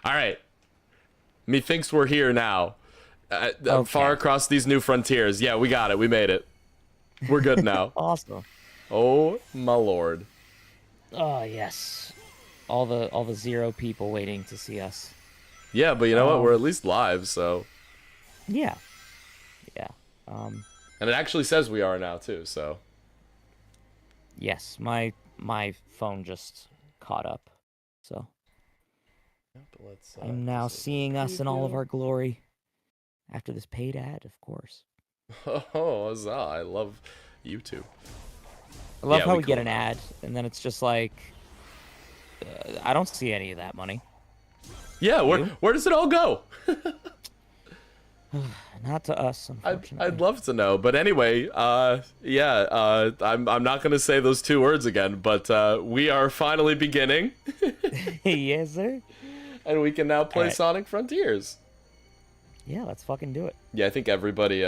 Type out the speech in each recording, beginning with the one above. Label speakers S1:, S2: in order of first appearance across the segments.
S1: All right. Methinks we're here now. Far across these new frontiers. Yeah, we got it. We made it. We're good now.
S2: Awesome.
S1: Oh my lord.
S2: Oh yes. All the 0 people waiting to see us.
S1: Yeah, but you know what? We're at least live, so.
S2: Yeah. Yeah.
S1: And it actually says we are now too, so.
S2: Yes, my phone just caught up, so. I'm now seeing us in all of our glory. After this paid ad, of course.
S1: Oh, huzzah. I love YouTube.
S2: I love how we get an ad, and then it's just like, I don't see any of that money.
S1: Yeah, where does it all go?
S2: Not to us, unfortunately.
S1: I'd love to know, but anyway, I'm not gonna say those 2 words again, but we are finally beginning.
S2: Yes, sir.
S1: And we can now play Sonic Frontiers.
S2: Yeah, let's fucking do it.
S1: Yeah, I think everybody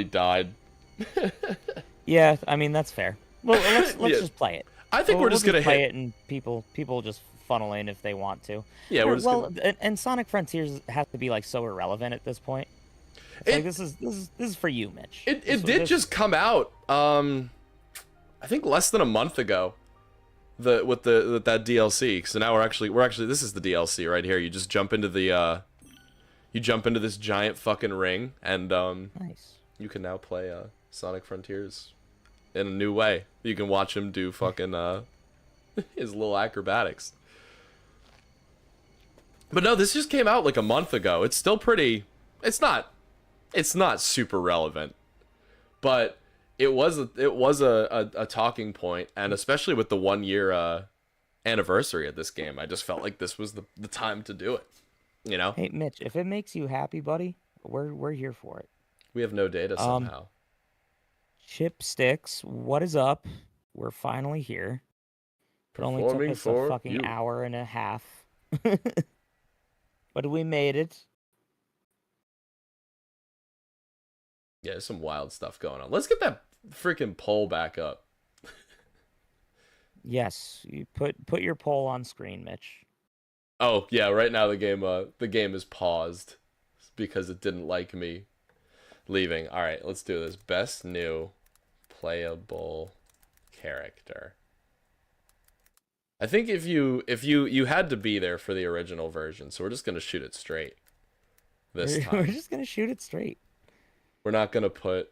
S1: died.
S2: Yeah, I mean that's fair. Well, let's just play it.
S1: I think we're just gonna
S2: play it, and people just funnel in if they want to.
S1: Yeah, we're just
S2: and Sonic Frontiers has to be like so irrelevant at this point. Like this is for you, Mitch.
S1: It did just come out. I think less than a month ago. With that DLC. So now we're actually this is the DLC right here. You just jump into the you jump into this giant fucking ring, and
S2: nice.
S1: You can now play Sonic Frontiers in a new way. You can watch him do fucking his little acrobatics. But no, this just came out like a month ago. It's still pretty. It's not super relevant, but it was a talking point, and especially with the 1-year anniversary of this game, I just felt like this was the time to do it. You know?
S2: Hey Mitch, if it makes you happy, buddy, we're here for it.
S1: We have no data somehow.
S2: Chipsticks, what is up? We're finally here. It only took us a fucking hour and a half. But we made it.
S1: Yeah, there's some wild stuff going on. Let's get that freaking poll back up.
S2: Yes, you put your poll on screen, Mitch.
S1: Oh yeah, right now the game is paused because it didn't like me leaving. All right, let's do this. Best new playable character. I think if you had to be there for the original version, so we're just gonna shoot it straight this time.
S2: We're just gonna shoot it straight.
S1: We're not gonna put.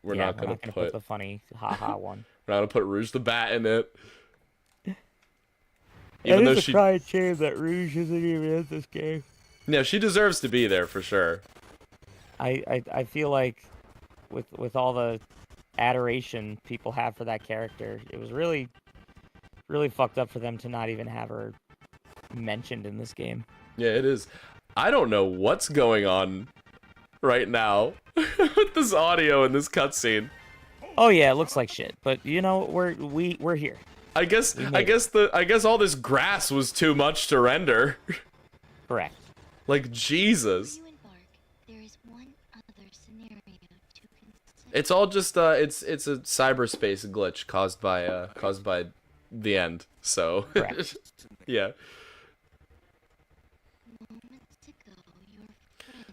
S1: We're not gonna put
S2: the funny haha one.
S1: We're not gonna put Rouge the Bat in it.
S2: Even though she crying shame that Rouge isn't even in this game.
S1: Yeah, she deserves to be there for sure.
S2: I feel like with all the adoration people have for that character, it was really fucked up for them to not even have her mentioned in this game.
S1: Yeah, it is. I don't know what's going on right now with this audio and this cutscene.
S2: Oh yeah, it looks like shit, but you know we're here.
S1: I guess all this grass was too much to render.
S2: Correct.
S1: Like Jesus. It's all just it's a cyberspace glitch caused by the end. So yeah.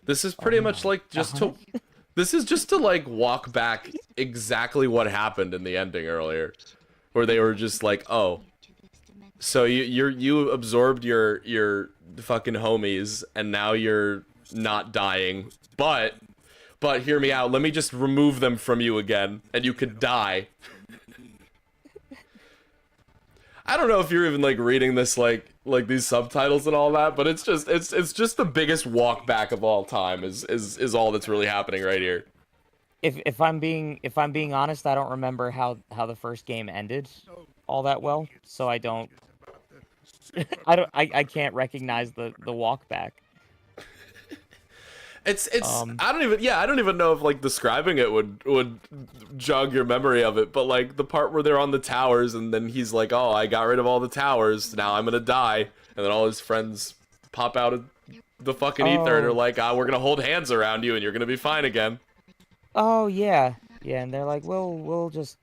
S1: This is pretty much like just to this is just to like walk back exactly what happened in the ending earlier, where they were just like, oh, so you absorbed your fucking homies and now you're not dying, but hear me out, let me just remove them from you again and you could die. I don't know if you're even like reading this like these subtitles and all that, but it's just the biggest walk back of all time is all that's really happening right here.
S2: If I'm being honest, I don't remember how the first game ended all that well, so I can't recognize the walk back.
S1: I don't even know if like describing it would jog your memory of it, but like the part where they're on the towers and then he's like, oh, I got rid of all the towers, now I'm gonna die, and then all his friends pop out of the fucking ether and are like, we're gonna hold hands around you and you're gonna be fine again.
S2: Oh yeah, and they're like, we'll just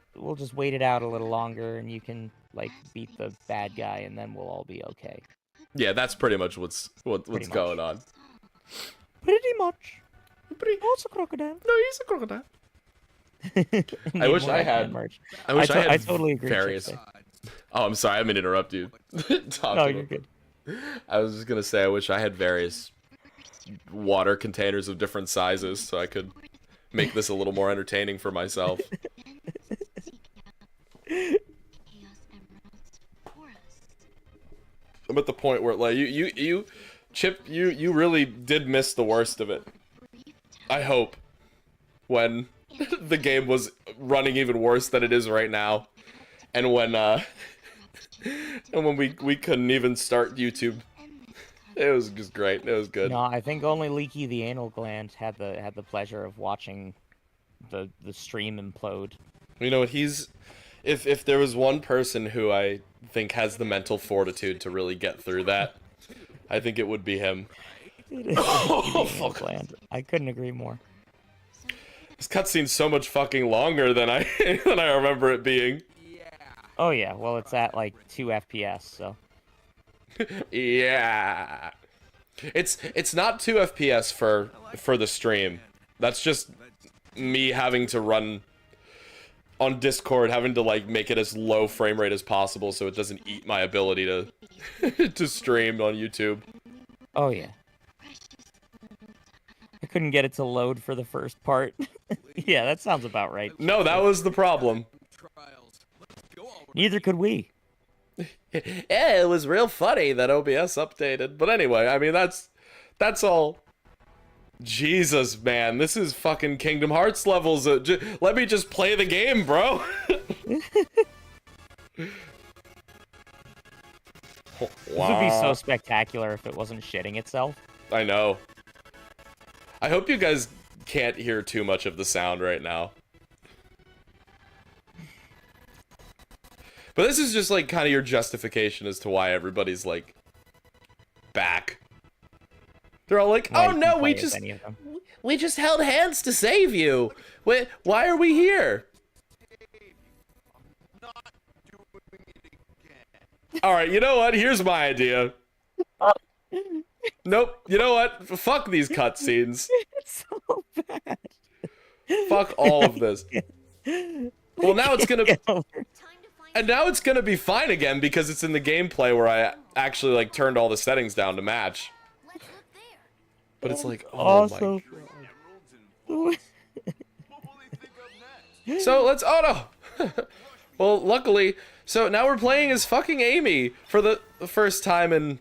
S2: wait it out a little longer and you can like beat the bad guy and then we'll all be okay.
S1: Yeah, that's pretty much what's
S2: much.
S1: going on.
S2: Pretty much. Oh, it's a crocodile.
S1: No, he's a crocodile. I wish I had.
S2: Merch.
S1: I wish I had
S2: I totally agree.
S1: various. Oh, I'm sorry. I didn't interrupt you.
S2: No, you're good.
S1: I was just gonna say I wish I had various water containers of different sizes so I could make this a little more entertaining for myself. I'm at the point where like Chip, you really did miss the worst of it. I hope when the game was running even worse than it is right now, and when we couldn't even start YouTube. It was just great. It was good.
S2: No, I think only Leaky the anal gland had the pleasure of watching the stream implode.
S1: You know what? If there was one person who I think has the mental fortitude to really get through that, I think it would be him.
S2: Oh, fuck. I couldn't agree more.
S1: This cutscene's so much fucking longer than I remember it being.
S2: Oh yeah, well it's at like 2 FPS, so.
S1: Yeah. It's not 2 FPS for the stream. That's just me having to run on Discord, having to like make it as low frame rate as possible so it doesn't eat my ability to to stream on YouTube.
S2: Oh yeah. I couldn't get it to load for the first part. Yeah, that sounds about right.
S1: No, that was the problem.
S2: Neither could we.
S1: Yeah, it was real funny that OBS updated. But anyway, I mean, that's all. Jesus, man, this is fucking Kingdom Hearts levels. Let me just play the game, bro.
S2: This would be so spectacular if it wasn't shitting itself.
S1: I know. I hope you guys can't hear too much of the sound right now. But this is just like kind of your justification as to why everybody's like back. They're all like, "Oh no, we just held hands to save you. Wait, why are we here?" All right, you know what? Here's my idea. Nope. You know what? Fuck these cutscenes.
S2: It's so bad.
S1: Fuck all of this. Well, now it's gonna. And now it's gonna be fine again because it's in the gameplay where I actually like turned all the settings down to match. But it's like, oh my god. So let's, oh no! Well, luckily, so now we're playing as fucking Amy for the first time in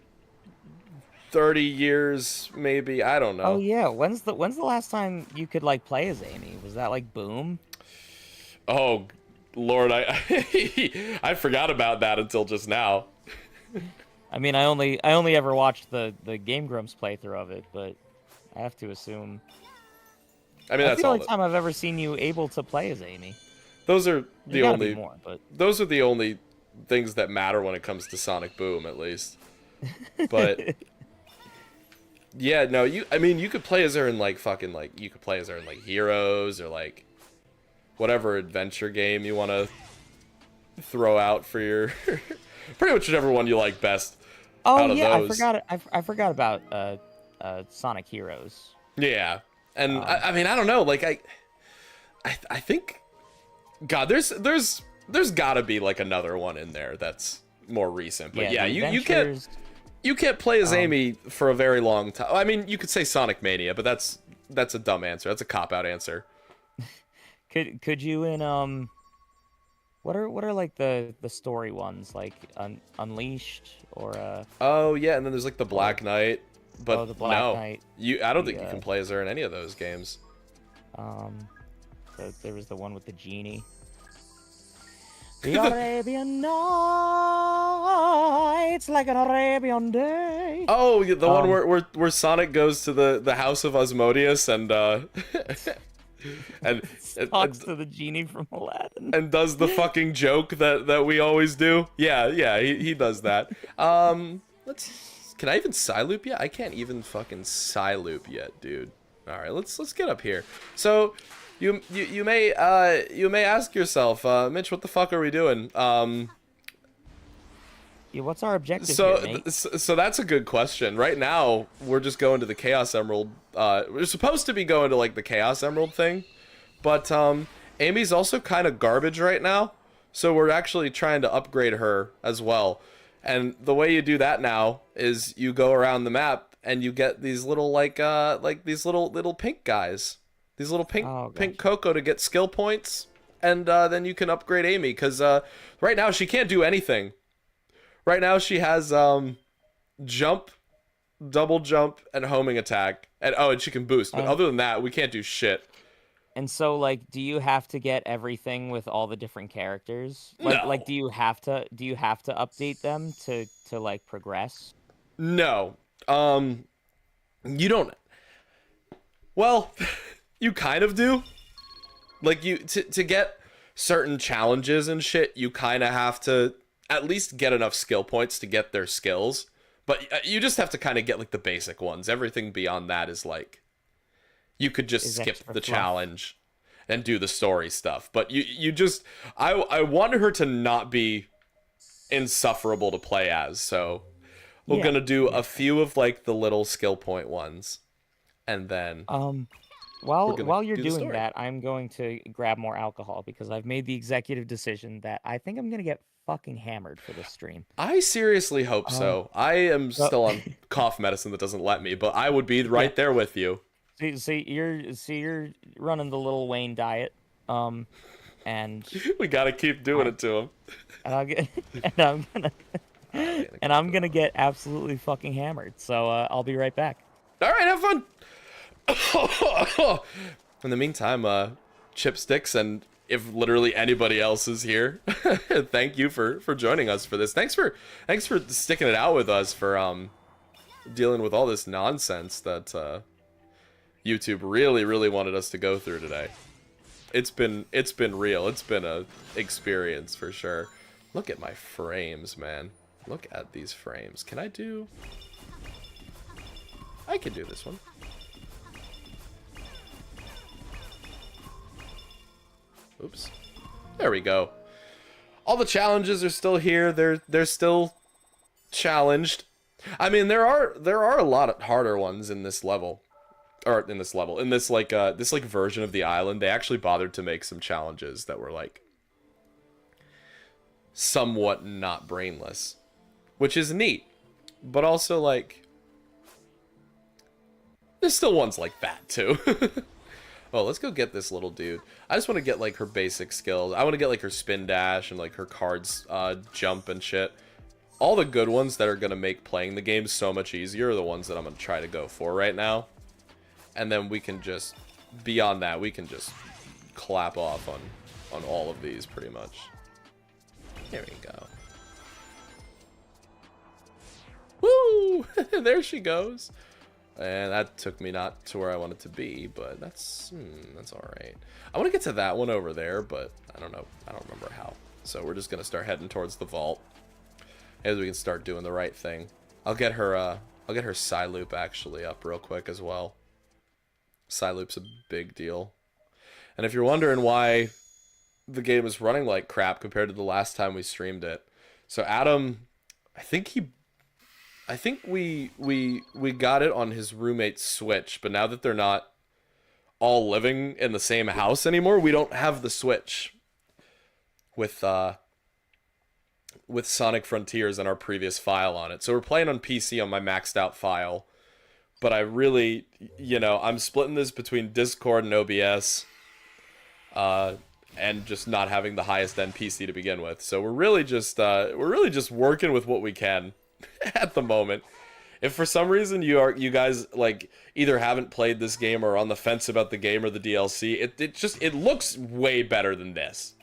S1: 30 years, maybe, I don't know.
S2: Oh yeah, when's the last time you could like play as Amy? Was that like Boom?
S1: Oh, Lord, I forgot about that until just now.
S2: I mean, I only ever watched the Game Grumps playthrough of it, but I have to assume.
S1: I mean, that's
S2: the only time I've ever seen you able to play as Amy.
S1: Those are the only.
S2: More, but...
S1: Those are the only things that matter when it comes to Sonic Boom, at least. But yeah, no, I mean, you could play as her in like fucking like you could play as her in like Heroes or like whatever adventure game you want to throw out for your pretty much whichever one you like best.
S2: Oh yeah, those. I forgot about Sonic Heroes.
S1: Yeah, and I mean, I don't know, like I think, God, there's gotta be like another one in there that's more recent. But yeah, you can't play as Amy for a very long time. I mean, you could say Sonic Mania, but that's a dumb answer. That's a cop-out answer.
S2: Could you in what are like the story ones, like Unleashed or
S1: Oh yeah, and then there's like the Black Knight, but
S2: the Black Knight.
S1: I don't think you can play as her in any of those games.
S2: There was the one with the genie. The Arabian Nights, like an Arabian day.
S1: Oh, the one where Sonic goes to the house of Asmodeus and and
S2: talks to the genie from Aladdin
S1: and does the fucking joke that we always do. Yeah, he does that. Can I even Psyloop yet? I can't even fucking Psyloop yet, dude. All right, let's get up here. So you may ask yourself, Mitch, what the fuck are we doing?
S2: Yeah, what's our objective
S1: So,
S2: here, mate?
S1: so that's a good question. Right now, we're just going to the Chaos Emerald. We're supposed to be going to like the Chaos Emerald thing, but Amy's also kind of garbage right now. So we're actually trying to upgrade her as well. And the way you do that now is you go around the map and you get these little like these little pink guys, these little pink Cocoa to get skill points, and then you can upgrade Amy because right now she can't do anything. Right now she has jump, double jump, and homing attack, and she can boost. But other than that, we can't do shit.
S2: And so, like, do you have to get everything with all the different characters?
S1: No.
S2: Like, do you have to update them to like progress?
S1: No. You don't. Well, you kind of do. Like to get certain challenges and shit, you kind of have to at least get enough skill points to get their skills. But you just have to kind of get like the basic ones. Everything beyond that is like you could just skip the challenge and do the story stuff. But you just I wanted her to not be insufferable to play as, so we're gonna do a few of like the little skill point ones, and then
S2: while you're doing that, I'm going to grab more alcohol because I've made the executive decision that I think I'm gonna get fucking hammered for this stream.
S1: I seriously hope so. I am still on cough medicine that doesn't let me, but I would be right there with you.
S2: See, you're running the Lil Wayne diet, and
S1: we gotta keep doing it to him.
S2: And I'm gonna get absolutely fucking hammered. So I'll be right back.
S1: All right, have fun. In the meantime, Chipsticks, and if literally anybody else is here, thank you for joining us for this. Thanks for sticking it out with us for dealing with all this nonsense that YouTube really wanted us to go through today. It's been real. It's been a experience for sure. Look at my frames, man. Look at these frames. Can I do? I can do this one. Oops. There we go. All the challenges are still here. They're still challenged. I mean, there are a lot of harder ones in this level. Or in this like version of the island. They actually bothered to make some challenges that were like somewhat not brainless, which is neat. But also like there's still ones like that too. Oh, let's go get this little dude. I just want to get like her basic skills. I want to get like her spin dash and like her cards jump and shit. All the good ones that are gonna make playing the game so much easier are the ones that I'm gonna try to go for right now. And then we can just, beyond that, we can just clap off on all of these pretty much. There we go. Woo! There she goes. And that took me not to where I wanted to be, but that's all right. I want to get to that one over there, but I don't know. I don't remember how. So we're just gonna start heading towards the vault as we can start doing the right thing. I'll get her Psyloop actually up real quick as well. Psyloop's a big deal. And if you're wondering why the game is running like crap compared to the last time we streamed it, so Adam, I think we got it on his roommate's Switch, but now that they're not all living in the same house anymore, we don't have the Switch with Sonic Frontiers and our previous file on it. So we're playing on PC on my maxed out file. But I really, I'm splitting this between Discord and OBS, and just not having the highest end PC to begin with. So we're really just working with what we can at the moment. If for some reason you guys like either haven't played this game or are on the fence about the game or the DLC, it looks way better than this.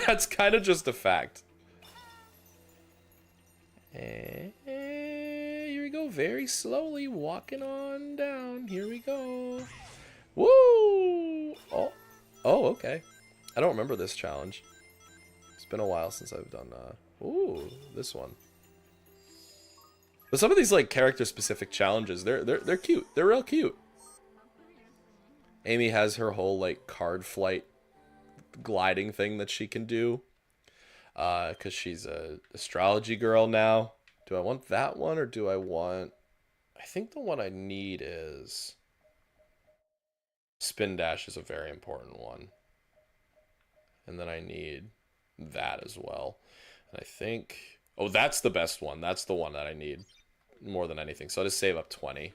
S1: That's kind of just a fact. Here we go, very slowly walking on down. Here we go. Woo! Oh, okay. I don't remember this challenge. It's been a while since I've done this one. But some of these like character specific challenges, they're cute. They're real cute. Amy has her whole like card flight gliding thing that she can do. because she's a astrology girl now. Do I want that one or do I want... I think the one I need is... Spin Dash is a very important one. And then I need that as well. And I think... Oh, that's the best one. That's the one that I need more than anything. So I'll just save up 20.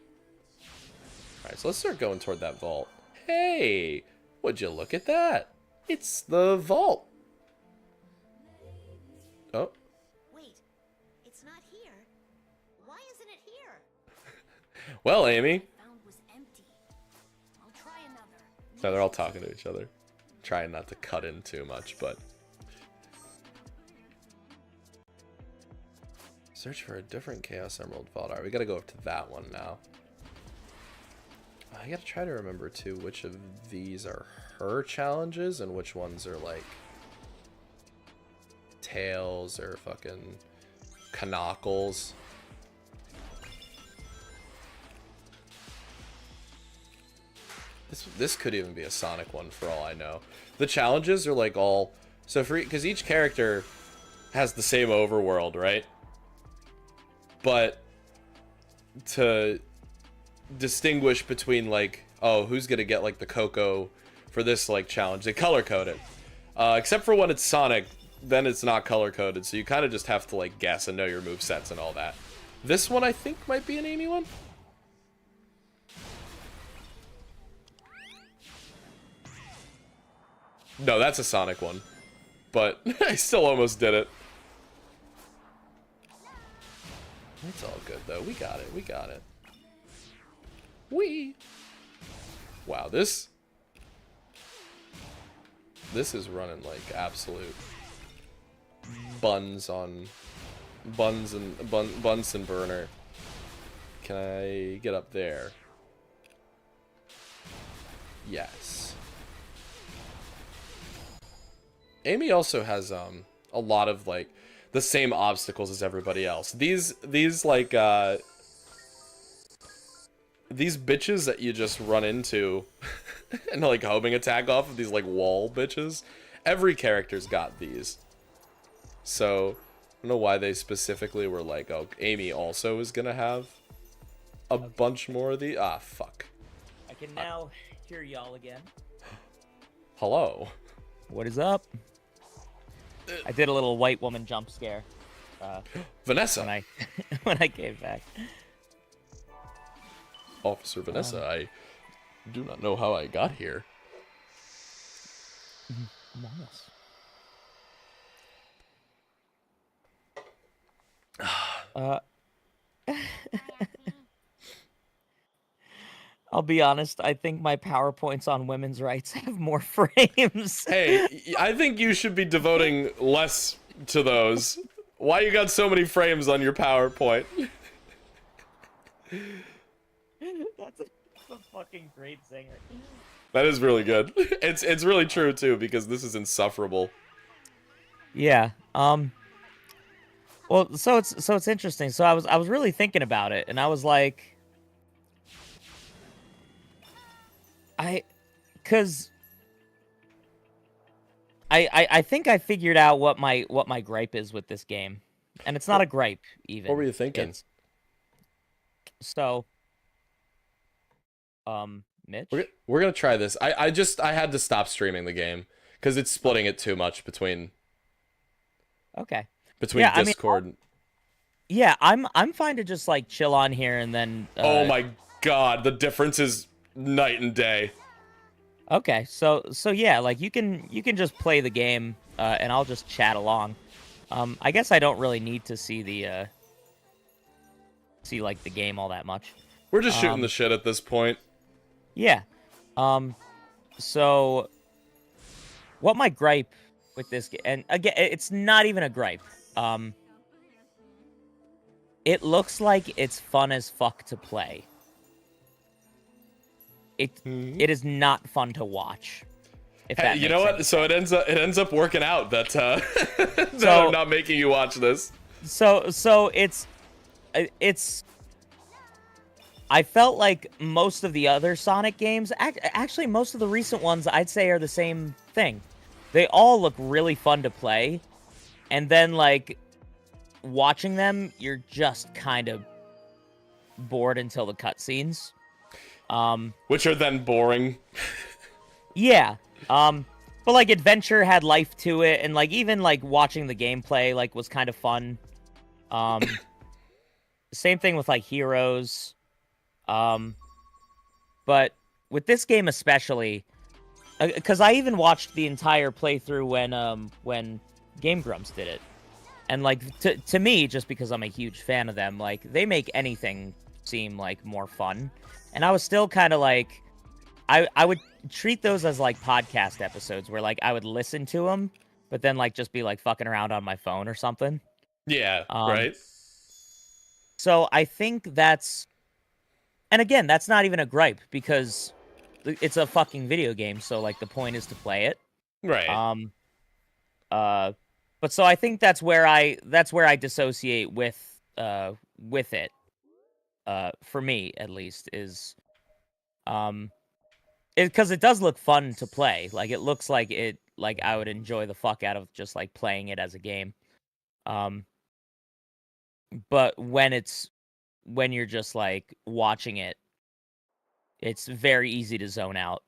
S1: Alright, so let's start going toward that vault. Hey! Would you look at that? It's the vault. Oh.
S3: Wait, it's not here. Why isn't it here?
S1: Well, Amy.
S3: Found was empty. I'll try another.
S1: No, they're all talking to each other. Trying not to cut in too much, but... Search for a different Chaos Emerald Vault. Alright, we gotta go up to that one now. I gotta try to remember, too, which of these are her challenges and which ones are, like... Tails or fucking... Canockles. This could even be a Sonic one for all I know. The challenges are like all... So for... Because each character has the same overworld, right? But to distinguish between like, oh, who's gonna get like the Coco for this like challenge, they color code it. Except for when it's Sonic, then it's not color coded, so you kind of just have to like guess and know your movesets and all that. This one I think might be an Amy one. No, that's a Sonic one. But I still almost did it. It's all good, though. We got it. We got it. Wow, this is running like absolute Bunsen burner. Can I get up there? Yes. Amy also has a lot of like the same obstacles as everybody else. These like these bitches that you just run into and like homing attack off of, these like wall bitches. Every character's got these. So I don't know why they specifically were like, oh, Amy also is gonna have a bunch more of these. Ah, fuck.
S2: I can now hear y'all again.
S1: Hello.
S2: What is up? I did a little white woman jump scare.
S1: Vanessa.
S2: When I came back.
S1: Officer Vanessa, I do not know how I got here.
S2: Among Us. I'll be honest, I think my PowerPoints on women's rights have more frames.
S1: Hey, I think you should be devoting less to those. Why you got so many frames on your PowerPoint?
S2: That's a fucking great singer.
S1: That is really good. It's really true too, because this is insufferable.
S2: Yeah. Well, so it's interesting. So I was really thinking about it, and I was like, because I think I figured out what my gripe is with this game, and it's not a gripe even.
S1: What were you thinking?
S2: Mitch,
S1: we're gonna try this. I had to stop streaming the game because it's splitting it too much between.
S2: Okay.
S1: Between Discord.
S2: I mean, yeah, I'm fine to just like chill on here and then.
S1: Oh my god, the difference is night and day.
S2: Okay, so yeah, like you can just play the game, and I'll just chat along. I guess I don't really need to see the like the game all that much.
S1: We're just shooting the shit at this point.
S2: Yeah. So what my gripe with this game, and again, it's not even a gripe. It looks like it's fun as fuck to play. It is not fun to watch. If that
S1: you know what?
S2: sense.
S1: So it ends up working out that that I'm not making you watch this.
S2: So it's I felt like most of the other Sonic games, actually most of the recent ones, I'd say are the same thing. They all look really fun to play, and then like watching them, you're just kind of bored until the cutscenes.
S1: Which are then boring.
S2: Yeah. But like Adventure had life to it, and like even like watching the gameplay like was kind of fun. Same thing with like Heroes. But with this game especially, because I even watched the entire playthrough when Game Grumps did it, and like to me, just because I'm a huge fan of them, like they make anything seem like more fun, and I was still kind of like, I would treat those as like podcast episodes where like I would listen to them, but then like just be like fucking around on my phone or something.
S1: Yeah, right.
S2: So I think that's, and again, that's not even a gripe because it's a fucking video game. So like the point is to play it.
S1: Right.
S2: But so I think that's where I dissociate with it. For me at least is, because it does look fun to play. Like it looks like I would enjoy the fuck out of just like playing it as a game. But when you're just like watching it, it's very easy to zone out,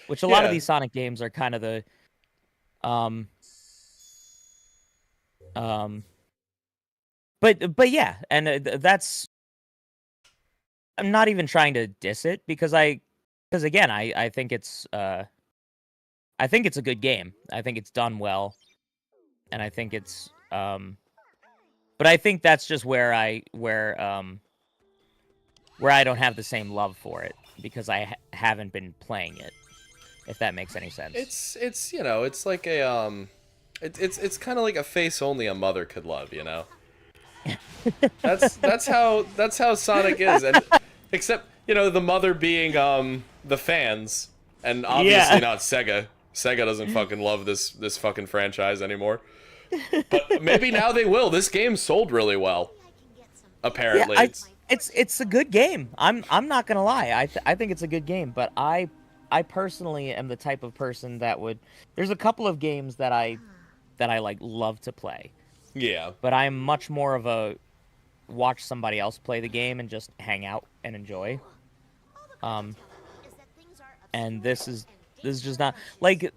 S2: which a lot of these Sonic games are kind of the, but yeah, and that's, I'm not even trying to diss it because again, I think it's a good game. I think it's done well, and I think it's but I think that's just where I don't have the same love for it because I haven't been playing it. If that makes any sense.
S1: It's you know, it's like a it's kind of like a face only a mother could love, you know. that's how Sonic is, and except you know the mother being the fans, and obviously not Sega. Sega doesn't fucking love this fucking franchise anymore. But maybe now they will. This game sold really well. Apparently,
S2: yeah, it's a good game. I'm not gonna lie. I think it's a good game, but I personally am the type of person that would. There's a couple of games that I like love to play.
S1: Yeah.
S2: But I'm much more of a watch somebody else play the game and just hang out and enjoy. And this is just not like,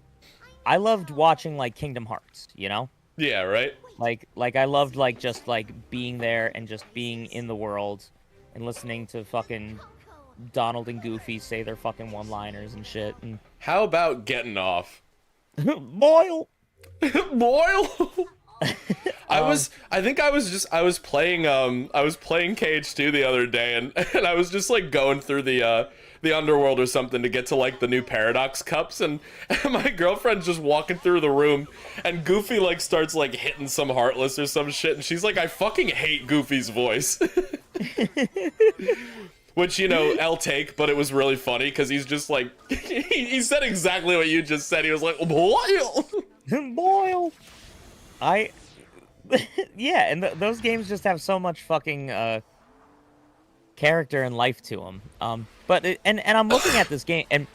S2: I loved watching like Kingdom Hearts, you know?
S1: Yeah, right?
S2: Like I loved like just like being there and just being in the world and listening to fucking Donald and Goofy say their fucking one-liners and shit. And
S1: how about getting off?
S2: Boyle.
S1: Boyle. I was playing KH2 the other day, and I was just like going through the underworld or something to get to like the new Paradox cups, and my girlfriend's just walking through the room, and Goofy like starts like hitting some Heartless or some shit, and she's like, I fucking hate Goofy's voice. Which, you know, I'll take, but it was really funny because he's just like, he said exactly what you just said. He was like, Boyle.
S2: Boyle. Yeah, and those games just have so much fucking character and life to them. But I'm looking at this game, and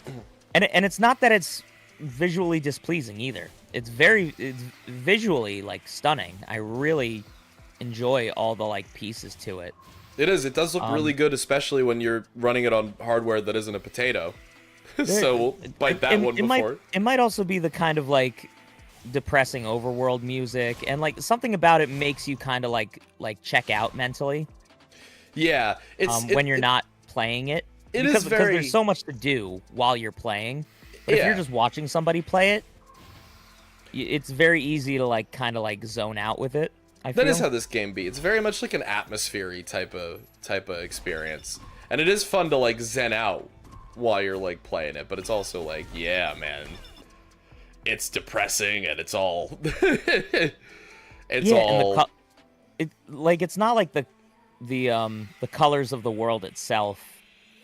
S2: it's not that it's visually displeasing either. It's visually like stunning. I really enjoy all the like pieces to it.
S1: It is. It does look really good, especially when you're running it on hardware that isn't a potato. So we'll bite that one before.
S2: It might also be the kind of like depressing overworld music, and like something about it makes you kind of like check out mentally.
S1: Yeah,
S2: when you're not playing it. Because there's so much to do while you're playing. But if you're just watching somebody play it, it's very easy to like kind of like zone out with it.
S1: That is how this game be. It's very much like an atmosphere-y type of experience, and it is fun to like zen out while you're like playing it. But it's also like, yeah, man, it's depressing, and it's all it's all.
S2: It's not like the colors of the world itself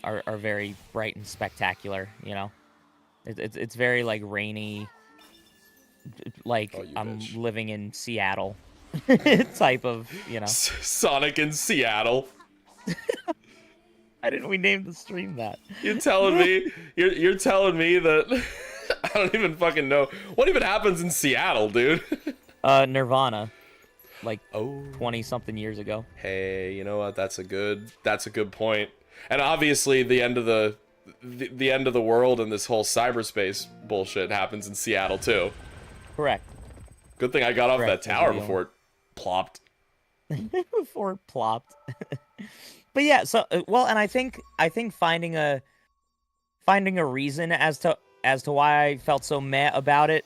S2: are very bright and spectacular. You know, it's very like rainy. Like I'm living in Seattle. Type of, you know,
S1: Sonic in Seattle.
S2: Why didn't we name the stream that?
S1: You're telling me you're telling me that I don't even fucking know what even happens in Seattle, dude.
S2: Nirvana. like
S1: Oh.
S2: 20-something years ago.
S1: Hey, you know what? That's a good point. And obviously, the end of the end of the world and this whole cyberspace bullshit happens in Seattle too.
S2: Correct.
S1: Good thing I got off
S2: Correct.
S1: that tower before it plopped.
S2: Before it plopped. But yeah, so well, and I think finding a reason as to why I felt so meh about it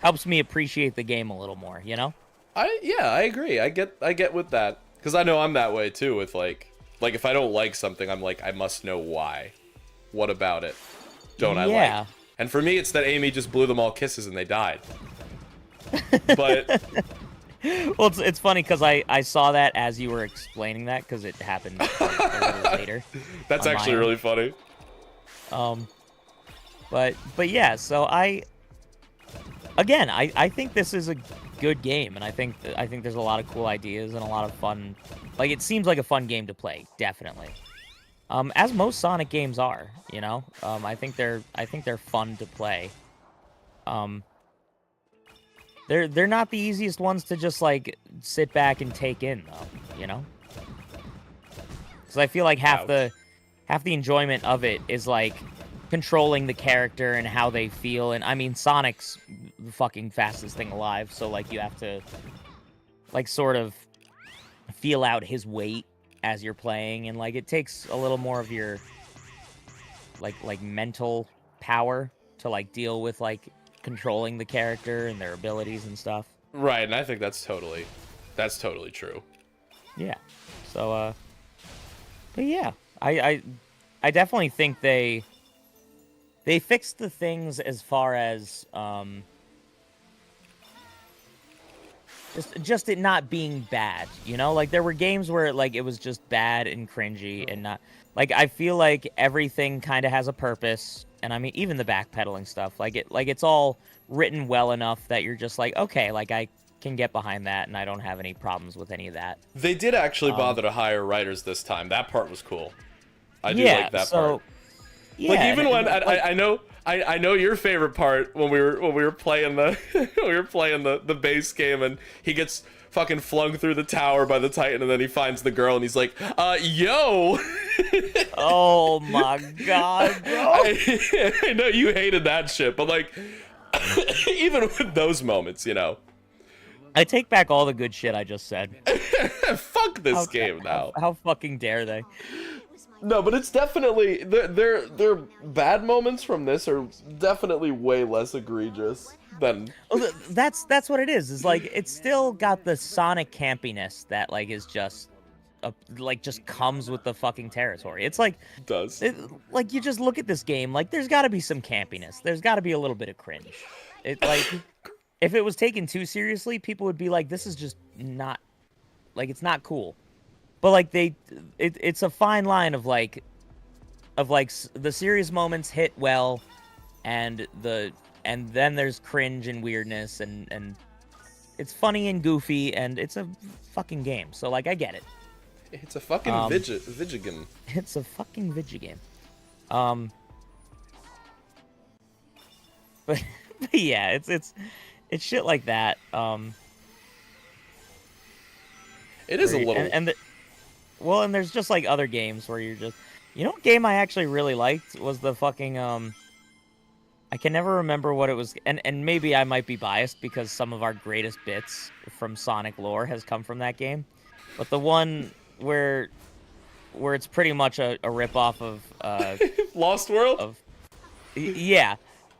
S2: helps me appreciate the game a little more, you know?
S1: I agree. I get with that, because I know I'm that way too. With like if I don't like something, I'm like, I must know why. What about it don't I like? And for me, it's that Amy just blew them all kisses and they died. But
S2: well, it's funny because I saw that as you were explaining that, because it happened like, a little later.
S1: That's actually really funny.
S2: But yeah, so I think this is a good game, and I think there's a lot of cool ideas and a lot of fun. Like, it seems like a fun game to play, definitely. As most Sonic games are, you know. I think they're fun to play. They're not the easiest ones to just like sit back and take in, though, you know. Because I feel like half the enjoyment of it is like controlling the character and how they feel. And I mean, Sonic's the fucking fastest thing alive, so like you have to like sort of feel out his weight as you're playing, and like it takes a little more of your like mental power to like deal with like controlling the character and their abilities and stuff.
S1: Right, and I think that's totally true.
S2: Yeah. So but yeah, I definitely think they fixed the things as far as just it not being bad, you know? Like, there were games where like it was just bad and cringy and not like, I feel like everything kind of has a purpose, and I mean even the backpedaling stuff, like it's all written well enough that you're just like, okay, like I can get behind that and I don't have any problems with any of that.
S1: They did actually bother to hire writers this time. That part was cool. I do like that part.
S2: Yeah,
S1: like even when I know your favorite part when we were playing the the base game and he gets fucking flung through the tower by the Titan and then he finds the girl and he's like, yo.
S2: Oh my god, bro.
S1: I know you hated that shit, but like even with those moments, you know.
S2: I take back all the good shit I just said.
S1: Fuck this game now.
S2: How fucking dare they?
S1: No, but it's definitely their bad moments from this are definitely way less egregious than.
S2: Well, that's what it is. Is like it's still got the Sonic campiness that like is just like just comes with the fucking territory. It's like like you just look at this game, like there's got to be some campiness. There's got to be a little bit of cringe. It like if it was taken too seriously, people would be like, this is just not like it's not cool. But like it's a fine line of like the serious moments hit well, and then there's cringe and weirdness and it's funny and goofy and it's a fucking game. So like I get it.
S1: It's a fucking Vigigame.
S2: It's a fucking Vigigame. But yeah, it's shit like that.
S1: It is a little
S2: well, and there's just like other games where you're just, you know, what game I actually really liked was the fucking I can never remember what it was, and maybe I might be biased because some of our greatest bits from Sonic lore has come from that game, but the one where it's pretty much a ripoff of
S1: Lost World.
S2: Yeah,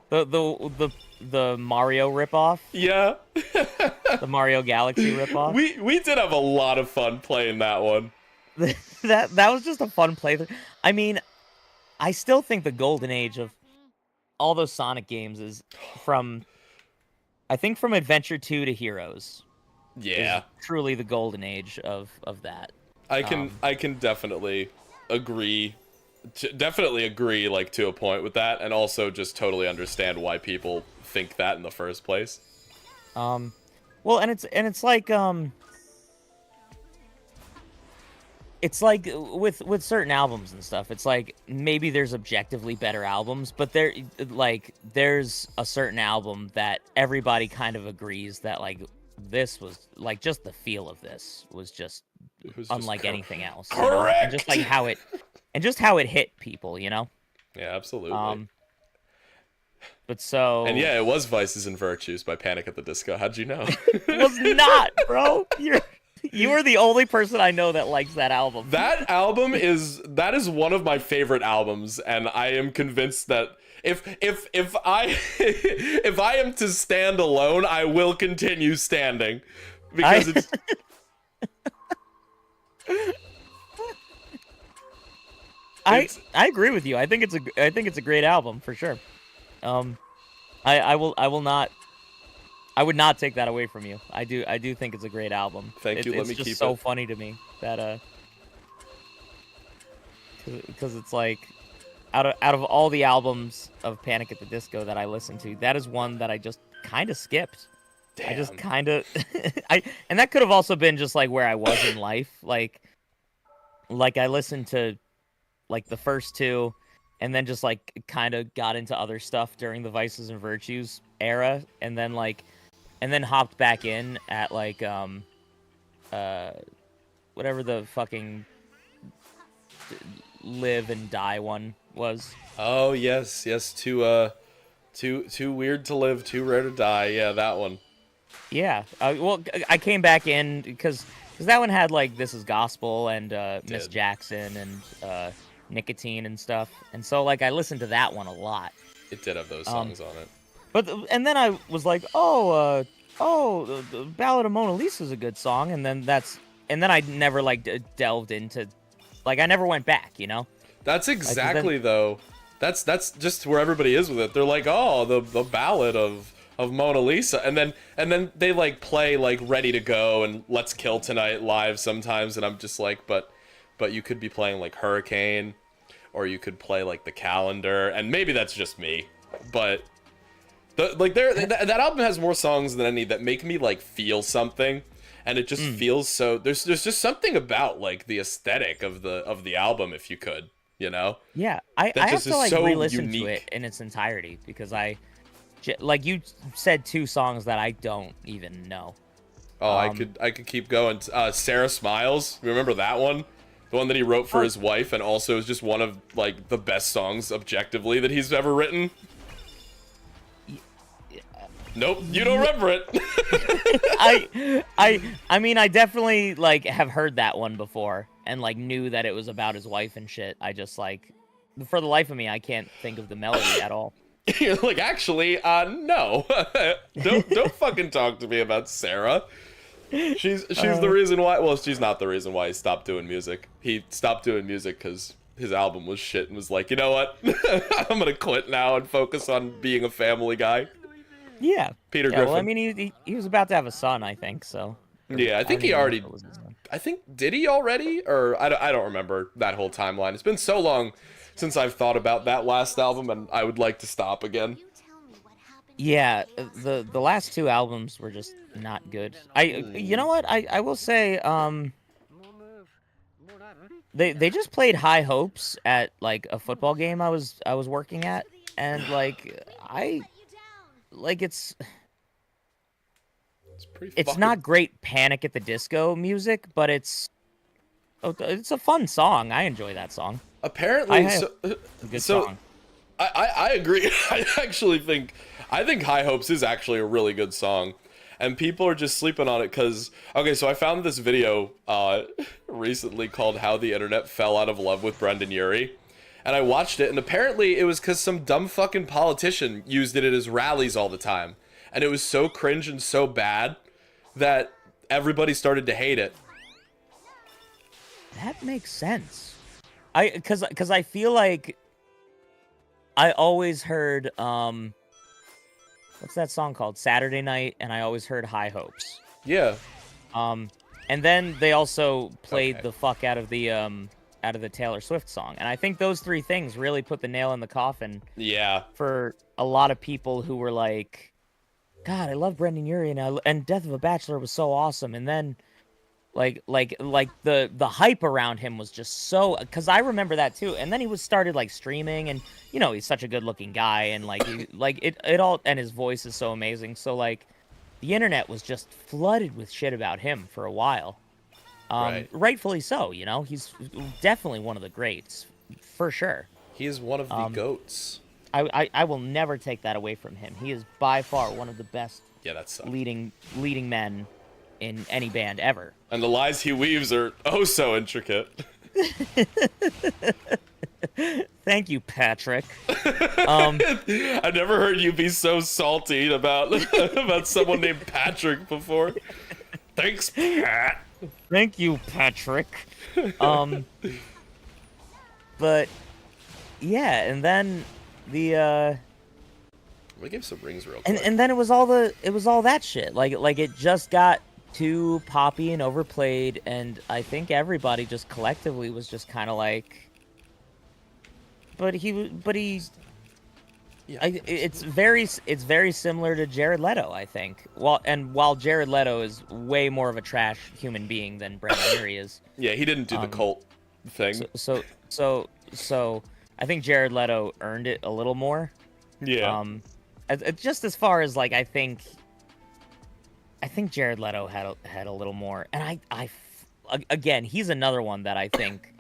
S2: the Mario ripoff.
S1: Yeah.
S2: The Mario Galaxy ripoff.
S1: We did have a lot of fun playing that one.
S2: that was just a fun playthrough. I mean, I still think the golden age of all those Sonic games is from Adventure 2 to Heroes.
S1: Yeah.
S2: Truly the golden age of that.
S1: I can definitely agree. Definitely agree, like, to a point with that, and also just totally understand why people think that in the first place.
S2: Well, and it's like it's like with certain albums and stuff. It's like maybe there's objectively better albums, but there's a certain album that everybody kind of agrees that like this was like just the feel of this was just
S1: It was just
S2: unlike anything else.
S1: Correct.
S2: And just like how it hit people, you know.
S1: Yeah, absolutely.
S2: But so.
S1: And yeah, it was Vices and Virtues by Panic at the Disco. How'd you know?
S2: It was not, bro. You are the only person I know that likes that album.
S1: That is one of my favorite albums, and I am convinced that if I if I am to stand alone, I will continue standing because it's.
S2: I agree with you. I think it's a great album for sure. I would not take that away from you. I do think it's a great album.
S1: Thank you. Let me
S2: keep it. It's just
S1: keep
S2: so
S1: it.
S2: funny to me that because it's like out of all the albums of Panic at the Disco that I listened to, that is one that I just kind of skipped.
S1: Damn.
S2: I just kind of and that could have also been just like where I was in life. Like I listened to like the first two, and then just like kind of got into other stuff during the Vices and Virtues era, and then hopped back in at like whatever the fucking Live and Die one was.
S1: Oh yes, too weird to live, too rare to die. Yeah, that one.
S2: Yeah. Well, I came back in because that one had like This Is Gospel and Miss Jackson and Nicotine and stuff, and so like I listened to that one a lot.
S1: It did have those songs on it.
S2: But and then I was like, the Ballad of Mona Lisa is a good song, and then I never like delved into, like I never went back, you know.
S1: That's exactly though. That's just where everybody is with it. They're like, oh, the Ballad of Mona Lisa, and then they like play like Ready to Go and Let's Kill Tonight live sometimes, and I'm just like, but you could be playing like Hurricane, or you could play like The Calendar, and maybe that's just me, but that album has more songs than any that make me like feel something, and it just feels so. There's just something about like the aesthetic of the album, if you could, you know.
S2: Yeah, I have to like re-listen to it in its entirety because like you said, two songs that I don't even know.
S1: Oh, I could keep going. Sarah Smiles, remember that one? The one that he wrote for his wife, and also is just one of like the best songs objectively that he's ever written. Nope, you don't remember it.
S2: I mean, I definitely like have heard that one before and like knew that it was about his wife and shit. I just like, for the life of me, I can't think of the melody at all.
S1: You're like, actually, no, don't fucking talk to me about Sarah. She's the reason why. Well, she's not the reason why he stopped doing music. He stopped doing music because his album was shit and was like, you know what? I'm gonna quit now and focus on being a family guy.
S2: Yeah.
S1: Peter Griffin.
S2: Well, I mean, he was about to have a son, I think. So.
S1: Yeah, I think he already. I think did he already, or I don't remember that whole timeline. It's been so long since I've thought about that last album, and I would like to stop again.
S2: Yeah, the last two albums were just not good. You know what? I will say they just played High Hopes at like a football game I was working at, and like it's not great Panic at the Disco music, but it's a fun song. I enjoy that song.
S1: Apparently,
S2: it's a good song.
S1: I agree. I think High Hopes is actually a really good song, and people are just sleeping on it because, okay, so I found this video recently called How the Internet Fell Out of Love with Brendan Urie, and I watched it, and apparently it was because some dumb fucking politician used it at his rallies all the time, and it was so cringe and so bad that everybody started to hate it.
S2: That makes sense. Because I feel like I always heard what's that song called? Saturday Night, and I always heard High Hopes.
S1: Yeah.
S2: And then they also played the fuck out of the Taylor Swift song, and I think those three things really put the nail in the coffin.
S1: Yeah. For
S2: a lot of people who were like, God, I love Brendan Urie, and Death of a Bachelor was so awesome, and then like the hype around him was just so, because I remember that too, and then he started like streaming, and you know he's such a good looking guy, and like it all, and his voice is so amazing, so like the internet was just flooded with shit about him for a while.
S1: Right.
S2: Rightfully so, you know? He's definitely one of the greats, for sure.
S1: He is one of the goats.
S2: I will never take that away from him. He is by far one of the best
S1: Yeah, that sucks.
S2: leading men in any band ever.
S1: And the lies he weaves are oh so intricate.
S2: Thank you, Patrick.
S1: I've never heard you be so salty about about someone named Patrick before. Thanks, Pat.
S2: Thank you, Patrick. But yeah, and then the
S1: We give some rings real quick.
S2: and then it was all that shit. Like it just got too poppy and overplayed, and I think everybody just collectively was just kind of like, he's.
S1: Yeah.
S2: It's very similar to Jared Leto, I think. While Jared Leto is way more of a trash human being than Brandon Urie is.
S1: Yeah, he didn't do the cult thing.
S2: So I think Jared Leto earned it a little more.
S1: Yeah.
S2: Just as far as like I think Jared Leto had a little more, and again, he's another one that I think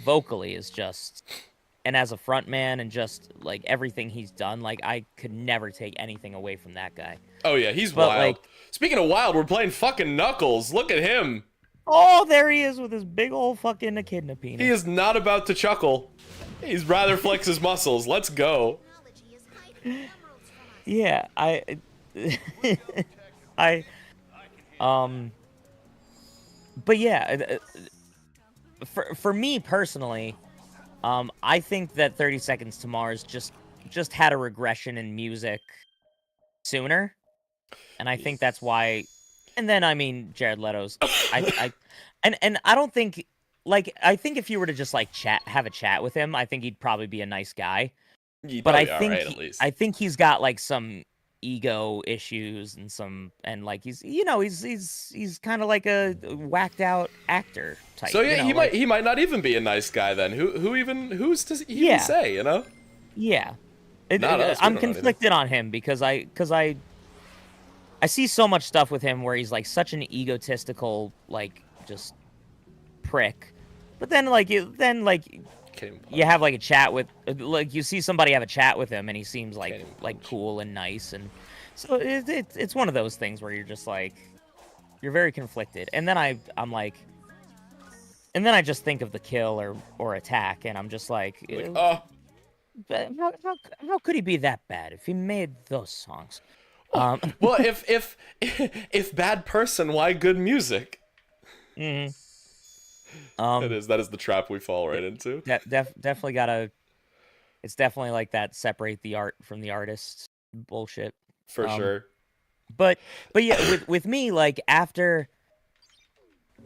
S2: vocally is just. And as a front man and just, like, everything he's done, like, I could never take anything away from that guy.
S1: Oh, yeah, he's
S2: But,
S1: wild.
S2: like-
S1: Speaking of wild, we're playing fucking Knuckles. Look at him.
S2: Oh, there he is with his big old fucking echidna penis.
S1: He is not about to chuckle. He's rather flex his muscles. Let's go.
S3: Technology is hiding emeralds from us.
S2: Yeah, but yeah, for me personally, I think that 30 Seconds to Mars just had a regression in music sooner, and I think that's why. And then I mean Jared Leto's, and I don't think I think if you were to just like have a chat with him, I think he'd probably be a nice guy. But I think
S1: at least.
S2: I think he's got like some ego issues and like he's kind of like a whacked out actor type.
S1: So yeah,
S2: you know,
S1: he might not even be a nice guy then. Who's to even say, you know?
S2: Yeah.
S1: Not us, we
S2: I'm
S1: don't know
S2: conflicted on him because I see so much stuff with him where he's like such an egotistical like just prick. But then you have like a chat with like you see somebody have a chat with him and he seems like cool and nice, and so it's one of those things where you're just like you're very conflicted. And then I'm like, and then I just think of The Kill or Attack, and I'm just like how could he be that bad if he made those songs?
S1: Well, if bad person, why good music?
S2: Mm-hmm.
S1: That is the trap we fall right into.
S2: Definitely gotta. It's definitely like that. Separate the art from the artist bullshit.
S1: For sure.
S2: But yeah, with me, like after,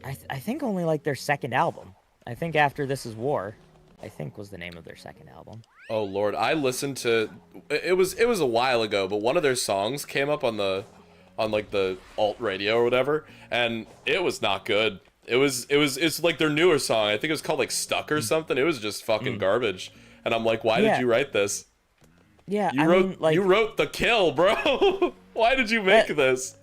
S2: I think only like their second album. I think After This Is War, I think was the name of their second album.
S1: Oh Lord, I listened to it was a while ago, but one of their songs came up on like the alt radio or whatever, and it was not good. It's like their newer song. I think it was called like Stuck or something. It was just fucking garbage. And I'm like, why did you write this?
S2: Yeah,
S1: you wrote The Kill, bro. Why did you make this?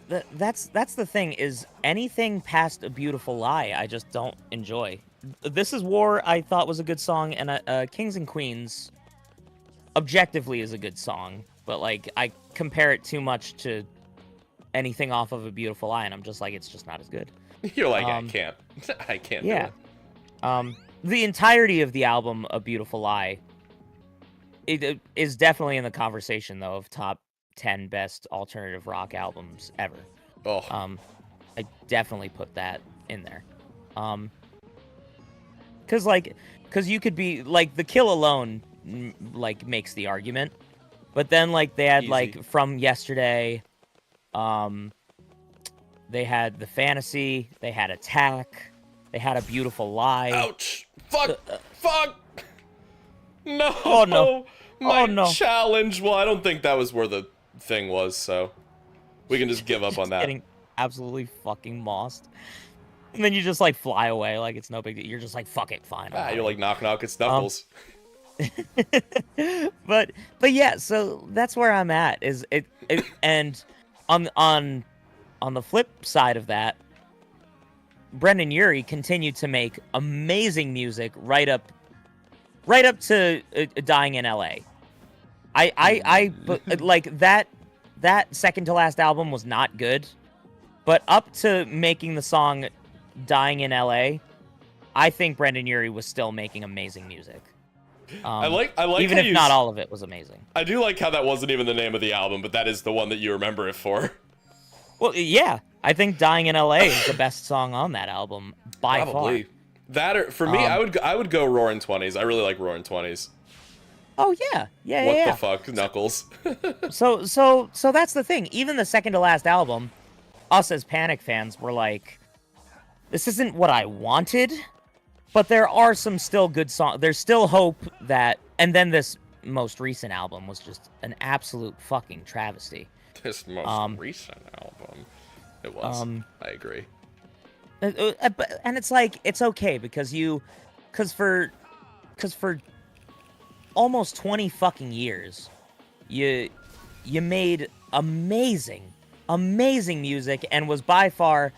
S2: That's the thing, is anything past A Beautiful Lie I just don't enjoy. This Is War I thought was a good song, and Kings and Queens objectively is a good song, but like I compare it too much to anything off of A Beautiful Lie, and I'm just like, it's just not as good.
S1: You're like, I can't
S2: yeah.
S1: do it.
S2: The entirety of the album A Beautiful Lie it is definitely in the conversation though of top 10 best alternative rock albums ever.
S1: Oh.
S2: I definitely put that in there. Cause you could be like The Kill alone like makes the argument, but then like they had like From Yesterday, they had The Fantasy, they had Attack, they had A Beautiful Lie.
S1: Ouch! Fuck! No!
S2: Oh no!
S1: My challenge. Well, I don't think that was where the thing was, so we can just give up on that.
S2: Getting absolutely fucking mossed, and then you just like fly away like it's no big deal. You're just like, fuck it, fine.
S1: You're like, knock knock, it's Knuckles.
S2: But yeah, so that's where I'm at. Is it and on the flip side of that, Brendan Urie continued to make amazing music right up to Dying in LA. But like that second to last album was not good, but up to making the song Dying in LA, I think Brendan Urie was still making amazing music.
S1: I like
S2: even
S1: how
S2: if not all of it was amazing.
S1: I do like how that wasn't even the name of the album, but that is the one that you remember it for.
S2: Well, yeah, I think "Dying in LA" is the best song on that album by
S1: Probably.
S2: far.
S1: That or for me, I would go Roaring 20s. I really like Roaring 20s.
S2: Oh yeah.
S1: What the fuck, Knuckles?
S2: So that's the thing. Even the second to last album, us as Panic fans were like, this isn't what I wanted, but there are some still good songs. There's still hope that. And then this most recent album was just an absolute fucking travesty.
S1: This most recent album, it was. I agree.
S2: And it's like, it's okay because for almost 20 fucking years, you made amazing music and was by far,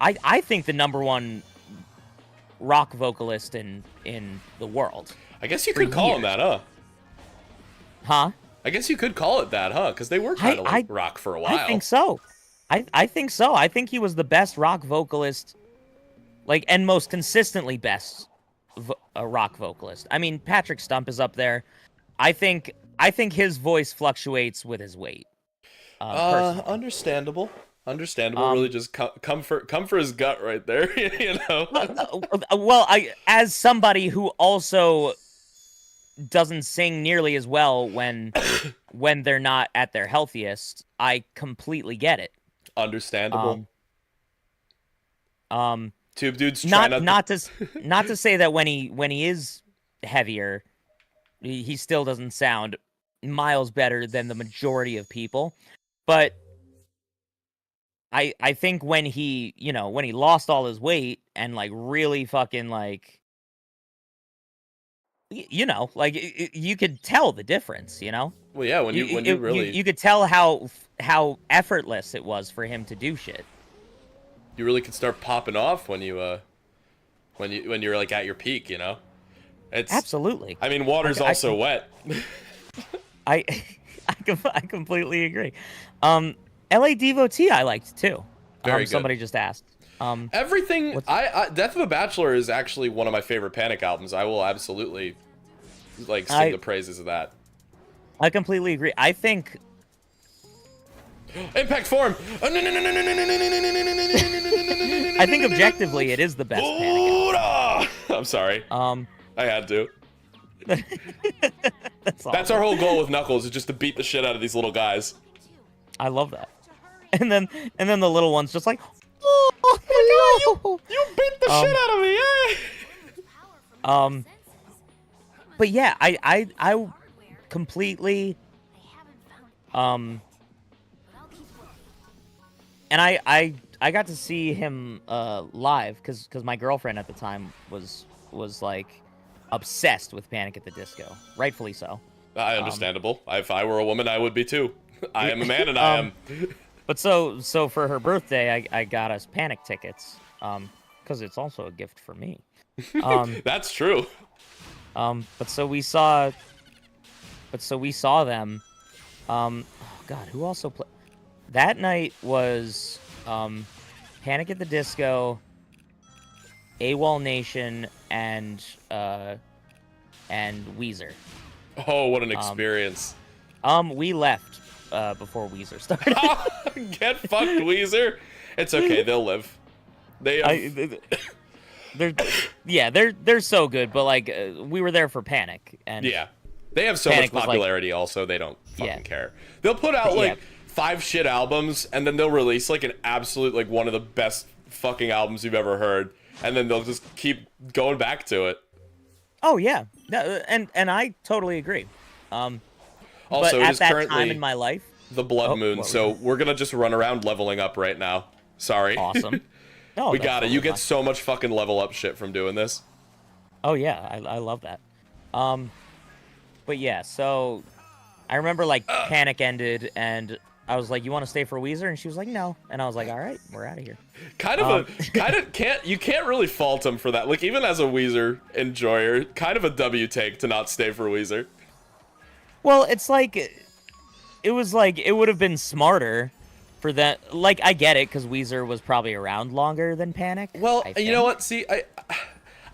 S2: I think, the #1 rock vocalist in the world.
S1: I guess you could call him that, huh?
S2: Huh?
S1: I guess you could call it that, huh? Because they were kind of like rock for a while.
S2: I think so. I think so. I think he was the best rock vocalist, like, and most consistently best rock vocalist. I mean, Patrick Stump is up there. I think his voice fluctuates with his weight.
S1: Understandable. Really, just come for his gut right there. You know.
S2: Well, as somebody who also doesn't sing nearly as well when they're not at their healthiest, I completely get it.
S1: Understandable. Tube dudes
S2: not to say that when he is heavier, he still doesn't sound miles better than the majority of people, but I think when he lost all his weight and like really fucking like, like you could tell the difference,
S1: Well, yeah, when you really
S2: you could tell how effortless it was for him to do shit.
S1: You really could start popping off when you're like at your peak, It's
S2: absolutely.
S1: I mean, water's also wet.
S2: I completely agree. LA Devotee I liked too.
S1: Very good.
S2: Somebody just asked.
S1: Everything. Death of a Bachelor is actually one of my favorite Panic albums. I will absolutely sing the praises of that.
S2: I completely agree. I think
S1: Impact Form.
S2: I think objectively it is the best Panic album.
S1: I'm sorry. I had to.
S2: That's
S1: our whole goal with Knuckles, is just to beat the shit out of these little guys.
S2: I love that. And then the little one's just like,
S1: oh my god, you beat the shit out of me,
S2: But yeah, I completely, and I got to see him live because my girlfriend at the time was like obsessed with Panic at the Disco, rightfully so.
S1: Understandable. If I were a woman, I would be too. I am a man, and I am.
S2: But so for her birthday, I got us Panic tickets, because it's also a gift for me.
S1: That's true.
S2: But so we saw them. Oh God, who also played? That night was Panic at the Disco, AWOL Nation, and Weezer.
S1: Oh, what an experience!
S2: We left before Weezer started.
S1: Get fucked, Weezer. It's okay, they'll live. They're
S2: so good, but like we were there for Panic, and
S1: yeah, they have so much popularity. Also, they don't fucking care. They'll put out like 5 shit albums, and then they'll release like an absolute like one of the best fucking albums you've ever heard, and then they'll just keep going back to it.
S2: Oh yeah, and I totally agree.
S1: Also,
S2: but at that time in my life,
S1: the blood moon, so we're gonna just run around leveling up right now. Sorry.
S2: Awesome. No,
S1: we got it. You get so much fucking level up shit from doing this.
S2: Oh yeah, I love that. But yeah, so I remember like Panic ended, and I was like, you want to stay for Weezer? And she was like, no. And I was like, all right, we're out of here.
S1: Kind of you can't really fault him for that. Like, even as a Weezer enjoyer, kind of a W take to not stay for Weezer.
S2: Well, it's like, it was like, it would have been smarter for that. Like, I get it, because Weezer was probably around longer than Panic.
S1: Well, you know what? See,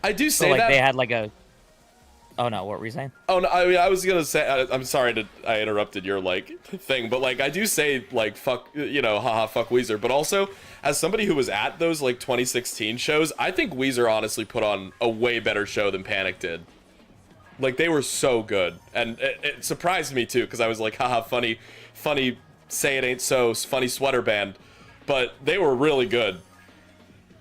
S1: I do say
S2: so, like,
S1: that.
S2: they had like a... Oh, no, what were you saying?
S1: Oh, no, I mean, I was gonna say, I'm sorry I interrupted your, like, thing, but, like, I do say, like, fuck, you know, haha, fuck Weezer, but also, as somebody who was at those, like, 2016 shows, I think Weezer honestly put on a way better show than Panic did. Like, they were so good, and it surprised me, too, because I was like, haha, funny, say it ain't so, funny sweater band, but they were really good.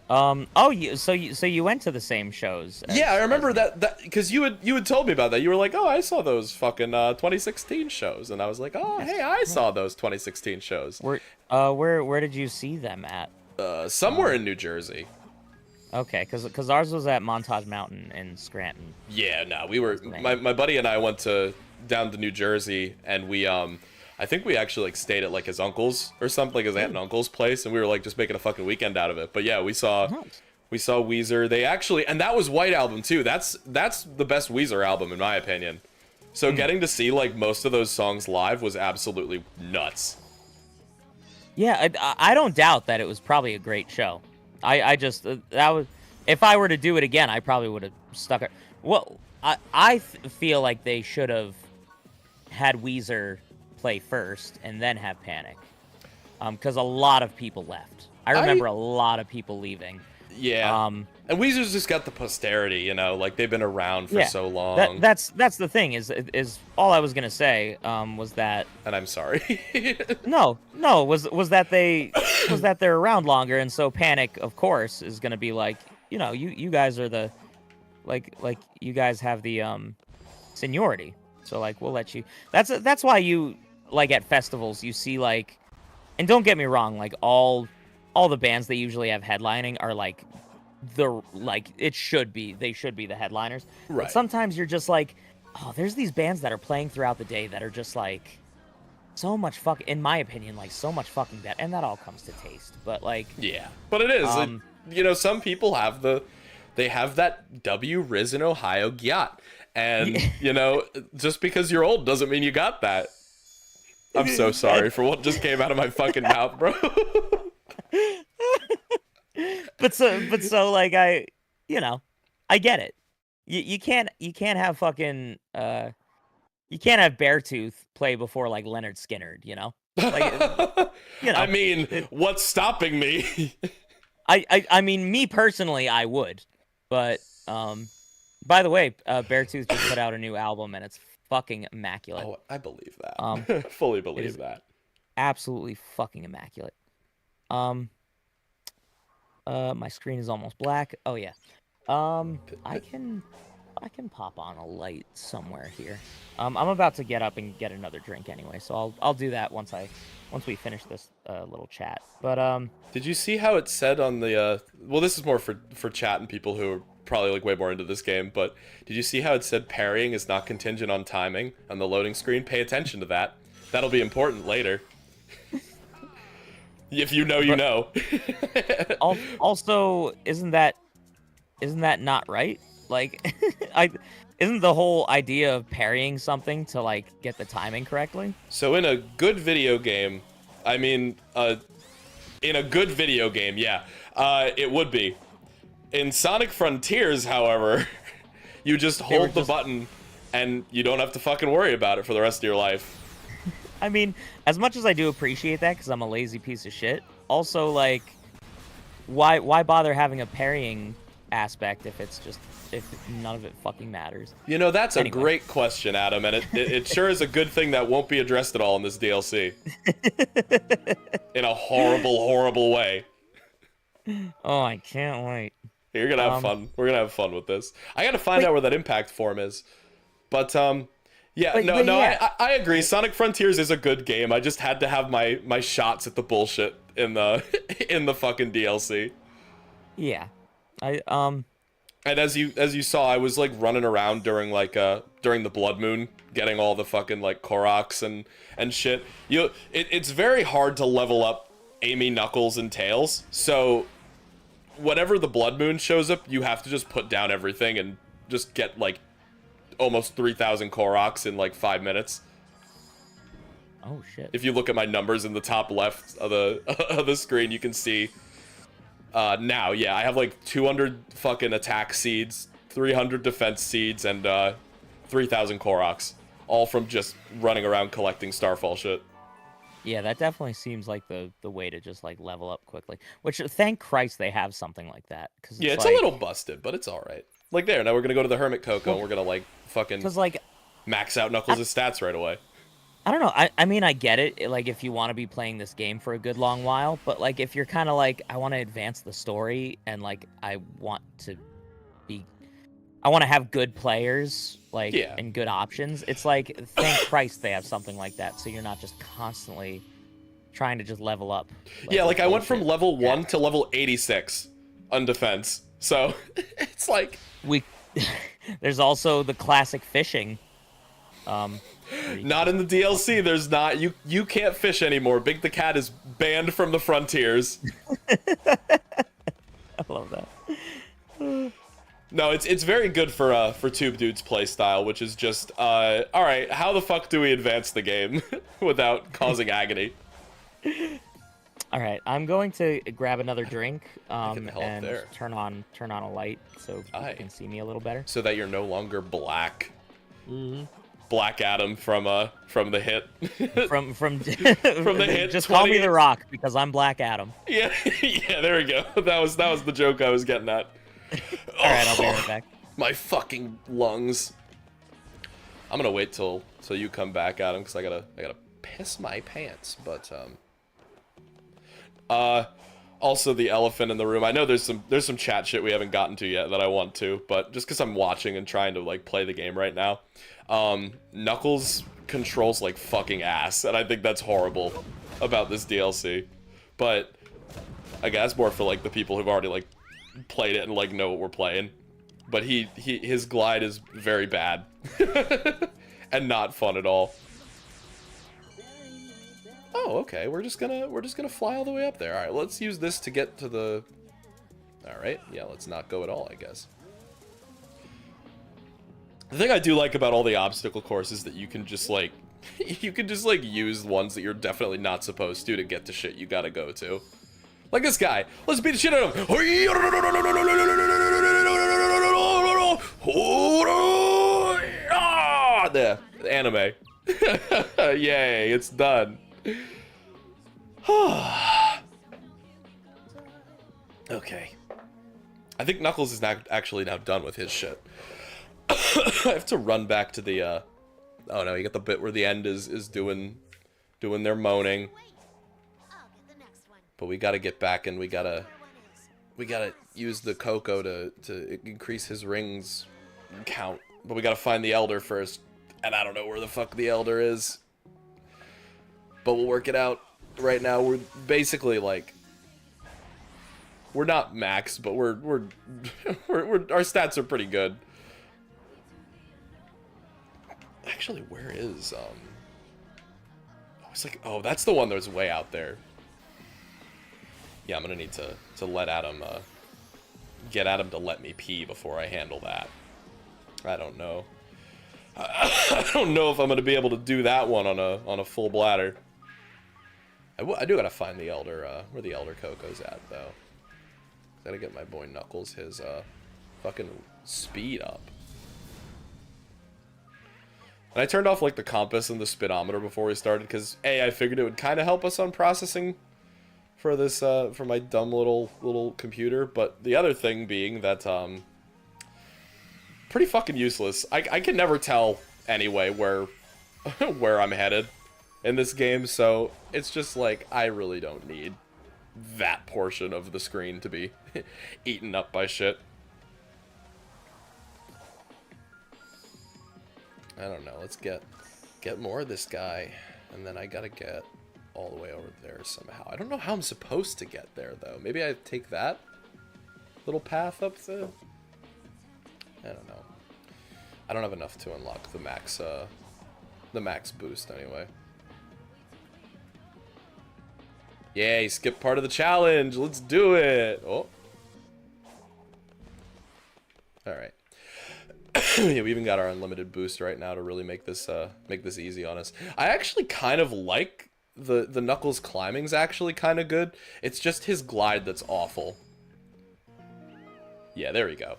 S2: So you went to the same shows?
S1: Yeah, I remember that because you had told me about that. You were like, oh, I saw those fucking 2016 shows, and I was like, oh, hey, I saw those 2016 shows.
S2: Where did you see them at?
S1: Somewhere in New Jersey.
S2: Okay, because ours was at Montage Mountain in Scranton.
S1: Yeah, no, we were my buddy and I went down to New Jersey, and we I think we actually like stayed at like his uncle's or something, like his aunt and uncle's place, and we were like just making a fucking weekend out of it. But yeah, we saw Weezer. They actually, and that was White Album too. That's the best Weezer album in my opinion. So getting to see like most of those songs live was absolutely nuts.
S2: Yeah, I don't doubt that it was probably a great show. I just that was, if I were to do it again, I probably would have stuck it. Well, I feel like they should have had Weezer play first and then have Panic, because a lot of people left. I remember a lot of people leaving.
S1: Yeah. And Weezer's just got the posterity, you know, like they've been around for so long.
S2: That's the thing is all I was gonna say was that.
S1: And I'm sorry.
S2: no, was that they're around longer, and so Panic, of course, is gonna be like, you know, you guys are the like you guys have the seniority, so like we'll let you. That's why you, like, at festivals you see, like, and don't get me wrong, like all the bands they usually have headlining are like they should be the headliners.
S1: Right.
S2: But sometimes you're just like, oh, there's these bands that are playing throughout the day that are just like so much in my opinion, like so much fucking better, and that all comes to taste. But like,
S1: yeah, but it is, you know, some people have that W Riz in Ohio gyat, and you know, just because you're old doesn't mean you got that. I'm so sorry for what just came out of my fucking mouth, bro.
S2: but so like, I get it. You can't have fucking you can't have Beartooth play before like Leonard Skinnerd, you know? Like, you know,
S1: I mean, what's stopping me?
S2: I mean, me personally, I would. But by the way, Beartooth just put out a new album and it's fucking immaculate.
S1: Oh, I believe that. Fully believe that.
S2: Absolutely fucking immaculate. My screen is almost black. Oh yeah. I can pop on a light somewhere here. I'm about to get up and get another drink anyway, so I'll do that once we finish this little chat. But
S1: did you see how it said on the well, this is more for chat and people who are probably like way more into this game, but did you see how it said parrying is not contingent on timing on the loading screen? Pay attention to that. That'll be important later. If you know, you know.
S2: Also, isn't that not right? Like, isn't the whole idea of parrying something to like get the timing correctly?
S1: So in a good video game, I mean, in a good video game, yeah, it would be. In Sonic Frontiers, however, you just hold the button and you don't have to fucking worry about it for the rest of your life.
S2: I mean, as much as I do appreciate that, because I'm a lazy piece of shit, also, like, why bother having a parrying aspect if none of it fucking matters?
S1: You know, that's a great question, Adam, and it sure is a good thing that won't be addressed at all in this DLC. In a horrible, horrible way.
S2: Oh, I can't wait.
S1: You're gonna have fun. We're gonna have fun with this. I gotta find out where that impact form is. But, yeah, yeah. I agree. Sonic Frontiers is a good game. I just had to have my shots at the bullshit in the fucking DLC.
S2: Yeah.
S1: And as you saw, I was like running around during during the blood moon, getting all the fucking like Koroks and shit. It's very hard to level up Amy, Knuckles, and Tails. So whenever the blood moon shows up, you have to just put down everything and just get like almost 3,000 Koroks in like 5 minutes.
S2: Oh shit.
S1: If you look at my numbers in the top left of the of the screen, you can see. Now, yeah, I have like 200 fucking attack seeds, 300 defense seeds, and 3,000 Koroks, all from just running around collecting Starfall shit.
S2: Yeah, that definitely seems like the way to just like level up quickly. Which, thank Christ, they have something like that. Cause
S1: Yeah, it's
S2: like,
S1: a little busted, but it's all right. Like there, now we're gonna go to the Hermit Coco, and we're gonna like fucking
S2: like
S1: max out Knuckles' stats right away.
S2: I don't know. I mean, I get it. Like, if you want to be playing this game for a good long while, but like, if you're kind of like, I want to advance the story and like, I want to have good players, like,
S1: Yeah.
S2: and good options. It's like, thank Christ they have something like that, so you're not just constantly trying to just level up.
S1: Yeah, like I went from
S2: bullshit.
S1: level 1 to level 86 on defense. So it's like
S2: There's also the classic fishing.
S1: Not in the DLC. There's not. You can't fish anymore. Big the Cat is banned from the frontiers.
S2: I love that.
S1: No, it's very good for Tube Dude's playstyle, which is just all right. How the fuck do we advance the game without causing agony?
S2: All right, I'm going to grab another drink
S1: can help
S2: and
S1: there.
S2: turn on a light so you
S1: Aye.
S2: can see me a little better.
S1: So that you're no longer black.
S2: Mm-hmm.
S1: Black Adam from the hit.
S2: From
S1: the hit.
S2: Just call me
S1: 20
S2: The Rock because I'm Black Adam.
S1: Yeah, yeah. There we go. That was the joke I was getting at.
S2: All right, I'll be right back.
S1: My fucking lungs. I'm gonna wait till you come back, Adam, because I gotta piss my pants. But also the elephant in the room. I know there's some chat shit we haven't gotten to yet that I want to, but just because I'm watching and trying to like play the game right now, Knuckles controls like fucking ass, and I think that's horrible about this DLC. But I guess more for like the people who've already like played it and like know what we're playing. But his glide is very bad and not fun at all. Oh, okay. We're just gonna fly all the way up there. All right, let's use this to get to the. All right, yeah. Let's not go at all, I guess. The thing I do like about all the obstacle courses is that you can just like, use ones that you're definitely not supposed to get to shit you gotta go to. Like this guy. Let's beat the shit out of him. There, anime. Yay, it's done. Okay. I think Knuckles is actually now done with his shit. I have to run back to the, oh no, you got the bit where the end is doing their moaning.
S3: I'll get the next one.
S1: But we gotta get back and we gotta use the Coco to increase his rings count. But we gotta find the Elder first. And I don't know where the fuck the Elder is. But we'll work it out. Right now, we're basically like, we're not max, but we're our stats are pretty good. Actually, where is oh, it's like, oh, that's the one that's way out there. Yeah, I'm gonna need to let Adam get Adam to let me pee before I handle that. I don't know. I don't know if I'm gonna be able to do that one on a full bladder. I do gotta find the Elder, where the Elder Coco's at, though. Gotta get my boy Knuckles his, fucking speed up. And I turned off, like, the compass and the speedometer before we started, because, A, I figured it would kind of help us on processing for this, for my dumb little computer, but the other thing being that, pretty fucking useless. I can never tell, anyway, where I'm headed in this game, so it's just like, I really don't need that portion of the screen to be eaten up by shit. I don't know, let's get more of this guy, and then I gotta get all the way over there somehow. I don't know how I'm supposed to get there, though. Maybe I take that little path up the I don't know. I don't have enough to unlock the max boost anyway. Yay, skip part of the challenge. Let's do it. Oh. Alright. Yeah, we even got our unlimited boost right now to really make this easy on us. I actually kind of like the Knuckles climbing's actually kind of good. It's just his glide that's awful. Yeah, there we go.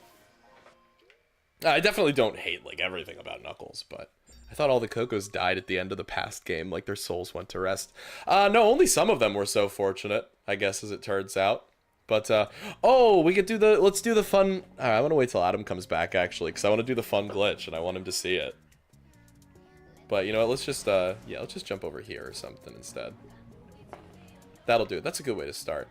S1: I definitely don't hate like everything about Knuckles, but I thought all the Cocos died at the end of the past game, like their souls went to rest. No, only some of them were so fortunate, I guess, as it turns out. But, oh, we could do let's do the fun, I want to wait till Adam comes back, actually, because I want to do the fun glitch, and I want him to see it. But, you know what, let's just, yeah, let's just jump over here or something instead. That'll do it. That's a good way to start.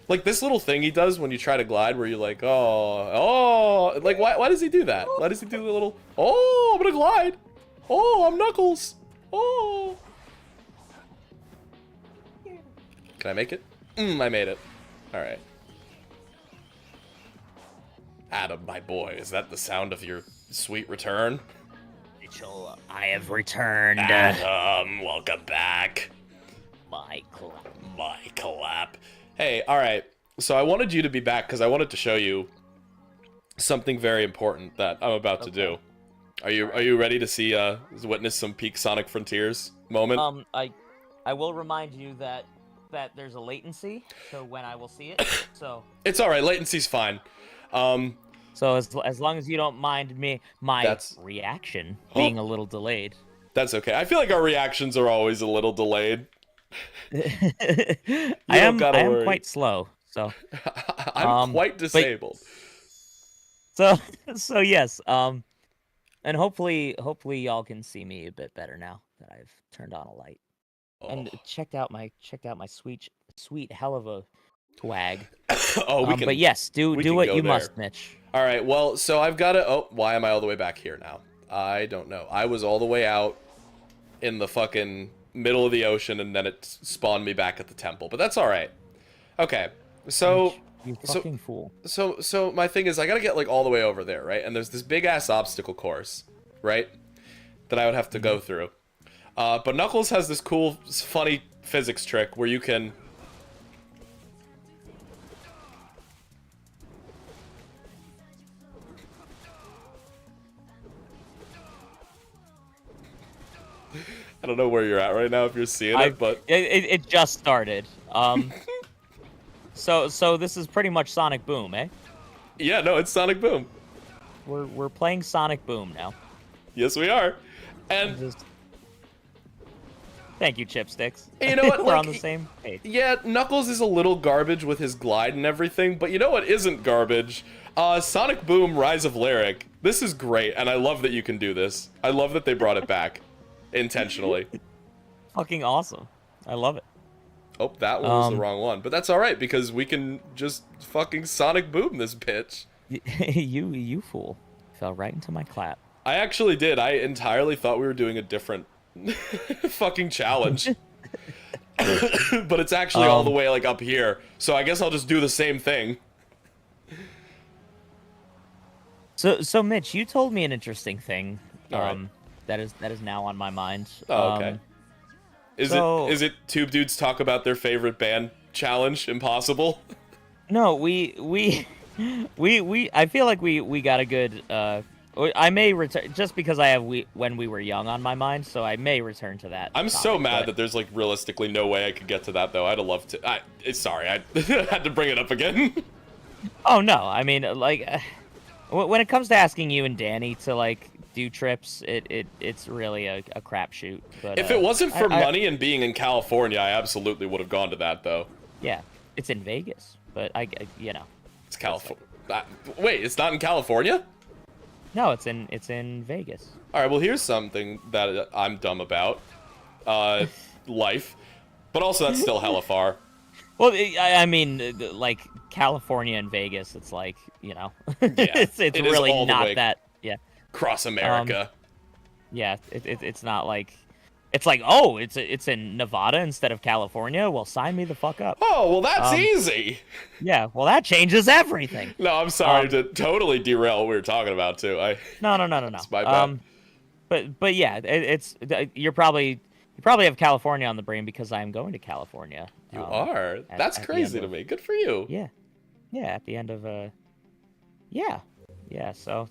S1: Like, this little thing he does when you try to glide, where you're like, oh, like, why does he do that? Why does he do the little, oh, I'm gonna glide. Oh, I'm Knuckles. Oh. Can I make it? I made it. Alright. Adam, my boy, is that the sound of your sweet return?
S2: Rachel, I have returned.
S1: Adam, welcome back.
S2: My clap.
S1: My clap. Hey, alright. So I wanted you to be back because I wanted to show you something very important that I'm about to do. Are you ready to see witness some peak Sonic Frontiers moment?
S2: I will remind you that there's a latency to when I will see it. So
S1: it's alright, latency's fine.
S2: So as long as you don't mind my reaction being a little delayed.
S1: That's okay. I feel like our reactions are always a little delayed.
S2: I am quite slow, so
S1: I'm quite disabled.
S2: So yes, and hopefully y'all can see me a bit better now that I've turned on a light. Oh. And checked out my sweet hell of a twag.
S1: Oh, we can.
S2: But yes, do what you must, Mitch.
S1: All right. Well, so I've got to. Oh, why am I all the way back here now? I don't know. I was all the way out in the fucking middle of the ocean, and then it spawned me back at the temple. But that's all right. Okay. So.
S2: You fucking fool.
S1: So my thing is, I gotta get like all the way over there, right? And there's this big ass obstacle course, right? That I would have to go through. But Knuckles has this cool, funny physics trick where you can... I don't know where you're at right now if you're seeing it, but...
S2: It just started. So this is pretty much Sonic Boom, eh?
S1: Yeah, no, it's Sonic Boom.
S2: We're playing Sonic Boom now.
S1: Yes, we are. And...
S2: Thank you, Chipsticks.
S1: You know what?
S2: We're on the same page.
S1: Yeah, Knuckles is a little garbage with his glide and everything, but you know what isn't garbage? Sonic Boom Rise of Lyric. This is great, and I love that you can do this. I love that they brought it back. Intentionally. Fucking
S2: awesome. I love it.
S1: Oh, that one was the wrong one. But that's alright, because we can just fucking Sonic Boom this bitch.
S2: You fool. Fell right into my clap.
S1: I actually did. I entirely thought we were doing a different... fucking challenge. But it's actually all the way like up here, so I guess I'll just do the same thing.
S2: So Mitch, you told me an interesting thing
S1: right.
S2: that is now on my mind.
S1: Oh, okay. Is it Tube Dudes talk about their favorite band challenge impossible?
S2: No, we I feel like we got a good I may return just because I have when we were young on my mind, so I may return to that.
S1: I'm so mad that there's like realistically no way I could get to that though. I'd have loved to. Sorry, I had to bring it up again.
S2: Oh no, I mean like when it comes to asking you and Danny to like do trips, it's really a crapshoot. But
S1: if it wasn't for money and being in California, I absolutely would have gone to that though.
S2: Yeah, it's in Vegas, but you know.
S1: It's California. Wait, it's not in California?
S2: No, it's in Vegas.
S1: All right, well, here's something that I'm dumb about. Life. But also, that's still hella far.
S2: Well, I mean, like, California and Vegas, it's like, you know.
S1: Yeah,
S2: it's really not that, yeah.
S1: Across America.
S2: Yeah, it's not like It's like, oh, it's in Nevada instead of California. Well, sign me the fuck up.
S1: Oh, well, that's easy.
S2: Yeah, well, that changes everything.
S1: No, I'm sorry to totally derail what we were talking about too.
S2: No.
S1: It's my bad.
S2: But yeah, you probably have California on the brain because I'm going to California.
S1: You are. That's crazy to me. Good for you.
S2: Yeah, at the end of yeah. So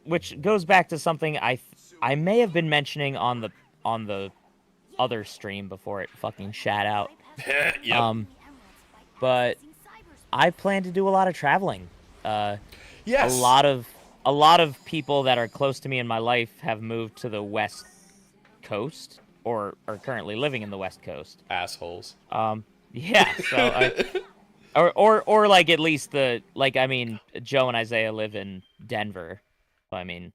S2: which goes back to something I may have been mentioning on the other stream before it fucking shat out.
S1: Yep.
S2: But I plan to do a lot of traveling.
S1: Yes.
S2: A lot of people that are close to me in my life have moved to the West Coast or are currently living in the West Coast.
S1: Assholes.
S2: Yeah. So or like at least Joe and Isaiah live in Denver. So, I mean,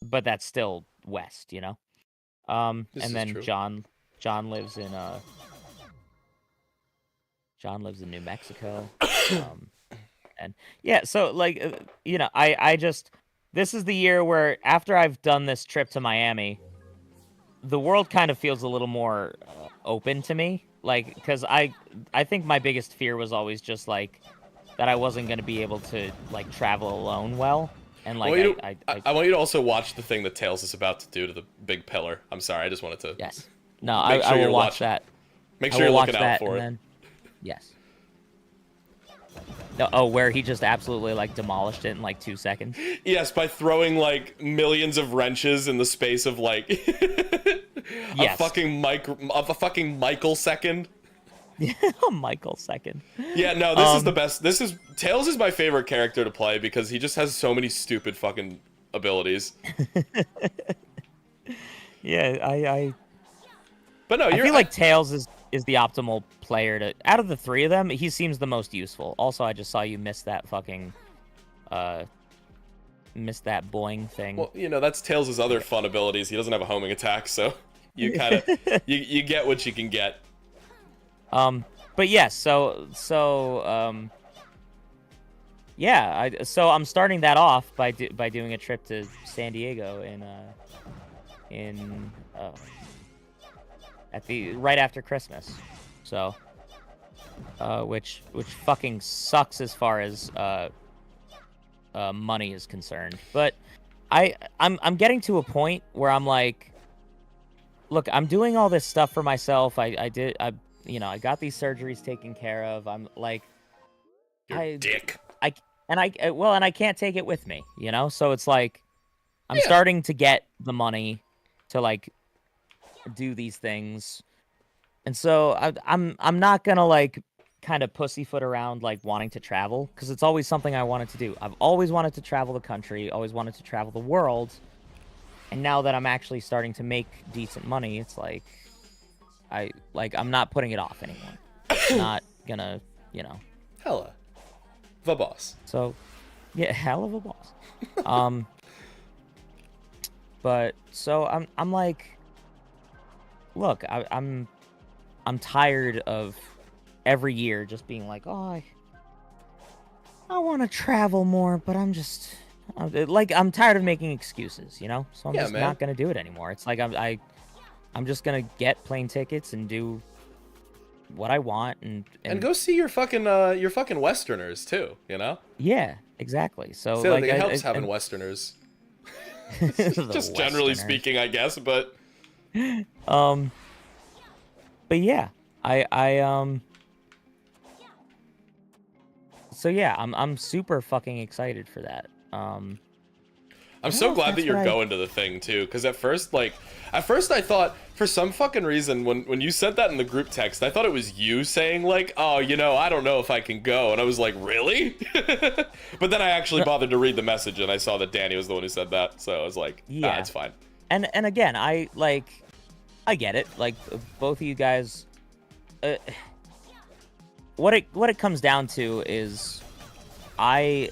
S2: but that's still West, you know. And then
S1: true.
S2: John lives in New Mexico. And yeah, so I just, this is the year where after I've done this trip to Miami, the world kind of feels a little more open to me. Like, because I think my biggest fear was always just like that I wasn't going to be able to like travel alone well. And like,
S1: I want you to also watch the thing that Tails is about to do to the big pillar. I'm sorry, I just wanted to.
S2: Yes. No, I will watch that.
S1: Make sure you're looking out for it.
S2: Then, yes. Oh, where he just absolutely like demolished it in like 2 seconds.
S1: Yes, by throwing like millions of wrenches in the space of like a fucking microsecond.
S2: A microsecond.
S1: Yeah, no, this is the best. Tails is my favorite character to play because he just has so many stupid fucking abilities.
S2: Yeah,
S1: But no,
S2: I feel like Tails is the optimal player to out of the three of them. He seems the most useful. Also, I just saw you miss that fucking boing thing.
S1: Well, you know, that's Tails' other fun abilities. He doesn't have a homing attack, so you kind of you get what you can get.
S2: But yes, so I'm starting that off by doing a trip to San Diego right after Christmas. So which fucking sucks as far as money is concerned. But I'm getting to a point where I'm like, look, I'm doing all this stuff for myself. I got these surgeries taken care of. I'm like,
S1: dick.
S2: I can't take it with me, you know? So it's like I'm starting to get the money to like do these things. And so I'm not going to like kind of pussyfoot around like wanting to travel because it's always something I wanted to do. I've always wanted to travel the country, always wanted to travel the world. And now that I'm actually starting to make decent money, it's like I'm not putting it off anymore. I'm not gonna,
S1: Hella. The boss.
S2: So, yeah, hell of a boss. But so I'm like, look, I'm tired of every year just being like, oh, I want to travel more, but I'm tired of making excuses, you know? So I'm just not gonna do it anymore. It's like I'm just gonna get plane tickets and do what I want and
S1: go see your fucking Westerners too, you know?
S2: Yeah, exactly. So
S1: like it helps having Westerners. Just generally speaking, I guess, but
S2: yeah, so yeah, I'm super fucking excited for that.
S1: I'm so glad that you're going to the thing too, because at first I thought for some fucking reason when you sent that in the group text, I thought it was you saying like, oh, I don't know if I can go, and I was like, really? But then I actually bothered to read the message and I saw that Danny was the one who said that, so I was like, yeah, it's fine.
S2: And again, I get it. Like both of you guys, what it comes down to is I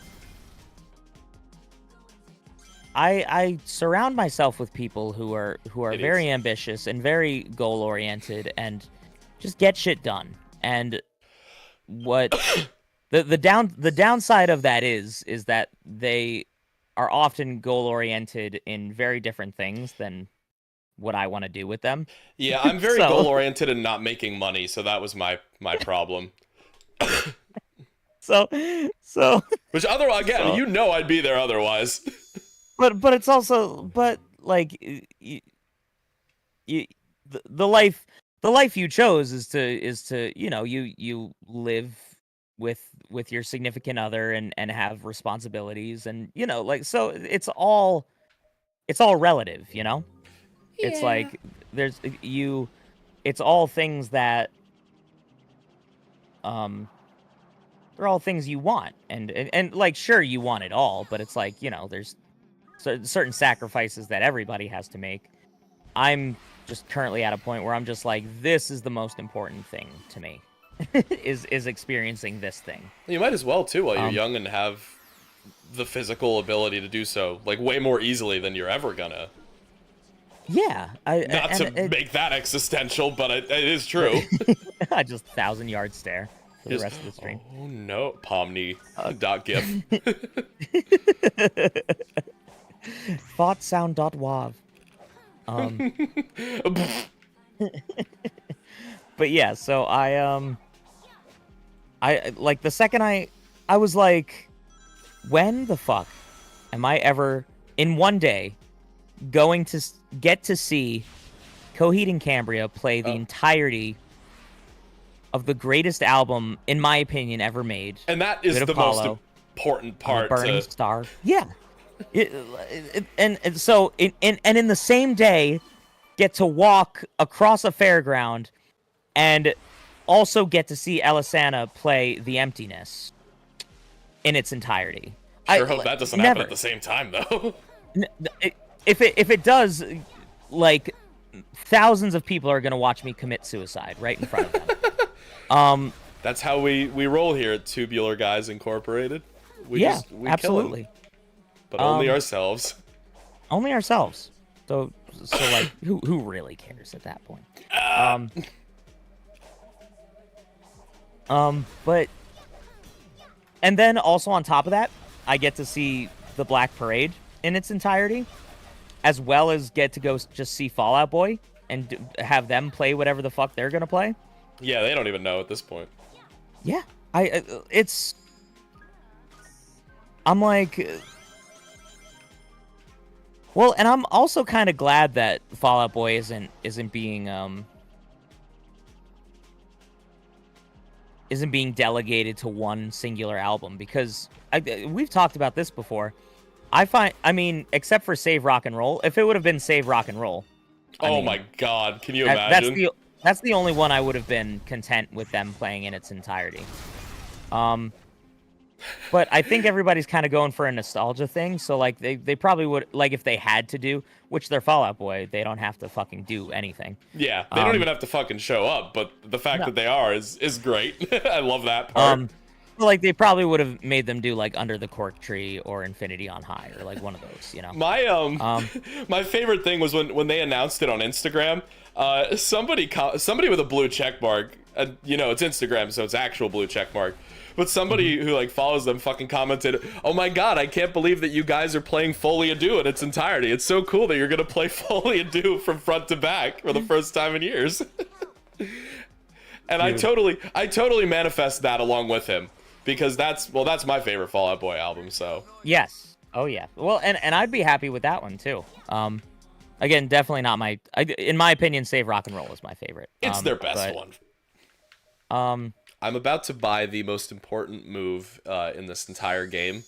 S2: surround myself with people who are very ambitious and very goal oriented and just get shit done. And what the downside of that is that they are often goal-oriented in very different things than what I want to do with them.
S1: Yeah, I'm very
S2: So-
S1: goal-oriented and not making money, so that was my problem.
S2: So,
S1: Which again, you know I'd be there otherwise.
S2: but it's also, like, the life you chose is to you live with your significant other and have responsibilities, and like, so it's all relative, it's like there's it's all things that they're all things you want, and like, sure, you want it all, but it's like, there's certain sacrifices that everybody has to make. I'm just currently at a point where I'm just like, this is the most important thing to me, is experiencing this thing.
S1: You might as well too while you're young and have the physical ability to do so, like, way more easily than you're ever gonna.
S2: Yeah,
S1: not to make that existential, but it is true.
S2: I just 1,000-yard stare for the rest of the stream.
S1: Oh no, Pomni.gif.
S2: Thoughtsound.wav. But yeah, so I like, the second I was like, when the fuck am I ever in one day going to get to see Coheed and Cambria play the entirety of the greatest album, in my opinion, ever made?
S1: And that is the most important part.
S2: Burning Star. Yeah. And so in the same day, get to walk across a fairground and also get to see Elisana play The Emptiness in its entirety.
S1: Sure hope that doesn't happen at the same time, though.
S2: If it does, like, thousands of people are gonna watch me commit suicide right in front of them.
S1: That's how we roll here at Tubular Guys Incorporated. We
S2: absolutely.
S1: Kill 'em. But only ourselves.
S2: Only ourselves. So like, who really cares at that point? But, and then also on top of that, I get to see the Black Parade in its entirety, as well as get to go just see Fall Out Boy and have them play whatever the fuck they're gonna play.
S1: Yeah, they don't even know at this point.
S2: Yeah, I'm like, well, and I'm also kind of glad that Fall Out Boy isn't being delegated to one singular album, because we've talked about this before. I mean, except for Save Rock and Roll, if it would have been Save Rock and Roll,
S1: my god, can you imagine?
S2: That's the only one I would have been content with them playing in its entirety. But I think everybody's kind of going for a nostalgia thing, so like they probably would, like, if they had to do, which they're Fall Out Boy, they don't have to fucking do anything.
S1: Yeah, they don't even have to fucking show up, but the fact that they are is great. I love that part.
S2: Like, they probably would have made them do, like, Under the Cork Tree or Infinity on High, or like one of those,
S1: My favorite thing was when they announced it on Instagram. Somebody with a blue check mark, it's Instagram, so it's actual blue check mark. But somebody who, like, follows them fucking commented, "Oh my god, I can't believe that you guys are playing Folie à Deux in its entirety. It's so cool that you're gonna play Folie à Deux from front to back for the first time in years." And I totally manifest that along with him, because that's my favorite Fall Out Boy album. So
S2: yes, oh yeah. Well, and I'd be happy with that one too. Again, definitely not in my opinion, Save Rock and Roll is my favorite.
S1: It's their best one. I'm about to buy the most important move in this entire game.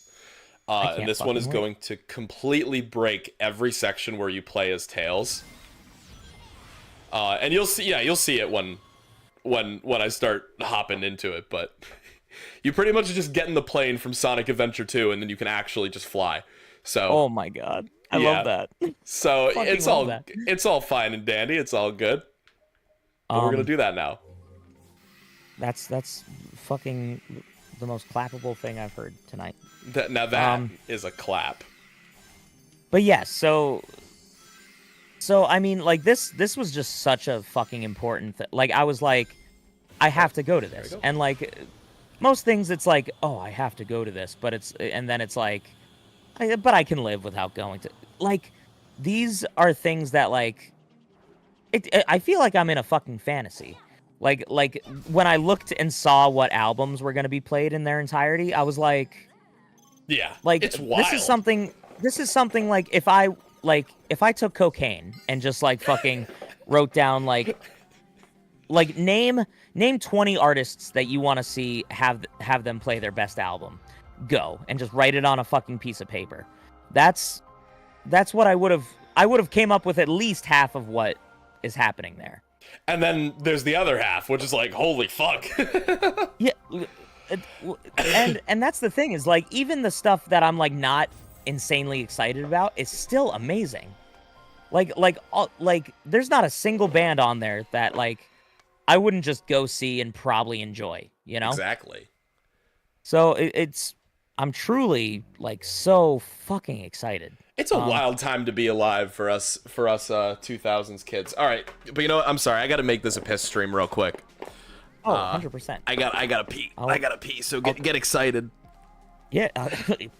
S1: And this one is going to completely break every section where you play as Tails. And you'll see it when I start hopping into it, but you pretty much just get in the plane from Sonic Adventure 2 and then you can actually just fly. So
S2: oh my god. I love that.
S1: So it's all fine and dandy, it's all good. But we're gonna do that now.
S2: That's fucking the most clappable thing I've heard tonight.
S1: That is a clap.
S2: But yeah, so I mean, like, this was just such a fucking important thing. Like, I was like, I have to go to this. And like, most things it's like, oh, I have to go to this, but then it's like, but I can live without going to, like, these are things that, like, I feel like I'm in a fucking fantasy. Like when I looked and saw what albums were going to be played in their entirety, I was like,
S1: Yeah,
S2: like,
S1: it's wild.
S2: this is something like if I took cocaine and just like fucking wrote down like name 20 artists that you want to see have them play their best album. Go and just write it on a fucking piece of paper. That's what I would have came up with at least half of what is happening there.
S1: And then there's the other half, which is like, holy fuck.
S2: Yeah, and that's the thing is like even the stuff that I'm like not insanely excited about is still amazing. Like there's not a single band on there that like I wouldn't just go see and probably enjoy, you know?
S1: Exactly.
S2: So I'm truly like so fucking excited.
S1: It's a wild time to be alive for us 2000s kids. All right, but you know what? I'm sorry. I got to make this a piss stream real quick.
S2: Oh, 100%.
S1: I gotta pee. I gotta pee. So get excited.
S2: Yeah,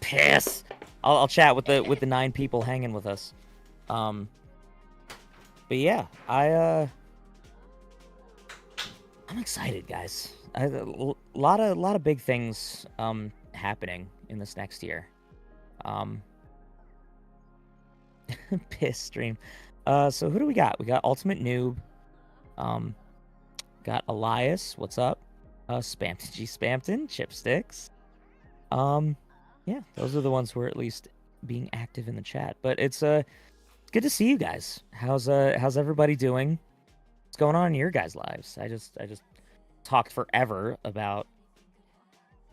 S2: piss. I'll chat with the 9 people hanging with us. But yeah, I'm excited, guys. A lot of big things happening in this next year. Piss stream. So who do we got? We got Ultimate Noob. Got Elias. What's up? Spampton G Spampton. Chipsticks. Yeah, those are the ones who are at least being active in the chat. But it's good to see you guys. How's everybody doing? What's going on in your guys' lives? I just talked forever about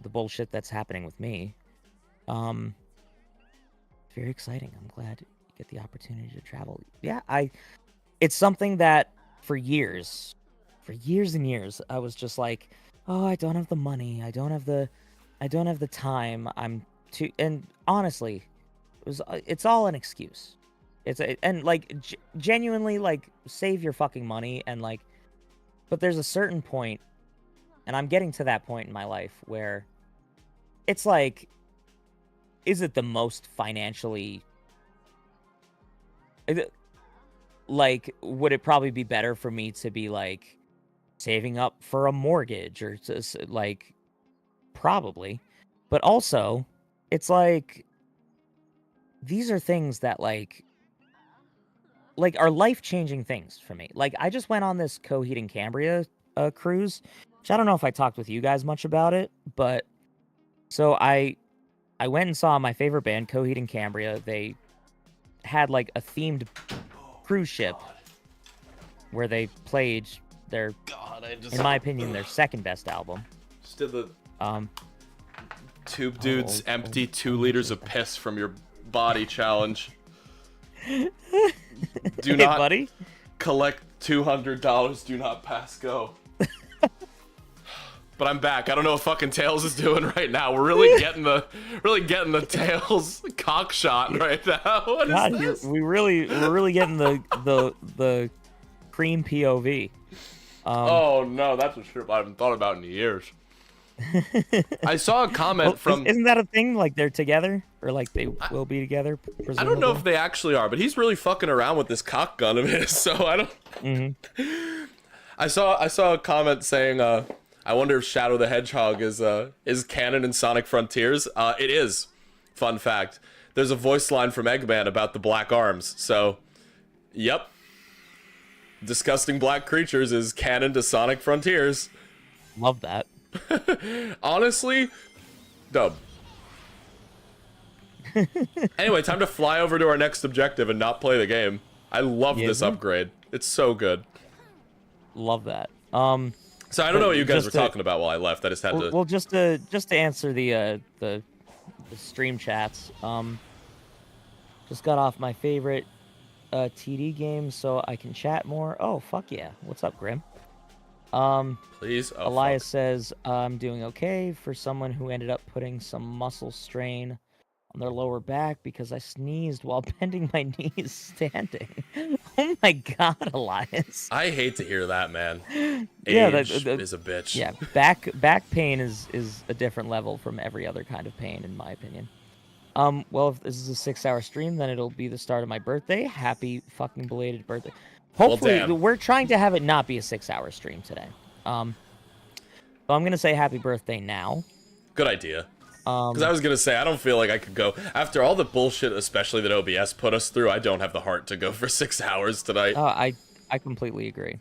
S2: the bullshit that's happening with me. Very exciting. I'm glad you get the opportunity to travel. Yeah, it's something that for years and years, I was just like, oh, I don't have the money. I don't have the time. And honestly, it's all an excuse. And like genuinely like save your fucking money and like, but there's a certain point, and I'm getting to that point in my life where it's like, is it the most financially, like, would it probably be better for me to be like saving up for a mortgage or just like, probably, but also it's like, these are things that like are life-changing things for me. Like I just went on this Coheed and Cambria cruise, which I don't know if I talked with you guys much about it, but so I went and saw my favorite band, Coheed and Cambria. They had like a themed cruise ship where they played their, in my opinion, their second best album.
S1: Just did the Tube Dudes empty 2 liters of piss from your body challenge. Do not
S2: buddy.
S1: Collect $200. Do not pass go. But I'm back. I don't know what fucking Tails is doing right now. We're really getting the Tails cock shot right now. What is this?
S2: We're really getting the cream POV.
S1: Oh no, that's a trip I haven't thought about in years. I saw a comment from.
S2: Isn't that a thing? Like they're together, or like they will be together? Presumably?
S1: I don't know if they actually are, but he's really fucking around with this cock gun of his. So I don't.
S2: Mm-hmm.
S1: I saw a comment saying, I wonder if Shadow the Hedgehog is canon in Sonic Frontiers. It is. Fun fact. There's a voice line from Eggman about the black arms. So, yep. Disgusting black creatures is canon to Sonic Frontiers.
S2: Love that.
S1: Honestly, dub. Anyway, time to fly over to our next objective and not play the game. I love this upgrade. It's so good.
S2: Love that.
S1: So I don't know what you guys were talking about while I left. I just had to.
S2: Well, just to answer the stream chats. Just got off my favorite TD game, so I can chat more. Oh fuck yeah! What's up, Grim?
S1: Please. Oh,
S2: Elias says I'm doing okay for someone who ended up putting some muscle strain on their lower back because I sneezed while bending my knees standing. Oh my god, Elias.
S1: I hate to hear that, man.
S2: Yeah,
S1: Age is a bitch.
S2: Yeah, back pain is a different level from every other kind of pain, in my opinion. Well, if this is a 6-hour stream, then it'll be the start of my birthday. Happy fucking belated birthday. Hopefully,
S1: damn.
S2: we're trying to have it not be a 6-hour stream today. So I'm gonna say happy birthday now.
S1: Good idea. Because I was gonna say, I don't feel like I could go after all the bullshit, especially that OBS put us through. I don't have the heart to go for 6 hours tonight.
S2: I completely agree.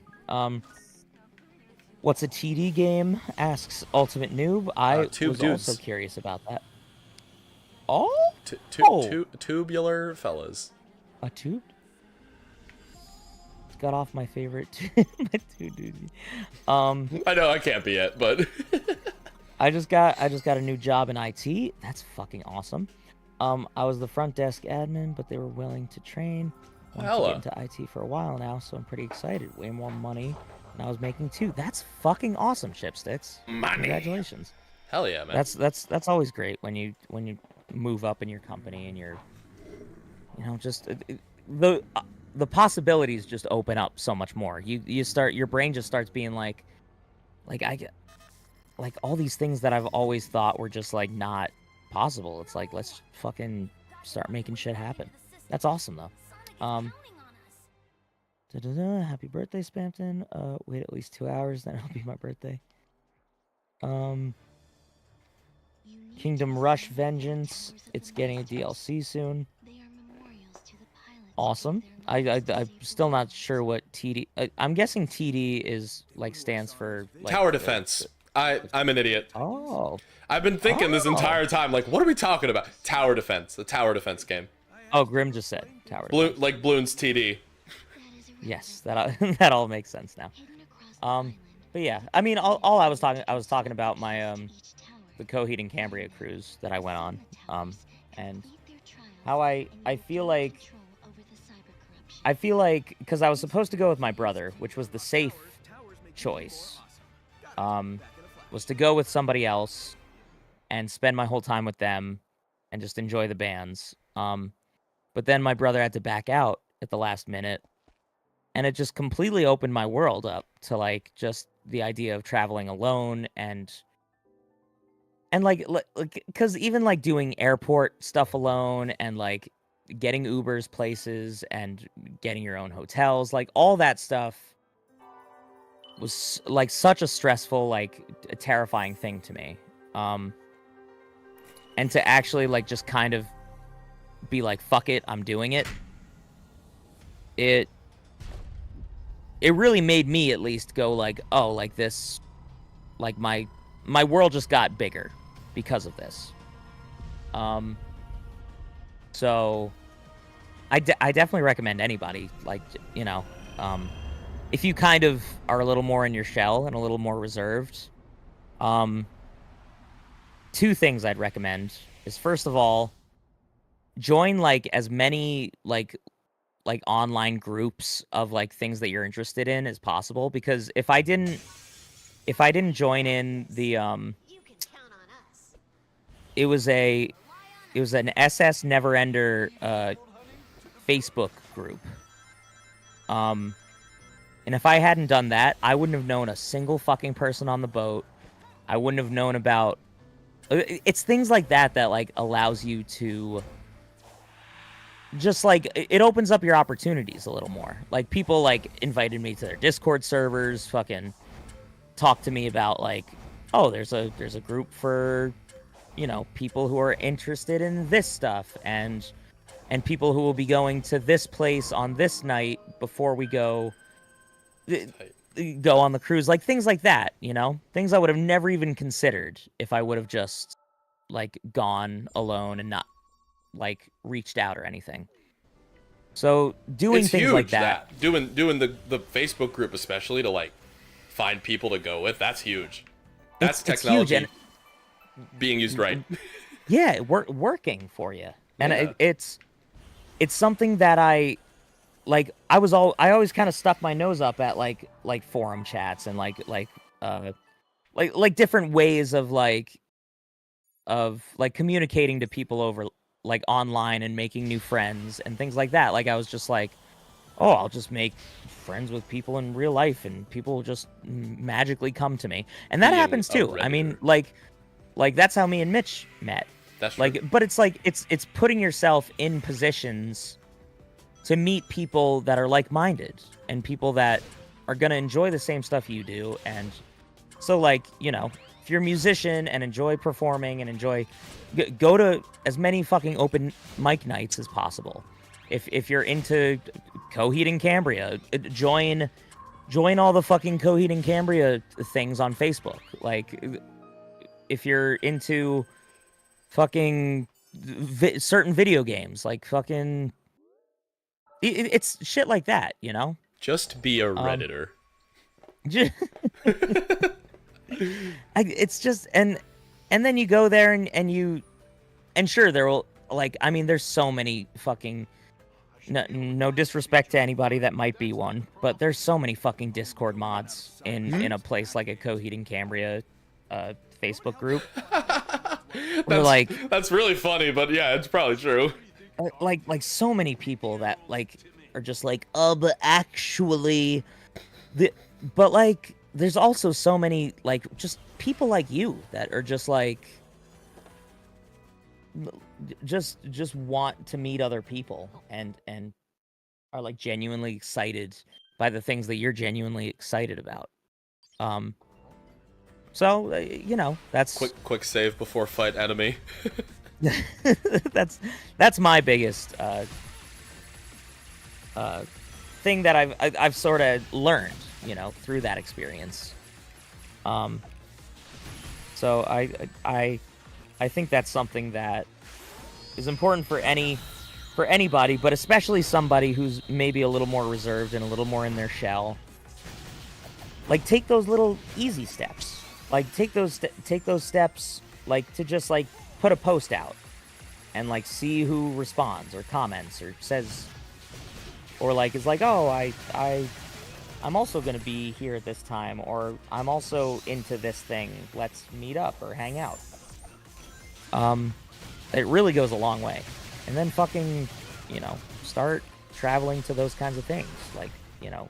S2: What's a TD game? Asks Ultimate Noob. I was also curious about that. Oh,
S1: Tubular fellas.
S2: A tube? It's got off my favorite. My two dudes.
S1: I know I can't be it, but
S2: I just got a new job in IT. That's fucking awesome. I was the front desk admin, but they were willing to train. Wanted to get into IT for a while now, so I'm pretty excited. Way more money, and I was making 2. That's fucking awesome, Chipsticks.
S1: Money.
S2: Congratulations.
S1: Hell yeah, man.
S2: That's always great when you move up in your company and you're, just the possibilities just open up so much more. Your brain just starts being like I get all these things that I've always thought were just like not possible. It's like, let's fucking start making shit happen. That's awesome though. Happy birthday, Spampton. Wait at least 2 hours, then it'll be my birthday. Kingdom Rush Vengeance. It's getting a DLC soon. Awesome. I'm still not sure what TD. I'm guessing TD is stands for
S1: Tower Defense. I'm an idiot.
S2: Oh.
S1: I've been thinking this entire time, what are we talking about? Tower Defense. The Tower Defense game.
S2: Oh, Grim just said Tower Defense.
S1: Like Bloons TD.
S2: Yes, that all makes sense now. But yeah, I mean, all I was talking about my the Coheed and Cambria cruise that I went on, and how I feel like because I was supposed to go with my brother, which was the safe choice, was to go with somebody else and spend my whole time with them and just enjoy the bands. But then my brother had to back out at the last minute, and it just completely opened my world up to just the idea of traveling alone and because even doing airport stuff alone and getting Ubers places and getting your own hotels, all that stuff was such a stressful, a terrifying thing to me. And to actually just kind of be fuck it, I'm doing it. It really made me at least go this, my world just got bigger because of this. So I definitely recommend anybody, if you kind of are a little more in your shell and a little more reserved, 2 things I'd recommend is, first of all, join as many online groups of things that you're interested in as possible, because if I didn't join in the
S3: You can count on us.
S2: it was an SS Neverender Facebook group. And if I hadn't done that, I wouldn't have known a single fucking person on the boat. I wouldn't have known about. It's things like that that allows you to just it opens up your opportunities a little more. People invited me to their Discord servers, fucking talk to me about oh, there's a group for people who are interested in this stuff and people who will be going to this place on this night before we go on the cruise, things like that, things I would have never even considered if I would have just gone alone and not reached out or anything. So doing
S1: it's
S2: things
S1: huge,
S2: like that.
S1: Doing the Facebook group especially to find people to go with, that's huge. That's technology
S2: huge,
S1: being used right.
S2: Yeah, working for you. And
S1: Yeah.
S2: It's something that I always kind of stuck my nose up at forum chats and different ways of communicating to people over online and making new friends and things like that. I was just oh, I'll just make friends with people in real life and people will just magically come to me. And that happens too. I mean, that's how me and Mitch met.
S1: That's true.
S2: Like, but it's like it's putting yourself in positions to meet people that are like-minded and people that are gonna enjoy the same stuff you do. And so, like, you know, if you're a musician and enjoy performing and enjoy, go to as many fucking open mic nights as possible. If you're into Coheed and Cambria, join all the fucking Coheed and Cambria things on Facebook. Like, if you're into fucking certain video games, like fucking, it's shit like that, you know.
S1: Just be a Redditor.
S2: It's just and then you go there and sure, there will, like, I mean, there's so many fucking, no disrespect to anybody that might be one, but there's so many fucking Discord mods in a place like a Coheed and Cambria Facebook group.
S1: That's really funny, but yeah, it's probably true.
S2: Like so many people that like are just like, but actually, but like there's also so many like just people like you that are just like just want to meet other people and are like genuinely excited by the things that you're genuinely excited about. So you know, that's
S1: quick save before fight enemy.
S2: that's my biggest thing that I've sort of learned, you know, through that experience. So I think that's something that is important for anybody, but especially somebody who's maybe a little more reserved and a little more in their shell. Like, take those little easy steps. Like, take those steps, like, to just like put a post out and like see who responds or comments or says, or like is like, oh, I'm also gonna be here at this time, or I'm also into this thing, let's meet up or hang out. It really goes a long way. And then fucking, you know, start traveling to those kinds of things, like, you know,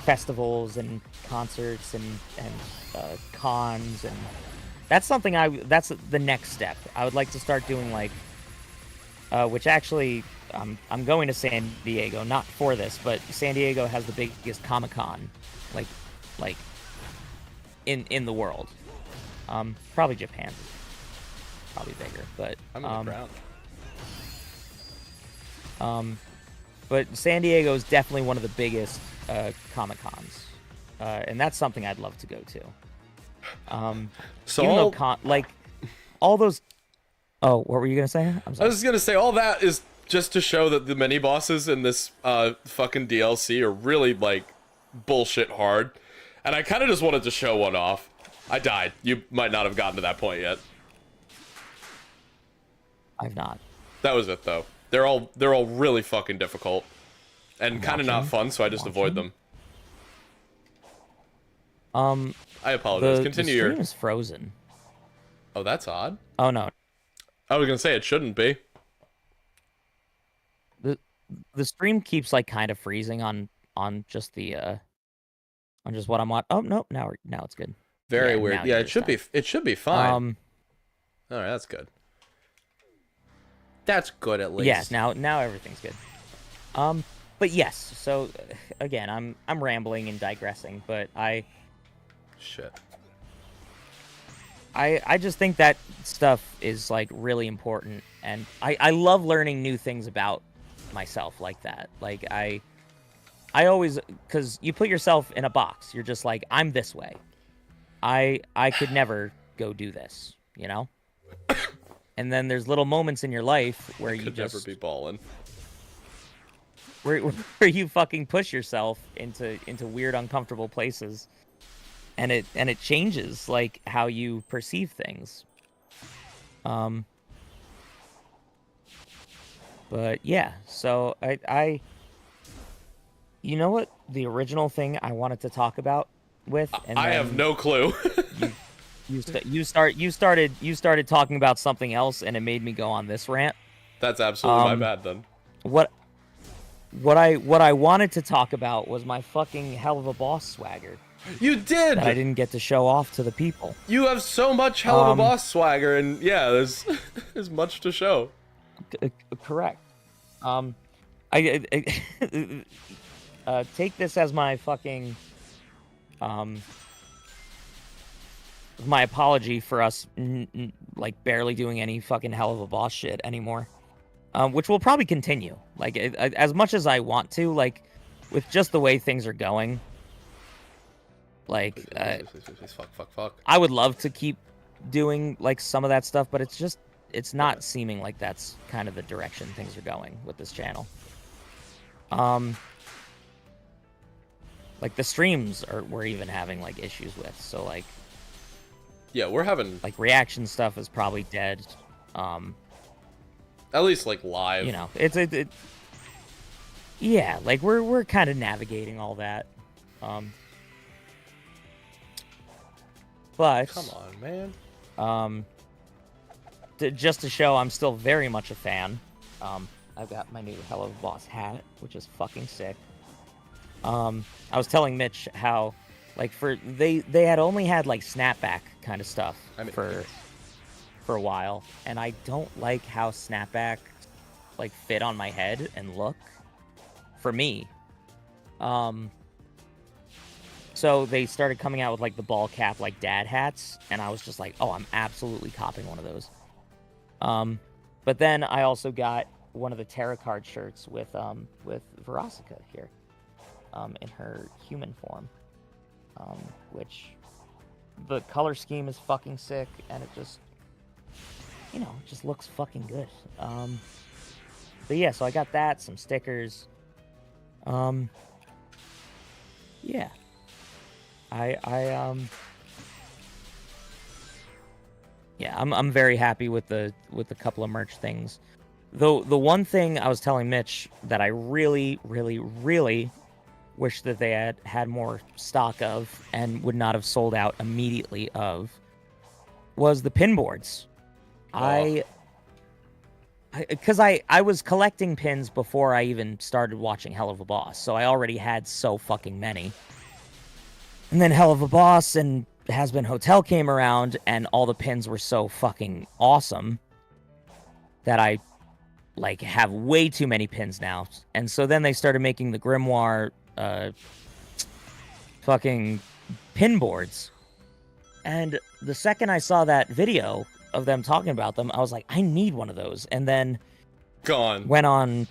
S2: festivals and concerts and cons, and that's something that's the next step. I would like to start doing, like, which actually, I'm going to San Diego, not for this, but San Diego has the biggest Comic-Con, like in the world. Probably Japan, probably bigger, but
S1: I'm in the ground.
S2: But San Diego is definitely one of the biggest Comic-Cons, and that's something I'd love to go to.
S1: So
S2: even though like all those. Oh, what were you gonna say? I'm sorry.
S1: I was just gonna say all that is just to show that the mini bosses in this fucking DLC are really like bullshit hard, and I kind of just wanted to show one off. I died. You might not have gotten to that point yet.
S2: I've not.
S1: That was it though. They're all really fucking difficult and kind of not fun, so I just avoid them. I apologize. Continue.
S2: The stream is frozen.
S1: Oh, that's odd.
S2: Oh no.
S1: I was gonna say it shouldn't be.
S2: The stream keeps like kind of freezing on just the on just what I'm on. Oh no, now it's good.
S1: Very weird. Yeah, it should be fine. All right, that's good. That's good at least.
S2: Yes, now everything's good. But yes, so again, I'm rambling and digressing, but I just think that stuff is like really important, and I love learning new things about myself like that. Like I always, because you put yourself in a box, you're just like, I'm this way. I could never go do this, you know? And then there's little moments in your life where you just
S1: never be ballin'.
S2: Where you fucking push yourself into weird, uncomfortable places, and it changes like how you perceive things. But yeah, so I you know what the original thing I wanted to talk about with, and
S1: I have no clue.
S2: You started talking about something else, and it made me go on this rant.
S1: That's absolutely my bad then.
S2: What I wanted to talk about was my fucking hell of a boss swagger.
S1: You did.
S2: that I didn't get to show off to the people.
S1: You have so much Hell of a Boss swagger, and yeah, there's much to show.
S2: Correct. I take this as my fucking my apology for us like barely doing any fucking Hell of a Boss shit anymore, which will probably continue. Like as much as I want to, like with just the way things are going. Like
S1: fuck.
S2: I would love to keep doing like some of that stuff, but it's not seeming like that's kind of the direction things are going with this channel. Like the streams we're even having like issues with, so like
S1: yeah, we're having
S2: like reaction stuff is probably dead.
S1: At least like live.
S2: You know, yeah, like we're kind of navigating all that. But
S1: come on, man.
S2: Just to show I'm still very much a fan. I've got my new Hell of a Boss hat, which is fucking sick. I was telling Mitch how, like, they had only had like snapback kind of stuff for a while, and I don't like how snapback like fit on my head and look for me. So they started coming out with like the ball cap like dad hats, and I was just like, oh, I'm absolutely copping one of those. But then I also got one of the tarot card shirts with Verosica here, in her human form, which the color scheme is fucking sick, and it just, you know, it just looks fucking good. But yeah, so I got that, some stickers. Yeah. Yeah, I'm very happy with the couple of merch things. Though the one thing I was telling Mitch that I really, really, really wish that they had more stock of and would not have sold out immediately of was the pin boards.
S1: Oh.
S2: Because I was collecting pins before I even started watching Hell of a Boss, so I already had so fucking many. And then Hell of a Boss and Has Been Hotel came around, and all the pins were so fucking awesome that I, like, have way too many pins now. And so then they started making the Grimoire, fucking pin boards. And the second I saw that video of them talking about them, I was like, I need one of those. And then
S1: Gone.
S2: went on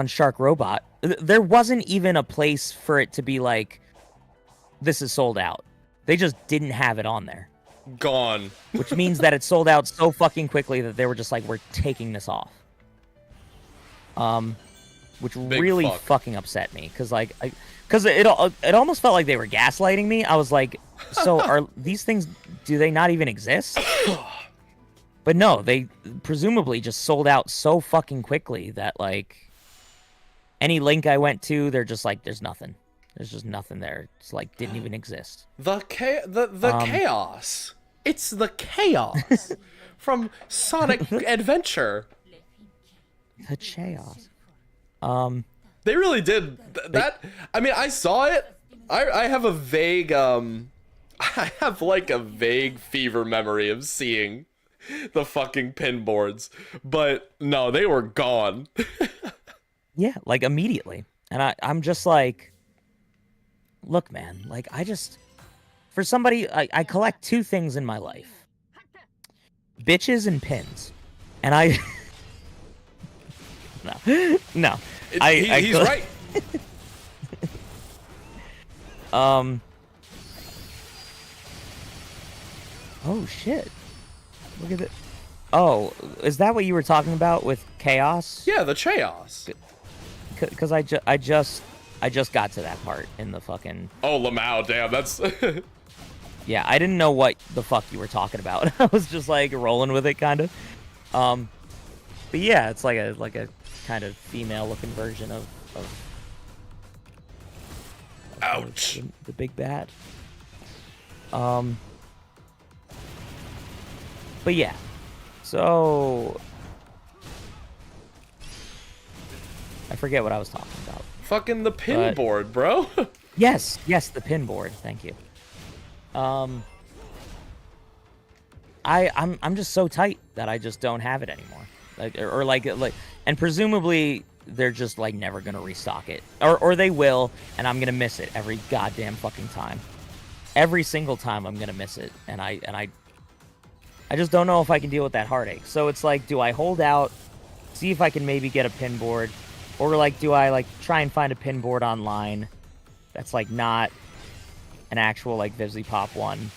S2: Shark Robot. There wasn't even a place for it to be like, this is sold out. They just didn't have it on there.
S1: Gone.
S2: Which means that it sold out so fucking quickly that they were just like, we're taking this off. Which
S1: Big
S2: really
S1: fuck.
S2: fucking upset me, because like, because it almost felt like they were gaslighting me. I was like, so are these things? Do they not even exist? But no, they presumably just sold out so fucking quickly that like, any link I went to, they're just like, there's nothing. There's just nothing there. It's like didn't even exist.
S1: The chaos. It's the chaos from Sonic Adventure.
S2: The chaos.
S1: They really did that. I mean, I saw it. I have a vague I have like a vague fever memory of seeing the fucking pin boards, but no, they were gone.
S2: Yeah, like immediately. And I'm just like, look, man, like for somebody, I collect two things in my life. Bitches and pins. And no.
S1: He's right.
S2: Oh shit. Look at it. Oh, is that what you were talking about with chaos?
S1: Yeah, the chaos.
S2: Because I just got to that part in the fucking...
S1: Oh, Lamau, damn, that's...
S2: Yeah, I didn't know what the fuck you were talking about. I was just like rolling with it, kind of. But yeah, it's like a kind of female-looking version of
S1: Ouch.
S2: The big bad. But yeah, so I forget what I was talking about.
S1: Fucking the pin board, bro.
S2: Yes, the pin board. Thank you. I'm just so tight that I just don't have it anymore. Like, and presumably they're just like never gonna restock it, or they will, and I'm gonna miss it every goddamn fucking time. Every single time I'm gonna miss it, and I just don't know if I can deal with that heartache. So it's like, do I hold out, see if I can maybe get a pin board, or like, do I like try and find a pin board online that's like not an actual like Vivzy Pop one?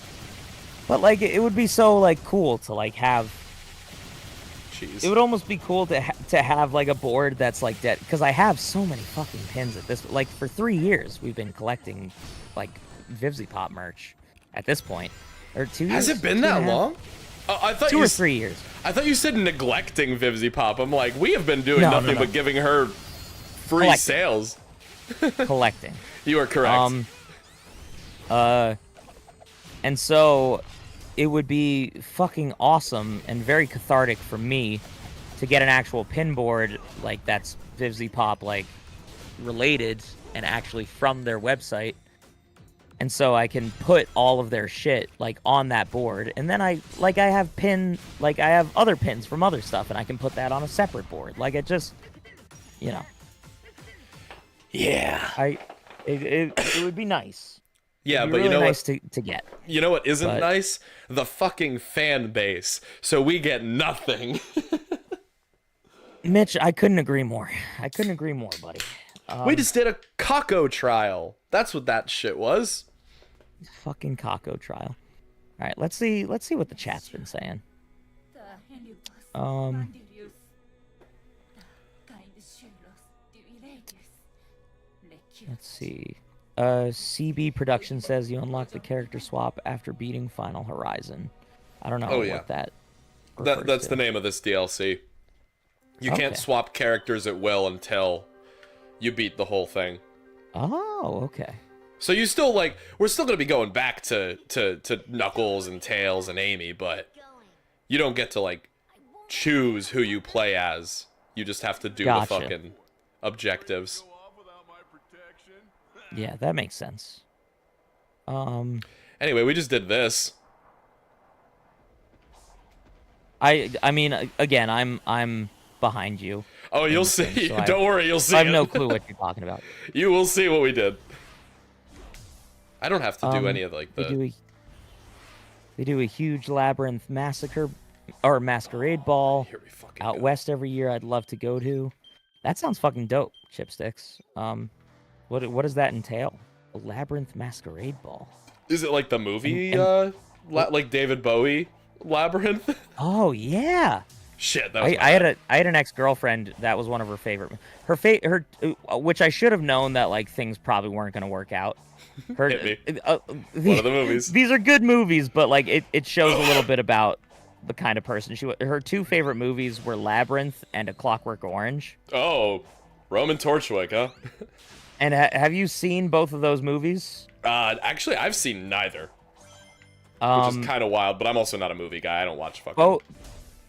S2: But like, it would be so like cool to like have.
S1: Jeez.
S2: It would almost be cool to have like a board that's like dead, because I have so many fucking pins at this. Like for 3 years we've been collecting like Vivzy Pop merch at this point, or 2 years.
S1: Has it been that long? I thought
S2: 2 or 3 years.
S1: I thought you said neglecting Vivzy Pop. I'm like, we have been doing nothing but giving her free sales.
S2: Collecting.
S1: You are correct.
S2: And so it would be fucking awesome and very cathartic for me to get an actual pin board like that's Vivzy Pop like related and actually from their website. And so I can put all of their shit like on that board, and then I have other pins from other stuff, and I can put that on a separate board. Like, it just, you know.
S1: Yeah.
S2: It would be nice.
S1: Yeah,
S2: It'd be
S1: but
S2: really
S1: you know
S2: nice
S1: what?
S2: to get.
S1: You know what isn't nice? The fucking fan base. So we get nothing.
S2: Mitch, I couldn't agree more. Buddy.
S1: We just did a Kako trial. That's what that shit was.
S2: Fucking Kako trial. All right, let's see what the chat's been saying. Let's see. CB Production says you unlock the character swap after beating Final Horizon. I don't know what that.
S1: That's the name of this DLC. You can't swap characters at will until you beat the whole thing.
S2: Oh, okay.
S1: So you still we're still gonna be going back to Knuckles and Tails and Amy, but you don't get to choose who you play as. You just have to do the fucking objectives.
S2: Yeah, that makes sense.
S1: Anyway, we just did this.
S2: I mean, again, I'm behind you.
S1: Oh, you'll see.
S2: So
S1: don't worry, you'll see.
S2: I have no clue what you're talking about.
S1: You will see what we did. I don't have to do any of the.
S2: They do a huge labyrinth massacre or masquerade ball out west every year. I'd love to go to. That sounds fucking dope, Chipsticks. What does that entail? A labyrinth masquerade ball.
S1: Is it like the movie, like David Bowie Labyrinth?
S2: Oh yeah.
S1: Shit, that was
S2: I had an ex-girlfriend that was one of her favorite. Her which I should have known that things probably weren't going to work out.
S1: Hit me. One of the movies.
S2: These are good movies, but it shows a little bit about the kind of person she was. Her two favorite movies were Labyrinth and A Clockwork Orange.
S1: Oh, Roman Torchwick, huh?
S2: And have you seen both of those movies?
S1: Actually, I've seen neither. Which is kind of wild, but I'm also not a movie guy. I don't watch fucking...
S2: Oh,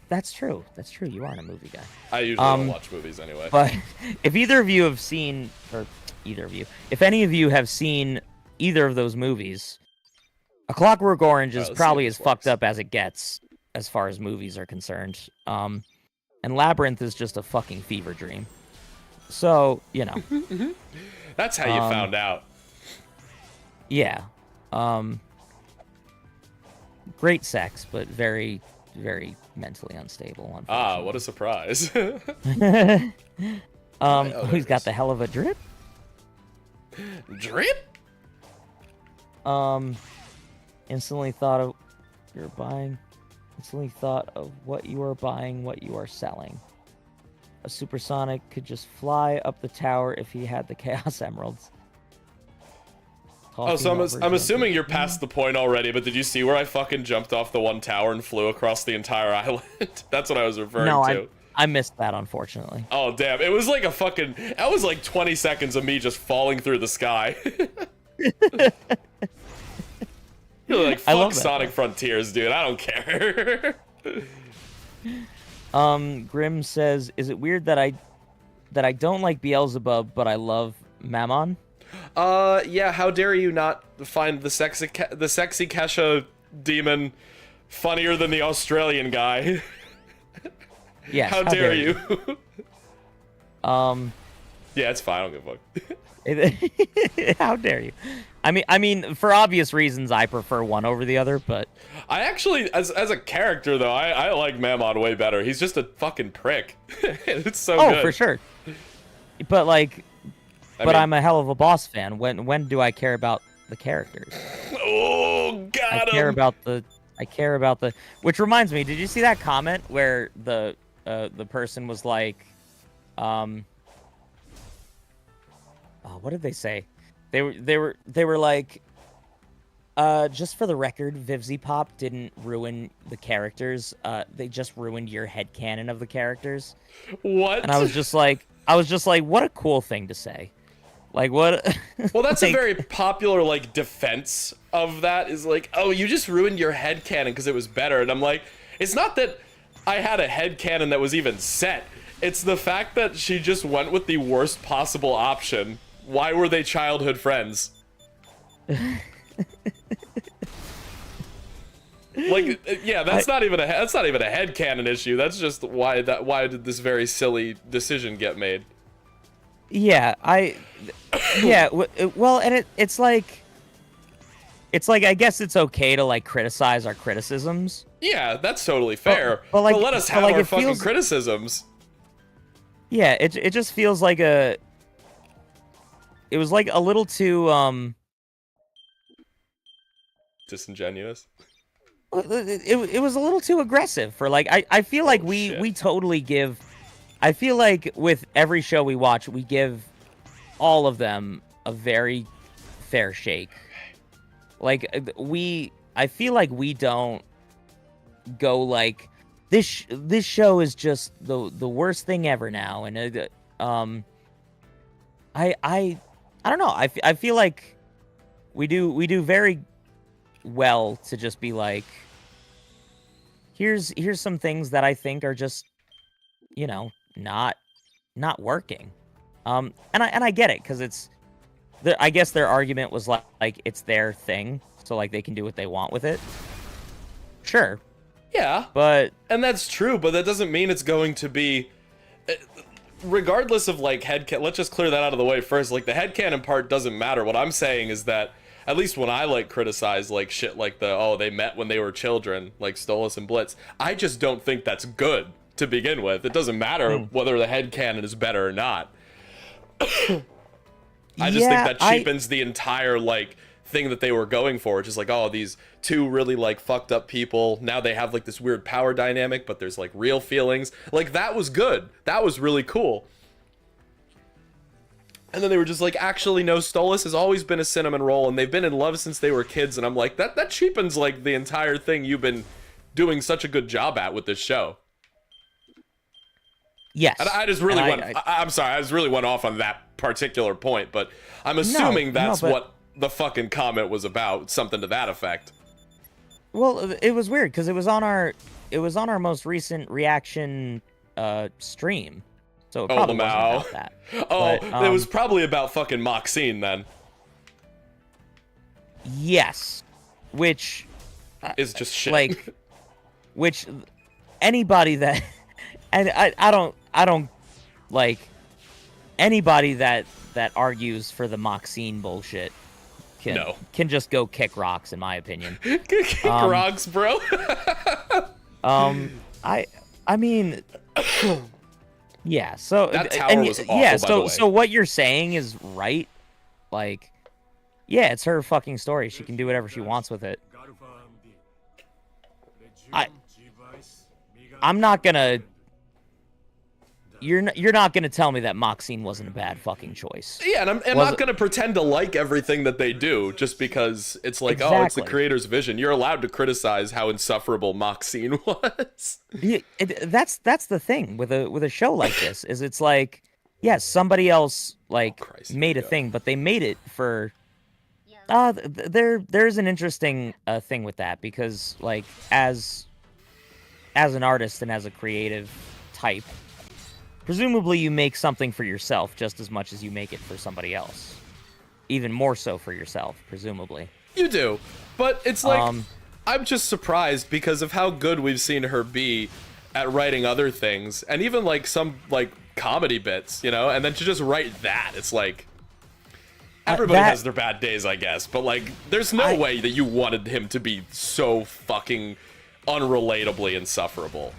S2: that's true. That's true. You aren't a movie guy.
S1: I usually don't watch movies anyway.
S2: But if either of you have seen... Or either of you... If any of you have seen either of those movies, A Clockwork Orange is probably as fucked up as it gets as far as movies are concerned. And Labyrinth is just a fucking fever dream. So, you know...
S1: That's how you found out.
S2: Yeah. Great sex, but very, very mentally unstable.
S1: Ah, what a surprise.
S2: Who's got the hell of a drip?
S1: Drip?
S2: Instantly thought of you're buying. Instantly thought of what you are buying, what you are selling. A supersonic could just fly up the tower if he had the Chaos Emeralds.
S1: Oh, so I'm assuming you're past the point already, but did you see where I fucking jumped off the one tower and flew across the entire island? That's what I was referring to.
S2: I missed that, unfortunately.
S1: Oh, damn. It was like a fucking... That was like 20 seconds of me just falling through the sky. You're like, fuck Sonic Frontiers, dude. I don't care.
S2: Grim says, is it weird that I don't like Beelzebub, but I love Mammon?
S1: Yeah, how dare you not find the sexy Kesha demon funnier than the Australian guy?
S2: Yes.
S1: How dare you? Yeah, it's fine. I don't give a fuck.
S2: How dare you? I mean, for obvious reasons, I prefer one over the other, but
S1: I actually, as a character though, I like Mammon way better. He's just a fucking prick. It's so good.
S2: oh, for sure. But like,
S1: I mean,
S2: I'm a hell of a boss fan. When do I care about the characters?
S1: oh, got
S2: I care
S1: him.
S2: about the. Which reminds me, did you see that comment where the person was like, oh, what did they say? They were like, just for the record, Vivzy Pop didn't ruin the characters. They just ruined your headcanon of the characters.
S1: What?
S2: And I was just like, what a cool thing to say. Like, what?
S1: Well, that's
S2: like,
S1: a very popular, like, defense of that, is like, oh, you just ruined your headcanon because it was better. And I'm like, it's not that I had a headcanon that was even set. It's the fact that she just went with the worst possible option. Why were they childhood friends? Like, yeah, that's not even a headcanon issue. That's just why did this very silly decision get made?
S2: Yeah, well, and it's like I guess it's okay to like criticize our criticisms.
S1: Yeah, that's totally fair.
S2: But like,
S1: let us have
S2: like,
S1: our
S2: it
S1: fucking
S2: feels,
S1: criticisms.
S2: Yeah, it just feels like it was like a little too
S1: Disingenuous.
S2: It was a little too aggressive for like I feel like we totally give. I feel like with every show we watch, we give all of them a very fair shake. Like I feel like we don't go like this show is just the worst thing ever now, and I don't know. I feel like we do very well to just be like, here's some things that I think are just, you know, not working. And I get it, because it's I guess their argument was like it's their thing, so like they can do what they want with it. Sure.
S1: Yeah. And that's true, but that doesn't mean it's going to be, regardless of like headcanon. Let's just clear that out of the way first. Like, the headcanon part doesn't matter. What I'm saying is that at least when I like criticize like shit like they met when they were children, like Stolas and Blitz, I just don't think that's good to begin with. It doesn't matter whether the headcanon is better or not. I just think that cheapens the entire like thing that they were going for, which is like, oh, these two really like fucked up people, now they have like this weird power dynamic, but there's like real feelings. Like, that was good. That was really cool. And then they were just like, actually, no, Stolas has always been a cinnamon roll, and they've been in love since they were kids. And I'm like, that cheapens like the entire thing you've been doing such a good job at with this show.
S2: Yes.
S1: And I just really I'm sorry, I just really went off on that particular point, but I'm assuming that's what the fucking comment was about, something to that effect.
S2: Well, it was weird because it was on our most recent reaction stream. So it probably wasn't about that.
S1: Oh, but, it was probably about fucking Maxine then.
S2: Yes. Which
S1: is just shit.
S2: Like, which anybody that and I don't like anybody that argues for the Maxine bullshit can just go kick rocks, in my opinion.
S1: Kick rocks, bro.
S2: I mean, yeah. So
S1: that tower was awful, by the way.
S2: So what you're saying is right. Like, yeah, it's her fucking story. She can do whatever she wants with it. I'm not gonna. You're not gonna tell me that Maxine wasn't a bad fucking choice.
S1: Yeah, and I'm not gonna pretend to like everything that they do just because it's like, oh, it's the creator's vision. You're allowed to criticize how insufferable Maxine was.
S2: Yeah, that's the thing with a show like this, is it's like, yes, somebody else like made a thing, but they made it for. There's an interesting thing with that, because like as an artist and as a creative type, presumably you make something for yourself just as much as you make it for somebody else. even more so for yourself, presumably.
S1: You do, but it's like I'm just surprised because of how good we've seen her be at writing other things, and even like some like comedy bits, you know. And then to just write that, it's like everybody has their bad days, I guess. But like, there's no way that you wanted him to be so fucking unrelatably insufferable.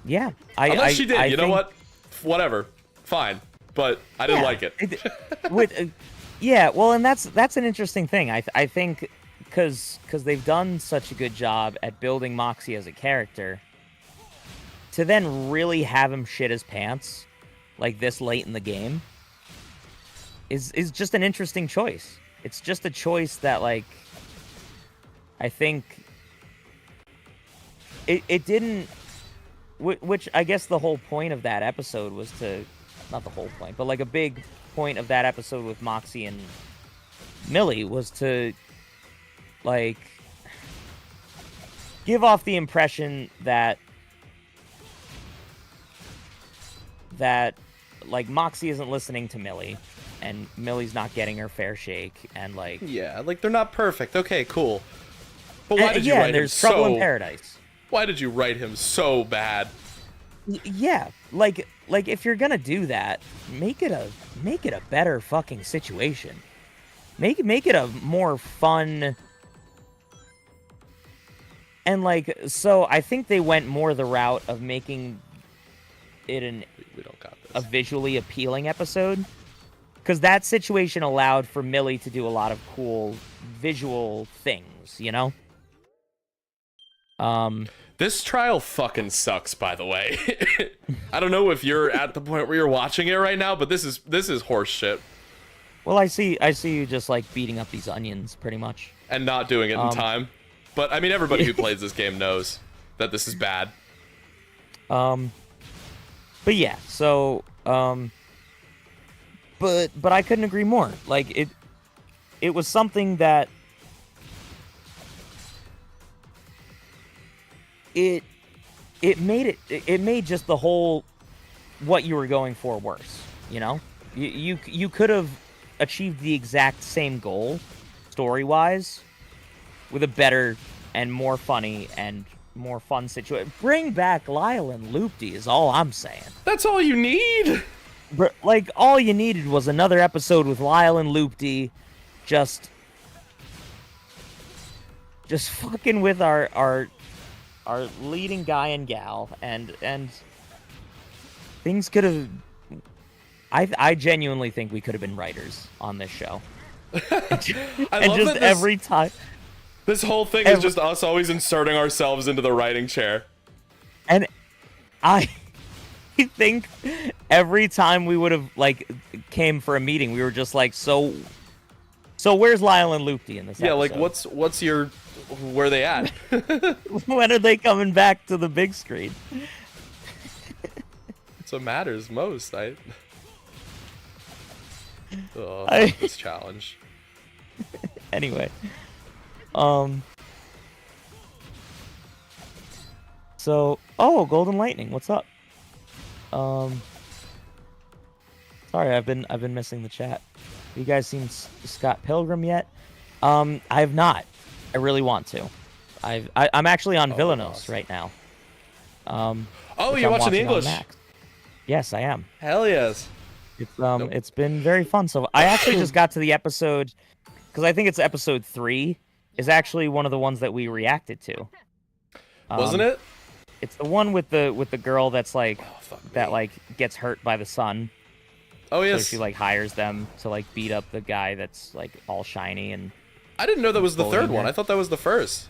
S2: Yeah,
S1: unless she did. You know what? Whatever, fine. But I didn't like it.
S2: Yeah, well, and that's an interesting thing. I think because they've done such a good job at building Moxie as a character, to then really have him shit his pants like this late in the game is just an interesting choice. It's just a choice that, like, I think it didn't, which I guess the whole point of that episode was to, not the whole point, but like a big point of that episode with Moxie and Millie was to, like, give off the impression that like Moxie isn't listening to Millie and Millie's not getting her fair shake, and like,
S1: yeah, like they're not perfect. Okay, cool. But why did you write him so...
S2: trouble in paradise.
S1: Why did you write him so bad?
S2: Yeah, like if you're gonna do that, make it a better fucking situation. Make it a more fun. And like, so I think they went more the route of making it
S1: we don't got this.
S2: a visually appealing episode, because that situation allowed for Millie to do a lot of cool visual things, you know.
S1: This trial fucking sucks, by the way. I don't know if you're at the point where you're watching it right now, but this is horse shit.
S2: Well, I see you just like beating up these onions, pretty much,
S1: and not doing it in time. But I mean, everybody who plays this game knows that this is bad.
S2: But yeah, so but I couldn't agree more. Like it was something that it made just the whole what you were going for worse, you know? You could have achieved the exact same goal story-wise with a better and more funny and more fun situation. Bring back Lyle and Loopty is all I'm saying.
S1: That's all you need.
S2: Like, all you needed was another episode with Lyle and Loopty just fucking with our leading guy and gal, and things could have... I genuinely think we could have been writers on this show.
S1: I love that
S2: every time...
S1: This whole thing is just us always inserting ourselves into the writing chair.
S2: And I think every time we would have, like, came for a meeting, we were just like, so where's Lyle and Loopty in this episode?
S1: Yeah, like, what's your... Where are they at?
S2: When are they coming back to the big screen?
S1: That's what matters most. This challenge.
S2: Anyway. So, Golden Lightning, what's up? Sorry, I've been missing the chat. Have you guys seen Scott Pilgrim yet? I have not. I really want to. I'm actually on Villanos right now.
S1: You're watching the English?
S2: Yes, I am.
S1: Hell yes.
S2: It's been very fun. So I actually just got to the episode, because I think it's episode 3. Is actually one of the ones that we reacted to.
S1: Wasn't it?
S2: It's the one with the girl that's like like gets hurt by the sun.
S1: Oh yes.
S2: So she like hires them to like beat up the guy that's like all shiny and.
S1: I didn't know that was the third one. I thought that was the first.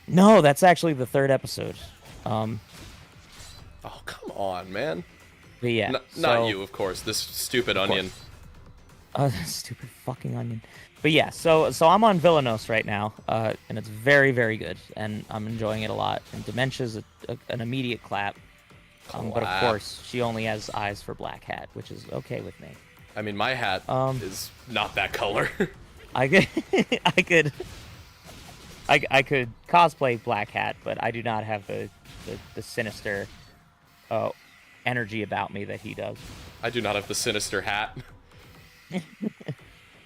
S2: No, that's actually the third episode.
S1: Oh come on, man.
S2: But yeah.
S1: Not you, of course. This stupid onion.
S2: Stupid fucking onion. But yeah, so I'm on Villanos right now, and it's very, very good, and I'm enjoying it a lot. And Dementia's an immediate clap. But of course, she only has eyes for Black Hat, which is okay with me.
S1: I mean, my hat is not that color.
S2: I could cosplay Black Hat, but I do not have the sinister energy about me that he does.
S1: I do not have the sinister hat.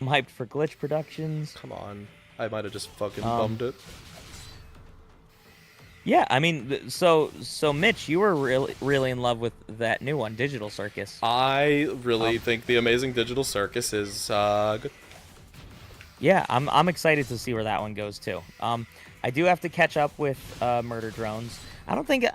S2: I'm hyped for Glitch Productions.
S1: Come on. I might have just fucking
S2: Um,
S1: bummed it.
S2: Yeah, I mean, so Mitch, you were really in love with that new one, Digital Circus.
S1: I really think the Amazing Digital Circus is good.
S2: Yeah, I'm excited to see where that one goes too. I do have to catch up with Murder Drones. I don't think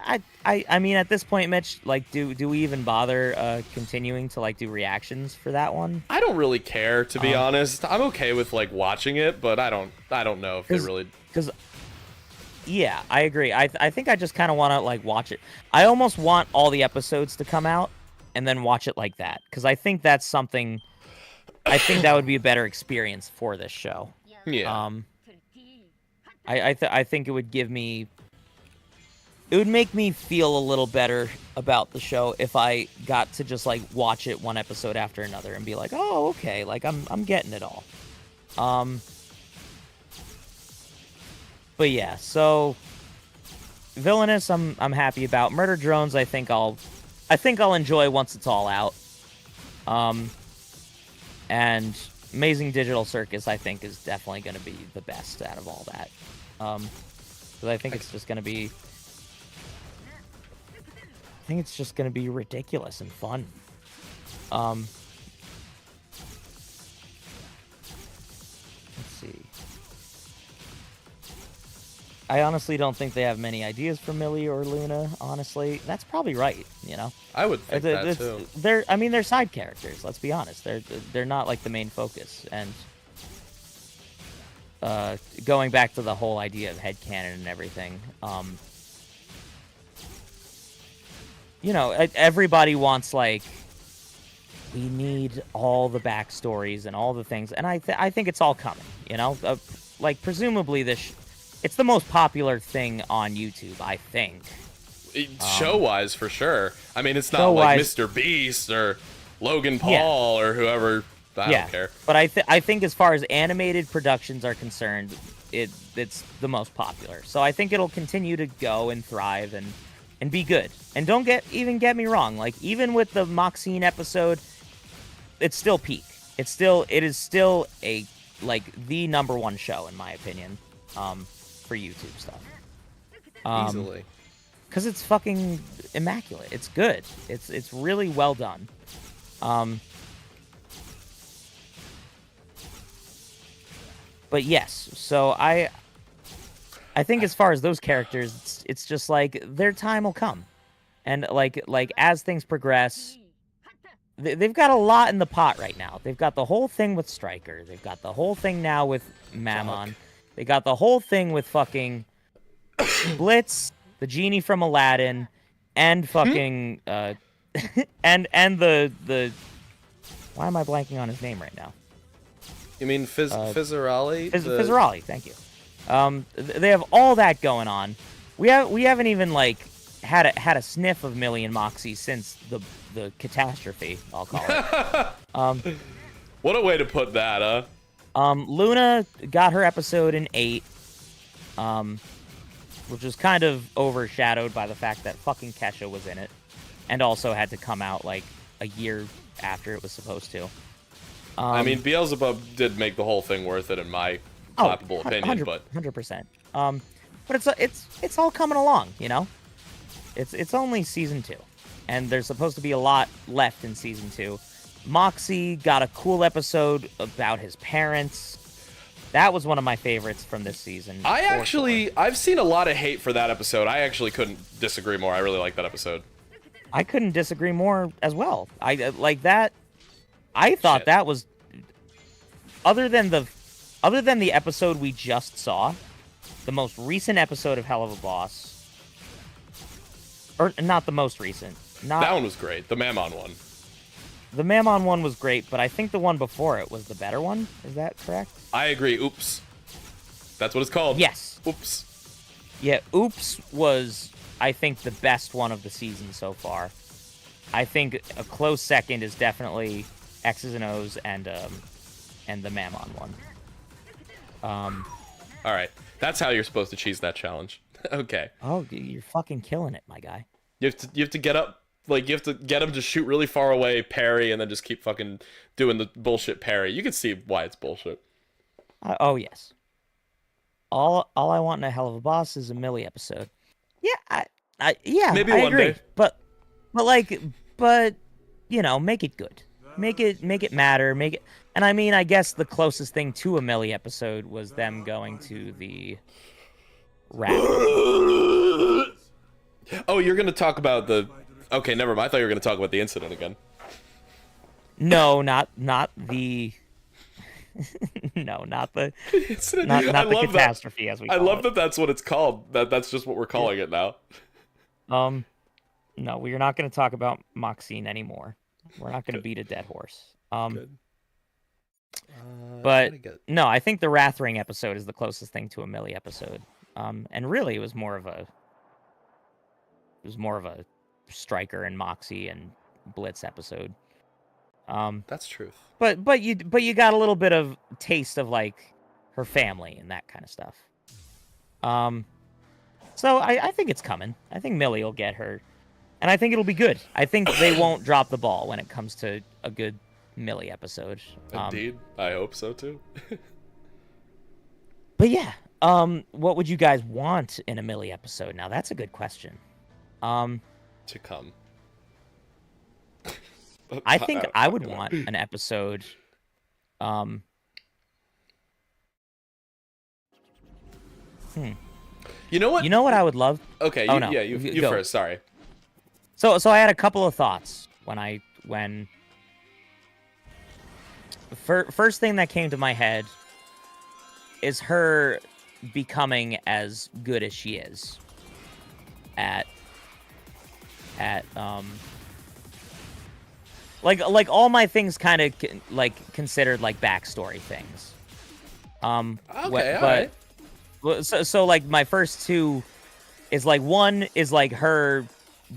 S2: I mean at this point, Mitch, like do we even bother continuing to like do reactions for that one?
S1: I don't really care, to be honest. I'm okay with like watching it, but I don't know if they really.
S2: Because yeah, I agree. I think I just kind of want to like watch it. I almost want all the episodes to come out and then watch it like that, because I think that's something. I think that would be a better experience for this show.
S1: Yeah.
S2: I think it would give me. It would make me feel a little better about the show if I got to just like watch it one episode after another and be like, oh, okay, like I'm getting it all. But yeah, so Villainous, I'm happy about. Murder Drones, I think I'll enjoy once it's all out. And Amazing Digital Circus, I think, is definitely going to be the best out of all that. Because I think it's just going to be. I think it's just going to be ridiculous and fun. Let's see. I honestly don't think they have many ideas for Millie or Luna, honestly. That's probably right, you know?
S1: I would think that too.
S2: They're side characters, let's be honest. They're not like the main focus. And going back to the whole idea of headcanon and everything, you know, everybody wants, like, we need all the backstories and all the things, and I think it's all coming, you know? Like, presumably it's the most popular thing on YouTube, I think.
S1: Show-wise, for sure. I mean, it's not like Mr. Beast or Logan Paul or whoever. I don't care.
S2: But I think as far as animated productions are concerned, it's the most popular. So I think it'll continue to go and thrive and be good. And don't get me wrong, like even with the Moxine episode, it's still peak. It is still a like the #1 show in my opinion, for YouTube stuff.
S1: Easily.
S2: Because it's fucking immaculate. It's good. It's really well done. But yes, so I think as far as those characters, it's just like their time will come, and like as things progress, they've got a lot in the pot right now. They've got the whole thing with Stryker. They've got the whole thing now with Mammon. They got the whole thing with fucking Blitz, the genie from Aladdin, and fucking and the why am I blanking on his name right now?
S1: You mean Fizzarali?
S2: Fizzarali, thank you. They have all that going on. We haven't even like had a sniff of Millie and Moxie since the catastrophe, I'll call it.
S1: What a way to put that, huh?
S2: Luna got her episode in 8, which was kind of overshadowed by the fact that fucking Kesha was in it, and also had to come out like a year after it was supposed to.
S1: I mean, Beelzebub did make the whole thing worth it in my flappable opinion, but
S2: 100%. But it's all coming along, you know. It's only season 2, and there's supposed to be a lot left in season 2. Moxie got a cool episode about his parents. That was one of my favorites from this season.
S1: I've seen a lot of hate for that episode. I actually couldn't disagree more. I really like that episode.
S2: I couldn't disagree more as well. I like that. I thought that was other than the episode we just saw, the most recent episode of Hell of a Boss, or not the most recent.
S1: That one was great. The Mammon one.
S2: The Mammon one was great, but I think the one before it was the better one. Is that correct?
S1: I agree. Oops. That's what it's called.
S2: Yes.
S1: Oops.
S2: Yeah, Oops was, I think, the best one of the season so far. I think a close second is definitely X's and O's and the Mammon one.
S1: All right. That's how you're supposed to cheese that challenge. Okay.
S2: Oh, you're fucking killing it, my guy.
S1: You have to get up Like, you have to get him to shoot really far away, parry, and then just keep fucking doing the bullshit parry. You can see why it's bullshit.
S2: Oh yes. All I want in a hell of a boss is a Millie episode. Yeah, yeah,
S1: Maybe
S2: I
S1: one
S2: agree.
S1: day.
S2: But you know, make it good. Make it matter. Make it. And I mean, I guess the closest thing to a Millie episode was them going to the rat.
S1: Oh, you're gonna talk about the. Okay, never mind. I thought you were gonna talk about the incident again.
S2: No, not the. No, not the. Not the catastrophe as we.
S1: I
S2: call
S1: love
S2: it.
S1: that. That's what it's called. That's just what we're calling it now.
S2: No, we are not going to talk about Moxine anymore. We're not going to beat a dead horse.
S1: Good.
S2: But no, I think the Wrathring episode is the closest thing to a Millie episode. And really, it was more of a Striker and Moxie and Blitz episode.
S1: That's truth.
S2: But you got a little bit of taste of like her family and that kind of stuff. So I think it's coming. I think Millie will get her, and I think it'll be good. I think they won't drop the ball when it comes to a good Millie episode.
S1: Indeed, I hope so too.
S2: But yeah, what would you guys want in a Millie episode? Now that's a good question.
S1: To come.
S2: I think I would want an episode.
S1: You know what?
S2: You know what I would love?
S1: Okay.
S2: Oh, no.
S1: Yeah. You
S2: Go.
S1: first. Sorry.
S2: So I had a couple of thoughts when first thing that came to my head is her becoming as good as she is at like all my things kind of like considered like backstory things.
S1: Okay.
S2: So like my first two is like one is like her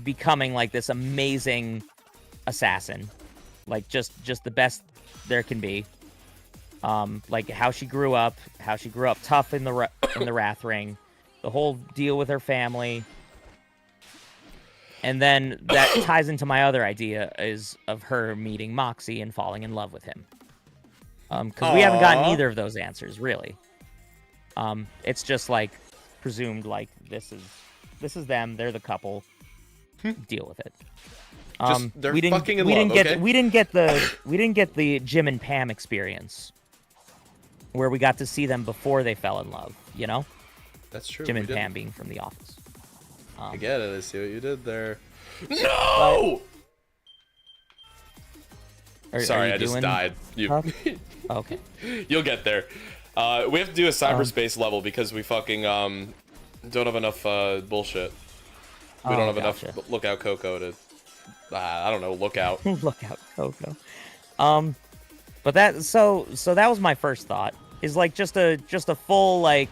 S2: becoming like this amazing assassin, like just the best there can be. Like how she grew up tough in the Wrath Ring, the whole deal with her family. And then that ties into my other idea is of her meeting Moxie and falling in love with him. Because we haven't gotten either of those answers, really. It's just like presumed like this is them, they're the couple. Deal with it.
S1: They're
S2: we didn't,
S1: fucking in
S2: we
S1: love,
S2: didn't get
S1: okay?
S2: we didn't get the Jim and Pam experience where we got to see them before they fell in love, you know?
S1: That's true.
S2: Jim and Pam being from The Office.
S1: I get it. I see what you did there. No! Sorry, I just died.
S2: Okay.
S1: You'll get there. We have to do a cyberspace level because we fucking don't have enough bullshit. We don't have enough Lookout Coco to... I don't know, Lookout.
S2: Lookout Coco. But that... So that was my first thought. Is like just a full, like,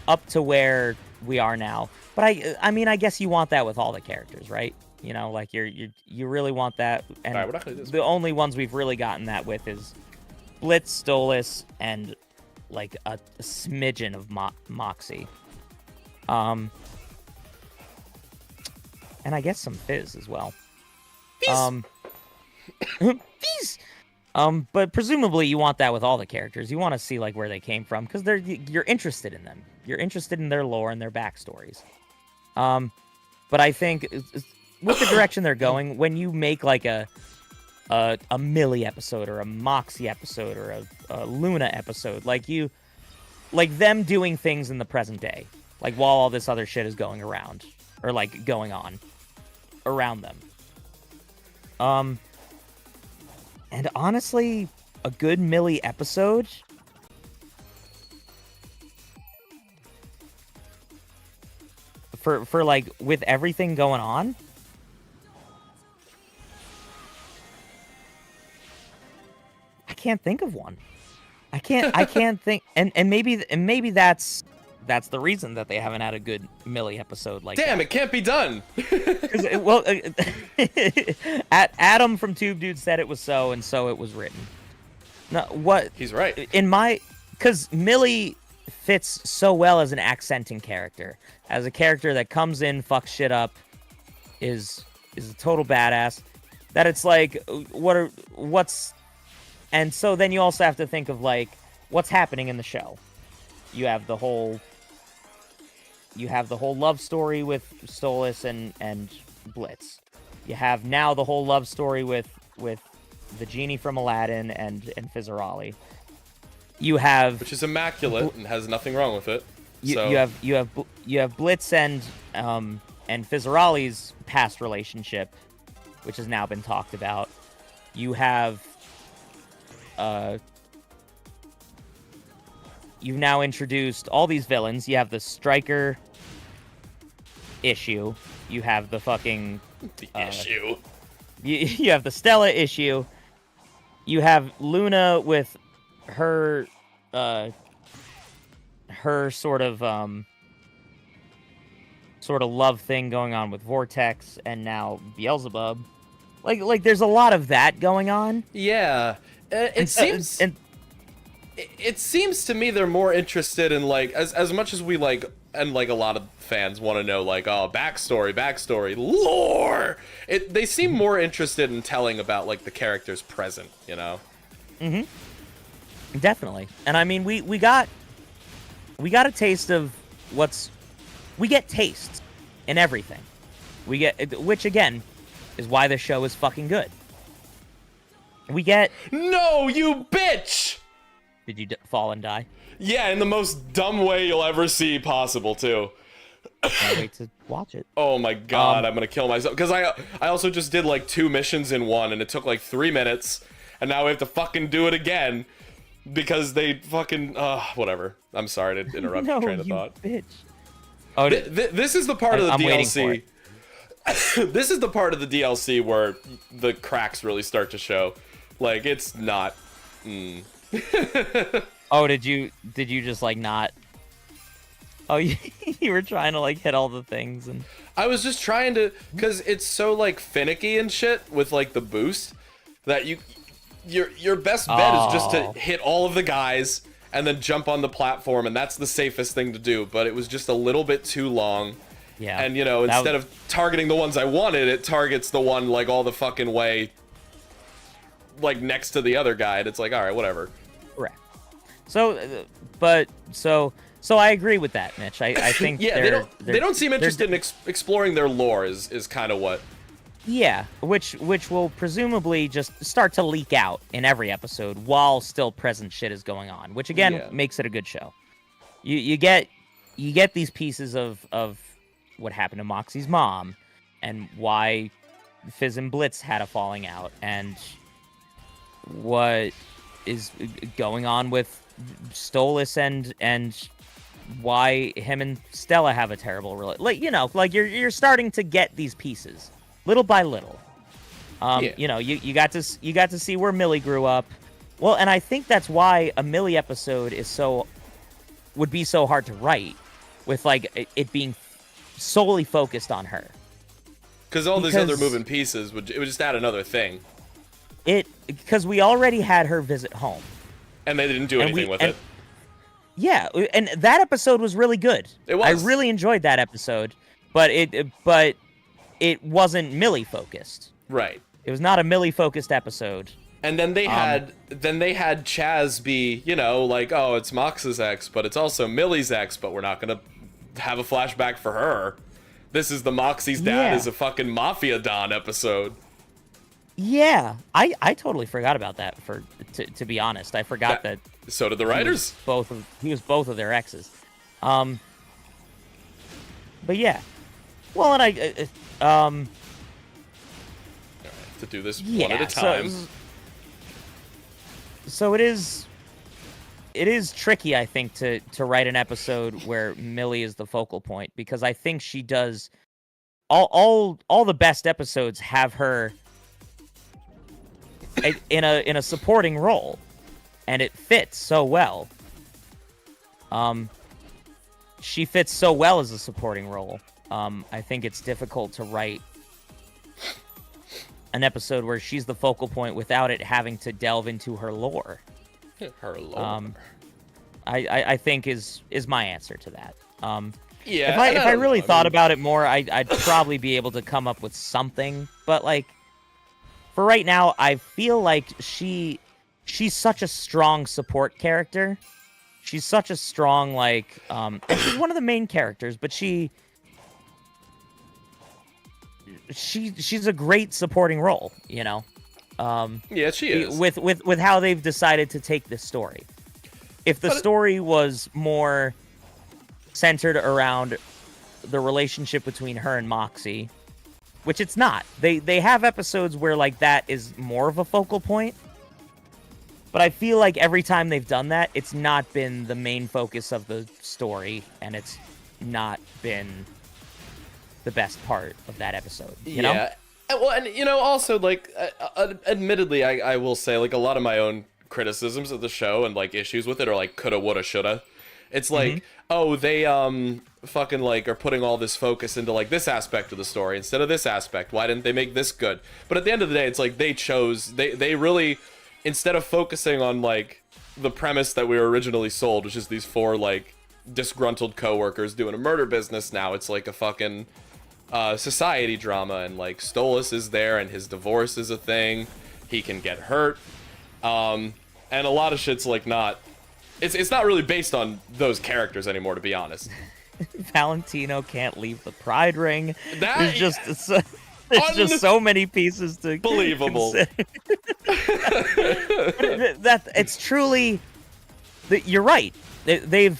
S2: up to where we are now. But I mean, I guess you want that with all the characters, right? You know, like you really want that. And
S1: All right, we're not gonna do this.
S2: the only ones we've really gotten that with is Blitz, Stolas, and like a smidgen of Moxie. And I guess some Fizz as well. Fizz! But presumably you want that with all the characters. You want to see like where they came from because you're interested in them. You're interested in their lore and their backstories. But I think with the direction they're going, when you make like a Millie episode or a Moxie episode or a Luna episode, like them doing things in the present day, like while all this other shit is going around or like going on around them. And honestly, a good Millie episode for like with everything going on. I can't think of one. I can't think, and maybe that's the reason that they haven't had a good Millie episode like
S1: Damn,
S2: that.
S1: it can't be done.
S2: Well, Adam from Tube Dude said it was so, and so it was written. No, what?
S1: He's right.
S2: Because Millie fits so well as an accenting character, as a character that comes in, fucks shit up, is is a total badass. That it's like, and so then you also have to think of like what's happening in the show. You have the whole love story with Stolas and Blitz. You have now the whole love story with the genie from Aladdin and Fizzarali. You have,
S1: which is immaculate and has nothing wrong with it.
S2: You have Blitz and Fizzarali's past relationship, which has now been talked about. You have you've now introduced all these villains. You have the Striker issue. You have the fucking
S1: issue.
S2: You have the Stella issue. You have Luna with her sort of love thing going on with Vortex, and now Beelzebub. Like there's a lot of that going on.
S1: Yeah, it seems to me they're more interested in like as much as we like, and like a lot of fans want to know like, oh, backstory, lore. They seem more interested in telling about like the character's present, you know.
S2: Definitely. And I mean, we got a taste of we get tastes in everything. Which again is why the show is fucking good.
S1: No, you bitch!
S2: Did you fall and die?
S1: Yeah, in the most dumb way you'll ever see possible, too.
S2: Can't wait to watch it.
S1: Oh my god, I'm gonna kill myself. Because I also just did like 2 missions in one, and it took like 3 minutes, and now we have to fucking do it again. Because they fucking... whatever. I'm sorry to interrupt your train of thought.
S2: Bitch. Oh,
S1: this is the part of the DLC...
S2: waiting for it.
S1: This is the part of the DLC where the cracks really start to show. Like, it's not...
S2: Oh, did you just like not... Oh, you were trying to like hit all the things and...
S1: I was just trying to... Because it's so like finicky and shit with like the boost that your best bet is just to hit all of the guys and then jump on the platform, and that's the safest thing to do. But it was just a little bit too long.
S2: Yeah.
S1: And, you know, instead of targeting the ones I wanted, it targets the one, like, all the fucking way, like, next to the other guy. And it's like, all right, whatever.
S2: Correct. So I agree with that, Mitch. I think
S1: yeah, they don't seem interested in exploring their lore is kind of what...
S2: Yeah, which will presumably just start to leak out in every episode while still present shit is going on, which again makes it a good show. You get these pieces of what happened to Moxie's mom and why Fizz and Blitz had a falling out and what is going on with Stolas and why him and Stella have a terrible relationship. Like, you know, like you're starting to get these pieces. Little by little, you know, you got to see where Millie grew up. Well, and I think that's why a Millie episode would be so hard to write, with like it being solely focused on her.
S1: Because these other moving pieces it would just add another thing.
S2: Because we already had her visit home,
S1: and they didn't do anything with it.
S2: Yeah, and that episode was really good.
S1: It was.
S2: I really enjoyed that episode, but it wasn't Millie focused.
S1: Right.
S2: It was not a Millie focused episode.
S1: And then they had Chaz be, you know, like, oh, it's Mox's ex, but it's also Millie's ex, but we're not gonna have a flashback for her. This is the Moxie's dad is a fucking Mafia Don episode.
S2: Yeah, I totally forgot about that. To be honest, I forgot that.
S1: So did the writers.
S2: He was both of their exes. But yeah. Well, and I have
S1: to do this one at a time.
S2: So it is tricky, I think, to write an episode where Millie is the focal point, because I think she does all the best episodes have her in a supporting role, and it fits so well. She fits so well as a supporting role. I think it's difficult to write an episode where she's the focal point without it having to delve into her lore.
S1: Her lore.
S2: I think is my answer to that.
S1: Yeah.
S2: If I really thought about it more, I'd probably be able to come up with something. But like, for right now, I feel like she's such a strong support character. She's such a strong and she's one of the main characters, but she's a great supporting role, you know.
S1: Yeah, she is.
S2: With how they've decided to take this story. If the story was more centered around the relationship between her and Moxie, which it's not. They have episodes where like that is more of a focal point. But I feel like every time they've done that, it's not been the main focus of the story, and it's not been the best part of that episode. You know?
S1: Well, and you know, also like, admittedly, I will say like a lot of my own criticisms of the show and like issues with it are like coulda, woulda, shoulda. It's like, oh, they fucking like are putting all this focus into like this aspect of the story instead of this aspect. Why didn't they make this good? But at the end of the day, it's like they really, instead of focusing on like the premise that we were originally sold, which is these 4 like disgruntled coworkers doing a murder business, now it's like a fucking society drama, and like Stolas is there and his divorce is a thing. He can get hurt. And a lot of shit's like not, it's not really based on those characters anymore, to be honest.
S2: Valentino can't leave the pride ring. There's just just so many pieces to
S1: believable.
S2: It's truly, you're right. They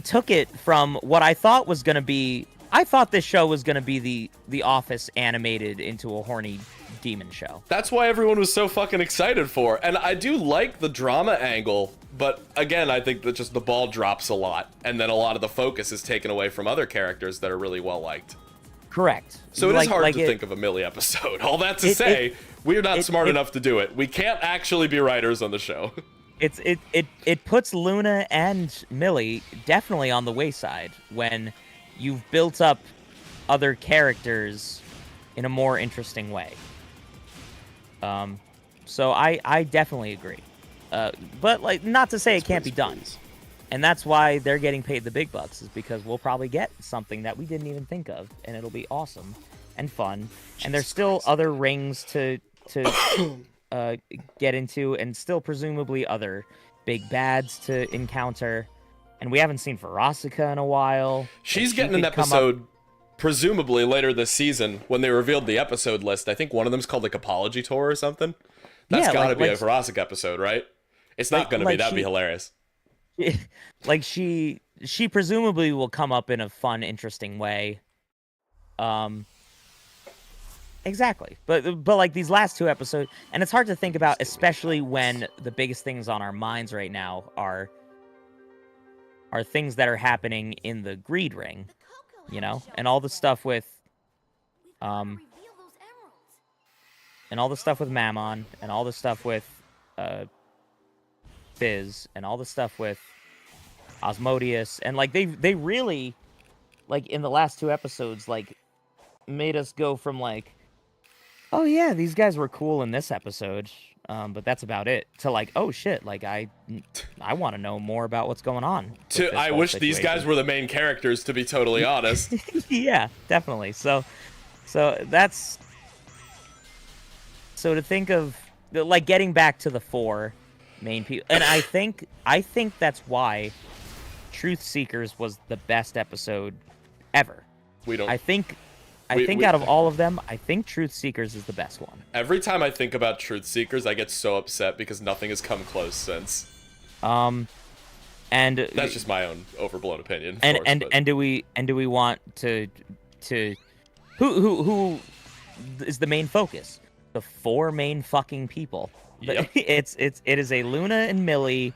S2: took it from what I thought was going to be. I thought this show was going to be the Office animated into a horny demon show.
S1: That's why everyone was so fucking excited for. And I do like the drama angle, but again, I think that just the ball drops a lot, and then a lot of the focus is taken away from other characters that are really well liked.
S2: Correct.
S1: So it is hard to think of a Millie episode. All that to say, we're not smart enough to do it. We can't actually be writers on the show.
S2: It puts Luna and Millie definitely on the wayside when you've built up other characters in a more interesting way. So I definitely agree. But like, not to say it can't be done. And that's why they're getting paid the big bucks, is because we'll probably get something that we didn't even think of, and it'll be awesome and fun. And there's still other rings to get into, and still presumably other big bads to encounter. And we haven't seen Verosika in a while.
S1: She's getting an episode, presumably later this season, when they revealed the episode list. I think one of them's called like Apology Tour or something. That's gotta be a Verosika episode, right? It's not gonna be. That'd be hilarious.
S2: Like she presumably will come up in a fun, interesting way. Exactly. But like these last 2 episodes, and it's hard to think about, especially when the biggest things on our minds right now are things that are happening in the greed ring, you know, and all the stuff with and all the stuff with Mammon, and all the stuff with Fizz, and all the stuff with Osmodius, and like they really, like in the last 2 episodes, like made us go from like, oh yeah, these guys were cool in this episode, but that's about it, to like, oh shit, like I want to know more about what's going on.
S1: I wish these guys were the main characters, to be totally honest.
S2: Yeah, definitely. So that's, so to think of like getting back to the 4 main people, and I think that's why Truth Seekers was the best episode ever. I think out of all of them, I think Truth Seekers is the best one.
S1: Every time I think about Truth Seekers, I get so upset because nothing has come close since.
S2: And
S1: that's just my own overblown opinion.
S2: And do we want to who is the main focus? The 4 main fucking people.
S1: Yep.
S2: It is a Luna and Millie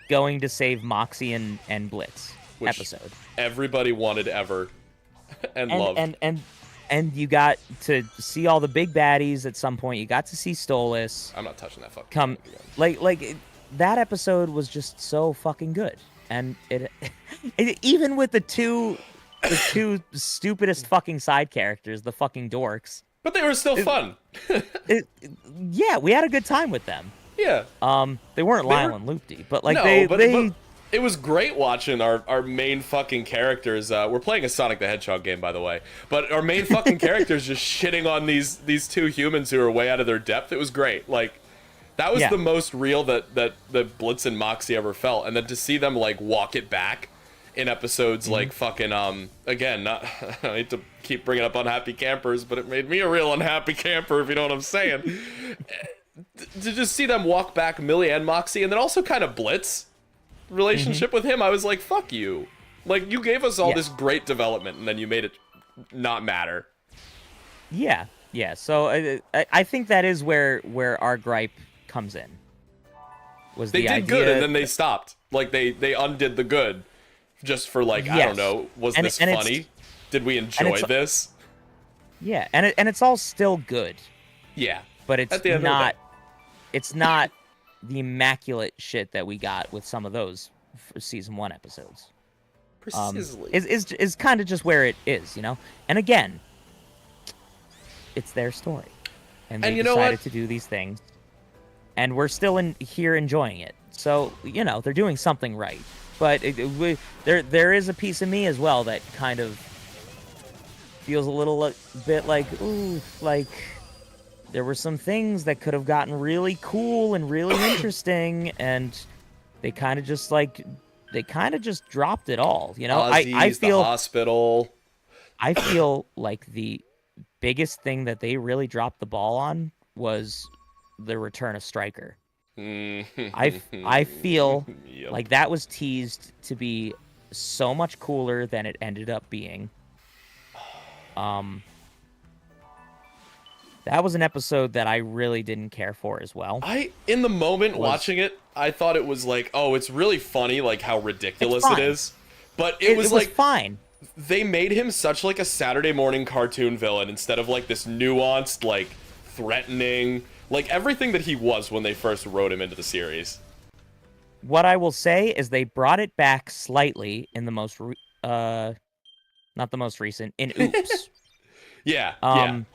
S2: going to save Moxie and Blitz episode.
S1: Everybody wanted ever and loved.
S2: And you got to see all the big baddies at some point. You got to see Stolas.
S1: I'm not touching that fucking
S2: come like that episode was just so fucking good. And it even with the two stupidest fucking side characters, the fucking dorks.
S1: But they were still fun.
S2: Yeah, we had a good time with them.
S1: Yeah.
S2: They weren't Lyle and Loopty, but like
S1: no,
S2: they
S1: It was great watching our main fucking characters. We're playing a Sonic the Hedgehog game, by the way. But our main fucking characters just shitting on these two humans who are way out of their depth. It was great. Like, that was the most real that Blitz and Moxie ever felt. And then to see them, like, walk it back in episodes like fucking, again, not, I don't need to keep bringing up unhappy campers, but it made me a real unhappy camper, if you know what I'm saying. To just see them walk back Millie and Moxie, and then also kind of Blitz relationship with him, I was like, fuck you. Like, you gave us all this great development, and then you made it not matter.
S2: Yeah. So I think that is where our gripe comes in. Was
S1: they
S2: the
S1: did
S2: idea
S1: good, and then they stopped. Like, they undid the good. Just for, like, I don't know, was this funny? Did we enjoy this?
S2: Yeah, and it's all still good.
S1: Yeah.
S2: But it's not the immaculate shit that we got with some of those season 1 episodes.
S1: Precisely.
S2: Is kind of just where it is, you know? And again, it's their story. And they decided to do these things. And we're still here enjoying it. So, you know, they're doing something right. But there is a piece of me as well that kind of feels a little bit like, ooh, like there were some things that could have gotten really cool and really interesting, and they kind of just dropped it all. You know, I feel
S1: the hospital.
S2: I feel like the biggest thing that they really dropped the ball on was the return of Stryker. I feel like that was teased to be so much cooler than it ended up being. That was an episode that I really didn't care for as well.
S1: In the moment watching it, I thought it was like, oh, it's really funny, like how ridiculous it is. But it was like
S2: fine.
S1: They made him such like a Saturday morning cartoon villain instead of like this nuanced, like threatening, like everything that he was when they first wrote him into the series.
S2: What I will say is they brought it back slightly in the most, not the most recent, in Oops.
S1: Yeah.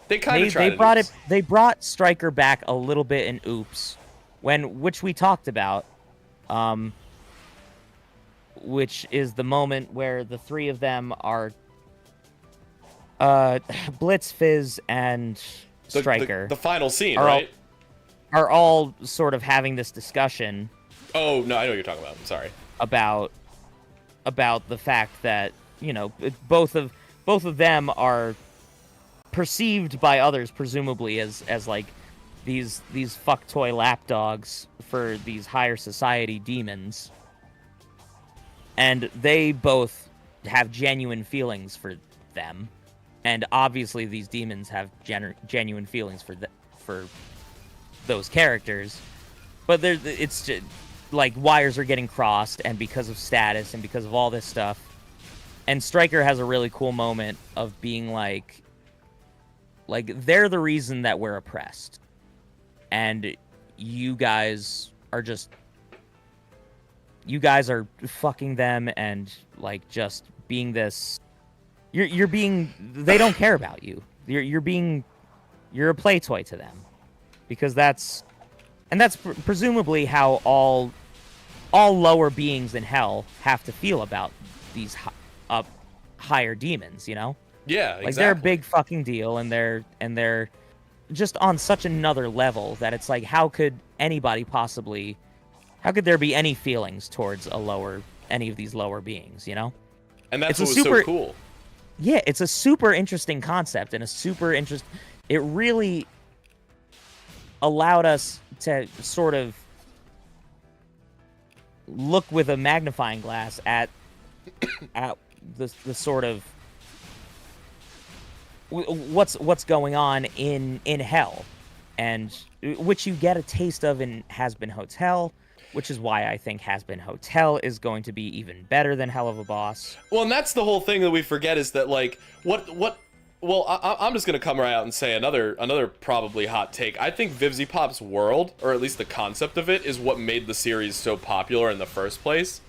S1: They kind of tried.
S2: They brought Stryker back a little bit in Oops, which we talked about, which is the moment where the three of them are, Blitz, Fizz, and Stryker.
S1: The final scene, right?
S2: Are all sort of having this discussion.
S1: Oh, no, I know what you're talking about. I'm sorry.
S2: About the fact that, you know, both of them are perceived by others, presumably, as like these fuck toy lapdogs for these higher society demons. And they both have genuine feelings for them. And obviously these demons have genuine feelings for those characters. But it's just, like, wires are getting crossed, and because of status and because of all this stuff. And Stryker has a really cool moment of being like they're the reason that we're oppressed. And you guys are fucking them and like just being this. They don't care about you. You're a play toy to them, because that's presumably how all lower beings in hell have to feel about these higher demons, you know?
S1: Yeah, exactly.
S2: Like, they're a big fucking deal, and they're just on such another level that it's like, how could there be any feelings towards any of these lower beings, you know?
S1: And that's what was so cool.
S2: Yeah, it's a super interesting concept, and it really allowed us to sort of look with a magnifying glass at the sort of what's going on in hell, and which you get a taste of in Has Been Hotel, which is why I think Has Been Hotel is going to be even better than Hell of a Boss.
S1: Well, and that's the whole thing that we forget, is that, like, well, I'm just gonna come right out and say another probably hot take. I think Vivzy Pop's world, or at least the concept of it, is what made the series so popular in the first place.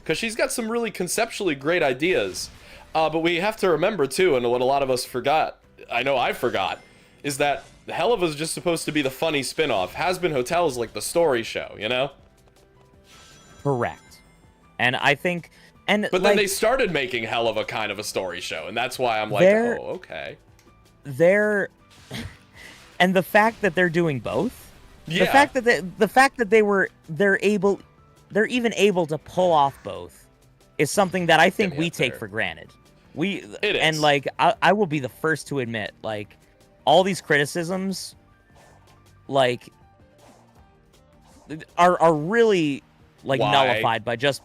S1: Because she's got some really conceptually great ideas. But we have to remember, too, and what a lot of us forgot, I know I forgot, is that Hell of Us is just supposed to be the funny spin-off. Has Been Hotel is like the story show, you know?
S2: Correct. And I think, and
S1: but then they started making hell of a kind of a story show, and that's why I'm like, oh, okay.
S2: They're, and the fact that they're doing both,
S1: Yeah.
S2: the fact that they're even able to pull off both, is something that I think we take for granted. It is. And like, I will be the first to admit, like, all these criticisms, like, are really like nullified by just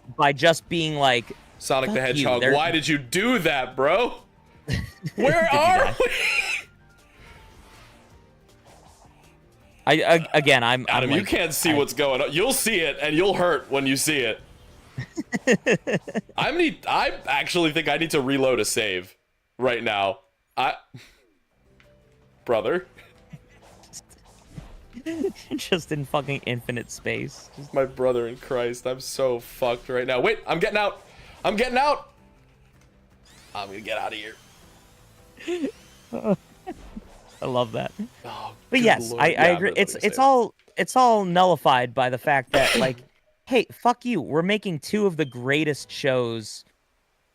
S2: being like,
S1: Sonic the Hedgehog, why did you do that, bro? Where are we?
S2: I'm
S1: Adam, you can't see what's going on. You'll see it, and you'll hurt when you see it. I actually think I need to reload a save right now. Brother.
S2: Just in fucking infinite space.
S1: My brother in Christ, I'm so fucked right now. Wait, I'm getting out. I'm getting out. I'm gonna get out of here.
S2: I love that.
S1: Oh,
S2: but yes,
S1: Lord.
S2: I agree. It's all nullified by the fact that, like, hey, fuck you. We're making two of the greatest shows,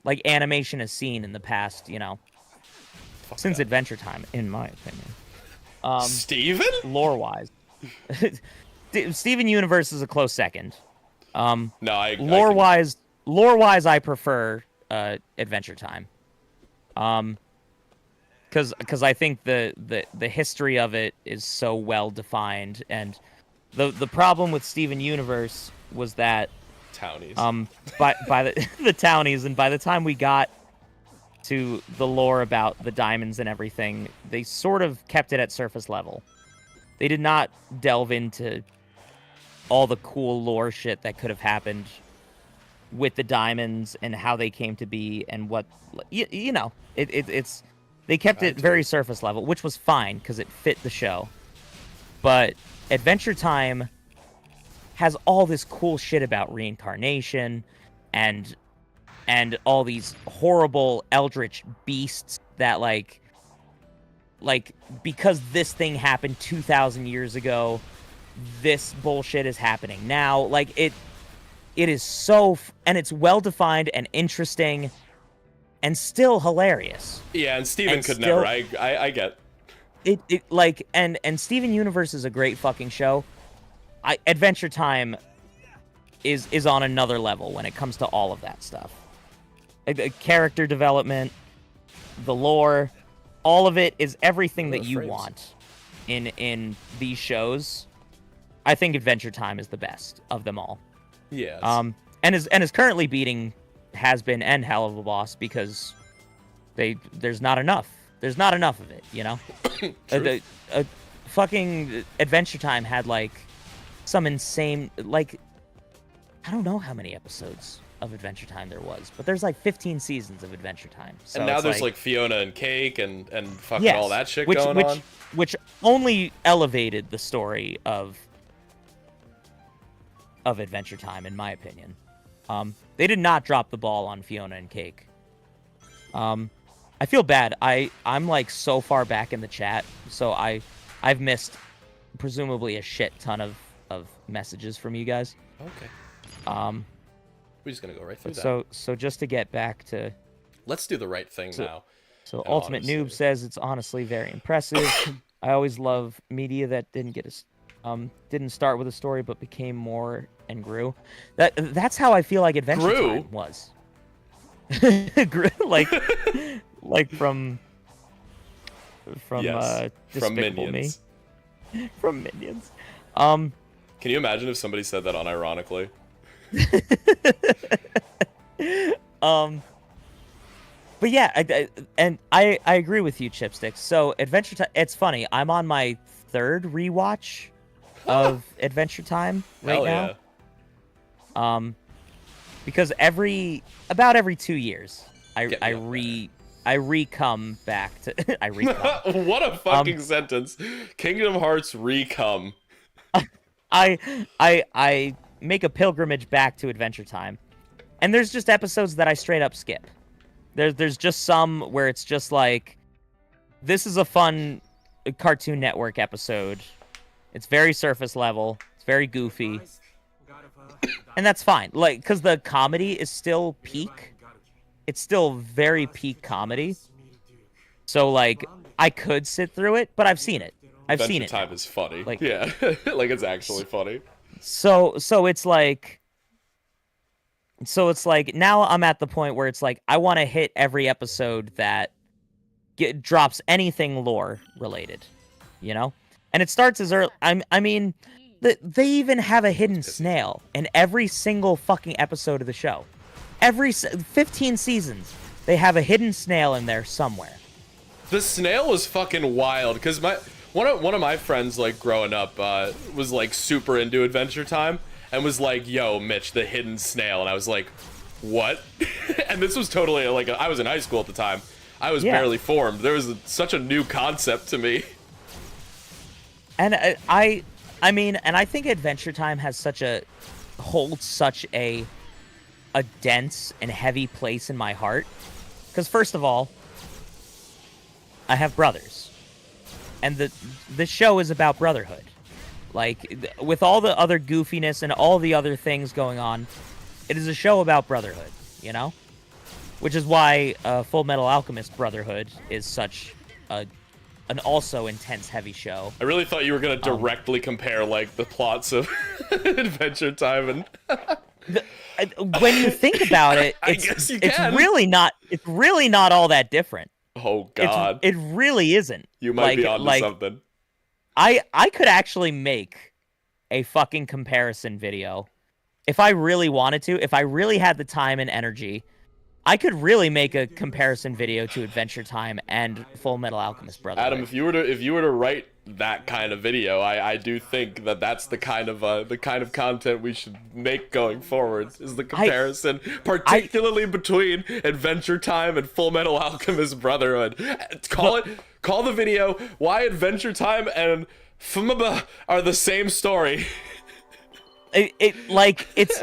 S2: like, animation has seen in the past, since Adventure Time, in my opinion.
S1: Steven?
S2: Lore-wise. Steven Universe is a close second.
S1: No,
S2: lore-wise, I prefer Adventure Time. Because I think the history of it is so well defined, and the problem with Steven Universe was that
S1: townies.
S2: by the townies, and by the time we got to the lore about the diamonds and everything, they sort of kept it at surface level. They did not delve into all the cool lore shit that could have happened with the diamonds and how they came to be and what it's they kept it very surface level, which was fine because it fit the show. But Adventure Time has all this cool shit about reincarnation and all these horrible eldritch beasts that like because this thing happened 2,000 years ago, this bullshit is happening now. Like it is so and it's well defined and interesting and still hilarious.
S1: Yeah, and Steven could never. I get
S2: it. Like and Steven Universe is a great fucking show. Adventure Time is on another level when it comes to all of that stuff. Character development, the lore, all of it is everything that you want in these shows. I think Adventure Time is the best of them all.
S1: Yes.
S2: And is currently beating Has-Been and Hell of a Boss because there's not enough. There's not enough of it, fucking Adventure Time had like some insane, like, I don't know how many episodes of Adventure Time there was, but there's like 15 seasons of Adventure Time. So
S1: and now there's like Fiona and Cake and fucking all that shit going on.
S2: Which only elevated the story of Adventure Time, in my opinion. They did not drop the ball on Fiona and Cake. I feel bad. I'm like so far back in the chat, so I've missed presumably a shit ton of messages from you guys.
S1: Okay. We're just gonna go right through
S2: that. So just to get back to,
S1: let's do the right thing now.
S2: So Ultimate Noob says it's honestly very impressive. I always love media that didn't start with a story but became more and grew. That's how I feel like Adventure Time was. Grew like from Despicable Me. From Minions.
S1: Can you imagine if somebody said that unironically?
S2: But yeah, I agree with you, Chipsticks. So Adventure Time, it's funny. I'm on my third rewatch of Adventure Time right now. Yeah. Because about every 2 years, I re-come back to I re-come.
S1: What a fucking sentence. Kingdom Hearts re-come.
S2: I make a pilgrimage back to Adventure Time. And there's just episodes that I straight up skip. There's just some where it's just like, this is a fun Cartoon Network episode. It's very surface level. It's very goofy. And that's fine. Like, because the comedy is still peak. It's still very peak comedy. So, like, I could sit through it, but I've seen it. I've seen it.
S1: Time is funny.
S2: Like,
S1: yeah, like it's actually funny.
S2: So it's like now I'm at the point where it's like I want to hit every episode that drops anything lore related, you know? And it starts as early. I mean, they even have a hidden snail in every single fucking episode of the show. Every 15 seasons, they have a hidden snail in there somewhere.
S1: The snail was fucking wild because one of my friends, like, growing up was like super into Adventure Time and was like, yo, Mitch, the hidden snail. And I was like, what? And this was totally like, I was in high school at the time. I was barely formed. There was such a new concept to me.
S2: And I mean, and I think Adventure Time holds such a dense and heavy place in my heart. Because first of all, I have brothers. And the show is about brotherhood. Like, with all the other goofiness and all the other things going on, it is a show about brotherhood, you know? Which is why Full Metal Alchemist Brotherhood is such an also intense, heavy show.
S1: I really thought you were going to directly compare, like, the plots of Adventure Time and...
S2: when you think about it, it's really not all that different.
S1: Oh, God.
S2: It really isn't.
S1: You might be onto something.
S2: I could actually make a fucking comparison video. If I really wanted to, if I really had the time and energy, I could really make a comparison video to Adventure Time and Full Metal Alchemist Brotherhood.
S1: Adam, if you were to write that kind of video, I do think that's the kind of content we should make going forward, is the comparison, particularly between Adventure Time and Full Metal Alchemist Brotherhood. Call the video Why Adventure Time and FMB are the same story.
S2: It's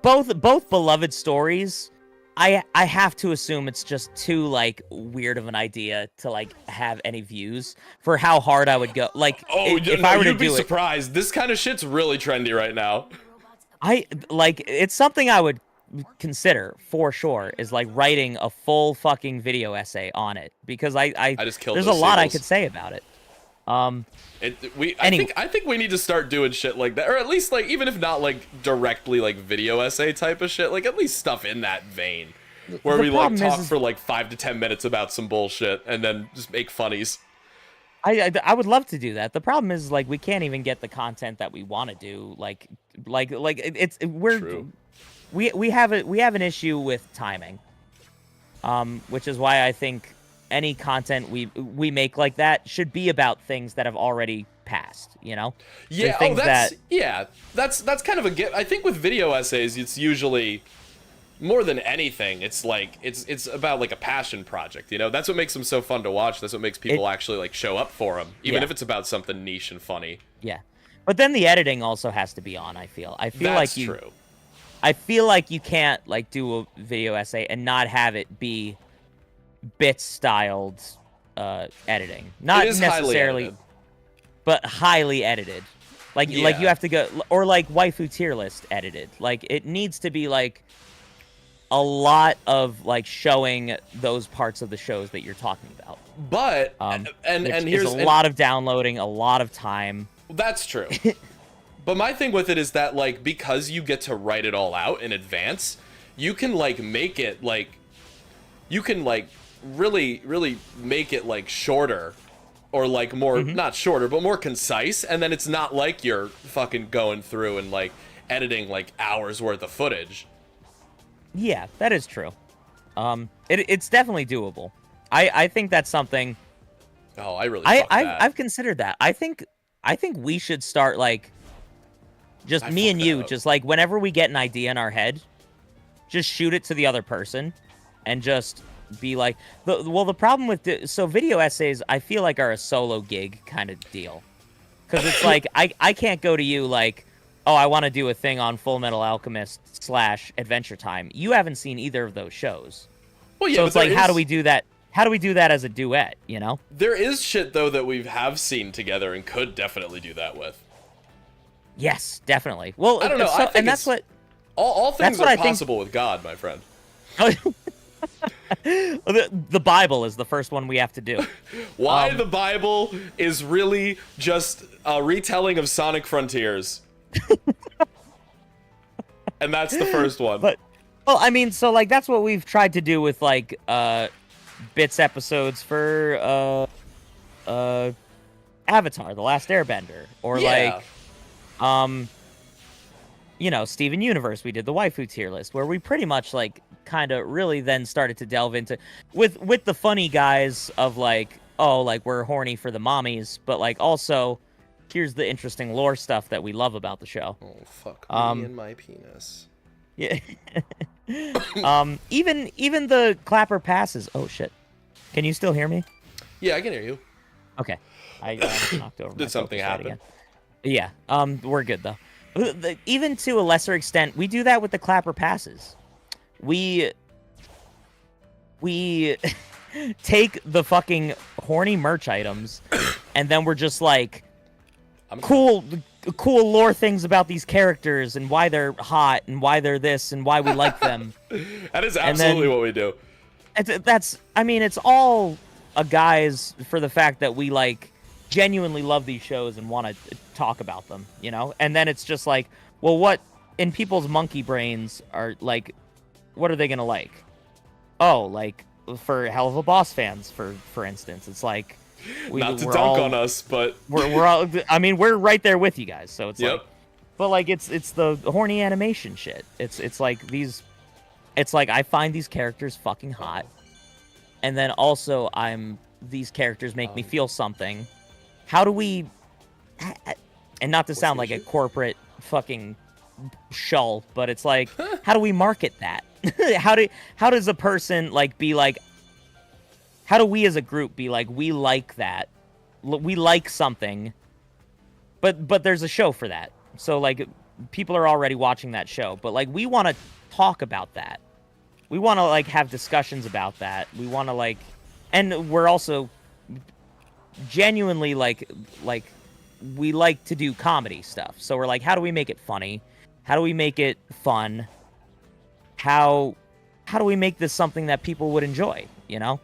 S2: both beloved stories. I have to assume it's just too, like, weird of an idea to, like, have any views for how hard I would go. Like, if I were to do it, you'd be
S1: surprised. This kind of shit's really trendy right now.
S2: It's something I would consider for sure, is like writing a full fucking video essay on it, because I just killed there's a lot I could say about it.
S1: I think we need to start doing shit like that, or at least, like, even if not like directly like video essay type of shit, like at least stuff in that vein, where we like talk for like 5 to 10 minutes about some bullshit and then just make funnies.
S2: I would love to do that. The problem is, like, we can't even get the content that we want to do. We have an issue with timing, which is why I think any content we make like that should be about things that have already passed, you know?
S1: Yeah, that's kind of a gift. I think with video essays, it's usually more than anything, it's like it's about like a passion project, you know? That's what makes them so fun to watch. That's what makes people actually like show up for them, even if it's about something niche and funny.
S2: Yeah, but then the editing also has to be on. I feel
S1: that's
S2: like
S1: true.
S2: I feel like you can't like do a video essay and not have it be bit styled editing, not necessarily, but highly edited. Like you have to go, or like waifu tier list edited. Like it needs to be like a lot of like showing those parts of the shows that you're talking about.
S1: But and here's
S2: a lot of downloading, a lot of time.
S1: That's true. But my thing with it is that, like, because you get to write it all out in advance, you can like make it like, you can like really make it like shorter, or like more not shorter but more concise, and then it's not like you're fucking going through and like editing like hours worth of footage.
S2: Yeah, that is true. It's definitely doable. I think that's something.
S1: Oh, I really
S2: I've considered that. I think we should start like just me and you, just like whenever we get an idea in our head, just shoot it to the other person and just be like, the problem with video essays, I feel like, are a solo gig kind of deal, because it's like I can't go to you like, oh, I want to do a thing on Full Metal Alchemist / Adventure Time. You haven't seen either of those shows. Well, yeah, so it's like, how do we do that? How do we do that as a duet, you know?
S1: There is shit though that we have seen together and could definitely do that with.
S2: Yes, definitely. Well,
S1: I don't know. I think
S2: and that's what
S1: all things
S2: what
S1: are
S2: I think-
S1: possible with God, my friend.
S2: the Bible is the first one we have to do.
S1: Why the Bible is really just a retelling of Sonic Frontiers. And that's the first one.
S2: But, well, I mean, so, like, that's what we've tried to do with, like, bits episodes for, Avatar, The Last Airbender. Or,
S1: Yeah.
S2: like, you know, Steven Universe, we did the waifu tier list, where we pretty much, like, kind of really then started to delve into, with the funny guys of, like, oh, like, we're horny for the mommies, but, like, also, here's the interesting lore stuff that we love about the show.
S1: Oh, fuck me and my penis.
S2: Yeah. Even the clapper passes. Oh shit. Can you still hear me?
S1: Yeah, I can hear you.
S2: Okay. I knocked over.
S1: Did something happen?
S2: Yeah. We're good though. Even to a lesser extent, we do that with the clapper passes. We take the fucking horny merch items, and then we're just like, cool lore things about these characters and why they're hot and why they're this and why we like them.
S1: That is absolutely what we do.
S2: I mean, it's all a guise for the fact that we, like, genuinely love these shows and want to talk about them, you know? And then it's just like, well, what in people's monkey brains are, like, what are they going to like? Oh, like, for Hell of a Boss fans, for instance, it's like,
S1: not to dunk on us, but
S2: we're all, I mean, we're right there with you guys, so it's
S1: yep.
S2: like, but like it's the horny animation shit. It's like it's like I find these characters fucking hot, and then also these characters make me feel something. How do we, and not to sound like a corporate fucking shull, but it's like, how do we market that? How does a person like be like, how do we as a group be like, we like that, we like something, but there's a show for that, so like people are already watching that show, but like we want to talk about that, we want to like have discussions about that, we want to like, and we're also genuinely like we like to do comedy stuff, so we're like, how do we make it funny, how do we make it fun, how do we make this something that people would enjoy, you know?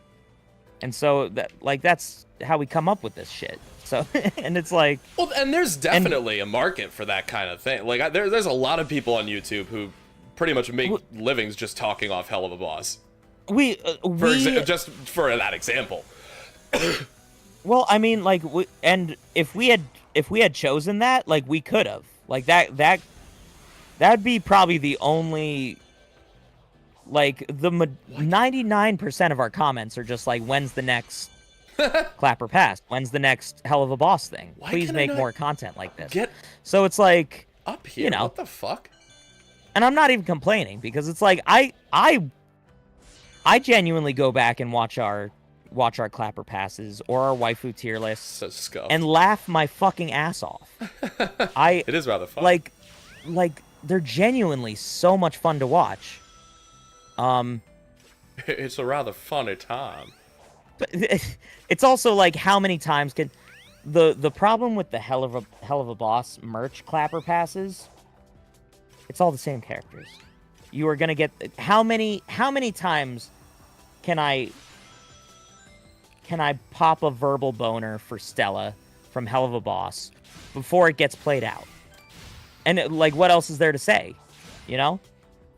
S2: And so that's how we come up with this shit. So, and it's like,
S1: well, and there's definitely a market for that kind of thing. Like there's a lot of people on YouTube who pretty much make livings just talking off Hell of a Boss. Just for that example.
S2: Well, I mean, like, and if we had chosen that, like, we could have, like, that'd be probably the only. Like, 99% of our comments are just like, when's the next clapper pass? When's the next Hell of a Boss thing? Please make more content like this. So it's like,
S1: up here,
S2: you know,
S1: what the fuck?
S2: And I'm not even complaining, because it's like, I genuinely go back and watch our clapper passes or our waifu tier lists and laugh my fucking ass off.
S1: It is rather fun.
S2: Like they're genuinely so much fun to watch.
S1: It's a rather funny time.
S2: But it's also like, how many times can the problem with the Hell of a Boss merch clapper passes? It's all the same characters. You are gonna get how many times can I pop a verbal boner for Stella from Hell of a Boss before it gets played out? And like, what else is there to say? You know?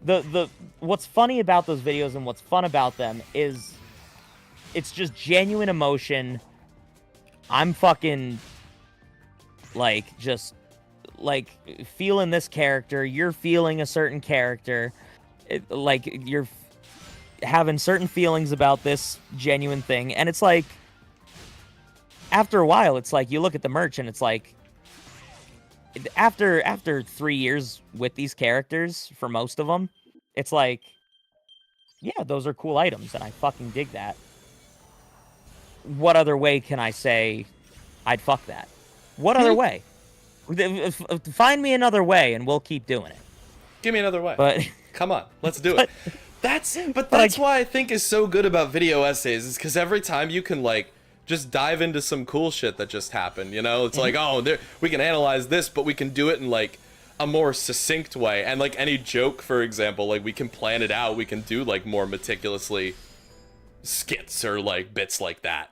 S2: The what's funny about those videos and what's fun about them is it's just genuine emotion. I'm fucking like just like feeling this character, you're feeling a certain character, like you're having certain feelings about this genuine thing, and it's like after a while it's like you look at the merch and it's like after 3 years with these characters, for most of them, it's like, yeah, those are cool items, and I fucking dig that. What other way can I say I'd fuck that? What other way? Find me another way, and we'll keep doing it.
S1: Give me another way.
S2: But
S1: come on, let's do it. That's why I think is so good about video essays, is because every time you can like just dive into some cool shit that just happened, you know? It's like, oh, we can analyze this, but we can do it in like a more succinct way. And like any joke, for example, like we can plan it out. We can do like more meticulously skits or like bits like that.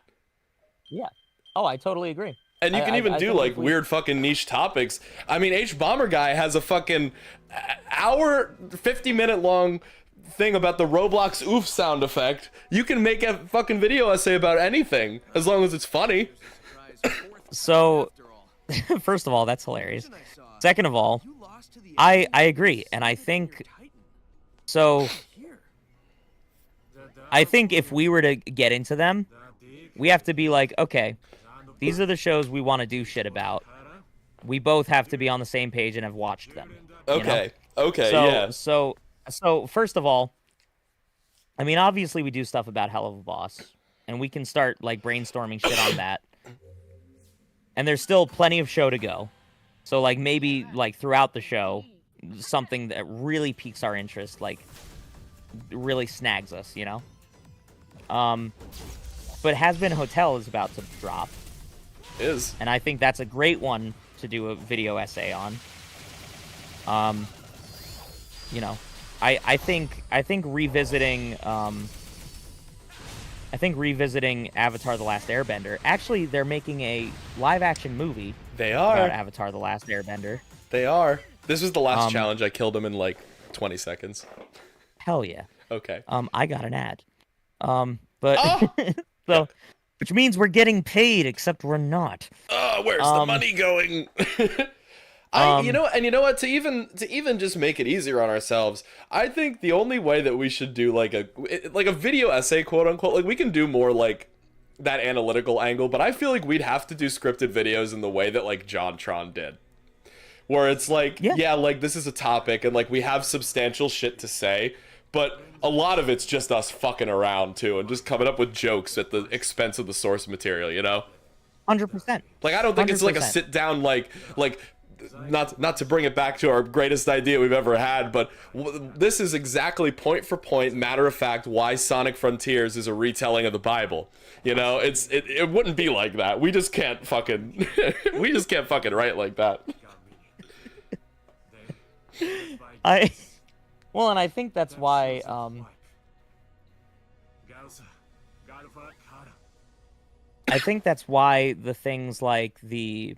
S2: Yeah. Oh, I totally agree.
S1: And you can even do like weird fucking niche topics. I mean, H Bomber Guy has a fucking hour, 50-minute long thing about the Roblox oof sound effect. You can make a fucking video essay about anything as long as it's funny.
S2: So, first of all, that's hilarious. Second of all, I agree, and I think so. I think if we were to get into them, we have to be like, okay, these are the shows we want to do shit about. We both have to be on the same page and have watched them.
S1: Okay. Okay.
S2: So,
S1: yeah.
S2: So first of all, I mean, obviously we do stuff about Hell of a Boss, and we can start like brainstorming shit on that. And there's still plenty of show to go. So like maybe like throughout the show, something that really piques our interest, like really snags us, you know? But Has Been Hotel is about to drop.
S1: Is.
S2: And I think that's a great one to do a video essay on. You know, I think revisiting Avatar: The Last Airbender. Actually, they're making a live-action movie.
S1: They are
S2: about Avatar: The Last Airbender.
S1: They are. This was the last challenge. I killed him in like 20 seconds.
S2: Hell yeah.
S1: Okay.
S2: I got an ad. But so, which means we're getting paid, except we're not.
S1: Where's the money going? You know what? To even just make it easier on ourselves, I think the only way that we should do like a video essay, quote unquote, like we can do more like that analytical angle, but I feel like we'd have to do scripted videos in the way that like JonTron did, where it's like, yeah, like this is a topic and like we have substantial shit to say, but a lot of it's just us fucking around too and just coming up with jokes at the expense of the source material, you know?
S2: 100%.
S1: Like I don't think it's like a sit down like not to bring it back to our greatest idea we've ever had, but this is exactly point for point, matter of fact, why Sonic Frontiers is a retelling of the Bible. You know, it wouldn't be like that. We just can't fucking write like that.
S2: Well, and I think that's why I think that's why the things like the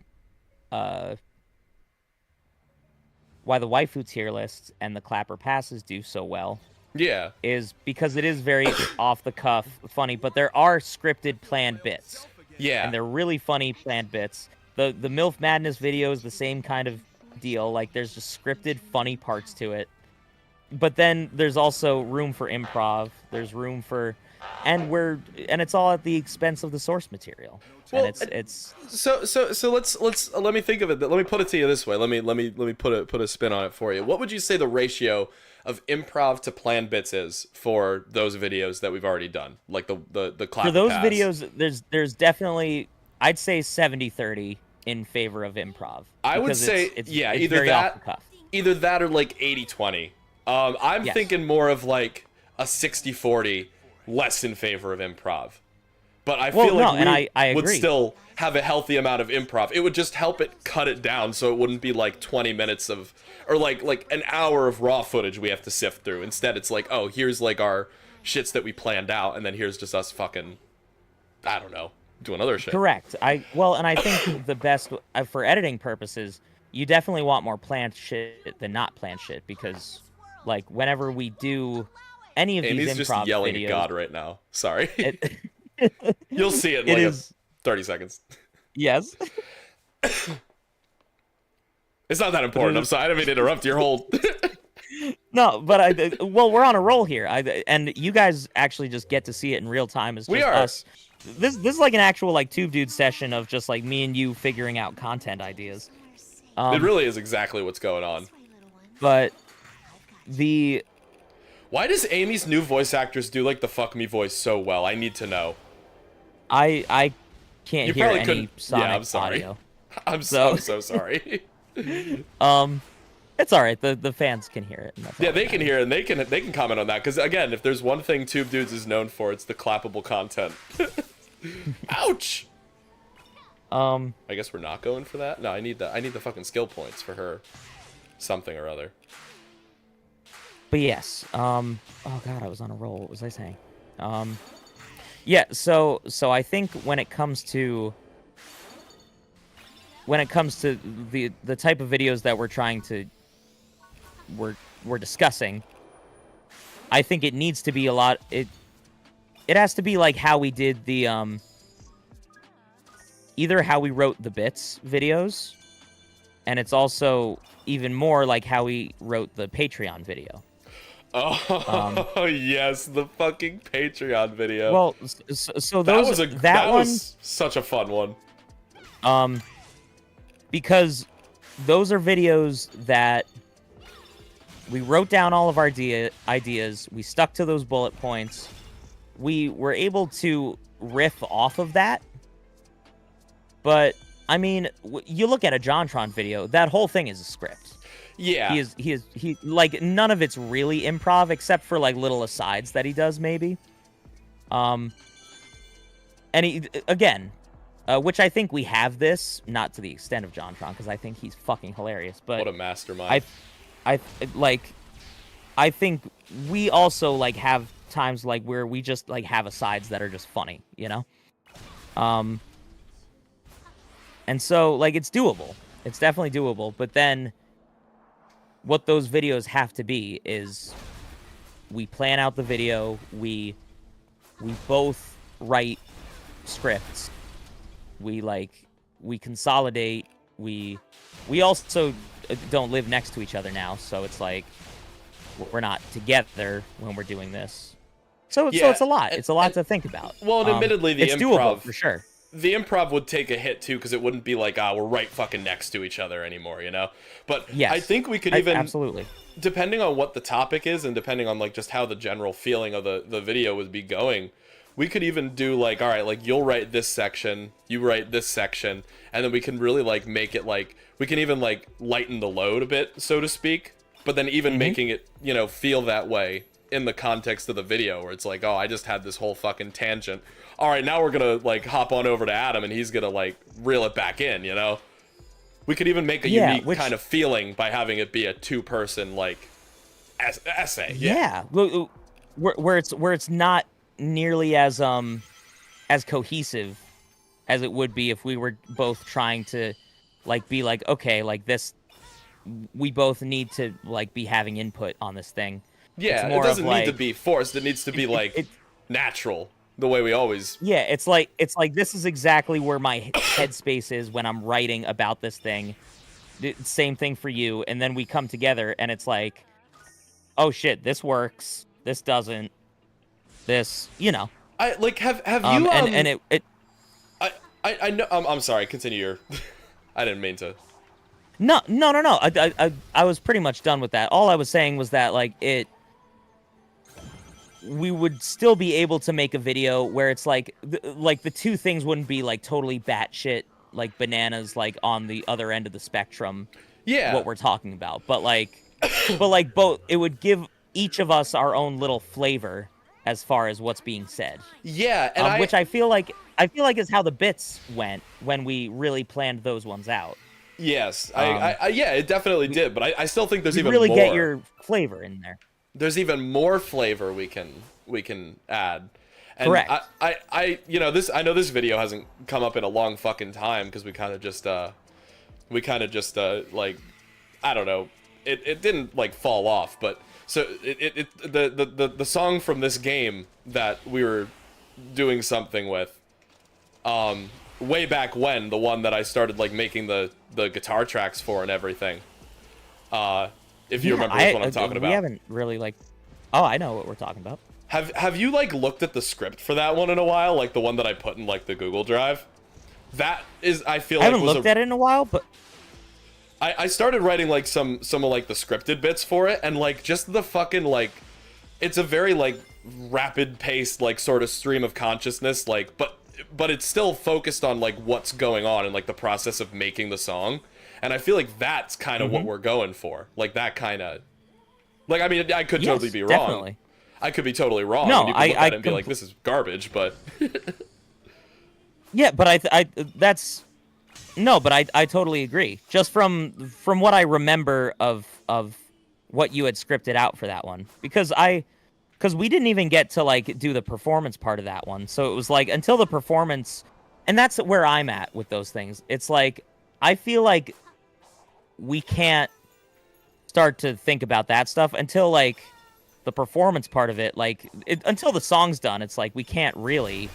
S2: why the waifu tier lists and the clapper passes do so well.
S1: Yeah.
S2: Is because it is very off the cuff, funny, but there are scripted planned bits.
S1: Yeah.
S2: And they're really funny planned bits. The MILF Madness video is the same kind of deal. Like there's just scripted funny parts to it. But then there's also room for improv. There's room for and it's all at the expense of the source material.
S1: Well,
S2: and it's
S1: so let's let me think of it. Let me put it to you this way. Let me put a spin on it for you. What would you say the ratio of improv to planned bits is for those videos that we've already done? Like the clap
S2: for those
S1: pass.
S2: videos, there's definitely, I'd say 70-30 in favor of improv.
S1: I would say it's either that or like 80-20. I'm thinking more of like a 60-40, less in favor of improv. But I feel like we would still have a healthy amount of improv. It would just help it cut it down so it wouldn't be like 20 minutes of, or like an hour of raw footage we have to sift through. Instead, it's like, oh, here's like our shits that we planned out, and then here's just us fucking, I don't know, doing other shit.
S2: Correct. And I think the best, for editing purposes, you definitely want more planned shit than not planned shit, because like whenever we do any of
S1: Amy's
S2: these improv
S1: just yelling
S2: videos,
S1: at God right now. Sorry. You'll see it in 30 seconds.
S2: Yes.
S1: It's not that important. I'm sorry. I didn't mean to interrupt your whole...
S2: No, but we're on a roll here. And you guys actually just get to see it in real time. It's just us. This is like an actual like Tube Dude session of just like me and you figuring out content ideas.
S1: It really is exactly what's going on.
S2: But
S1: why does Amy's new voice actress do like the fuck me voice so well? I need to know.
S2: I can't hear any Sonic
S1: I'm sorry.
S2: audio.
S1: I'm so sorry.
S2: It's all right. The fans can hear it.
S1: Yeah, they can hear it, and they can comment on that. Because again, if there's one thing Tube Dudes is known for, it's the clappable content. Ouch.
S2: I
S1: guess we're not going for that. No, I need the fucking skill points for her. Something or other.
S2: But yes. Oh god, I was on a roll. What was I saying? Yeah. So I think when it comes to the type of videos that we're discussing, I think it needs to be a lot. It has to be like how we did the either how we wrote the bits videos, and it's also even more like how we wrote the Patreon video.
S1: Oh yes, the fucking Patreon video.
S2: Well, so those that
S1: was such a fun one.
S2: Because those are videos that we wrote down all of our ideas, we stuck to those bullet points, we were able to riff off of that. But I mean, you look at a JonTron video, that whole thing is a script.
S1: Yeah.
S2: He like none of it's really improv except for like little asides that he does maybe. And he, again, which I think we have this, not to the extent of JonTron, because I think he's fucking hilarious. But
S1: what a mastermind!
S2: I think we also like have times like where we just like have asides that are just funny, you know. And so like it's doable. It's definitely doable. But then, what those videos have to be is we plan out the video. We both write scripts. We consolidate. We also don't live next to each other now, so it's like we're not together when we're doing this. So it's a lot. It's a lot to think about.
S1: Well, and admittedly,
S2: it's doable for sure.
S1: The improv would take a hit too, because it wouldn't be like, we're right fucking next to each other anymore, you know? But yes, I think we could even,
S2: absolutely,
S1: depending on what the topic is and depending on like just how the general feeling of the video would be going, we could even do like, all right, like you'll write this section, you write this section, and then we can really like make it like, we can even like lighten the load a bit, so to speak, but then even making it, you know, feel that way in the context of the video, where it's like, oh, I just had this whole fucking tangent. All right, now we're gonna like hop on over to Adam and he's gonna like reel it back in, you know? We could even make a unique kind of feeling by having it be a two-person like essay.
S2: Yeah. Where it's not nearly as cohesive as it would be if we were both trying to like be like, okay, like this, we both need to like be having input on this thing.
S1: Yeah, it doesn't need to be forced. It needs to be like natural, the way we always.
S2: Yeah, it's like this is exactly where my headspace is when I'm writing about this thing. Same thing for you, and then we come together, and it's like, oh shit, this works. This doesn't. This, you know.
S1: I like have you
S2: and it.
S1: I know. I'm sorry. Continue your. I didn't mean to.
S2: No. I was pretty much done with that. All I was saying was that like we would still be able to make a video where it's like the two things wouldn't be like totally batshit like bananas like on the other end of the spectrum.
S1: Yeah.
S2: What we're talking about, but both, it would give each of us our own little flavor as far as what's being said.
S1: Yeah, and
S2: which I feel like is how the bits went when we really planned those ones out.
S1: Yes, yeah, it definitely did, but I still think there's even
S2: really
S1: more.
S2: Get your flavor in there.
S1: There's even more flavor we can add. And
S2: correct.
S1: I you know this. I know this video hasn't come up in a long fucking time because we kind of just like, I don't know. It didn't like fall off, but so the song from this game that we were doing something with, way back when, the one that I started like making the guitar tracks for and everything. If you remember what I'm talking about.
S2: We haven't really like. Oh, I know what we're talking about.
S1: Have you like looked at the script for that one in a while, like the one that I put in like the Google Drive? That is, I feel like,
S2: I haven't looked at it in a while, but
S1: I started writing like some of like the scripted bits for it, and like just the fucking like, it's a very like rapid paced like sort of stream of consciousness, like but it's still focused on like what's going on and like the process of making the song, and I feel like that's kind of what we're going for, like that kind of, like, I mean, I could totally be wrong.
S2: Definitely.
S1: I could be totally wrong.
S2: No,
S1: and you could look at it and be like, this is garbage, but
S2: Yeah, but I totally agree. Just from what I remember of what you had scripted out for that one, because we didn't even get to like do the performance part of that one. So it was like until the performance, and that's where I'm at with those things. It's like I feel like we can't start to think about that stuff until like the performance part of it, until the song's done. It's like we can't really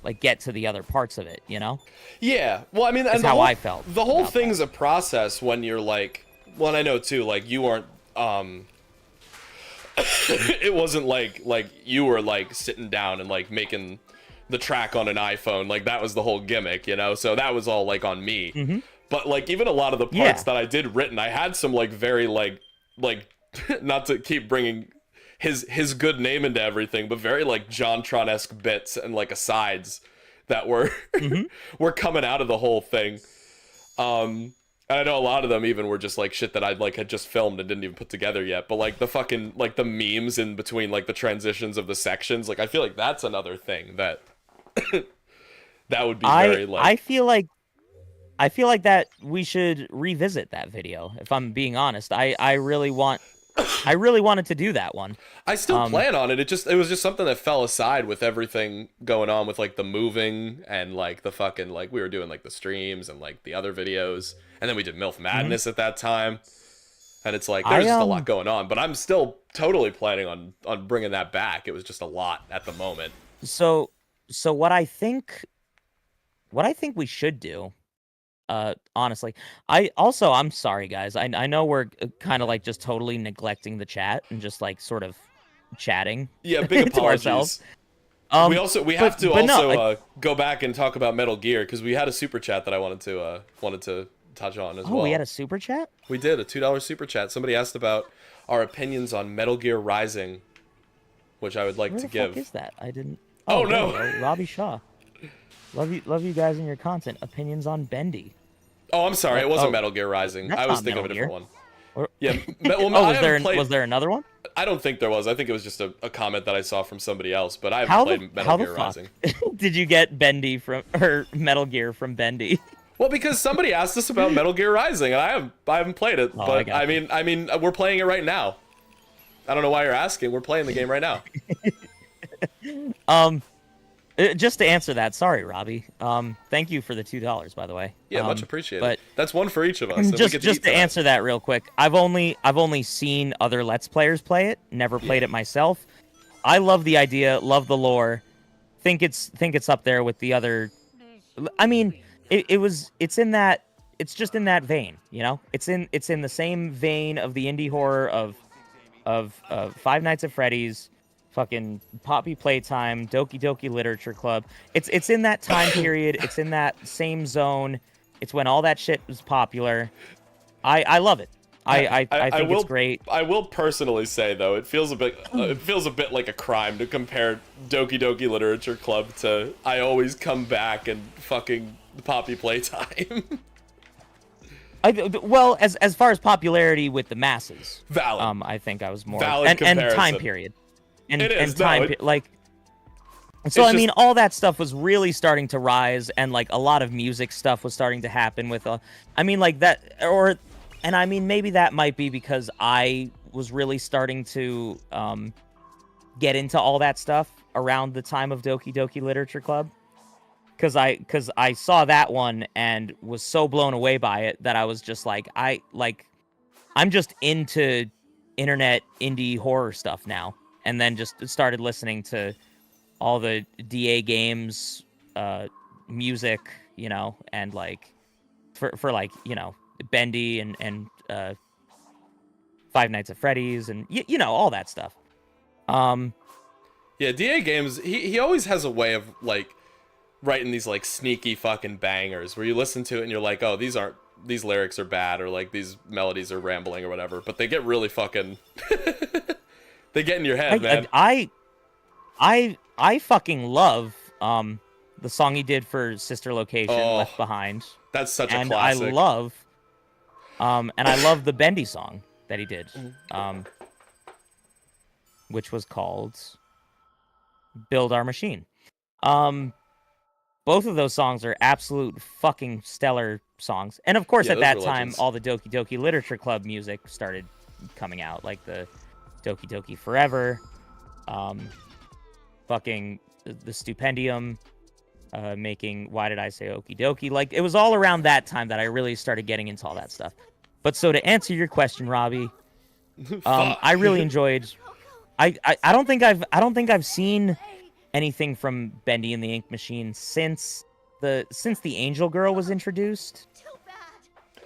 S2: like get to the other parts of it, you know?
S1: Yeah. Well, I mean,
S2: That's
S1: and
S2: how I felt.
S1: The whole
S2: about
S1: thing's
S2: that.
S1: a process when you're like, well, and I know too, like you weren't, it wasn't like you were like sitting down and like making the track on an iPhone. Like that was the whole gimmick, you know? So that was all like on me.
S2: Mm-hmm.
S1: But like even a lot of the parts that I did written, I had some like very like not to keep bringing his good name into everything, but very like JonTron-esque bits and like asides that were were coming out of the whole thing. And I know a lot of them even were just like shit that I like had just filmed and didn't even put together yet. But like the fucking like the memes in between like the transitions of the sections, like I feel like that's another thing that that would be very like
S2: I feel like that we should revisit that video. If I'm being honest, I really wanted to do that one.
S1: I still plan on it. It was just something that fell aside with everything going on with like the moving and like the fucking like we were doing like the streams and like the other videos, and then we did MILF Madness at that time, and it's like there's just a lot going on. But I'm still totally planning on bringing that back. It was just a lot at the moment.
S2: So what I think we should do. Honestly, I'm sorry guys. I know we're kind of like just totally neglecting the chat and just like sort of chatting.
S1: Yeah, big
S2: to ourselves.
S1: Apologies. We have to go back and talk about Metal Gear because we had a super chat that I wanted to touch on as well.
S2: Oh, we had a super chat?
S1: We did a $2 super chat. Somebody asked about our opinions on Metal Gear Rising, which I would like to give.
S2: What the fuck is that? I didn't.
S1: Oh no,
S2: Robbie Shaw. Love you guys and your content. Opinions on Bendy.
S1: Oh, I'm sorry. It wasn't Metal Gear Rising. I was thinking of a different one. Yeah. Well,
S2: was there another one?
S1: I don't think there was. I think it was just a comment that I saw from somebody else, but I haven't played Metal Gear Rising.
S2: Did you get Bendy or Metal Gear from Bendy?
S1: Well, because somebody asked us about Metal Gear Rising, and I haven't played it, but I mean, we're playing it right now. I don't know why you're asking. We're playing the game right now.
S2: Just to answer that, sorry, Robbie. Thank you for the $2, by the way.
S1: Yeah, much appreciated.
S2: But
S1: that's one for each of us.
S2: Just to answer that real quick, I've only seen other Let's Players play it. Never played it myself. I love the idea, love the lore. Think it's up there with the other. I mean, it's just in that vein, you know. It's in the same vein of the indie horror of Five Nights at Freddy's. Fucking Poppy Playtime, Doki Doki Literature Club. It's in that time period. It's in that same zone. It's when all that shit was popular. I love it. I think it's great.
S1: I will personally say though, it feels a bit like a crime to compare Doki Doki Literature Club to I Always Come Back and fucking Poppy Playtime.
S2: Well, as far as popularity with the masses,
S1: valid.
S2: I think I was more
S1: valid
S2: and time period. And time,
S1: so
S2: I mean, all that stuff was really starting to rise, and like a lot of music stuff was starting to happen with, I mean, like that, and I mean, maybe that might be because I was really starting to get into all that stuff around the time of Doki Doki Literature Club, because I saw that one and was so blown away by it that I was just like, I'm just into internet indie horror stuff now. And then just started listening to all the DA games, music, you know, and like for like, you know, Bendy and Five Nights at Freddy's and you know, all that stuff.
S1: Yeah, DA games, he always has a way of like writing these like sneaky fucking bangers where you listen to it and you're like, oh, these lyrics are bad, or like these melodies are rambling or whatever, but they get really fucking they get in your head, man.
S2: I fucking love the song he did for Sister Location, Left Behind.
S1: That's such a classic.
S2: And I love the Bendy song that he did, which was called Build Our Machine. But both of those songs are absolute fucking stellar songs. And of course,
S1: Yeah,
S2: at
S1: those
S2: that
S1: were
S2: time,
S1: legends.
S2: all the Doki Doki Literature Club music started coming out, like the Doki Doki Forever, fucking the Stupendium, making Why Did I Say Okie Dokie? Like, it was all around that time that I really started getting into all that stuff. But so to answer your question, Robbie, I really enjoyed. I don't think I've seen anything from Bendy and the Ink Machine since the Angel Girl was introduced.
S3: Too bad.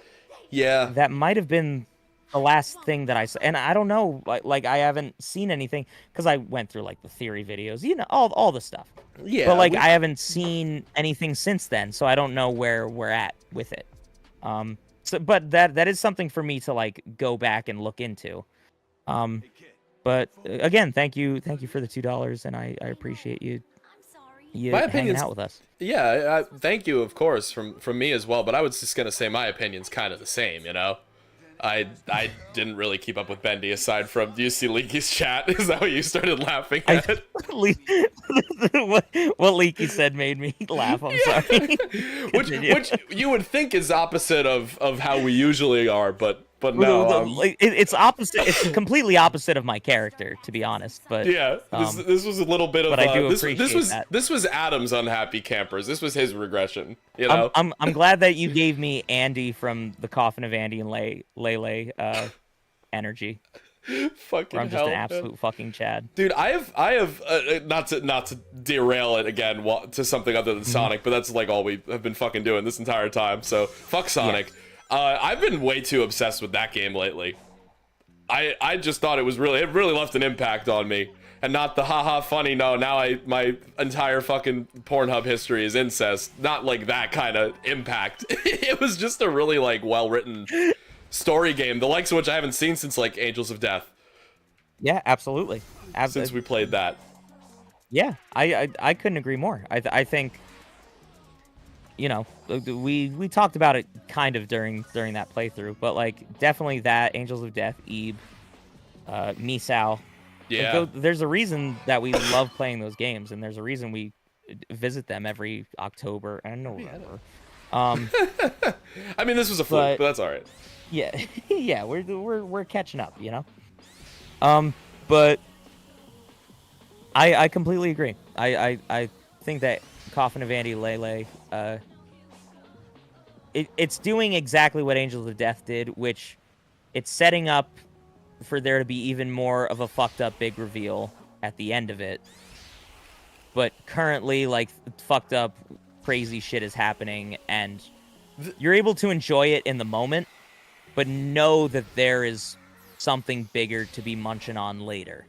S1: Yeah.
S2: That might have been the last thing that I saw, and I don't know, like I haven't seen anything because I went through like the theory videos, you know, all the stuff.
S1: Yeah.
S2: But like I haven't seen anything since then, so I don't know where we're at with it. So, but that is something for me to like go back and look into. But again, thank you for the $2, and I appreciate you
S1: My
S2: hanging
S1: opinion's-
S2: out with us.
S1: Yeah, thank you, of course, from me as well. But I was just gonna say my opinion's kind of the same, you know. I didn't really keep up with Bendy aside from. Do you see Leaky's chat? Is that what you started laughing at?
S2: What Leaky said made me laugh. I'm sorry.
S1: which you would think is opposite of how we usually are, but no.
S2: It's opposite. It's completely opposite of my character, to be honest. But
S1: Yeah, this was a little bit of.
S2: But I do appreciate that.
S1: This was Adam's unhappy campers. This was his regression. You know.
S2: I'm glad that you gave me Andy from the Coffin of Andy and Lele energy.
S1: Fucking
S2: I'm just
S1: hell,
S2: an
S1: man.
S2: absolute fucking Chad.
S1: Dude, I have not to derail it again to something other than Sonic, but that's like all we have been fucking doing this entire time. So fuck Sonic.
S2: Yeah.
S1: I've been way too obsessed with that game lately. I just thought it really left an impact on me, and not the haha funny. No, now my entire fucking Pornhub history is incest. Not like that kind of impact. It was just a really like well written story game, the likes of which I haven't seen since like Angels of Death.
S2: Yeah, absolutely.
S1: Since we played that.
S2: Yeah, I couldn't agree more. I think, you know, we talked about it kind of during that playthrough, but like definitely that Angels of Death, Ebe, Misao.
S1: Yeah.
S2: Like, there's a reason that we love playing those games, and there's a reason we visit them every October and November.
S1: I mean, this was a fluke, but that's all right.
S2: Yeah, yeah, we're catching up, you know. But I completely agree. I think that Coffin of Andy Lele, it's doing exactly what Angels of Death did, which it's setting up for there to be even more of a fucked up big reveal at the end of it. But currently, like, fucked up crazy shit is happening, and you're able to enjoy it in the moment, but know that there is something bigger to be munching on later,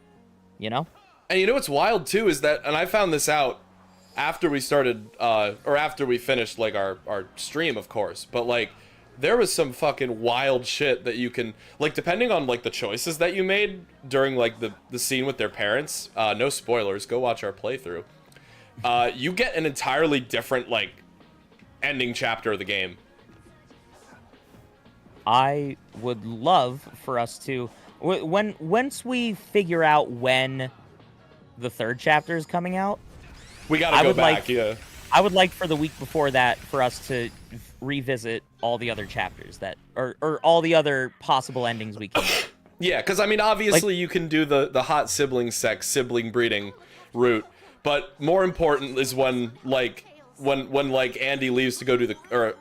S2: you know?
S1: And you know what's wild too is that, and I found this out after we started, or after we finished like our stream, of course, but like there was some fucking wild shit that you can, like, depending on like the choices that you made during like the scene with their parents, no spoilers, go watch our playthrough, you get an entirely different like ending chapter of the game.
S2: I would love for us to, once we figure out when the third chapter is coming out,
S1: We gotta go back, yeah.
S2: I would like for the week before that for us to revisit all the other chapters that, or all the other possible endings we can get.
S1: Yeah, because I mean, obviously you can do the hot sibling sex, sibling breeding route, but more important is when like Andy leaves to go to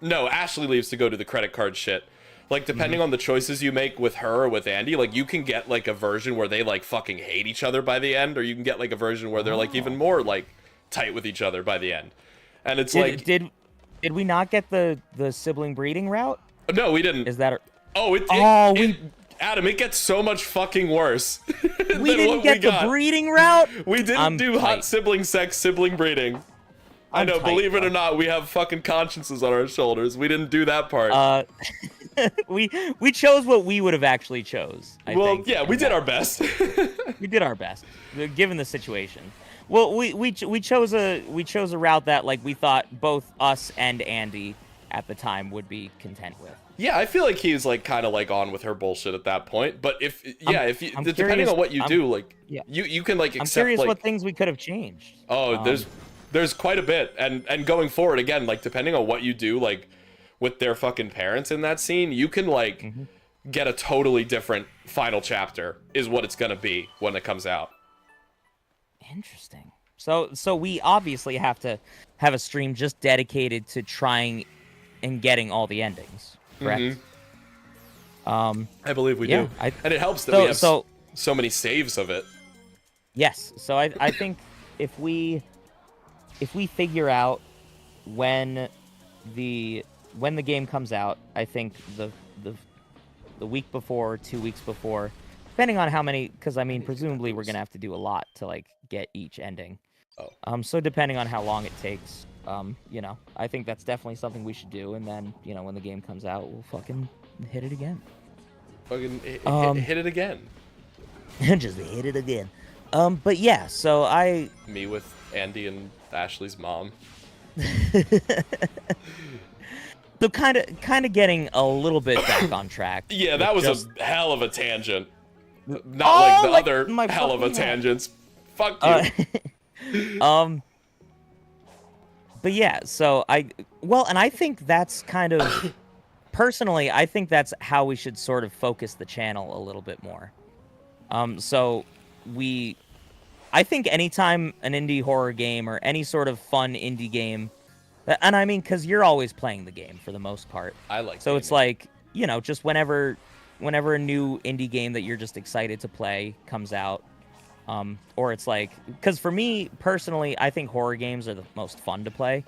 S1: Ashley leaves to go to the credit card shit. Like, depending on the choices you make with her or with Andy, like, you can get, like, a version where they, like, fucking hate each other by the end, or you can get, like, a version where they're, like, even more, like, tight with each other by the end. And it's
S2: Did we not get the sibling breeding route?
S1: No, we didn't.
S2: Is that...
S1: Adam, it gets so much fucking worse.
S2: We didn't get the breeding route?
S1: We didn't do hot sibling sex, sibling breeding. I know, believe it or not, we have fucking consciences on our shoulders. We didn't do that part.
S2: We chose what we would have actually chose. I think.
S1: Yeah, we did our best.
S2: We did our best, given the situation. Well, we chose a route that like we thought both us and Andy at the time would be content with.
S1: Yeah, I feel like he's like kind of like on with her bullshit at that point. But depending
S2: curious,
S1: on what you do, like you can like accept.
S2: I'm curious
S1: like,
S2: what things we could have changed.
S1: Oh, There's quite a bit, and going forward again, like depending on what you do, like with their fucking parents in that scene, you can like get a totally different final chapter. Is what it's gonna be when it comes out.
S2: Interesting. So we obviously have to have a stream just dedicated to trying and getting all the endings, correct?
S1: I believe we
S2: yeah,
S1: do, and it helps that we have so many saves of it.
S2: Yes. So I think if we figure out when the game comes out, I think the week before, 2 weeks before, depending on how many, because I mean presumably we're gonna have to do a lot to like get each ending. So depending on how long it takes, you know, I think that's definitely something we should do, and then, you know, when the game comes out, we'll fucking hit it again.
S1: Fucking hit it again.
S2: Just hit it again. But yeah, so
S1: Me with Andy and Ashley's mom.
S2: So kind of getting a little bit back on track.
S1: Yeah, that was a hell of a tangent. Not like the other hell of a tangents. Fuck you.
S2: But yeah, so and I think that's kind of personally, I think that's how we should sort of focus the channel a little bit more. So I think anytime an indie horror game or any sort of fun indie game, and I mean, because you're always playing the game for the most part.
S1: I like.
S2: So it's like, you know, just whenever a new indie game that you're just excited to play comes out, or it's like, because for me personally, I think horror games are the most fun to play,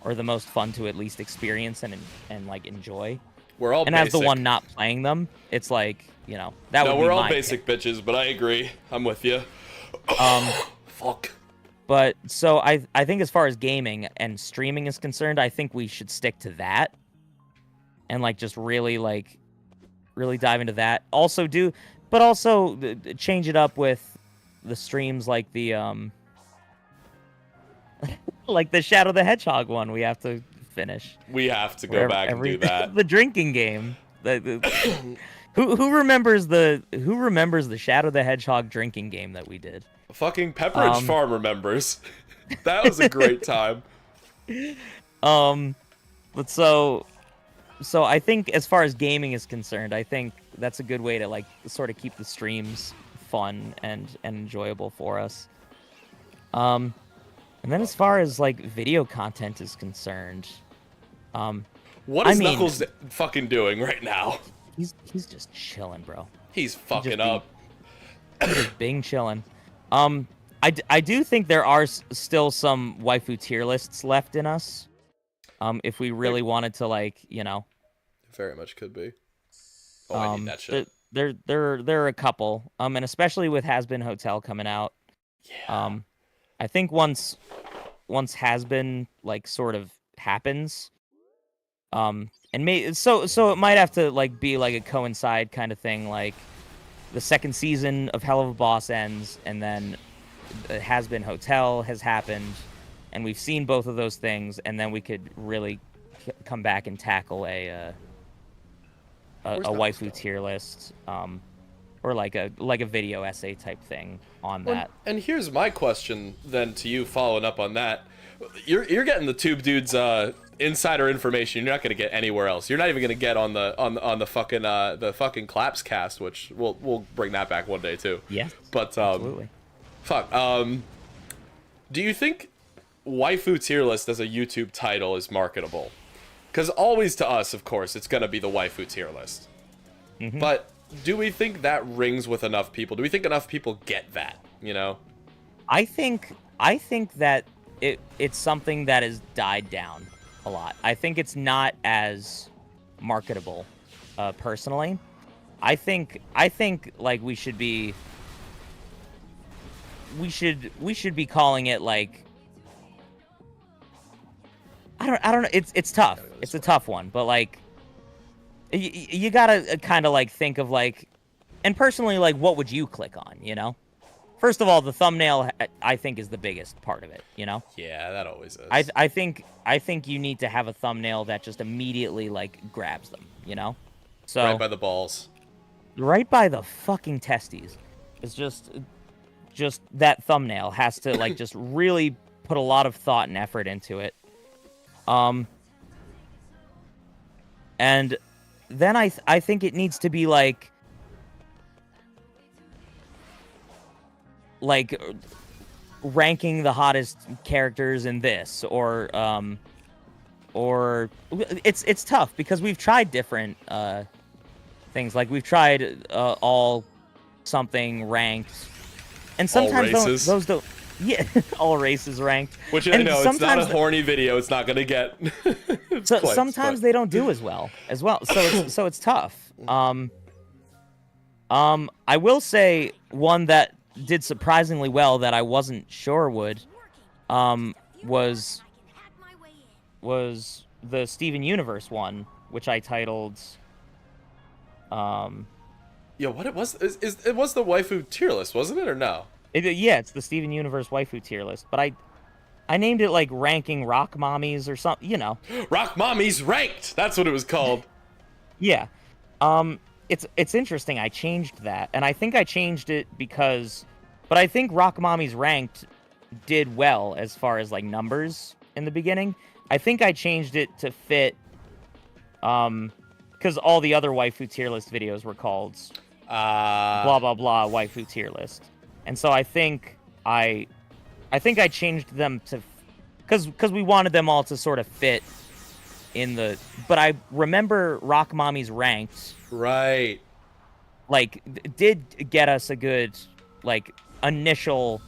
S2: or the most fun to at least experience and like enjoy.
S1: We're all
S2: and
S1: basic.
S2: As the one not playing them, it's like, you know, that would be
S1: we're all
S2: my
S1: basic
S2: pick.
S1: bitches, but I agree. I'm with you. Fuck.
S2: But so I think as far as gaming and streaming is concerned, I think we should stick to that, and like just really dive into that. Also change it up with the streams like the like the Shadow the Hedgehog one we have to finish.
S1: We have to go back and do that.
S2: The drinking game. Who remembers the Shadow the Hedgehog drinking game that we did?
S1: Fucking Pepperidge Farm remembers. That was a great time.
S2: But so I think as far as gaming is concerned, I think that's a good way to like sort of keep the streams fun and enjoyable for us. And then as far as like video content is concerned,
S1: what is Knuckles fucking doing right now?
S2: He's just chilling, bro.
S1: He's fucking up.
S2: He's just being chilling. I do think there are still some waifu tier lists left in us. If we really wanted to, like, you know.
S1: Very much could be. Oh, I need that shit.
S2: There are a couple. And especially with Has Been Hotel coming out.
S1: Yeah.
S2: I think once Has Been like sort of happens, and so it might have to like be like a coincide kind of thing, like the second season of Hell of a Boss ends, and then Has Been Hotel has happened, and we've seen both of those things, and then we could really come back and tackle a waifu tier list, or like a video essay type thing on that.
S1: And here's my question then to you, following up on that. You're getting the Tube Dudes insider information you're not going to get anywhere else. You're not even going to get on the fucking Claps cast, which we'll bring that back one day too.
S2: Yeah.
S1: But
S2: absolutely.
S1: Fuck. Do you think waifu tier list as a YouTube title is marketable? Because always to us, of course, it's going to be the waifu tier list.
S2: Mm-hmm.
S1: But do we think that rings with enough people? Do we think enough people get that, you know?
S2: I think that it's something that has died down a lot. I think it's not as marketable, personally. I think like we should be calling it like, I don't know. It's tough. It's a tough one, but like you gotta kind of like think of like, and personally, like, what would you click on, you know? First of all, the thumbnail, I think, is the biggest part of it, you know?
S1: Yeah, that always is.
S2: I think you need to have a thumbnail that just immediately, like, grabs them, you know? So
S1: right by the balls.
S2: Right by the fucking testes. It's just that thumbnail has to, like, just really put a lot of thought and effort into it. And then I think it needs to be like ranking the hottest characters in this, or it's tough because we've tried different things. Like we've tried all something ranked, and sometimes those don't. Yeah, all races ranked.
S1: Which I know it's not a horny video. It's not gonna get.
S2: So sometimes they don't do as well. So it's tough. I will say one that did surprisingly well that I wasn't sure would, was the Steven Universe one, which I titled.
S1: Yeah, what it was it was the waifu tier list, wasn't it, or no?
S2: Yeah, it's the Steven Universe waifu tier list, but I named it like ranking rock mommies or something, you know.
S1: Rock mommies ranked. That's what it was called.
S2: Yeah. It's interesting. I changed that, and I think I changed it because, but I think rock mommies ranked did well as far as like numbers in the beginning. I think I changed it to fit, because all the other waifu tier list videos were called blah blah blah waifu tier list. And so I think I changed them to, because we wanted them all to sort of fit in the. But I remember Rock Mommy's ranked,
S1: right?
S2: Like did get us a good like initial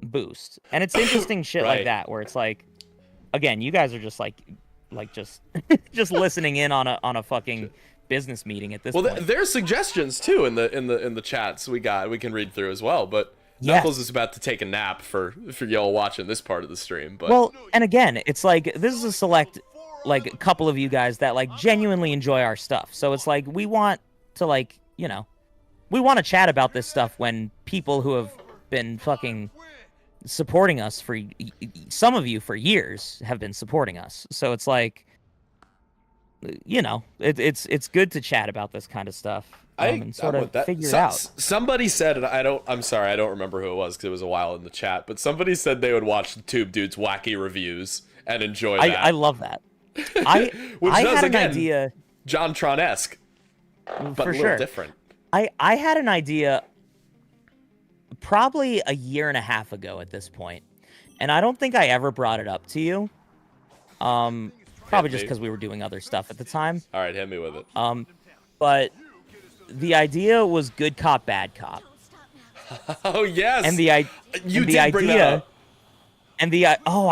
S2: boost, and it's interesting shit
S1: right.
S2: like that where it's like, again, you guys are just like just just listening in on a fucking business meeting at this point.
S1: Well, there's suggestions too in the chats we can read through as well. But Knuckles is about to take a nap for y'all watching this part of the stream. But
S2: well, and again, it's like this is a select like a couple of you guys that like genuinely enjoy our stuff. So it's like we want to like, you know, we want to chat about this stuff when people who have been fucking supporting us for some of you for years have been supporting us. So it's like, you know, it's good to chat about this kind of stuff and sort of figure it out.
S1: Somebody said, and I'm sorry, I don't remember who it was because it was a while in the chat, but somebody said they would watch the Tube Dude's wacky reviews and enjoy that.
S2: I love that. I had an idea,
S1: JonTron-esque, but
S2: for
S1: a little
S2: sure.
S1: different.
S2: I had an idea probably a year and a half ago at this point, and I don't think I ever brought it up to you. Probably just because we were doing other stuff at the time.
S1: All right, hit me with it.
S2: But the idea was good cop, bad cop.
S1: Oh yes.
S2: And I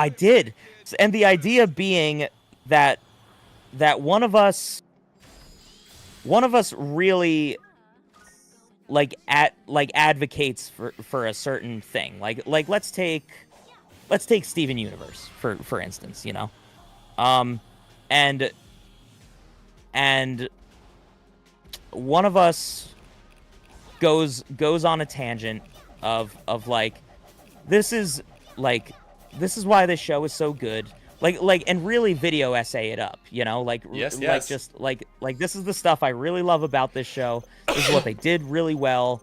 S2: did. And the idea being that one of us really advocates for a certain thing. Like let's take Steven Universe for instance, you know. And one of us goes on a tangent of like this is why this show is so good, and really video essay it up, you know,
S1: yes.
S2: Just like this is the stuff I really love about this show. This is what they did really well.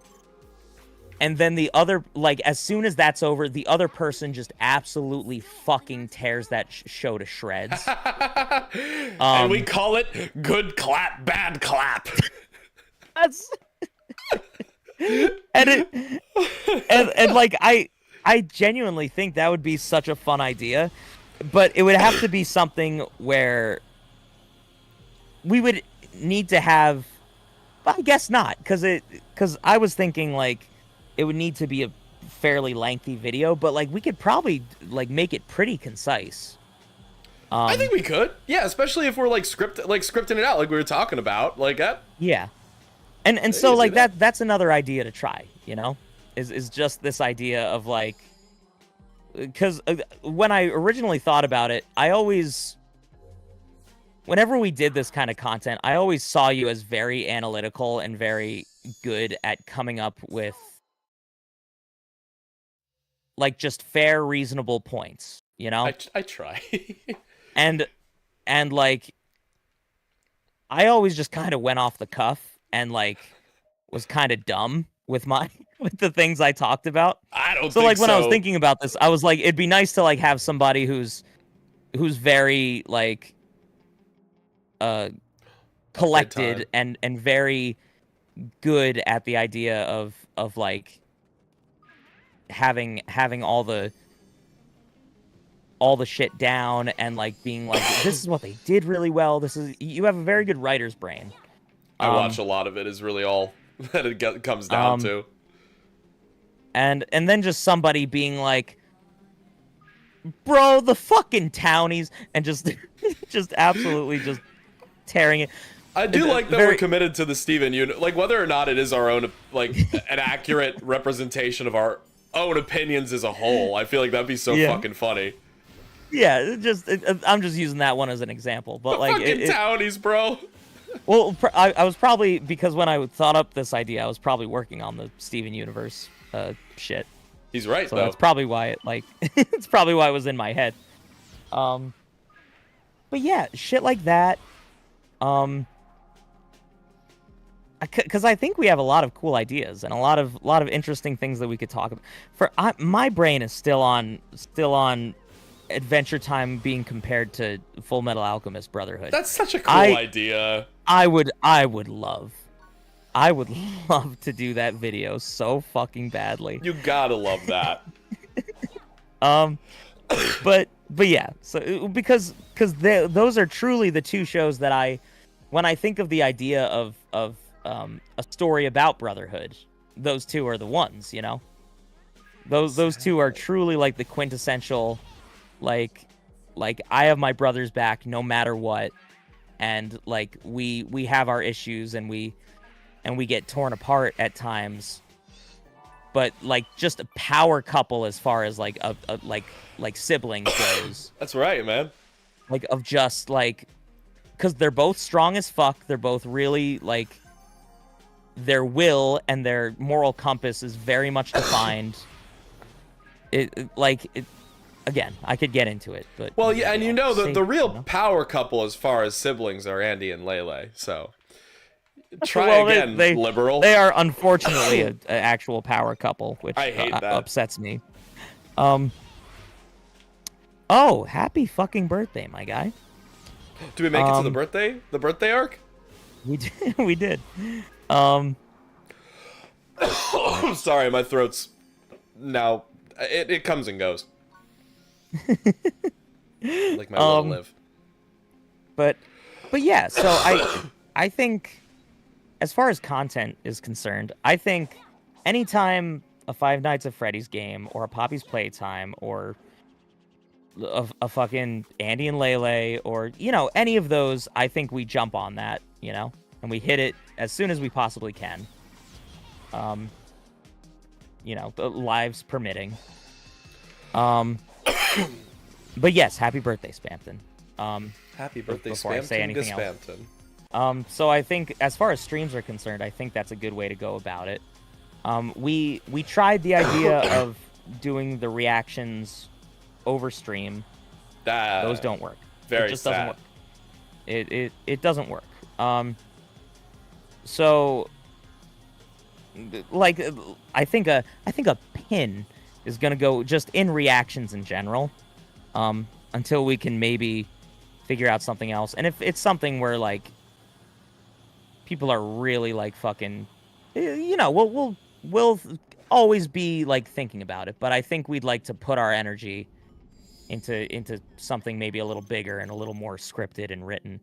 S2: And then the other, as soon as that's over, the other person just absolutely fucking tears that show to shreds.
S1: And we call it good clap, bad clap.
S2: That's and I genuinely think that would be such a fun idea, but it would have to be something where we would need to have. I guess not, because I was thinking it would need to be a fairly lengthy video, but we could probably make it pretty concise.
S1: I think we could, yeah, especially if we're scripting it out like we were talking about, that.
S2: Yeah, and so that's another idea to try, you know, is just this idea of because when I originally thought about it, whenever we did this kind of content, I always saw you as very analytical and very good at coming up with just fair, reasonable points, you know?
S1: I try.
S2: and I always just kind of went off the cuff and was kind of dumb. with my with the things I talked about.
S1: I don't
S2: So
S1: think
S2: like when I was
S1: so.
S2: thinking about this, I was like, it'd be nice to like have somebody who's very like collected and very good at the idea of like having all the shit down and like being like, this is what they did really well. You have a very good writer's brain.
S1: I watch a lot of it is really all that it comes down to.
S2: And then just somebody being like, bro, the fucking townies, and just just absolutely just tearing it.
S1: I do like that we're committed to the Steven unit, like whether or not it is our own, like an accurate representation of our own opinions as a whole. I feel like that'd be so fucking funny.
S2: Yeah, I'm just using that one as an example, but like
S1: fucking townies, bro.
S2: Well, I was probably, because when I thought up this idea, I was probably working on the Steven Universe shit.
S1: He's right,
S2: so
S1: though.
S2: That's probably why it like it's probably why it was in my head. But yeah, shit like that. Because I think we have a lot of cool ideas and a lot of interesting things that we could talk about. My brain is still on Adventure Time being compared to Full Metal Alchemist Brotherhood.
S1: That's such a cool idea.
S2: I would love to do that video so fucking badly.
S1: You gotta love that.
S2: But yeah, so because those are truly the two shows that when I think of the idea of a story about Brotherhood, those two are the ones, you know. Those two are truly like the quintessential, like I have my brother's back no matter what, and like we have our issues and we get torn apart at times, but like just a power couple as far as like a like siblings goes.
S1: That's right, man.
S2: Like of just like, because they're both strong as fuck. They're both really like, their will and their moral compass is very much defined. Again, I could get into it, but
S1: well, yeah, and you know the real power couple as far as siblings are Andy and Lele. So try again, liberal.
S2: They are unfortunately an actual power couple, which
S1: I hate that.
S2: Upsets me. Oh, happy fucking birthday, my guy.
S1: Do we make it to the birthday arc?
S2: We did. We did.
S1: I'm sorry, my throat's now it comes and goes. Like my little live.
S2: But yeah, so I think as far as content is concerned, I think anytime a Five Nights at Freddy's game or a Poppy's Playtime or a fucking Andy and Lele or, you know, any of those, I think we jump on that, you know, and we hit it as soon as we possibly can. You know, the lives permitting. But yes, happy birthday, Spampton.
S1: Happy birthday,
S2: before
S1: Spampton.
S2: I say anything else. So I think as far as streams are concerned, I think that's a good way to go about it. We tried the idea of doing the reactions over stream. Those don't work.
S1: Very
S2: it just
S1: sad.
S2: Doesn't work. It doesn't work. So like I think a pin is gonna go just in reactions in general, until we can maybe figure out something else. And if it's something where like people are really like fucking, you know, we'll always be like thinking about it. But I think we'd like to put our energy into something maybe a little bigger and a little more scripted and written.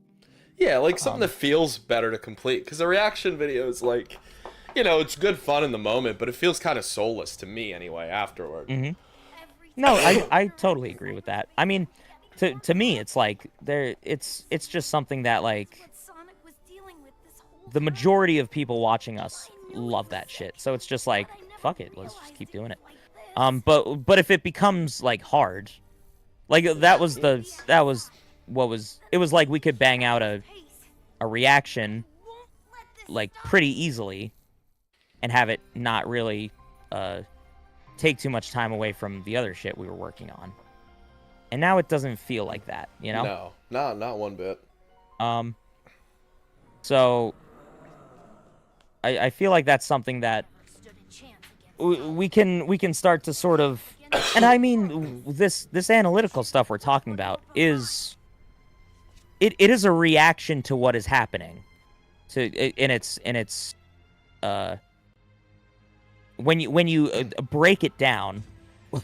S1: Yeah, like something that feels better to complete. Because a reaction video is like, you know, it's good fun in the moment, but it feels kind of soulless to me anyway afterward.
S2: Mm-hmm. No, I totally agree with that. I mean, to me, it's like it's just something that like the majority of people watching us love that shit. So it's just like, fuck it, let's just keep doing it. But if it becomes like hard, like it was like we could bang out a reaction like pretty easily and have it not really take too much time away from the other shit we were working on. And now it doesn't feel like that, you know?
S1: No, not one bit.
S2: So I feel like that's something that we can start to sort of, and I mean this analytical stuff we're talking about is it is a reaction to what is happening, and it's when you break it down,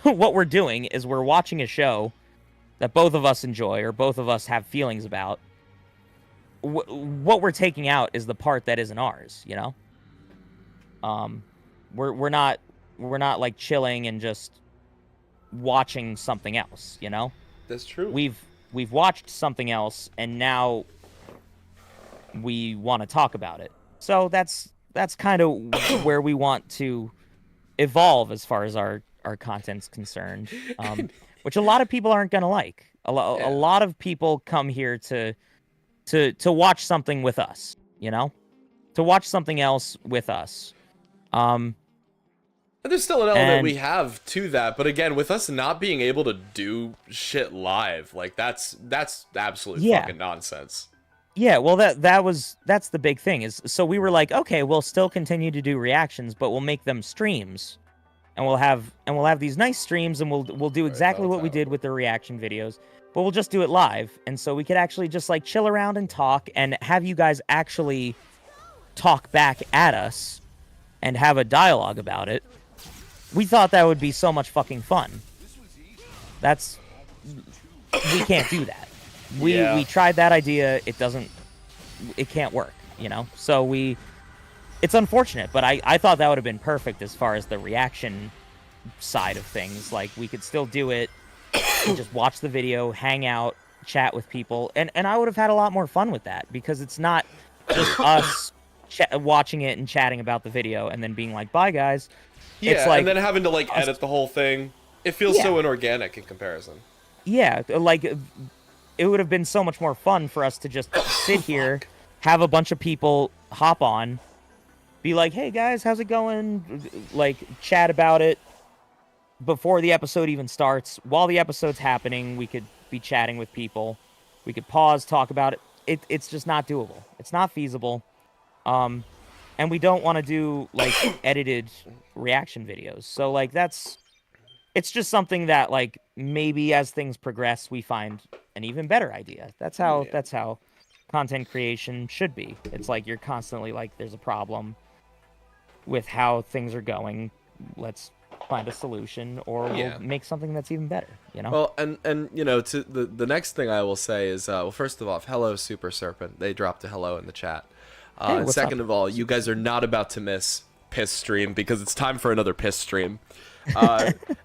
S2: what we're doing is we're watching a show that both of us enjoy or both of us have feelings about. What we're taking out is the part that isn't ours, you know. We're not like chilling and just watching something else, you know.
S1: That's true.
S2: We've watched something else, and now we want to talk about it. So that's kind of where we want to evolve as far as our content's concerned, which a lot of people aren't gonna like. A lot of people come here to watch something with us, you know, to watch something else with us.
S1: And there's still an element we have to that, but again, with us not being able to do shit live, like that's absolute fucking nonsense.
S2: Yeah, well that's the big thing is, so we were like, okay, we'll still continue to do reactions, but we'll make them streams, and we'll have these nice streams, and we'll do exactly what we did with the reaction videos, but we'll just do it live, and so we could actually just like chill around and talk, and have you guys actually talk back at us, and have a dialogue about it. We thought that would be so much fucking fun. We can't do that. We tried that idea. It can't work, you know? So it's unfortunate, but I thought that would have been perfect as far as the reaction side of things. Like, we could still do it, and just watch the video, hang out, chat with people, and I would have had a lot more fun with that, because it's not just us watching it and chatting about the video and then being like, bye guys.
S1: Yeah,
S2: it's like,
S1: and then having to like edit the whole thing. It feels so inorganic in comparison.
S2: Yeah, like it would have been so much more fun for us to just sit here, have a bunch of people hop on, be like, hey guys, how's it going? Like, chat about it before the episode even starts. While the episode's happening, we could be chatting with people. We could pause, talk about it. It's just not doable. It's not feasible. And we don't want to do like edited reaction videos. So like it's just something that like maybe as things progress we find an even better idea. That's how content creation should be. It's like you're constantly like, there's a problem with how things are going. Let's find a solution, or we'll make something that's even better, you know?
S1: Well, and you know, to the next thing I will say is, well, first of all, hello Super Serpent. They dropped a hello in the chat.
S2: Hey,
S1: second of all, you guys are not about to miss Piss Stream, because it's time for another Piss Stream.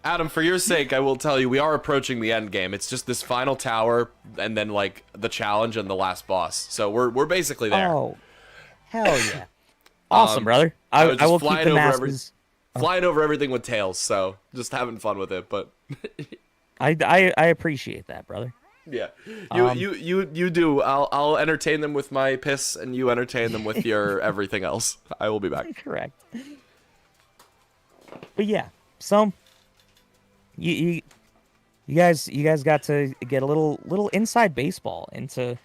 S1: Adam, for your sake, I will tell you, we are approaching the end game. It's just this final tower, and then like the challenge and the last boss. So we're basically there.
S2: Oh, hell yeah! Awesome, brother. I will keep the masses.
S1: Flying over everything with tails, so just having fun with it. But
S2: I appreciate that, brother.
S1: Yeah, you do. I'll entertain them with my piss, and you entertain them with your everything else. I will be back.
S2: Correct. But yeah, so you guys got to get a little inside baseball into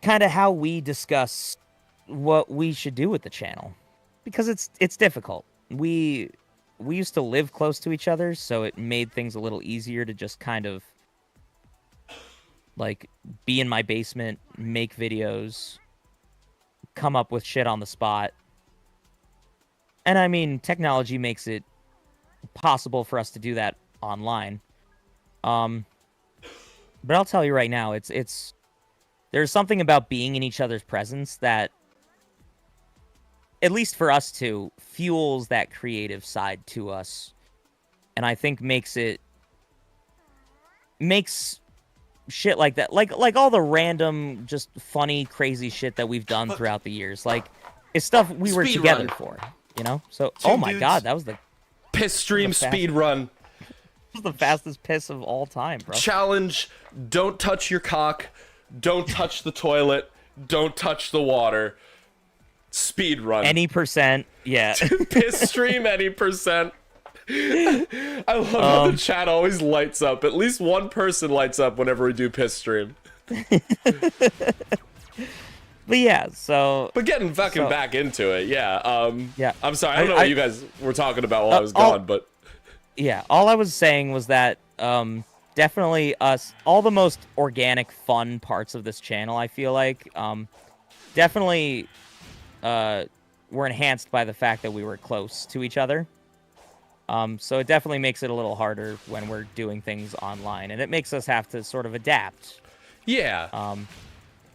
S2: kind of how we discuss what we should do with the channel, because it's difficult. We used to live close to each other, so it made things a little easier to just kind of like be in my basement, make videos, come up with shit on the spot. And I mean, technology makes it possible for us to do that online. But I'll tell you right now, it's there's something about being in each other's presence that, at least for us two, fuels that creative side to us. And I think makes shit like that, like all the random, just funny, crazy shit that we've done throughout the years, like, it's stuff we were together for, you know? So, oh my god, that was the
S1: Piss Stream speed run.
S2: This was the fastest piss of all time, bro.
S1: Challenge: don't touch your cock, don't touch the toilet, don't touch the water. Speed run.
S2: Any percent, yeah.
S1: Piss Stream any percent. I love how the chat always lights up. At least one person lights up whenever we do Piss Stream.
S2: yeah, so
S1: But getting fucking back into it, yeah.
S2: Yeah.
S1: I'm sorry, I don't know what you guys were talking about while I was gone, but
S2: yeah, all I was saying was that definitely all the most organic, fun parts of this channel, I feel like, definitely were enhanced by the fact that we were close to each other. So it definitely makes it a little harder when we're doing things online, and it makes us have to sort of adapt.
S1: yeah.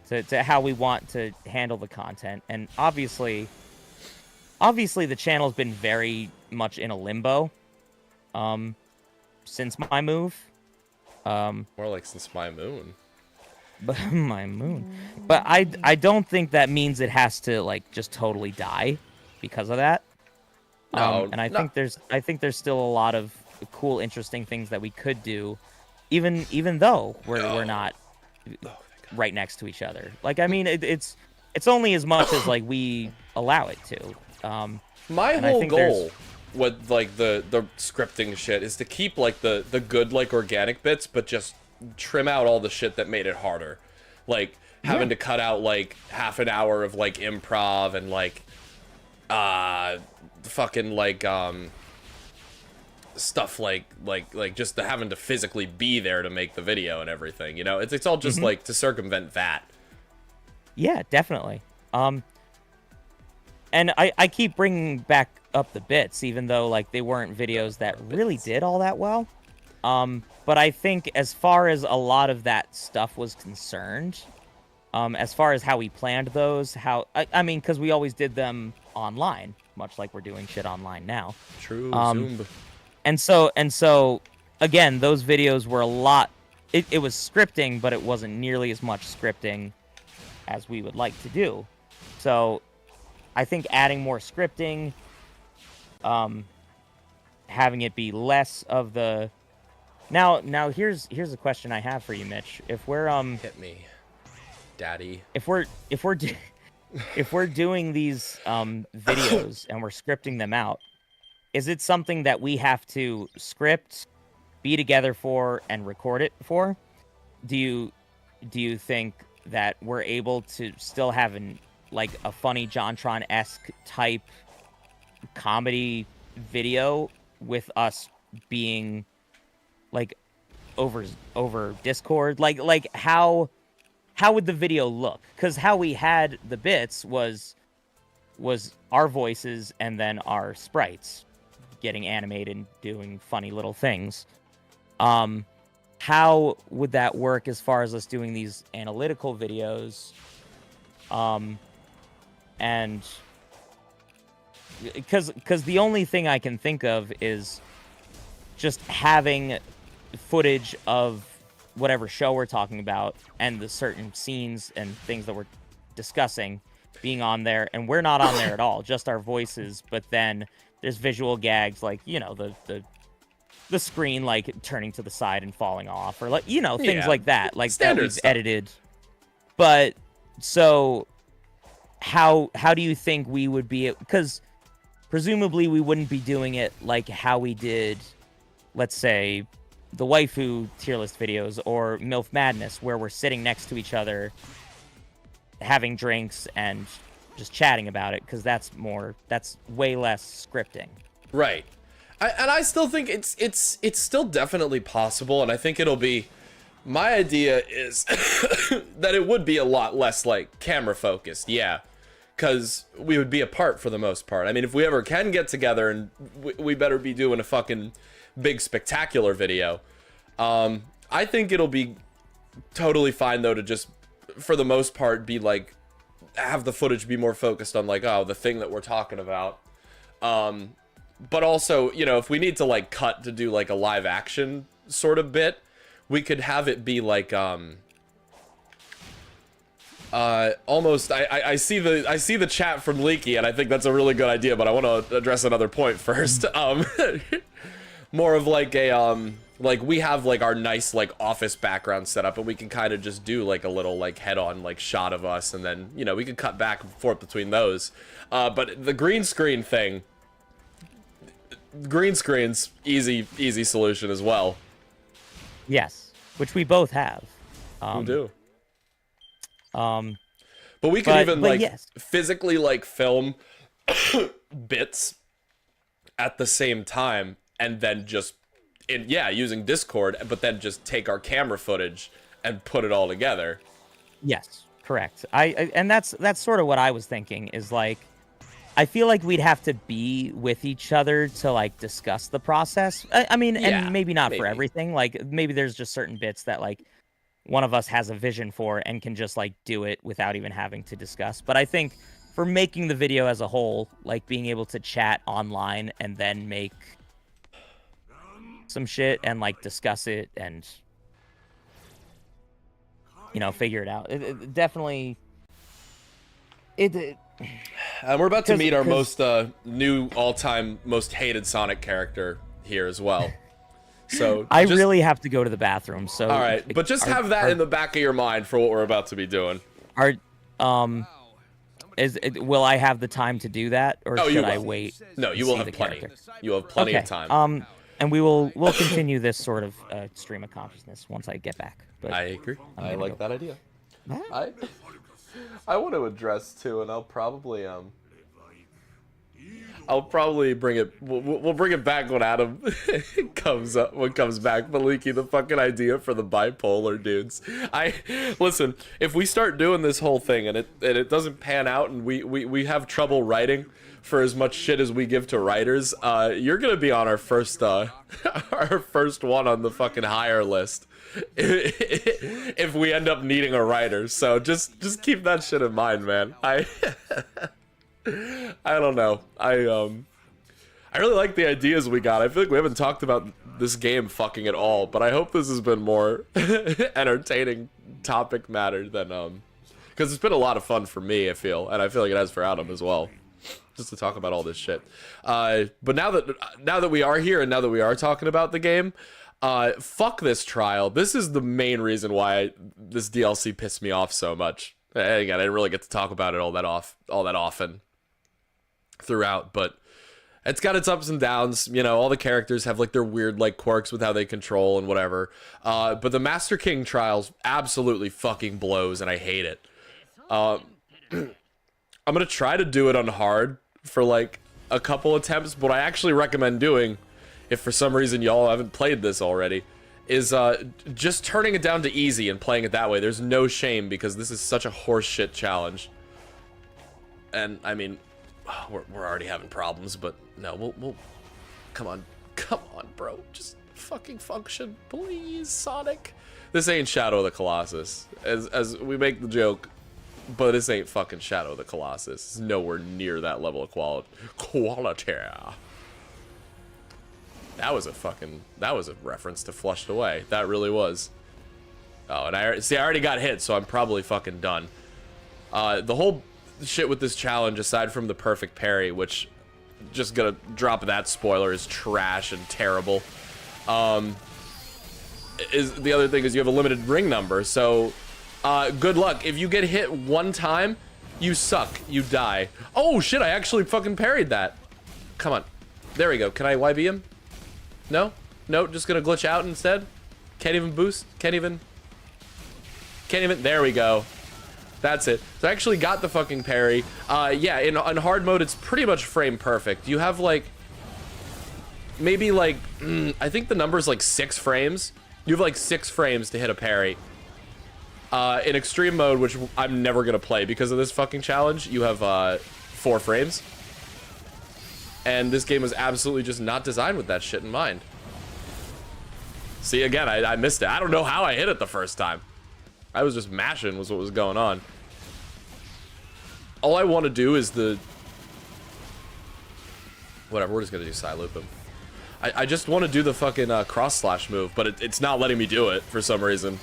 S2: To how we want to handle the content. And obviously the channel's been very much in a limbo since my move.
S1: More like since my moon.
S2: But my moon. But I don't think that means it has to like just totally die because of that.
S1: No,
S2: and I think there's still a lot of cool, interesting things that we could do, even though we're not right next to each other. Like, I mean, it's only as much as like we allow it to.
S1: My whole goal with like the scripting shit is to keep like the good like organic bits, but just trim out all the shit that made it harder, like having to cut out like half an hour of like improv and like fucking like stuff like just having to physically be there to make the video and everything, you know. It's all just like to circumvent that.
S2: Yeah, definitely. And I keep bringing back up the bits, even though like they weren't videos that really did all that well. But I think as far as a lot of that stuff was concerned, as far as how we planned those, I mean, because we always did them online, much like we're doing shit online now.
S1: True. Zoom.
S2: And so again, those videos were a lot. It was scripting, but it wasn't nearly as much scripting as we would like to do. So I think adding more scripting, having it be less of the. Now here's a question I have for you, Mitch. If we're
S1: hit me, Daddy.
S2: If we're doing these videos and we're scripting them out, is it something that we have to script, be together for, and record it for? Do you think that we're able to still have like a funny JonTron-esque type comedy video with us being like over Discord? Like how would the video look? Because how we had the bits was our voices and then our sprites getting animated and doing funny little things. How would that work as far as us doing these analytical videos? And because the only thing I can think of is just having footage of whatever show we're talking about and the certain scenes and things that we're discussing being on there, and we're not on there at all, just our voices, but then there's visual gags like, you know, the screen like turning to the side and falling off, or like, you know, things like that, like
S1: standard
S2: that we've
S1: stuff.
S2: edited. But so how do you think we would be, because presumably we wouldn't be doing it like how we did, let's say, the waifu tier list videos or MILF Madness, where we're sitting next to each other having drinks and just chatting about it, because that's way less scripting.
S1: Right. And I still think it's still definitely possible, and I think it'll be, my idea is that it would be a lot less like camera focused, yeah, because we would be apart for the most part. I mean, if we ever can get together, and we better be doing a fucking big spectacular video. I think it'll be totally fine though to just, for the most part, be like, have the footage be more focused on like, oh, the thing that we're talking about. But also, you know, if we need to like cut to do like a live action sort of bit, we could have it be like almost, I see the chat from Leaky, and I think that's a really good idea, but I want to address another point first. More of like a like we have like our nice like office background set up, and we can kind of just do like a little like head-on like shot of us, and then, you know, we could cut back and forth between those. But the green screen thing, green screen's easy solution as well.
S2: Yes, which we both have.
S1: We do.
S2: But
S1: But we could even like
S2: yes.
S1: physically like film bits at the same time and then just using Discord, but then just take our camera footage and put it all together.
S2: Yes, correct. And that's sort of what I was thinking is like I feel like we'd have to be with each other to like discuss the process. I mean, and maybe not for everything. Like maybe there's just certain bits that like one of us has a vision for and can just like do it without even having to discuss. But I think for making the video as a whole, like being able to chat online and then make some shit and like discuss it and figure it out. It definitely.
S1: And we're about to meet our most new all-time most hated Sonic character here as well. So
S2: I really have to go to the bathroom. So
S1: all right, but just have that in the back of your mind for what we're about to be doing.
S2: Will I have the time to do that, or should I wait?
S1: No, you will have plenty. You will have plenty of time.
S2: And we'll continue this sort of stream of consciousness once I get back. But
S1: I agree. I like that idea. I want to address too, and I'll probably bring it. We'll bring it back when Adam comes back. Maliki, the fucking idea for the bipolar dudes. Listen. If we start doing this whole thing and it doesn't pan out, and we have trouble writing for as much shit as we give to writers, you're gonna be on our first one on the fucking hire list. If we end up needing a writer, so just keep that shit in mind, man. I don't know. I really like the ideas we got. I feel like we haven't talked about this game fucking at all, but I hope this has been more entertaining topic matter than because it's been a lot of fun for me, I feel, and I feel like it has for Adam as well, just to talk about all this shit. But now that we are here and now that we are talking about the game, fuck this trial. This is the main reason why this DLC pissed me off so much. And again, I didn't really get to talk about it all that often throughout, but it's got its ups and downs. All the characters have like their weird like quirks with how they control and whatever. But the Master King trials absolutely fucking blows, and I hate it. I'm gonna try to do it on hard for like a couple attempts. But what I actually recommend doing, if for some reason y'all haven't played this already, is just turning it down to easy and playing it that way. There's no shame, because this is such a horseshit challenge. And I mean, we're already having problems, but no, we'll come on, bro, just fucking function, please, Sonic. This ain't Shadow of the Colossus, as we make the joke, but this ain't fucking Shadow of the Colossus. It's nowhere near that level of quality. That was a reference to Flushed Away. That really was. Oh, and I already got hit, so I'm probably fucking done. The whole shit with this challenge, aside from the perfect parry, which, just gonna drop that spoiler, is trash and terrible. Is the other thing is you have a limited ring number, so good luck. If you get hit one time, you suck. You die. Oh shit! I actually fucking parried that. Come on, there we go. Can I YB him? No? No, just gonna glitch out instead? Can't even boost? Can't even... There we go. That's it. So I actually got the fucking parry. Yeah, in hard mode, it's pretty much frame perfect. You have, like... Maybe, like... I think the number's, like, 6 frames. You have, like, 6 frames to hit a parry. In extreme mode, which I'm never gonna play because of this fucking challenge, you have, 4 frames. And this game was absolutely just not designed with that shit in mind. See, again, I missed it. I don't know how I hit it the first time. I was just mashing was what was going on. All I want to do is the... Whatever, we're just going to do side loop him. I just want to do the fucking cross slash move, but it's not letting me do it for some reason.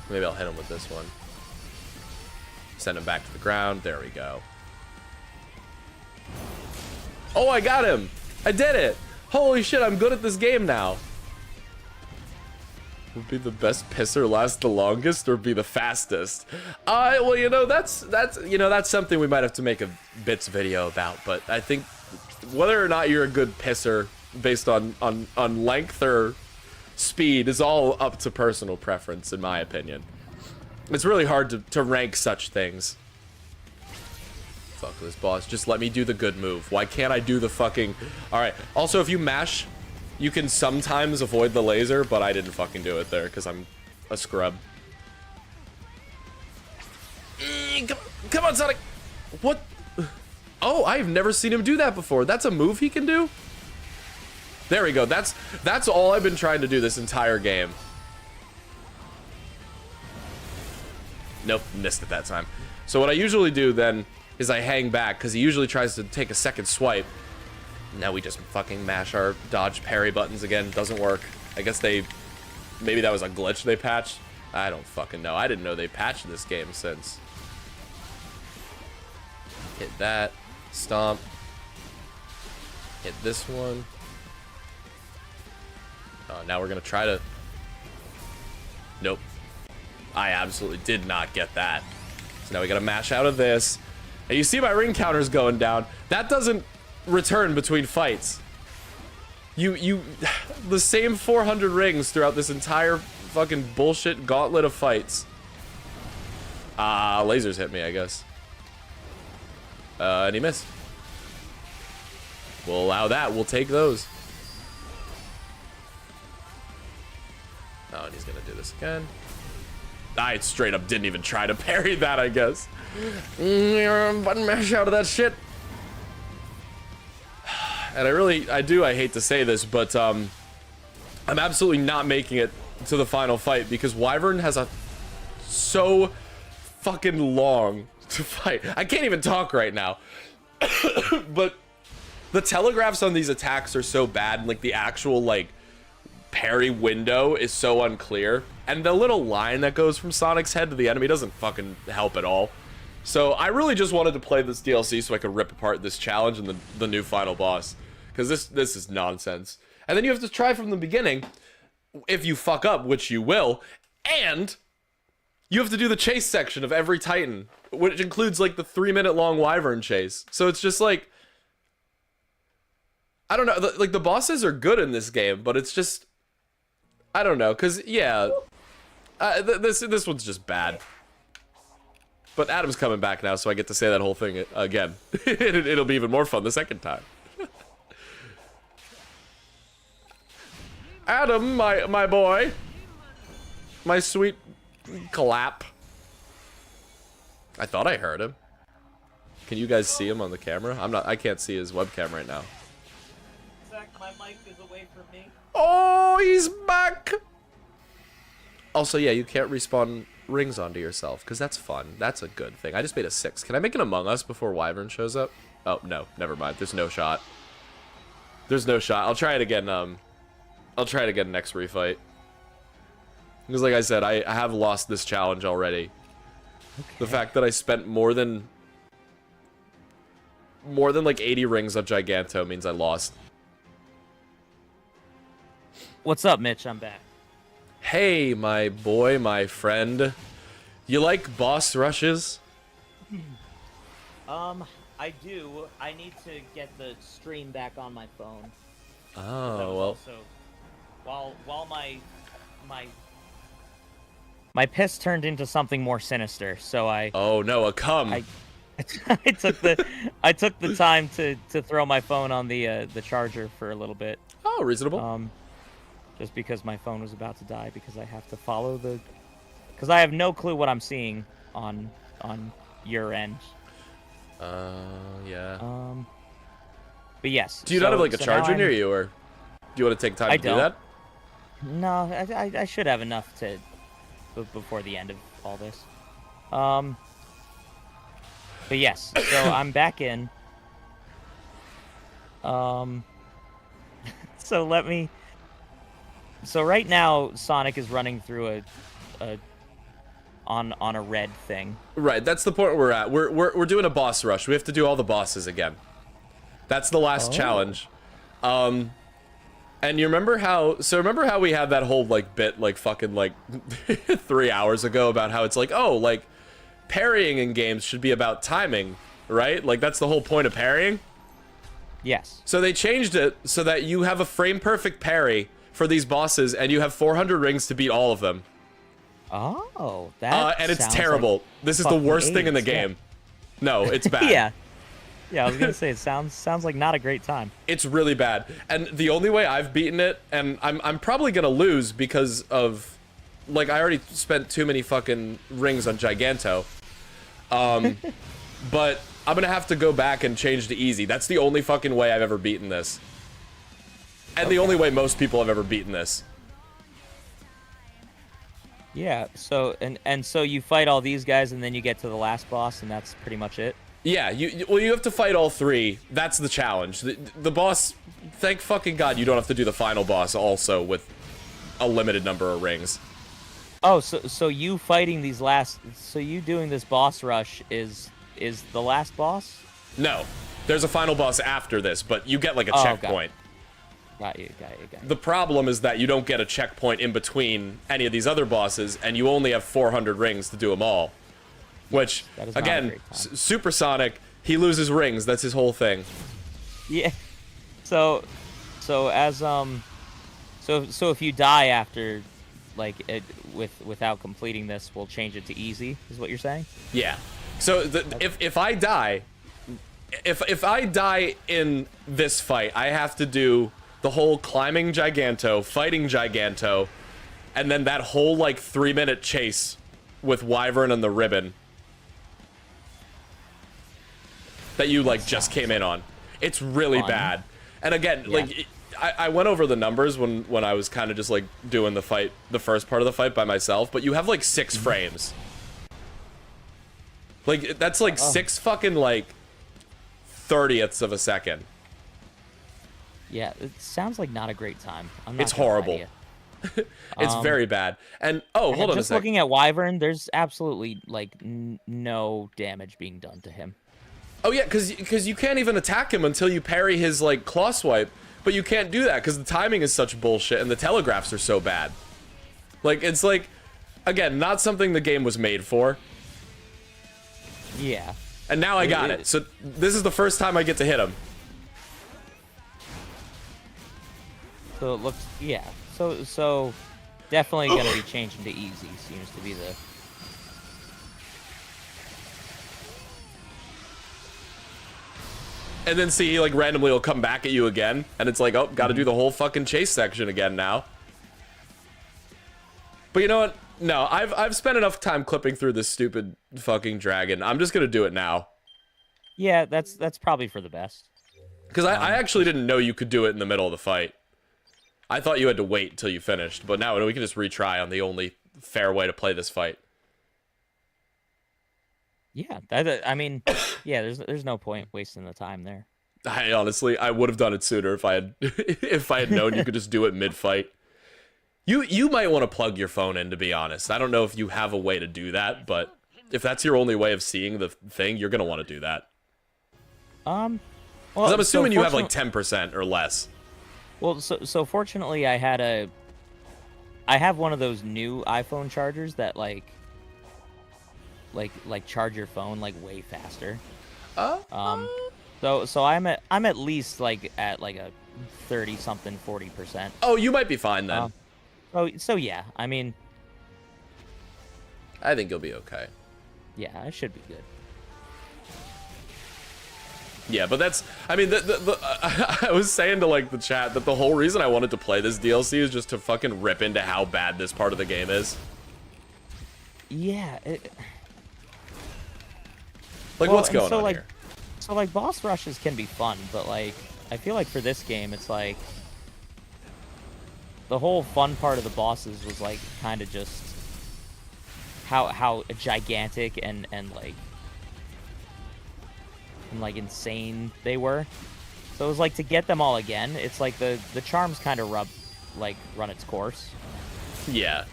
S1: Maybe I'll hit him with this one. Send him back to the ground. There we go. Oh, I got him! I did it! Holy shit, I'm good at this game now. Would be the best pisser last the longest or be the fastest? Well, that's something we might have to make a bits video about, but I think whether or not you're a good pisser based on length or speed is all up to personal preference, in my opinion. It's really hard to rank such things. Fuck this boss. Just let me do the good move. Why can't I do the fucking... Alright. Also, if you mash, you can sometimes avoid the laser, but I didn't fucking do it there because I'm a scrub. Come on, Sonic! What? Oh, I've never seen him do that before. That's a move he can do? There we go. That's all I've been trying to do this entire game. Nope, missed it that time. So what I usually do then is I hang back, because he usually tries to take a second swipe. Now we just fucking mash our dodge parry buttons again. Doesn't work. I guess maybe that was a glitch they patched. I don't fucking know. I didn't know they patched this game since. Hit that. Stomp. Hit this one. Oh, now we're gonna try to... Nope. I absolutely did not get that. So now we gotta mash out of this. And you see my ring counters going down. That doesn't return between fights. The same 400 rings throughout this entire fucking bullshit gauntlet of fights. Lasers hit me, I guess. And he missed. We'll allow that. We'll take those. Oh, and he's gonna do this again. I straight up didn't even try to parry that, I guess. Button mash out of that shit. And I hate to say this, but I'm absolutely not making it to the final fight because Wyvern has so fucking long to fight. I can't even talk right now. But the telegraphs on these attacks are so bad, like the actual like parry window is so unclear, and the little line that goes from Sonic's head to the enemy doesn't fucking help at all. So I really just wanted to play this DLC so I could rip apart this challenge and the new final boss, because this is nonsense. And then you have to try from the beginning if you fuck up, which you will, and you have to do the chase section of every Titan, which includes like the 3-minute long Wyvern chase. So it's just like, I don't know, like the bosses are good in this game, but it's just, I don't know, because yeah, this one's just bad. But Adam's coming back now, so I get to say that whole thing again. It'll be even more fun the second time. Adam, my boy, my sweet clap. I thought I heard him. Can you guys see him on the camera? I can't see his webcam right now.
S2: Zach, my mic is away from me.
S1: Oh, he's back. Also, yeah, you can't respawn rings onto yourself, because that's fun. That's a good thing. I just made a 6. Can I make an Among Us before Wyvern shows up? Oh, no. Never mind. There's no shot. There's no shot. I'll try it again, I'll try it again next refight. Because like I said, I have lost this challenge already. Okay. The fact that I spent more than like 80 rings of Giganto means I lost.
S2: What's up, Mitch? I'm back.
S1: Hey, my boy, my friend. You like boss rushes?
S2: I do. I need to get the stream back on my phone.
S1: Oh, well.
S2: Also, while my piss turned into something more sinister, so I...
S1: Oh no, a cum.
S2: I took the time to throw my phone on the charger for a little bit.
S1: Oh, reasonable.
S2: Just because my phone was about to die, because I have to follow the... Because I have no clue what I'm seeing on your end.
S1: Yeah.
S2: But yes.
S1: Do you not have like a charger near you, or do you want to take time to do that?
S2: No, I should have enough to before the end of all this. But yes, so I'm back in. So right now, Sonic is running through on a red thing.
S1: Right, that's the point we're at. We're doing a boss rush. We have to do all the bosses again. That's the last challenge. And you remember how... So remember how we had that whole, like, bit, like, fucking, like, 3 hours ago about how it's like, oh, like, parrying in games should be about timing, right? Like, that's the whole point of parrying?
S2: Yes.
S1: So they changed it so that you have a frame-perfect parry for these bosses, and you have 400 rings to beat all of them.
S2: Oh, that
S1: and it's
S2: sounds
S1: terrible.
S2: like
S1: This is the
S2: fucking
S1: worst thing in the
S2: AIDS, yeah.
S1: game. No, it's bad.
S2: Yeah. Yeah, I was gonna say it sounds like not a great time.
S1: It's really bad. And the only way I've beaten it, and I'm probably gonna lose because of, like, I already spent too many fucking rings on Giganto. But I'm gonna have to go back and change to easy. That's the only fucking way I've ever beaten this. And the only way most people have ever beaten this.
S2: Yeah, so and so you fight all these guys and then you get to the last boss and that's pretty much it.
S1: Yeah, well, you have to fight all three. That's the challenge. The boss, thank fucking God you don't have to do the final boss also with a limited number of rings.
S2: Oh, so you fighting these so you doing this boss rush is the last boss?
S1: No, there's a final boss after this, but you get like a checkpoint.
S2: Got you.
S1: The problem is that you don't get a checkpoint in between any of these other bosses, and you only have 400 rings to do them all. Which, again, Supersonic, he loses rings. That's his whole thing.
S2: Yeah. So if you die after, like, without completing this, we'll change it to easy. Is what you're saying?
S1: Yeah. So if I die, if I die in this fight, I have to do the whole climbing Giganto, fighting Giganto, and then that whole like 3-minute chase with Wyvern and the Ribbon that you like just came in on. It's really bad. And again, like I went over the numbers when I was kind of just like doing the fight, the first part of the fight by myself, but you have like 6 frames. Like that's like 6 fucking like 30ths of a second.
S2: Yeah, it sounds like not a great time. I'm not
S1: It's horrible. It's very bad. And hold on a
S2: just
S1: sec.
S2: looking at Wyvern, there's absolutely like no damage being done to him.
S1: Oh yeah, because you can't even attack him until you parry his like claw swipe, but you can't do that because the timing is such bullshit and the telegraphs are so bad. Like it's like, again, not something the game was made for.
S2: Yeah.
S1: And now I got it. So this is the first time I get to hit him.
S2: So it looks, yeah. So definitely gonna be changing to easy. Seems to be the.
S1: And then see, he like randomly will come back at you again, and it's like, oh, gotta do the whole fucking chase section again now. But you know what? No, I've spent enough time clipping through this stupid fucking dragon. I'm just gonna do it now.
S2: Yeah, that's probably for the best.
S1: Because I actually didn't know you could do it in the middle of the fight. I thought you had to wait until you finished, but now we can just retry on the only fair way to play this fight.
S2: Yeah, I mean, yeah, there's no point wasting the time there.
S1: I honestly would have done it sooner if I had if I had known you could just do it mid-fight. You might want to plug your phone in, to be honest. I don't know if you have a way to do that, but if that's your only way of seeing the thing, you're gonna want to do that.
S2: Well,
S1: because I'm assuming you have like 10% or less.
S2: Well, so fortunately, I have one of those new iPhone chargers that like charge your phone like way faster. So I'm at least like at like a 30-something 40%.
S1: Oh, you might be fine then.
S2: So yeah, I mean,
S1: I think you'll be okay.
S2: Yeah, I should be good.
S1: Yeah, but that's, I mean, I was saying to, like, the chat that the whole reason I wanted to play this DLC is just to fucking rip into how bad this part of the game is.
S2: Yeah.
S1: Like, what's going on here?
S2: So, like, boss rushes can be fun, but, like, I feel like for this game, it's like, the whole fun part of the bosses was, like, kind of just how gigantic and insane they were. So it was like, to get them all again, it's like the charms kind of run its course.
S1: Yeah.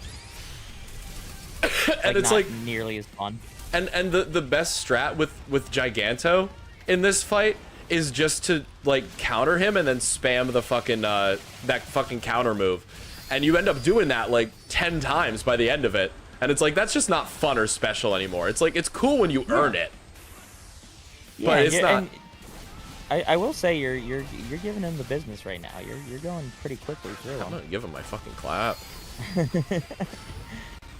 S1: And it's
S2: not
S1: like
S2: nearly as fun.
S1: And the best strat with Giganto in this fight is just to like counter him and then spam the fucking that fucking counter move. And you end up doing that like 10 times by the end of it. And it's like, that's just not fun or special anymore. It's like, it's cool when you earn it.
S2: Yeah,
S1: but it's not.
S2: I will say you're giving him the business right now. You're going pretty quickly through.
S1: I'm gonna give him my fucking clap.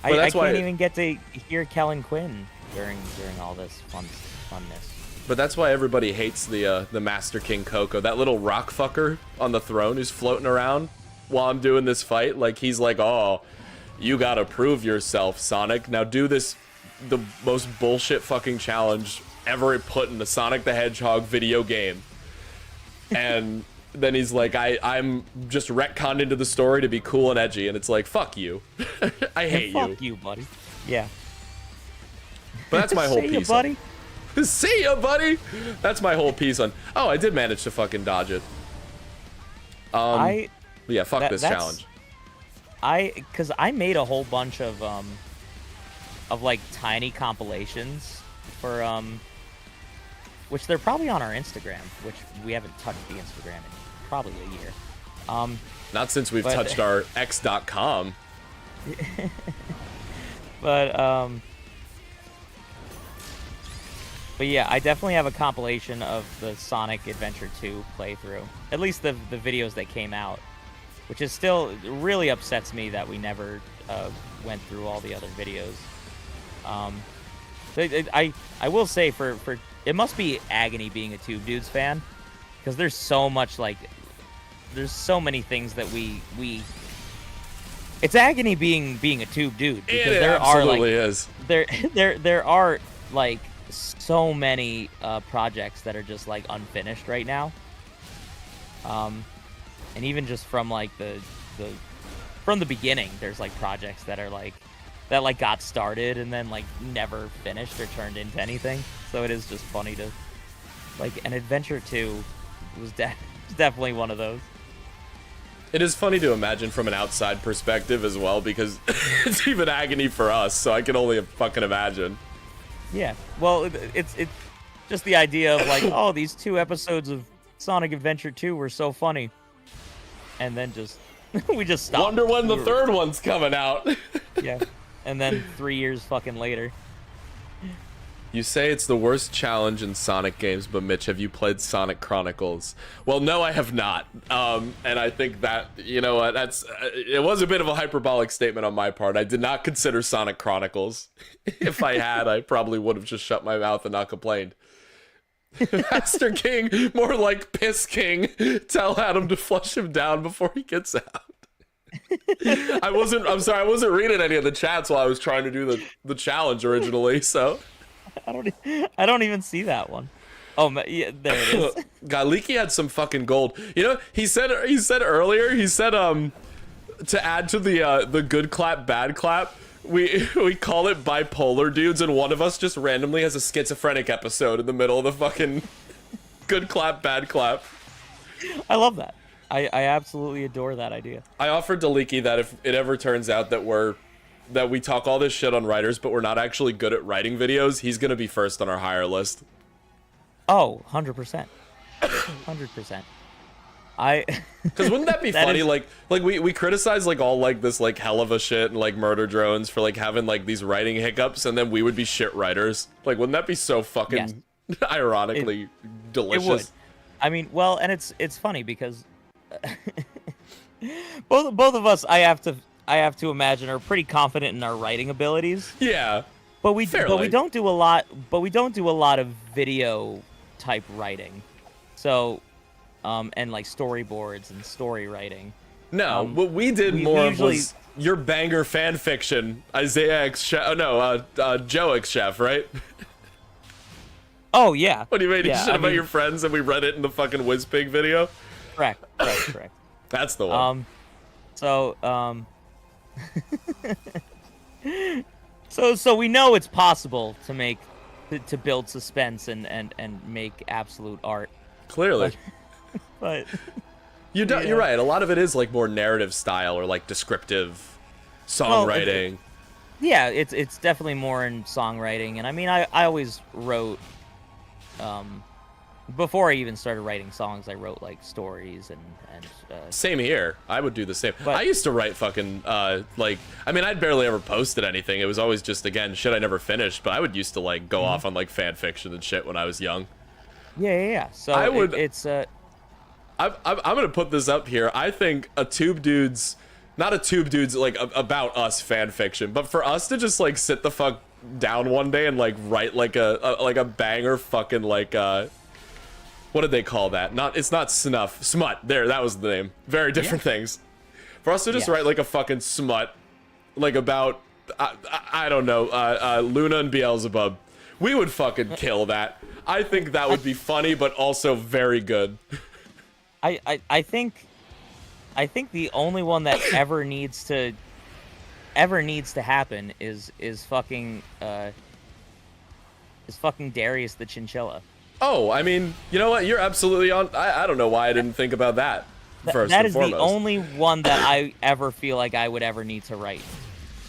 S1: But
S2: I
S1: that's
S2: can't
S1: why,
S2: even get to hear Kellen Quinn during all this funness.
S1: But that's why everybody hates the Master King Coco. That little rock fucker on the throne who's floating around while I'm doing this fight. Like, he's like, oh, you gotta prove yourself, Sonic. Now do this, the most bullshit fucking challenge ever put in the Sonic the Hedgehog video game. And then he's like, I'm just retconned into the story to be cool and edgy. And it's like, fuck you. I hate you.
S2: Fuck you, buddy. Yeah.
S1: But that's my whole
S2: See ya,
S1: piece.
S2: buddy.
S1: See ya, buddy. That's my whole piece on. Oh, I did manage to fucking dodge it. Yeah, fuck this challenge.
S2: Because I made a whole bunch of like tiny compilations for which they're probably on our Instagram, which we haven't touched the Instagram in probably a year.
S1: Not since we've touched our x.com.
S2: But yeah, I definitely have a compilation of the Sonic Adventure 2 playthrough. At least the videos that came out. Which is still really upsets me that we never went through all the other videos. I will say for it must be agony being a Tube Dudes fan, because there's so much there's so many things that we it's agony being a Tube Dude, because
S1: it absolutely is.
S2: There are like so many projects that are just like unfinished right now. And even just from like from the beginning, there's like projects that are like got started and then like never finished or turned into anything. So it is just funny to like an Adventure 2 was definitely one of those.
S1: It is funny to imagine from an outside perspective as well, because it's even agony for us, so I can only fucking imagine.
S2: Yeah, well, it's just the idea of like, oh, these 2 episodes of Sonic Adventure 2 were so funny. And then just, we just stopped.
S1: Wonder when the third one's coming out.
S2: Yeah, and then 3 years fucking later.
S1: You say it's the worst challenge in Sonic games, but Mitch, have you played Sonic Chronicles? Well, no, I have not. And I think that, you know what, it was a bit of a hyperbolic statement on my part. I did not consider Sonic Chronicles. If I had, I probably would have just shut my mouth and not complained. Master King, more like Piss King. Tell Adam to flush him down before he gets out. I'm sorry, I wasn't reading any of the chats while I was trying to do the challenge originally, so.
S2: I don't even see that one. Oh, yeah, there it is.
S1: God, Leaky had some fucking gold. You know, he said earlier, to add to the good clap, bad clap, we call it bipolar dudes, and one of us just randomly has a schizophrenic episode in the middle of the fucking good clap, bad clap.
S2: I love that. I absolutely adore that idea.
S1: I offered to Leaky that if it ever turns out that we talk all this shit on writers, but we're not actually good at writing videos, he's gonna be first on our hire list.
S2: Oh, 100%. 100%.
S1: Because wouldn't that be funny? Like we criticize like all like this like hell of a shit and like murder drones for like having like these writing hiccups, and then we would be shit writers. Like, wouldn't that be so fucking ironically delicious? It would.
S2: I mean, well, and it's funny because both of us, I have to imagine, are pretty confident in our writing abilities.
S1: Yeah.
S2: But we don't do a lot of video type writing. So and like storyboards and story writing.
S1: No, what we did more of was your banger fan fiction, Isaiah X Chef. Oh no, Joe X Chef, right?
S2: Oh yeah.
S1: When you made shit about your friends and we read it in the fucking Whizpig video.
S2: Correct.
S1: That's the one.
S2: So we know it's possible to build suspense and make absolute art.
S1: Clearly.
S2: But
S1: you're right. A lot of it is like more narrative style or like descriptive songwriting.
S2: It's definitely more in songwriting, and I mean I always wrote before I even started writing songs, I wrote like stories and
S1: same here. I would do the same.
S2: But
S1: I used to write fucking like, I mean, I'd barely ever posted anything. It was always just, again, shit I never finished, but I would used to like go off on like fan fiction and shit when I was young.
S2: Yeah. So
S1: I'm gonna put this up here. I think a Tube Dudes not a Tube Dudes like about us fan fiction, but for us to just like sit the fuck down one day and like write like a banger fucking like what did they call that? It's not snuff, smut. There, that was the name. Very different things. For us to just write like a fucking smut, like about I don't know, Luna and Beelzebub, we would fucking kill that. I think that would be funny, but also very good.
S2: I think the only one that ever needs to happen is fucking Darius the Chinchilla.
S1: Oh, I mean, you know what? You're absolutely on. I don't know why I didn't think about that first.
S2: That
S1: and
S2: is
S1: foremost.
S2: the only one that I ever feel like I would ever need to write.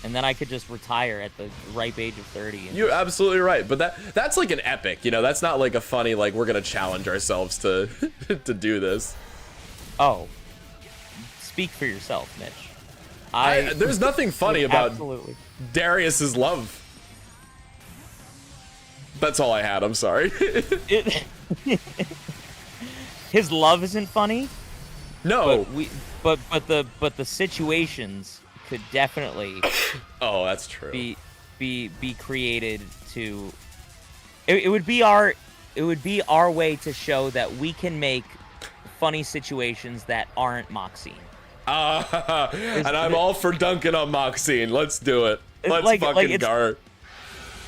S2: And then I could just retire at the ripe age of 30.
S1: You're absolutely right, but that's like an epic, you know? That's not like a funny, like, we're gonna challenge ourselves to to do this.
S2: Oh. Speak for yourself, Mitch.
S1: There's nothing funny about
S2: absolutely.
S1: Darius's love. That's all I had, I'm sorry.
S2: His love isn't funny.
S1: No.
S2: But the situations could definitely
S1: Oh, that's true.
S2: be created to it would be our way to show that we can make funny situations that aren't Moxine.
S1: And I'm all for dunking on Moxine. Let's do it. Let's fucking gar.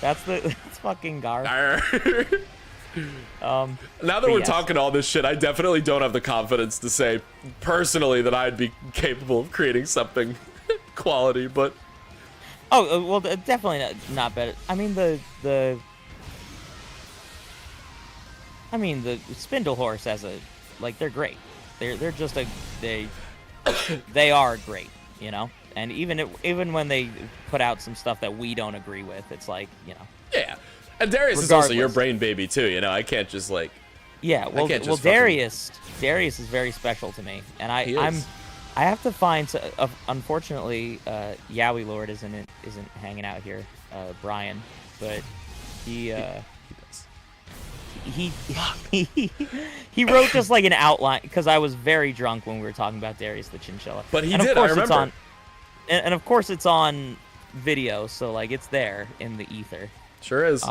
S2: That's fucking gar.
S1: Now that we're talking all this shit, I definitely don't have the confidence to say personally that I'd be capable of creating something quality, but
S2: well, definitely not better. I mean the Spindle Horse as a they're great. They're just they are great, you know. And even when they put out some stuff that we don't agree with, it's like, you know.
S1: Yeah. And Darius is also your brain baby too, you know. I can't just like.
S2: Yeah, well, Darius is very special to me, and I have to find. Unfortunately, Yowie Lord isn't hanging out here, Brian, but he wrote just like an outline because I was very drunk when we were talking about Darius the Chinchilla.
S1: But I remember.
S2: And of course it's on video, so like it's there in the ether.
S1: Sure is.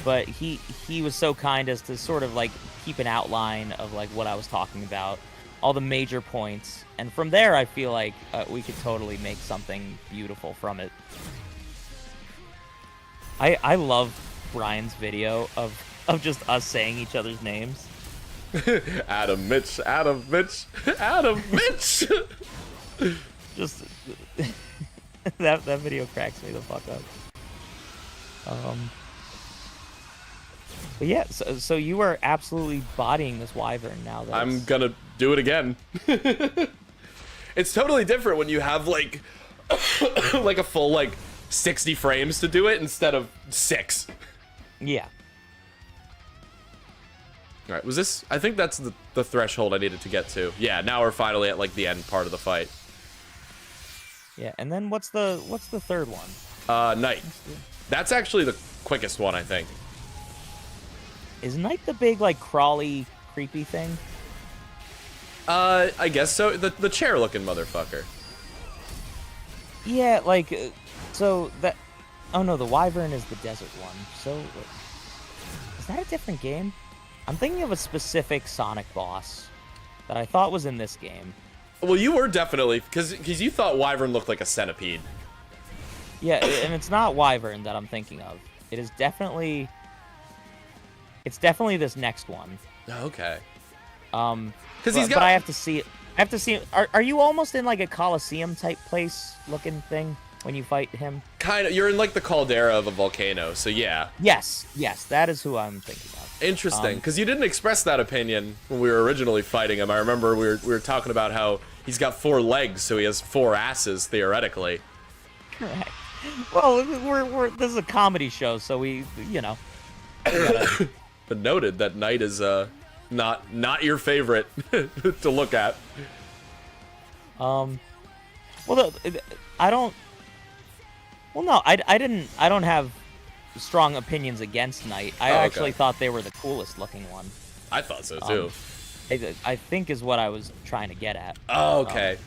S2: But he was so kind as to sort of like keep an outline of like what I was talking about, all the major points, and from there I feel like we could totally make something beautiful from it. I love Brian's video of just us saying each other's names.
S1: Adam Mitch.
S2: Just that video cracks me the fuck up. But yeah, so you are absolutely bodying this wyvern now.
S1: I'm gonna do it again. It's totally different when you have like like a full like 60 frames to do it instead of 6.
S2: Yeah.
S1: All right, was this? I think that's the threshold I needed to get to. Yeah, now we're finally at like the end part of the fight.
S2: Yeah, and then what's the third one?
S1: Knight. That's actually the quickest one, I think.
S2: Is Knight the big like crawly, creepy thing?
S1: I guess so. The chair-looking motherfucker.
S2: Yeah, like so that. Oh no, the wyvern is the desert one. So is that a different game? I'm thinking of a specific Sonic boss that I thought was in this game.
S1: Well, you were definitely because you thought wyvern looked like a centipede.
S2: Yeah, and it's not wyvern that I'm thinking of. It is definitely. It's definitely this next one.
S1: Okay.
S2: Because he's got. But I have to see it. I have to see it. Are you almost in like a Coliseum type place looking thing when you fight him?
S1: Kind of. You're in like the caldera of a volcano, so yeah.
S2: Yes, that is who I'm thinking of.
S1: Interesting, because you didn't express that opinion when we were originally fighting him. I remember we were talking about how he's got 4 legs, so he has 4 asses theoretically.
S2: Correct. Well, this is a comedy show, so we gotta...
S1: But noted that Knight is not your favorite to look at.
S2: Well, I don't. Well, no, I don't have strong opinions against Knight. I actually thought they were the coolest looking one.
S1: I thought so too.
S2: I think is what I was trying to get at.
S1: Oh, okay.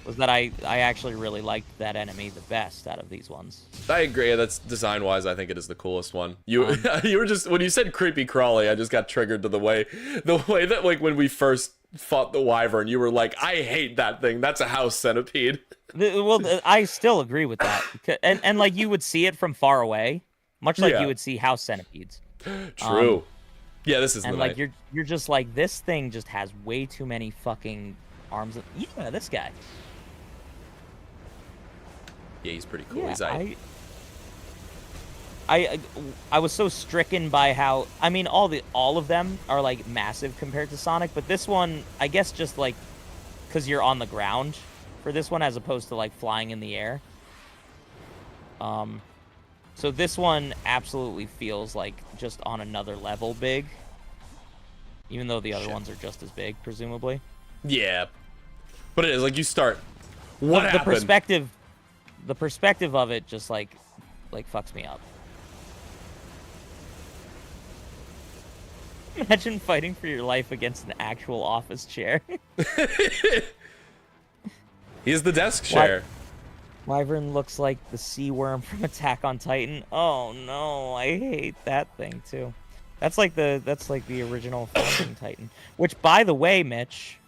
S2: was that I actually really liked that enemy the best out of these ones.
S1: I agree. That's design-wise, I think it is the coolest one. You you were just when you said creepy crawly, I just got triggered to the way that like when we first fought the wyvern, you were like, I hate that thing. That's a house centipede.
S2: Well, I still agree with that, and like you would see it from far away, much like
S1: Yeah.
S2: you would see house centipedes.
S1: True. Yeah, this is
S2: And
S1: the
S2: like
S1: night.
S2: you're just like, this thing just has way too many fucking arms. Yeah, this guy.
S1: Yeah, he's pretty cool.
S2: Yeah,
S1: He's like,
S2: I was so stricken by how, I mean, all of them are like massive compared to Sonic, but this one, I guess, just like because you're on the ground for this one as opposed to like flying in the air. So this one absolutely feels like just on another level big, even though the other ones are just as big, presumably.
S1: yeah, but it is like you start. What happened?
S2: The perspective of it just like fucks me up. Imagine fighting for your life against an actual office chair.
S1: He's the desk chair.
S2: Wyvern looks like the sea worm from Attack on Titan. Oh no, I hate that thing too. That's like the original fucking Titan. Which, by the way, Mitch,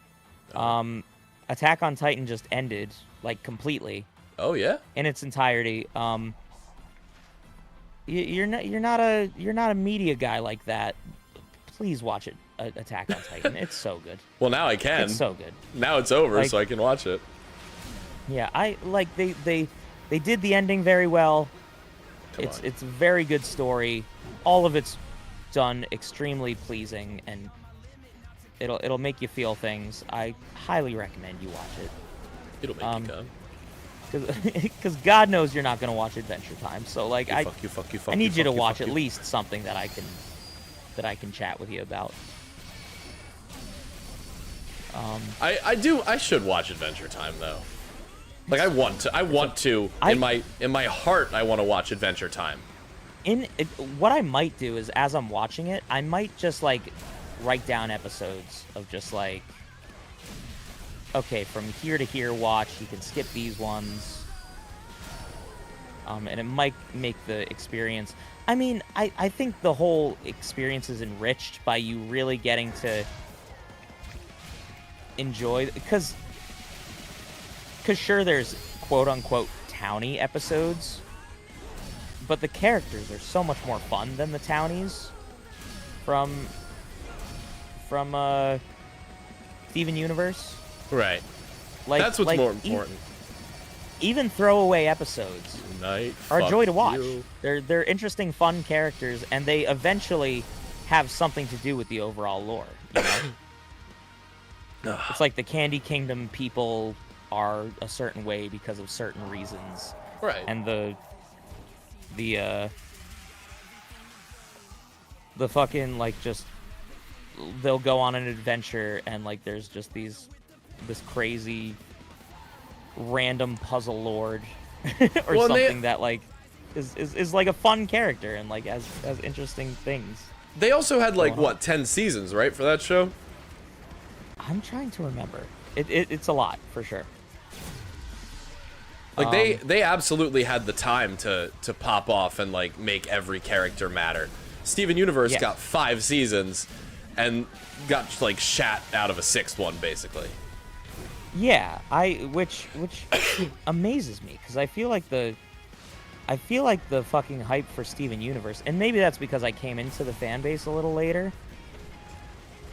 S2: Attack on Titan just ended like completely
S1: Oh yeah.
S2: in its entirety. You're not a media guy like that. Please watch it. Attack on Titan. It's so good.
S1: Well, now I can.
S2: It's so good.
S1: Now it's over,
S2: Like-
S1: so I can watch it.
S2: Yeah, I like they did the ending very well.
S1: Come on.
S2: It's a very good story. All of it's done extremely pleasing, and it'll make you feel things. I highly recommend you watch it.
S1: It'll make you come.
S2: Because God knows you're not gonna watch Adventure Time. So like
S1: Fuck you, fuck you, fuck
S2: I need you to
S1: fuck
S2: watch
S1: fuck
S2: at least something that I can chat with you about.
S1: I should watch Adventure Time though. Like I want to. In my heart, I want to watch Adventure Time.
S2: What I might do is, as I'm watching it, I might just like write down episodes of just like, okay, from here to here, watch. You can skip these ones, and it might make the experience. I mean, I think the whole experience is enriched by you really getting to enjoy, because sure, there's quote-unquote townie episodes, but the characters are so much more fun than the townies from Steven Universe.
S1: Right.
S2: Like,
S1: That's what's more important.
S2: Even throwaway episodes
S1: Night.
S2: are a
S1: fuck
S2: joy to watch.
S1: you.
S2: They're interesting, fun characters, and they eventually have something to do with the overall lore. You know? It's like the Candy Kingdom people are a certain way because of certain reasons,
S1: Right.
S2: and the fucking like just they'll go on an adventure and like there's just this crazy random puzzle lord or
S1: Well,
S2: something that like is like a fun character and like has interesting things.
S1: They also had like what 10 seasons, right, for that show?
S2: I'm trying to remember. It's a lot for sure.
S1: Like they absolutely had the time to pop off and like make every character matter. Steven Universe
S2: Yeah.
S1: got 5 seasons and got like shat out of a 6th one basically.
S2: Yeah, which amazes me because I feel like the fucking hype for Steven Universe, and maybe that's because I came into the fan base a little later.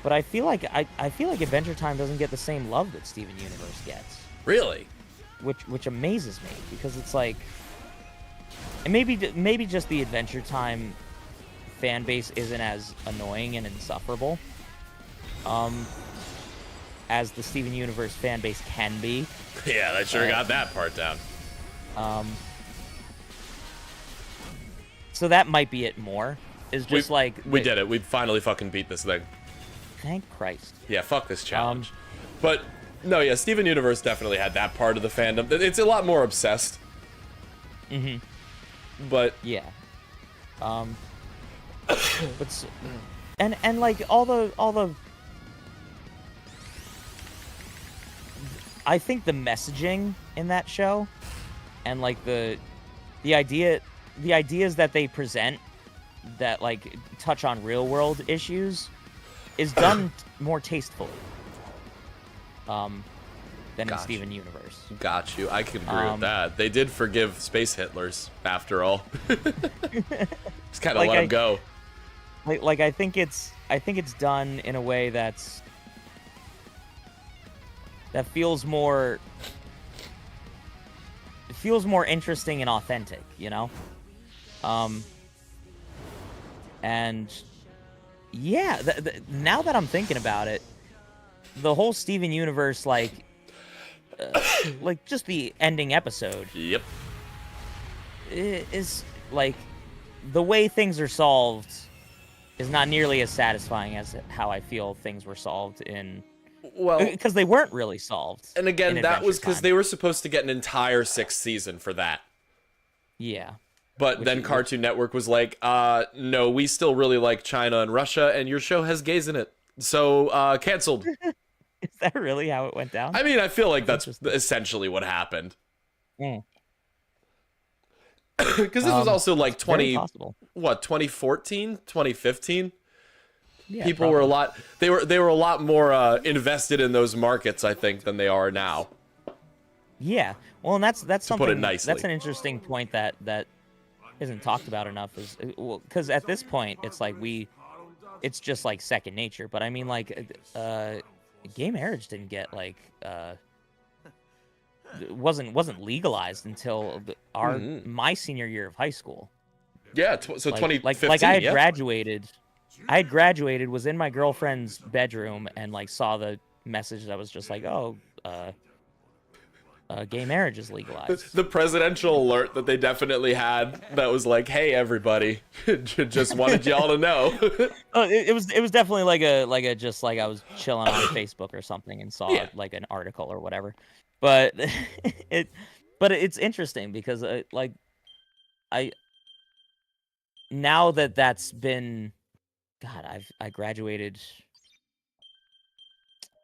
S2: But I feel like Adventure Time doesn't get the same love that Steven Universe gets,
S1: Really?
S2: which amazes me because it's like, and maybe just the Adventure Time fan base isn't as annoying and insufferable as the Steven Universe fan base can be.
S1: Yeah, that sure got that part down.
S2: So that might be it more. Is just
S1: We did it. We finally fucking beat this thing.
S2: Thank Christ.
S1: Yeah, fuck this challenge. But no, yeah, Steven Universe definitely had that part of the fandom. It's a lot more obsessed.
S2: Mm-hmm.
S1: But
S2: Yeah. and like all the I think the messaging in that show, and like the ideas that they present that like touch on real world issues, is done more tastefully. Than in Steven Universe.
S1: Got you. I can agree with that. They did forgive Space Hitlers after all. Just kind of let them go.
S2: Like I think it's done in a way that feels more interesting and authentic, you know? And yeah, now that I'm thinking about it, the whole Steven Universe, like just the ending episode.
S1: Yep.
S2: Is like the way things are solved is not nearly as satisfying as how I feel things were solved in. Well, because they weren't really solved.
S1: And again, that was because they were supposed to get an entire 6th season for that.
S2: Yeah.
S1: But then Cartoon Network was like, no, we still really like China and Russia, and your show has gays in it. So, canceled.
S2: Is that really how it went down?
S1: I mean, I feel like that's essentially what happened.
S2: Because
S1: this was also like 2014, 2015?
S2: Yeah,
S1: people were a lot, they were a lot more invested in those markets, I think, than they are now.
S2: Yeah. Well, and that's something,
S1: put it nicely.
S2: That's an interesting point that isn't talked about enough, is because at this point it's just like second nature. But I mean, like, gay marriage didn't get like wasn't legalized until my senior year of high school.
S1: Yeah, so 2015.
S2: Like I had graduated, was in my girlfriend's bedroom, and like saw the message that was just like, oh, gay marriage is legalized.
S1: The presidential alert that they definitely had that was like, hey everybody, just wanted y'all to know.
S2: Oh, it was definitely like a just like I was chilling on Facebook or something and saw like an article or whatever. But it's interesting because like now that's been, God, I graduated.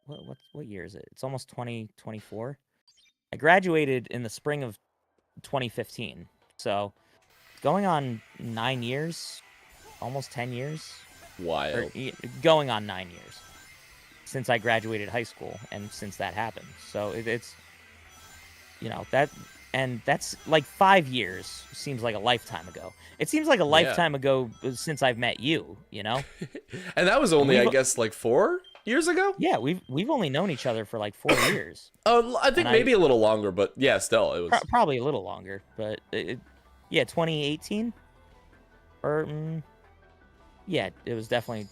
S2: What year is it? It's almost 2024. I graduated in the spring of 2015, so going on 9 years, almost 10 years.
S1: Wild.
S2: Going on 9 years since I graduated high school, and since that happened. So it's, you know, that's like 5 years seems like a lifetime ago. It seems like a lifetime ago since I've met you, you know?
S1: And that was only, I guess, like 4 years ago?
S2: Yeah, we've only known each other for like 4 years.
S1: I think maybe a little longer, but yeah, still it was
S2: probably a little longer. But 2018, or yeah, it was definitely.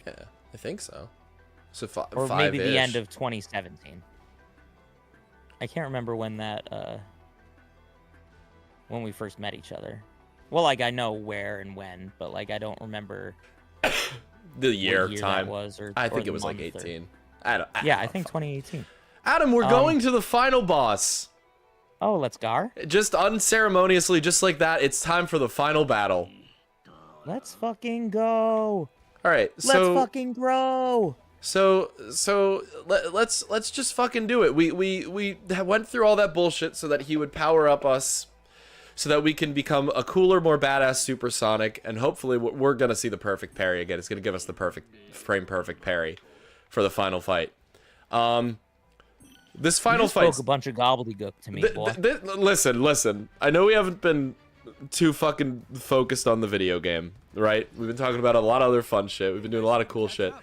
S1: Yeah, I think so. So
S2: or
S1: five-ish.
S2: Maybe the end of 2017. I can't remember when when we first met each other. Well, like I know where and when, but like I don't remember.
S1: The year
S2: that
S1: time
S2: was,
S1: I think it was like 18. I
S2: think 2018.
S1: Adam, we're going to the final boss.
S2: Oh, let's go.
S1: Just unceremoniously, just like that, it's time for the final battle.
S2: Let's fucking go.
S1: All right,
S2: let's fucking grow.
S1: So let's just fucking do it. We went through all that bullshit so that he would power up us, so that we can become a cooler, more badass supersonic, and hopefully we're gonna see the perfect parry again. It's gonna give us the perfect parry for the final fight. This final fight
S2: spoke a bunch of gobbledygook to me, boy.
S1: Listen. I know we haven't been too fucking focused on the video game, right? We've been talking about a lot of other fun shit. We've been doing a lot of cool shit.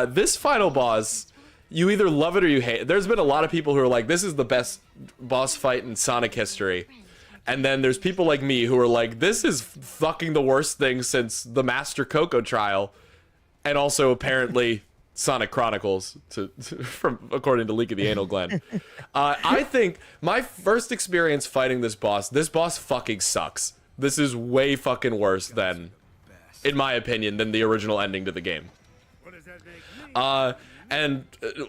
S1: This final boss, you either love it or you hate it. There's been a lot of people who are like, this is the best boss fight in Sonic history. And then there's people like me who are like, this is fucking the worst thing since the Master Coco trial. And also apparently Sonic Chronicles, from according to Leak of the Anal Glen. I think my first experience fighting this boss fucking sucks. This is way fucking worse than, in my opinion, than the original ending to the game. And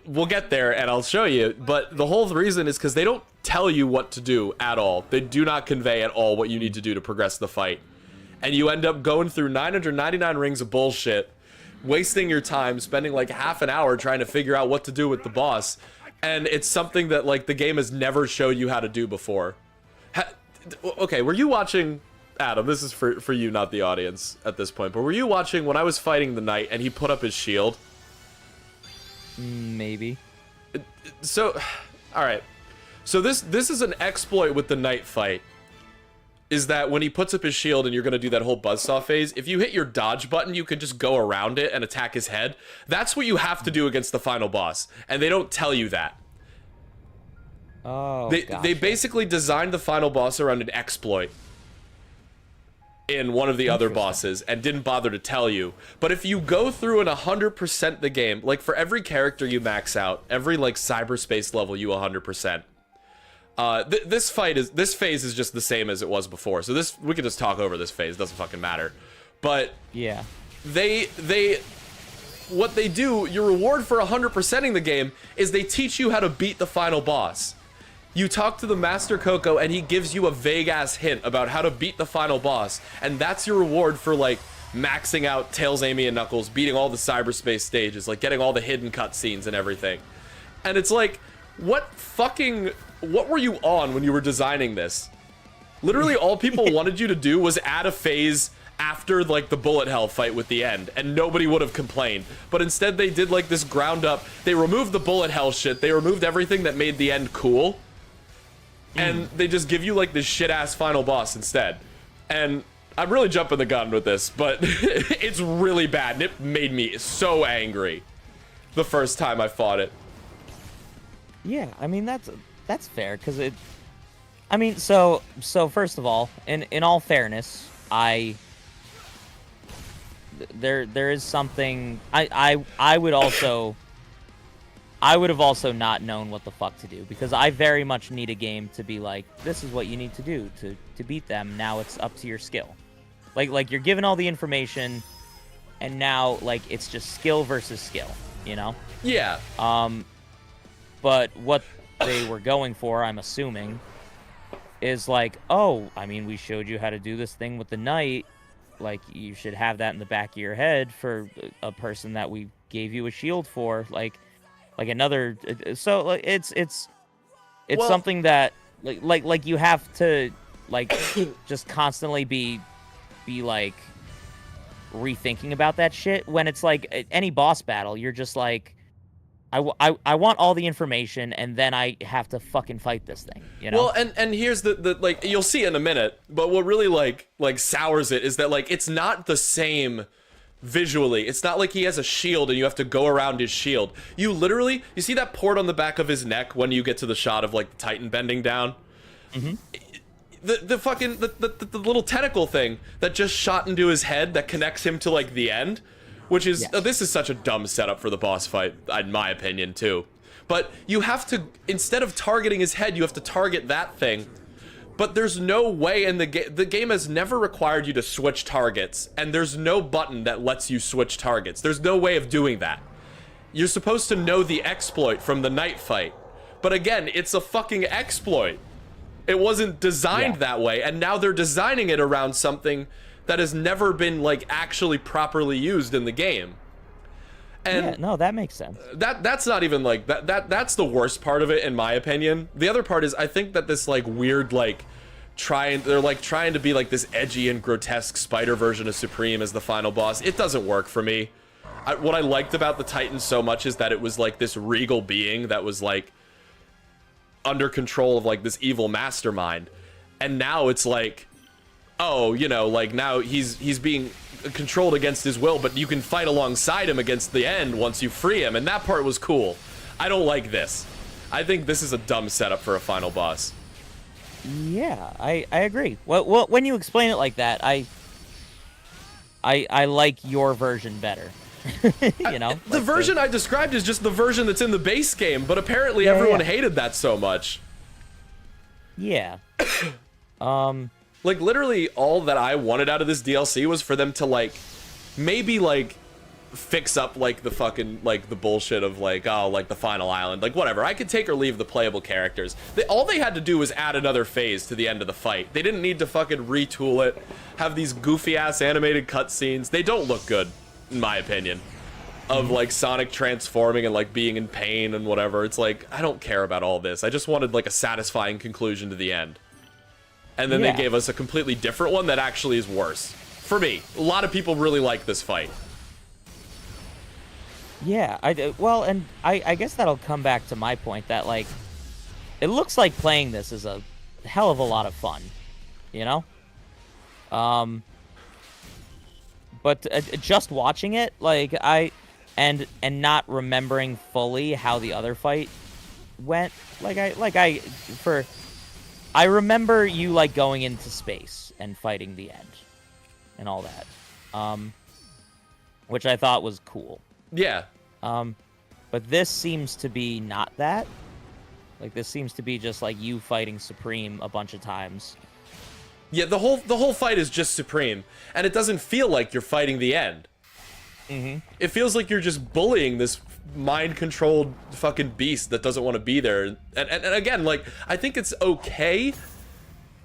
S1: we'll get there and I'll show you, but the whole reason is because they don't tell you what to do at all. They do not convey at all what you need to do to progress the fight. And you end up going through 999 rings of bullshit, wasting your time, spending like half an hour trying to figure out what to do with the boss. and it's something that like the game has never showed you how to do before. Okay, were you watching, Adam? This is for you, not the audience at this point. But were you watching when I was fighting the knight and he put up his shield?
S2: Maybe.
S1: So, all right. So this is an exploit with the knight fight. Is that when he puts up his shield and you're gonna do that whole buzzsaw phase, if you hit your dodge button, you can just go around it and attack his head. That's what you have to do against the final boss, and they don't tell you that.
S2: Oh,
S1: they basically designed the final boss around an exploit in one of the other bosses and didn't bother to tell you. But if you go through and 100% the game, like for every character you max out, every like cyberspace level you 100%. This phase is just the same as it was before. So we can just talk over this phase. It doesn't fucking matter. But yeah, what they do, your reward for 100%ing the game is they teach you how to beat the final boss. You talk to the Master Coco and he gives you a vague ass hint about how to beat the final boss, and that's your reward for like maxing out Tails, Amy, and Knuckles, beating all the cyberspace stages, like getting all the hidden cutscenes and everything. And it's like, what were you on when you were designing this? Literally all people wanted you to do was add a phase after like the bullet hell fight with the end, and nobody would have complained. But instead they did like this ground up, they removed the bullet hell shit, they removed everything that made the end cool, and they just give you like this shit ass final boss instead. And I'm really jumping the gun with this, but it's really bad, and it made me so angry the first time I fought it.
S2: Yeah, I mean that's fair, because it, I mean, so first of all, in all fairness, there is something I would have also not known what the fuck to do, because I very much need a game to be like, this is what you need to do to beat them. Now it's up to your skill. Like you're given all the information, and now like it's just skill versus skill, you know?
S1: Yeah.
S2: But what they were going for, I'm assuming, is like, oh, I mean, we showed you how to do this thing with the knight. Like, you should have that in the back of your head for a person that we gave you a shield for. Like another. So like, it's well, something that like you have to like just constantly be like rethinking about that shit. When it's like any boss battle, you're just like, I want all the information, and then I have to fucking fight this thing, you know?
S1: Well, and here's the like, you'll see in a minute, but what really like sours it is that like it's not the same visually. It's not like he has a shield and you have to go around his shield. You literally, you see that port on the back of his neck when you get to the shot of like the Titan bending down? Mm-hmm. The little tentacle thing that just shot into his head that connects him to like the end. Which is, yes. This is such a dumb setup for the boss fight, in my opinion, too. But you have to, instead of targeting his head, you have to target that thing. But there's no way in the game has never required you to switch targets, and there's no button that lets you switch targets. There's no way of doing that. You're supposed to know the exploit from the knight fight. But again, it's a fucking exploit. It wasn't designed that way, and now they're designing it around something that has never been like actually properly used in the game. And
S2: yeah, no, that makes sense.
S1: That's not even like that's the worst part of it, in my opinion. The other part is I think that this like weird like trying to be like this edgy and grotesque spider version of Supreme as the final boss. It doesn't work for me. What I liked about the Titan so much is that it was like this regal being that was like under control of like this evil mastermind, and now it's like, oh, you know, like now he's being controlled against his will, but you can fight alongside him against the end once you free him, and that part was cool. I don't like this. I think this is a dumb setup for a final boss.
S2: Yeah, I agree. Well, when you explain it like that, I like your version better. You know?
S1: The version I described is just the version that's in the base game, but apparently everyone hated that so much.
S2: Yeah.
S1: Like, literally, all that I wanted out of this DLC was for them to, like, maybe, like, fix up, like, the fucking, like, the bullshit of, like, oh, like, the final island. Like, whatever. I could take or leave the playable characters. All they had to do was add another phase to the end of the fight. They didn't need to fucking retool it, have these goofy-ass animated cutscenes. They don't look good, in my opinion. of like Sonic transforming and like being in pain and whatever. It's like, I don't care about all this. I just wanted like a satisfying conclusion to the end. And then they gave us a completely different one that actually is worse. For me, a lot of people really like this fight.
S2: Yeah, well, and I guess that'll come back to my point that, like, it looks like playing this is a hell of a lot of fun, you know? But just watching it, like, and not remembering fully how the other fight went, I remember you, like, going into space and fighting the end and all that, which I thought was cool.
S1: Yeah.
S2: But this seems to be not that. Like, this seems to be just, like, you fighting Supreme a bunch of times.
S1: Yeah, the whole fight is just Supreme, and it doesn't feel like you're fighting the end.
S2: Mm-hmm.
S1: It feels like you're just bullying this mind-controlled fucking beast that doesn't want to be there. And again, like, I think it's okay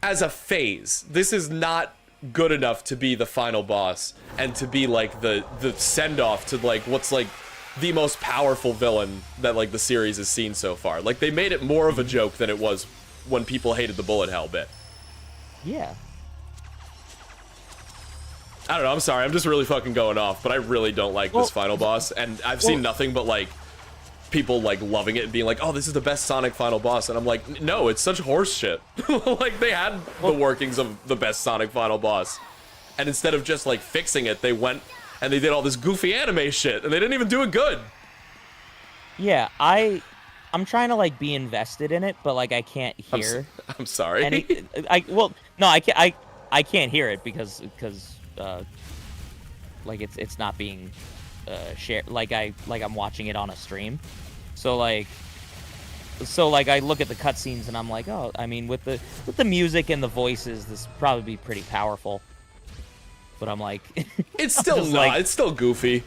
S1: as a phase. This is not good enough to be the final boss and to be, like, the send-off to, like, what's, like, the most powerful villain that, like, the series has seen so far. Like, they made it more of a joke than it was when people hated the bullet hell bit.
S2: Yeah.
S1: I don't know, I'm sorry, I'm just really fucking going off, but I really don't like this final boss, and I've seen nothing but, like, people, like, loving it and being like, oh, this is the best Sonic final boss, and I'm like, no, it's such horse shit. Like, they had the workings of the best Sonic final boss, and instead of just, like, fixing it, they went and they did all this goofy anime shit, and they didn't even do it good.
S2: Yeah, I'm trying to, like, be invested in it, but, like, I can't hear.
S1: I'm sorry.
S2: I can't hear it because like it's not being shared. Like I'm watching it on a stream, so I look at the cutscenes and I'm like, oh, I mean, with the music and the voices, this would probably be pretty powerful. But I'm like,
S1: it's still not. Like, it's still goofy.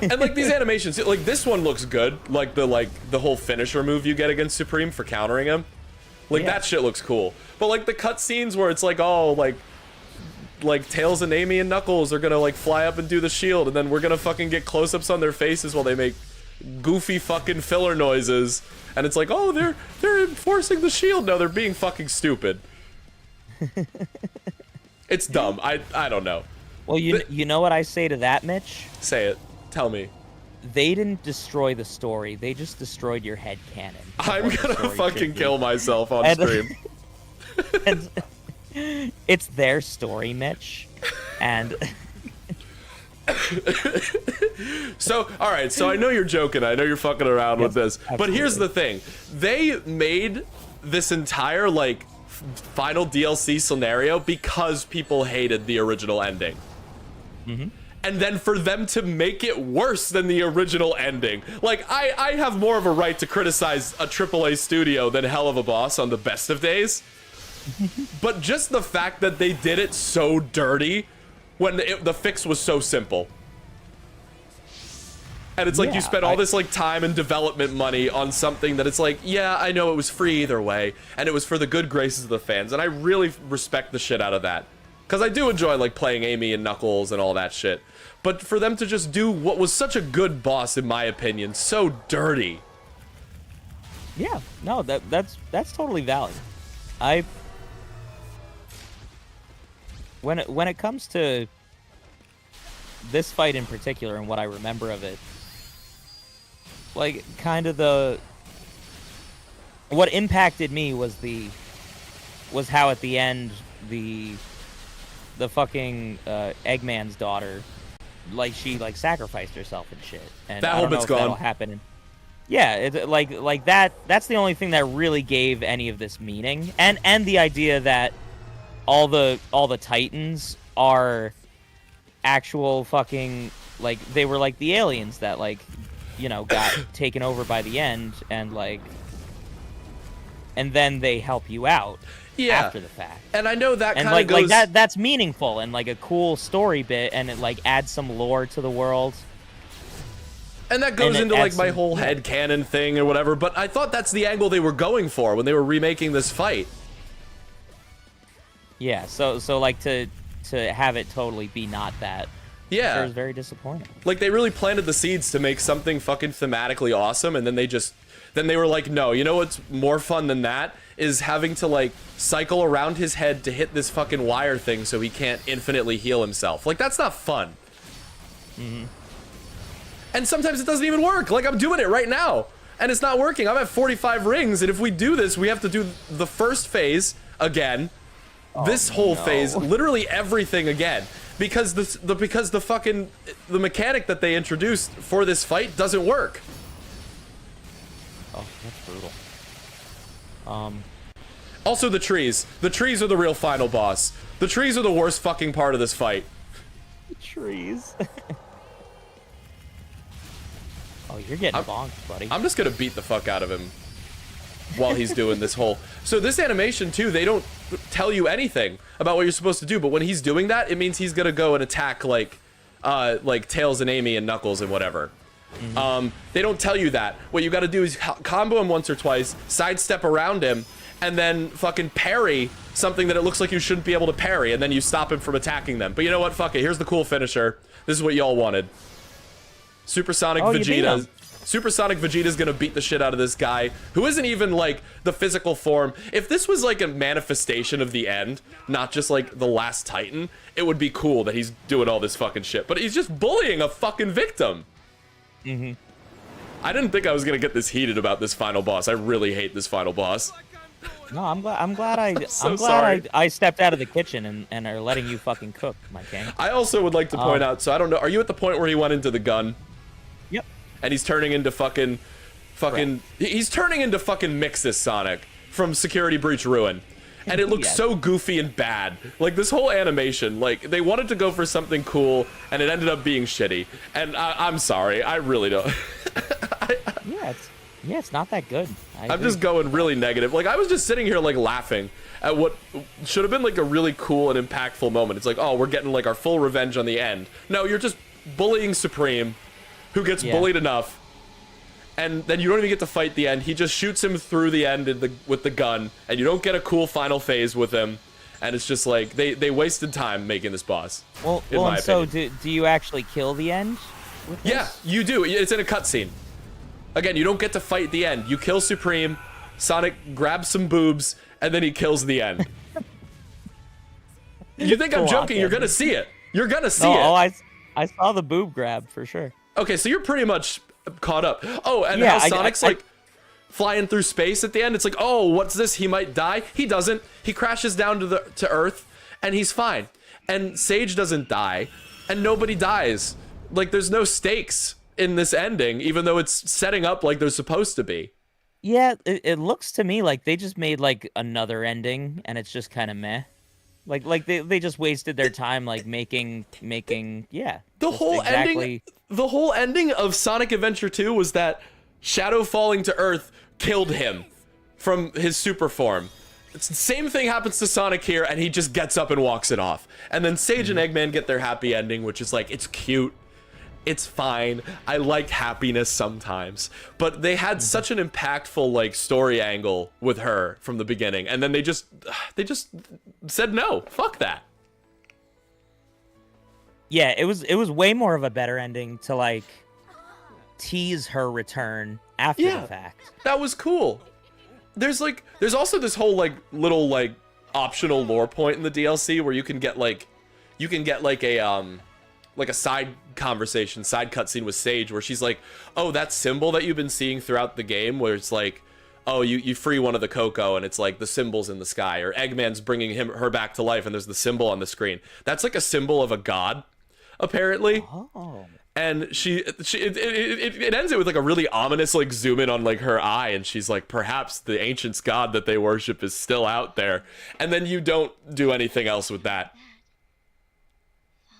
S1: And like these animations, like this one looks good. Like the whole finisher move you get against Supreme for countering him, like that shit looks cool. But like the cutscenes where it's like, oh, like Tails and Amy and Knuckles are gonna like fly up and do the shield, and then we're gonna fucking get close-ups on their faces while they make goofy fucking filler noises, and it's like, oh, they're enforcing the shield. No, they're being fucking stupid. It's dumb. I don't know.
S2: Well, you know what I say to that, Mitch?
S1: Say it. Tell me.
S2: They didn't destroy the story. They just destroyed your head canon.
S1: I'm gonna fucking kill myself on stream.
S2: And it's their story, Mitch. And
S1: so, all right. So I know you're joking. I know you're fucking around with this. Absolutely. But here's the thing. They made this entire, like, final DLC scenario because people hated the original ending.
S2: Mm-hmm.
S1: And then for them to make it worse than the original ending. Like, I have more of a right to criticize a AAA studio than Hell of a Boss on the best of days. But just the fact that they did it so dirty when the fix was so simple. And it's like you spent all this like time and development money on something that it's like, yeah, I know it was free either way, and it was for the good graces of the fans, and I really respect the shit out of that. Because I do enjoy like playing Amy and Knuckles and all that shit. But for them to just do what was such a good boss, in my opinion, so dirty.
S2: Yeah, no, that's totally valid. When it comes to this fight in particular and what I remember of it, like, kind of what impacted me was how at the end the fucking Eggman's daughter, like, she like sacrificed herself and shit, and
S1: that whole bit's gone.
S2: That'll happen. Yeah, it's like that. That's the only thing that really gave any of this meaning, and the idea that all the Titans are actual fucking, like, they were like the aliens that, like, you know, got taken over by the end, and like, and then they help you out after the fact.
S1: And I know that kind of
S2: like,
S1: goes...
S2: like that's meaningful and like a cool story bit, and it like adds some lore to the world.
S1: And that goes into like my whole headcanon thing or whatever, but I thought that's the angle they were going for when they were remaking this fight.
S2: Yeah, so like to have it totally be not that
S1: Yeah.
S2: Sure is very disappointing.
S1: Like, they really planted the seeds to make something fucking thematically awesome, and then they were like, no, you know what's more fun than that? Is having to, like, cycle around his head to hit this fucking wire thing so he can't infinitely heal himself. Like, that's not fun. And sometimes it doesn't even work. Like, I'm doing it right now, and it's not working. I'm at 45 rings, and if we do this, we have to do the first phase again. This whole phase, literally everything again. Because the mechanic that they introduced for this fight doesn't work.
S2: Oh, that's brutal.
S1: Also the trees. The trees are the real final boss. The trees are the worst fucking part of this fight.
S2: Trees. Oh, you're getting bonked, buddy.
S1: I'm just gonna beat the fuck out of him while he's doing this whole... So this animation too, they don't tell you anything about what you're supposed to do, but when he's doing that, it means he's gonna go and attack like Tails and Amy and Knuckles and whatever. They don't tell you that. What you gotta do is combo him once or twice, sidestep around him, and then fucking parry something that it looks like you shouldn't be able to parry, and then you stop him from attacking them. But you know what? Fuck it. Here's the cool finisher. This is what y'all wanted. Supersonic Vegeta. Supersonic Vegeta's gonna beat the shit out of this guy, who isn't even, like, the physical form. If this was, like, a manifestation of the end, not just, like, the last Titan, it would be cool that he's doing all this fucking shit. But he's just bullying a fucking victim. I didn't think I was gonna get this heated about this final boss. I really hate this final boss.
S2: No, I'm glad I stepped out of the kitchen and are letting you fucking cook, my king.
S1: I also would like to point out, so I don't know, are you at the point where he went into the gun?
S2: Yep.
S1: And he's turning into fucking,
S2: Right.
S1: he's turning into fucking Mixus Sonic from Security Breach Ruin. And it looks so goofy and bad. Like, this whole animation, like, they wanted to go for something cool, and it ended up being shitty. And I'm sorry, I really don't.
S2: Yeah, it's not that good.
S1: I'm just going really negative. Like, I was just sitting here, like, laughing at what should have been, like, a really cool and impactful moment. It's like, oh, we're getting, like, our full revenge on the end. No, you're just bullying Supreme, who gets bullied enough, and then you don't even get to fight the end. He just shoots him through the end with the gun, and you don't get a cool final phase with him. And it's just like, they wasted time making this boss.
S2: Well, and so do you actually kill the end with this?
S1: Yeah, you do. It's in a cutscene. Again, you don't get to fight the end. You kill Supreme, Sonic grabs some boobs, and then he kills the end. You think I'm joking? You're gonna see it. You're gonna see it.
S2: Oh, I saw the boob grab for sure.
S1: Okay, so you're pretty much caught up. Oh, and how Sonic's like flying through space at the end. It's like, oh, what's this? He might die. He doesn't. He crashes down to Earth, and he's fine. And Sage doesn't die, and nobody dies. Like, there's no stakes in this ending, even though it's setting up like they're supposed to be.
S2: Yeah, it looks to me like they just made like another ending, and it's just kind of meh. Like they just wasted their time like making
S1: The whole ending of Sonic Adventure 2 was that Shadow falling to Earth killed him from his super form. It's the same thing happens to Sonic here, and he just gets up and walks it off. And then Sage and Eggman get their happy ending, which is like, it's cute. It's fine. I like happiness sometimes. But they had such an impactful like story angle with her from the beginning, and then they just said no. Fuck that.
S2: Yeah, it was way more of a better ending to like tease her return after the fact.
S1: That was cool. There's also this whole like little like optional lore point in the DLC where you can get like a side conversation, side cutscene with Sage where she's like, oh, that symbol that you've been seeing throughout the game where it's like, oh, you free one of the Coco and it's like the symbols in the sky, or Eggman's bringing her back to life and there's the symbol on the screen. That's like a symbol of a god, apparently.
S2: Oh.
S1: And it ends it with like a really ominous like zoom in on like her eye, and she's like, perhaps the ancient's god that they worship is still out there. And then you don't do anything else with that.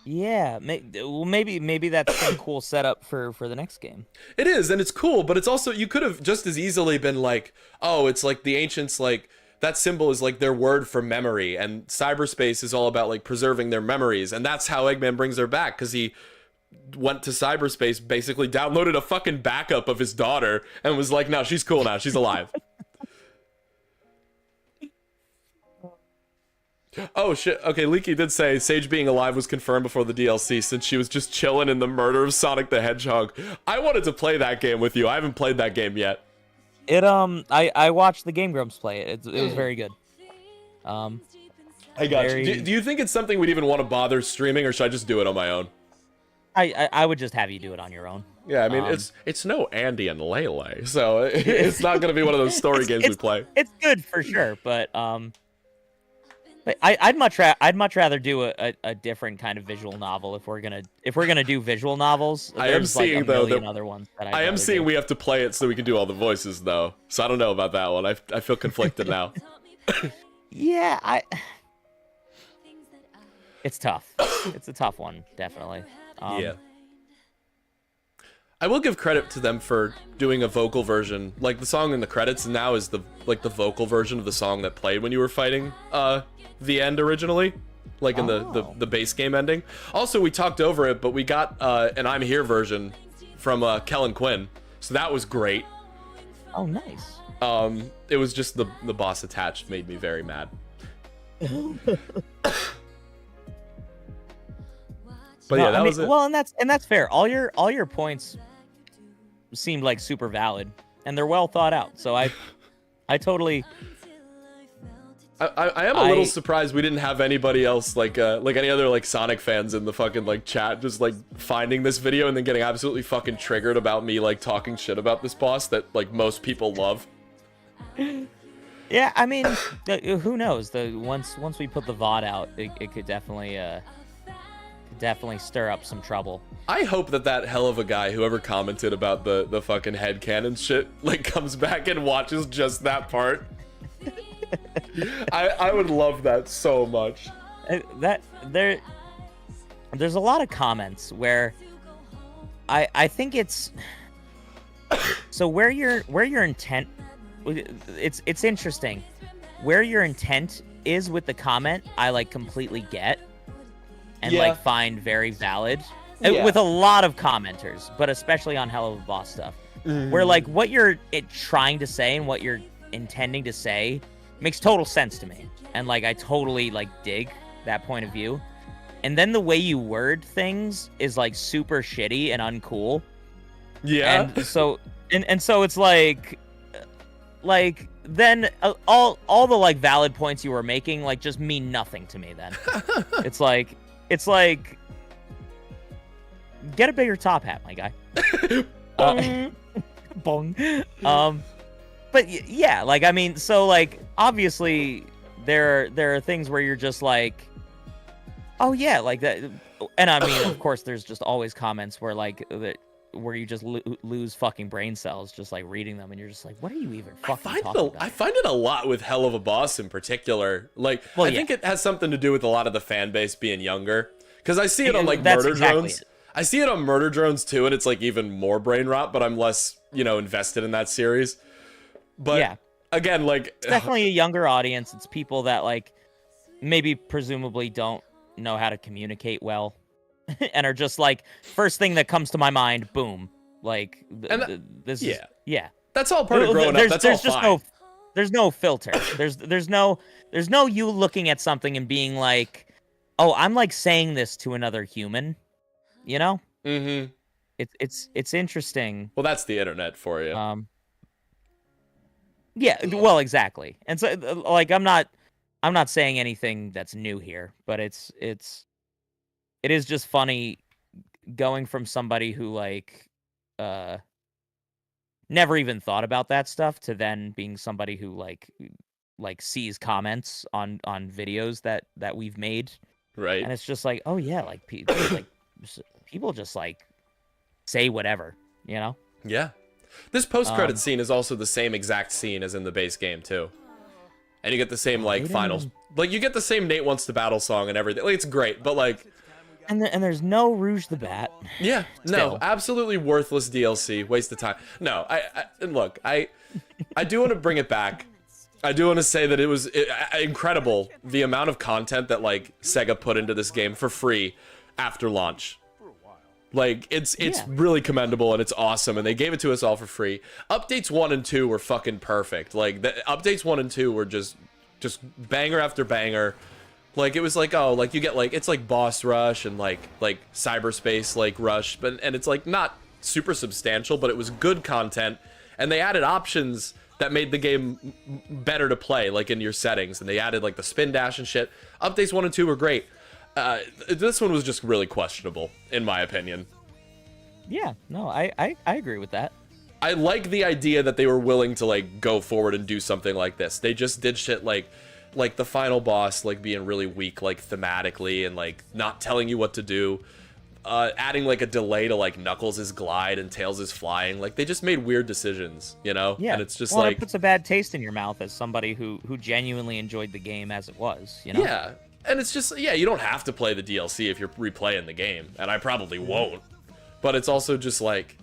S2: Yeah, maybe that's some cool setup for the next game.
S1: It is, and it's cool, but it's also, you could have just as easily been like, oh, it's like the ancients, like, that symbol is like their word for memory, and cyberspace is all about like preserving their memories, and that's how Eggman brings her back, because he went to cyberspace, basically downloaded a fucking backup of his daughter, and was like, no, she's cool now, she's alive. Oh shit. Okay, Leaky did say Sage being alive was confirmed before the DLC since she was just chilling in the murder of Sonic the Hedgehog. I wanted to play that game with you. I haven't played that game yet.
S2: I watched the Game Grumps play it. It was very good.
S1: I got you. Do you think it's something we'd even want to bother streaming, or should I just do it on my own?
S2: I would just have you do it on your own.
S1: Yeah, I mean, it's no Andy and Lele, so it's not going to be one of those story games we play.
S2: It's good for sure, but I'd much rather do a different kind of visual novel if we're gonna do visual novels.
S1: I am seeing though that
S2: other ones that
S1: I am seeing we have to play it so we can do all the voices though. So I don't know about that one. I feel conflicted now.
S2: Yeah, it's tough. It's a tough one, definitely.
S1: Yeah. I will give credit to them for doing a vocal version. Like the song in the credits now is the vocal version of the song that played when you were fighting the end originally, like in the base game ending. Also, we talked over it, but we got an I'm Here version from Kellen Quinn, so that was great.
S2: Oh, nice.
S1: It was just the boss attached made me very mad. But yeah, that was it.
S2: Well, and that's fair. All your points seemed like super valid, and they're well thought out. So I totally.
S1: I am a little surprised we didn't have anybody else like any other like Sonic fans in the fucking like chat just like finding this video and then getting absolutely fucking triggered about me like talking shit about this boss that like most people love.
S2: Yeah, I mean, who knows? Once we put the VOD out, it could definitely stir up some trouble.
S1: I hope that hell of a guy, whoever commented about the fucking headcanon shit, like comes back and watches just that part. I would love that so much.
S2: There's a lot of comments where I think it's so where your intent, it's interesting. Where your intent is with the comment, I like completely get and like find very valid with a lot of commenters, but especially on Hell of a Boss stuff, where like what you're trying to say and what you're intending to say makes total sense to me, and like I totally like dig that point of view, and then the way you word things is like super shitty and uncool.
S1: Yeah.
S2: And so it's like then all the like valid points you were making like just mean nothing to me then. It's like get a bigger top hat, my guy. Bong. But yeah, like I mean, so like obviously there are things where you're just like, oh yeah, like that, and I mean, of course, there's just always comments where like where you just lose fucking brain cells just like reading them, and you're just like, what are you even fucking talking about?
S1: I find it a lot with Hell of a Boss in particular. Like, I think it has something to do with a lot of the fan base being younger, because I see it on like Murder Drones. I see it on Murder Drones too, and it's like even more brain rot, but I'm less, invested in that series. But yeah, again, like
S2: it's definitely a younger audience. It's people that like maybe presumably don't know how to communicate well and are just like, first thing that comes to my mind, boom. Like this is that's all part of growing up. That's all fine. There's no filter. There's no you looking at something and being like, oh, I'm like saying this to another human, Mm-hmm. It's interesting.
S1: Well, that's the internet for you.
S2: Yeah, well, exactly. And so like I'm not saying anything that's new here, but it is just funny going from somebody who like never even thought about that stuff to then being somebody who like sees comments on videos that we've made.
S1: Right.
S2: And it's just like, oh yeah, like people just like say whatever,
S1: Yeah. This post-credit scene is also the same exact scene as in the base game too, and you get the same like finals, like you get the same Nate Wants to Battle song and everything. Like it's great, but like,
S2: and there's no Rouge the Bat.
S1: Yeah, no, absolutely worthless DLC, waste of time. No, look, I do want to bring it back. I do want to say that it was incredible the amount of content that like Sega put into this game for free after launch. Like it's really commendable and it's awesome, and they gave it to us all for free. Updates 1 and 2 were fucking perfect. Like the updates 1 and 2 were just banger after banger. Like it was like, oh, like you get like it's like boss rush and like cyberspace like rush, and it's like not super substantial, but it was good content, and they added options that made the game better to play, like in your settings, and they added like the spin dash and shit. Updates 1 and 2 were great. This one was just really questionable, in my opinion.
S2: Yeah, no, I agree with that.
S1: I like the idea that they were willing to like go forward and do something like this. They just did shit like the final boss like being really weak like thematically and like not telling you what to do. Adding like a delay to like Knuckles' glide and Tails' flying. Like they just made weird decisions, you know?
S2: Yeah.
S1: And it's just
S2: well,
S1: like
S2: it puts a bad taste in your mouth as somebody who genuinely enjoyed the game as it was, you know?
S1: Yeah. And it's just, yeah, you don't have to play the DLC if you're replaying the game, and I probably won't. But it's also just like,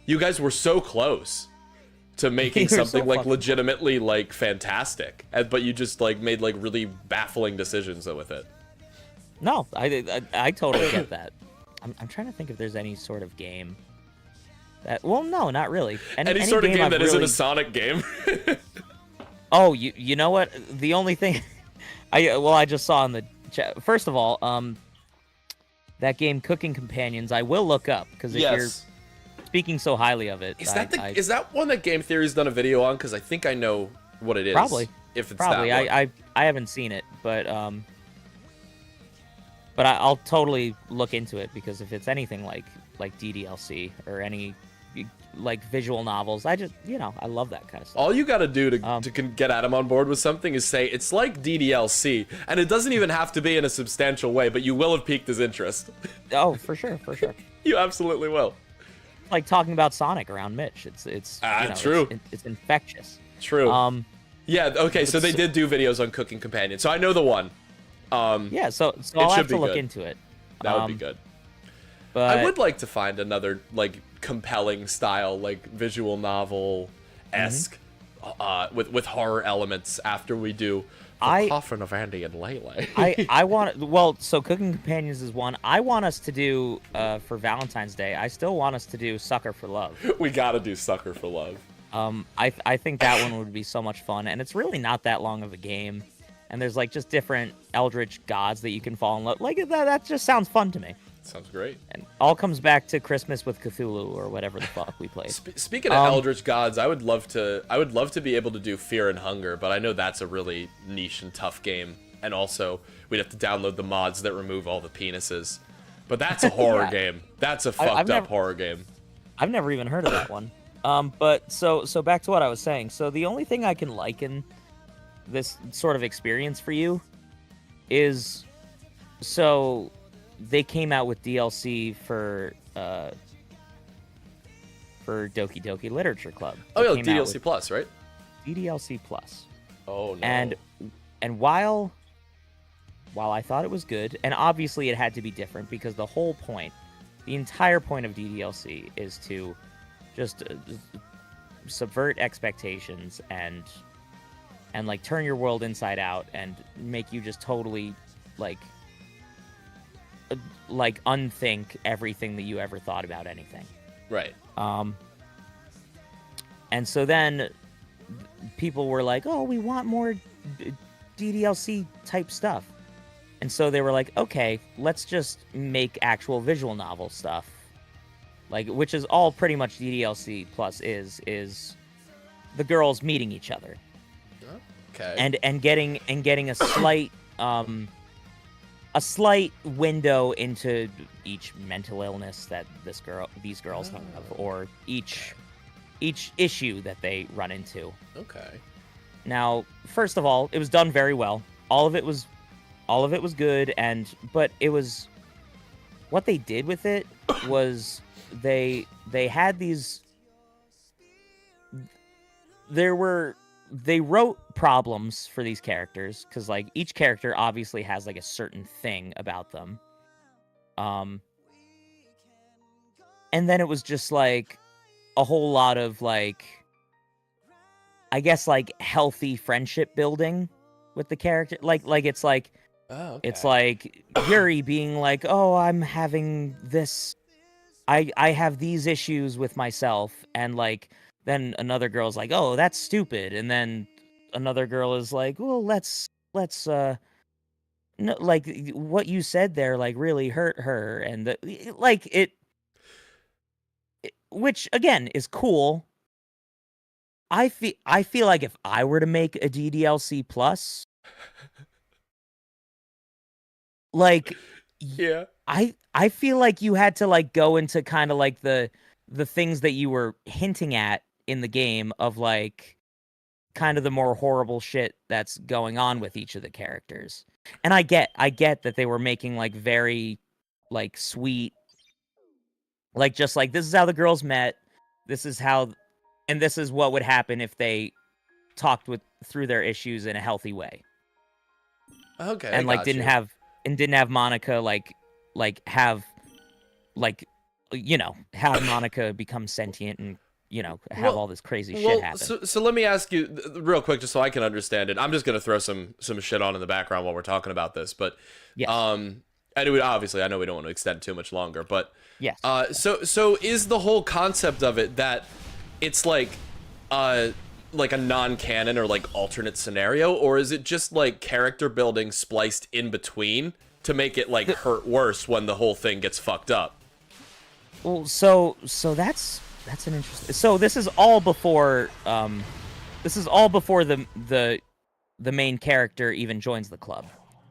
S1: you guys were so close to making something like legitimately like fantastic, but you just like made like really baffling decisions with it.
S2: No, I totally get that. I'm trying to think if there's any sort of game that, well, no, not really.
S1: Any sort of game that isn't a Sonic game.
S2: Oh, you know what? The only thing I just saw in the chat. First of all, that game Cooking Companions, I will look up because if you're speaking so highly of it,
S1: is that one that Game Theory's done a video on? Because I think I know what it is.
S2: Probably.
S1: If it's
S2: probably.
S1: That one.
S2: I haven't seen it, but I'll totally look into it because if it's anything like DDLC or any like visual novels, I just, I love that kind of stuff.
S1: All you gotta do to get Adam on board with something is say it's like DDLC, and it doesn't even have to be in a substantial way, but you will have piqued his interest.
S2: Oh, for sure.
S1: You absolutely will.
S2: Like talking about Sonic around Mitch. It's
S1: true.
S2: It's infectious.
S1: True. Yeah. Okay. So they did do videos on Cooking Companion. So I know the one.
S2: Yeah. So I'll have to look into it.
S1: That would be good. But I would like to find another like compelling style, like visual novel esque, with horror elements after we do the Coffin of Andy and Lele.
S2: I want so Cooking Companions is one. I want us to do for Valentine's Day. I still want us to do Sucker for Love.
S1: We gotta do Sucker for Love.
S2: I think that one would be so much fun, and it's really not that long of a game. And there's like just different eldritch gods that you can fall in love. Like that just sounds fun to me.
S1: Sounds great.
S2: And all comes back to Christmas with Cthulhu or whatever the fuck we played.
S1: Speaking of eldritch gods, I would love to be able to do Fear and Hunger, but I know that's a really niche and tough game. And also, we'd have to download the mods that remove all the penises. But that's a horror game. That's a fucked up horror game.
S2: I've never even heard of that one. But so back to what I was saying. So the only thing I can liken this sort of experience for you is, so they came out with DLC for Doki Doki Literature Club.
S1: Oh yeah, DDLC Plus, right?
S2: DDLC Plus.
S1: Oh no.
S2: And while I thought it was good, and obviously it had to be different because the whole point, the entire point of DDLC is to just subvert expectations and like turn your world inside out and make you just totally like unthink everything that you ever thought about anything.
S1: Right.
S2: And so then people were like, "Oh, we want more DDLC type stuff." And so they were like, "Okay, let's just make actual visual novel stuff." Like, which is all pretty much DDLC Plus is the girls meeting each other.
S1: Okay.
S2: And getting a slight window into each mental illness that these girls have, or each issue that they run into.
S1: Okay.
S2: Now, first of all, it was done very well. All of it was good, but it was, what they did with it was they had these, they wrote problems for these characters because like each character obviously has like a certain thing about them, and then it was just like a whole lot of like, I guess, like healthy friendship building with the character. Like it's like,
S1: oh, okay.
S2: It's like Yuri being like, "Oh, I'm having this, I have these issues with myself," and like then another girl's like, "Oh, that's stupid," and then another girl is like, "Well, let's no, like what you said there, like really hurt her, and like which again is cool. I feel like if I were to make a DDLC plus, like
S1: Yeah.
S2: I feel like you had to like go into kind of like the things that you were hinting at in the game of like kind of the more horrible shit that's going on with each of the characters. And I get that they were making like very like sweet, like just like this is how the girls met, this is how, and this is what would happen if they talked through their issues in a healthy way.
S1: Okay,
S2: And like
S1: got you.
S2: didn't have Monica have have Monica become sentient and have all this crazy shit happen.
S1: So let me ask you real quick, just so I can understand it. I'm just gonna throw some shit on in the background while we're talking about this, but
S2: yes.
S1: I know obviously I know we don't want to extend too much longer, but
S2: yes.
S1: So is the whole concept of it that it's like a non-canon or like alternate scenario, or is it just like character building spliced in between to make it like hurt worse when the whole thing gets fucked up?
S2: Well, so that's an interesting. So this is all before the main character even joins the club.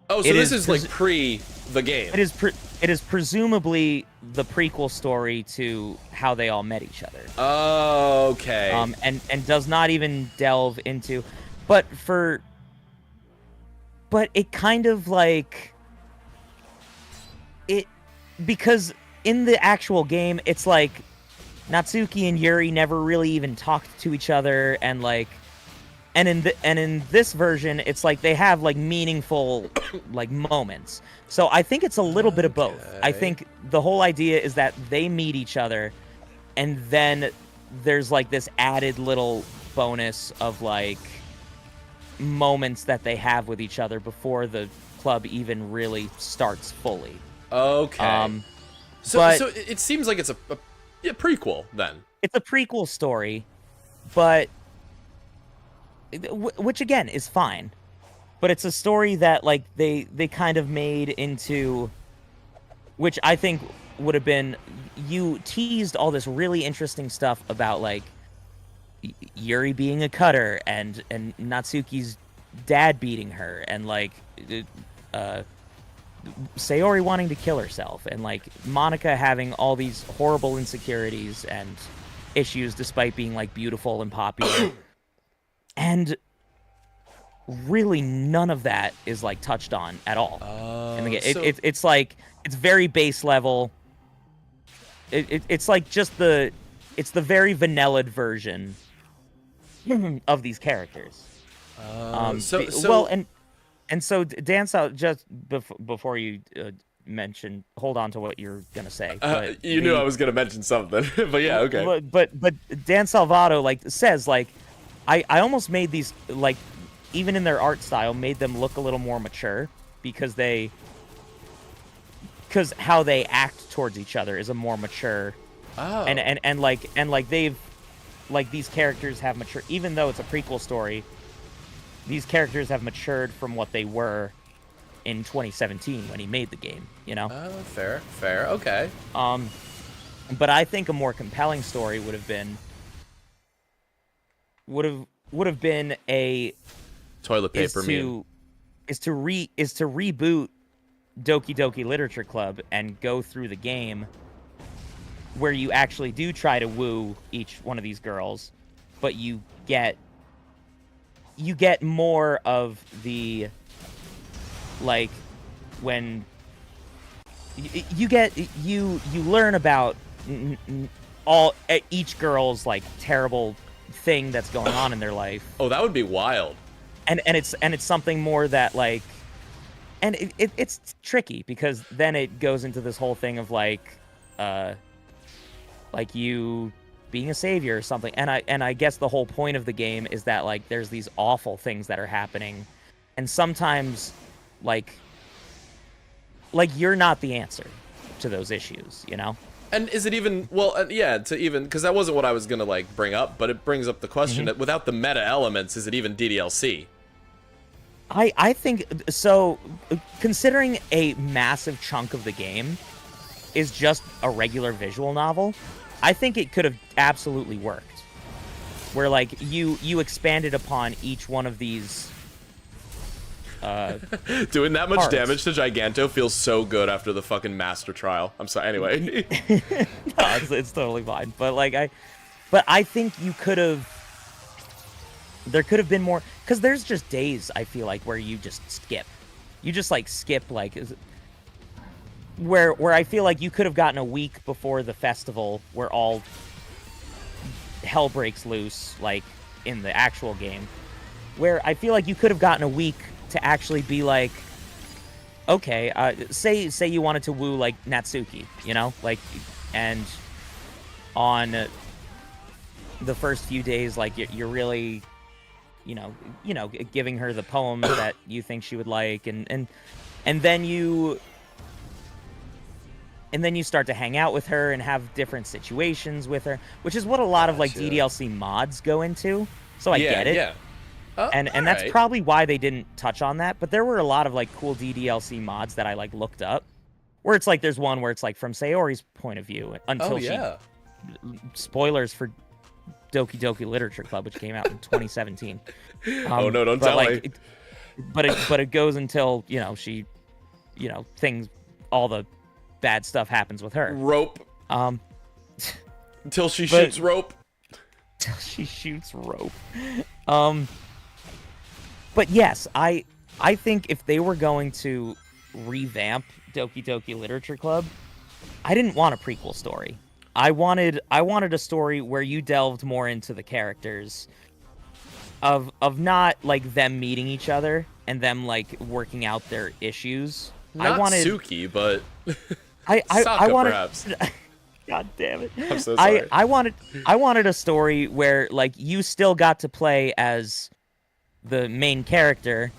S1: Oh, so this is like pre the game.
S2: It is presumably the prequel story to how they all met each other.
S1: Oh, okay.
S2: And does not even delve into, but it kind of like it, because in the actual game it's like Natsuki and Yuri never really even talked to each other, and like and in this version it's like they have like meaningful like moments. So I think it's a little bit of both. I think the whole idea is that they meet each other, and then there's like this added little bonus of like moments that they have with each other before the club even really starts fully.
S1: Okay. So it seems like it's a prequel then.
S2: It's a prequel story, but which again is fine. But it's a story that like they kind of made into, which I think would have been, you teased all this really interesting stuff about like Yuri being a cutter and Natsuki's dad beating her, and like Sayori wanting to kill herself, and like Monica having all these horrible insecurities and issues despite being like beautiful and popular. And really none of that is like touched on at all. It's like it's very base level. It's like just the very vanilla version of these characters. So dance out just before you mention. Hold on to what you're gonna say.
S1: You knew I was gonna mention something, but yeah, okay.
S2: But Dan Salvato like says like I almost made these like, even in their art style, made them look a little more mature because how they act towards each other is a more mature.
S1: Oh.
S2: And like they've like these characters have matured, even though it's a prequel story. These characters have matured from what they were in 2017 when he made the game, you know?
S1: Oh, fair, okay.
S2: But I think a more compelling story would have been a
S1: toilet paper meme.
S2: Is to reboot Doki Doki Literature Club and go through the game where you actually do try to woo each one of these girls, but you get more of the like when you learn about each girl's like terrible thing that's going on in their life.
S1: Oh, that would be wild.
S2: And it's something more that like, and it's tricky because then it goes into this whole thing of like you being a savior or something. And I guess the whole point of the game is that like there's these awful things that are happening, and sometimes like you're not the answer to those issues, you know?
S1: And is it even, because that wasn't what I was gonna like bring up, but it brings up the question that without the meta elements, is it even DDLC?
S2: I think so. Considering a massive chunk of the game is just a regular visual novel, I think it could have absolutely worked. Where like you expanded upon each one of these.
S1: Doing that much
S2: parts.
S1: damage to Giganto feels so good after the fucking master trial. I'm sorry. Anyway.
S2: No, it's totally fine. But like I think you could have. There could have been more, because there's just days I feel like where you just skip. You just like skip like where I feel like you could have gotten a week before the festival where all hell breaks loose, like in the actual game, where I feel like you could have gotten a week to actually be like, okay, say you wanted to woo like Natsuki, you know, like, and on the first few days, like you're really, you know, giving her the poem that you think she would like, and then you start to hang out with her and have different situations with her, which is what a lot of like DDLC mods go into. So I get it.
S1: Yeah.
S2: And that's probably why they didn't touch on that. But there were a lot of like cool DDLC mods that I like looked up, where it's like there's one where it's like from Sayori's point of view until spoilers for Doki Doki Literature Club, which came out in 2017.
S1: Oh no, don't tell me.
S2: But it goes until, you know, she, you know, all the bad stuff happens with her.
S1: Rope. Until she shoots rope.
S2: Till she shoots rope. But yes, I think if they were going to revamp Doki Doki Literature Club, I didn't want a prequel story. I wanted a story where you delved more into the characters of not like them meeting each other and them like working out their issues.
S1: Not
S2: I wanted
S1: Suki, but
S2: I wanted
S1: perhaps.
S2: God damn it.
S1: I'm so sorry.
S2: I wanted a story where like you still got to play as the main character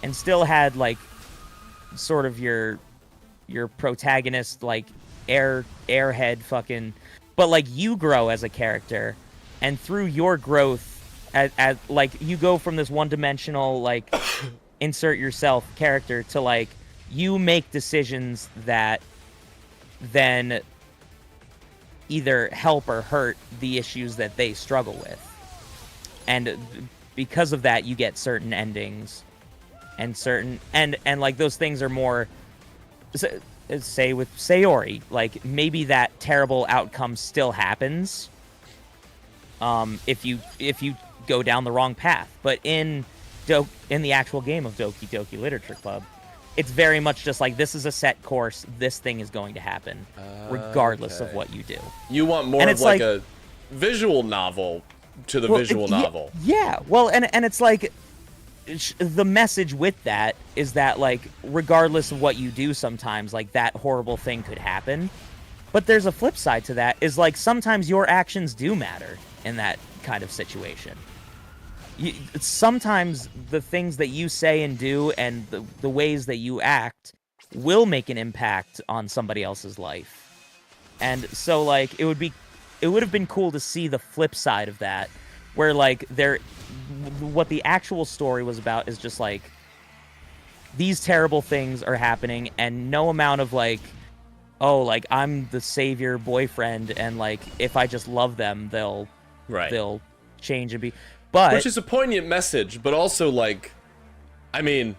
S2: and still had like sort of your protagonist like airhead fucking, but like you grow as a character, and through your growth as like you go from this one-dimensional like insert yourself character to like you make decisions that then either help or hurt the issues that they struggle with, and because of that you get certain endings and certain and like those things are more, say with Sayori, like maybe that terrible outcome still happens if you go down the wrong path, but in the actual game of Doki Doki Literature Club, it's very much just like, this is a set course, this thing is going to happen regardless of what you do. You want more of like a
S1: visual novel to the visual novel.
S2: Yeah, well, and it's like the message with that is that like regardless of what you do, sometimes like that horrible thing could happen, but there's a flip side to that, is like sometimes your actions do matter in that kind of situation. Sometimes the things that you say and do and the ways that you act will make an impact on somebody else's life. And so like it would have been cool to see the flip side of that, where like what the actual story was about is just like these terrible things are happening, and no amount of like, oh, like I'm the savior boyfriend and like if I just love them they'll change and be. But,
S1: which is a poignant message, but also like, I mean,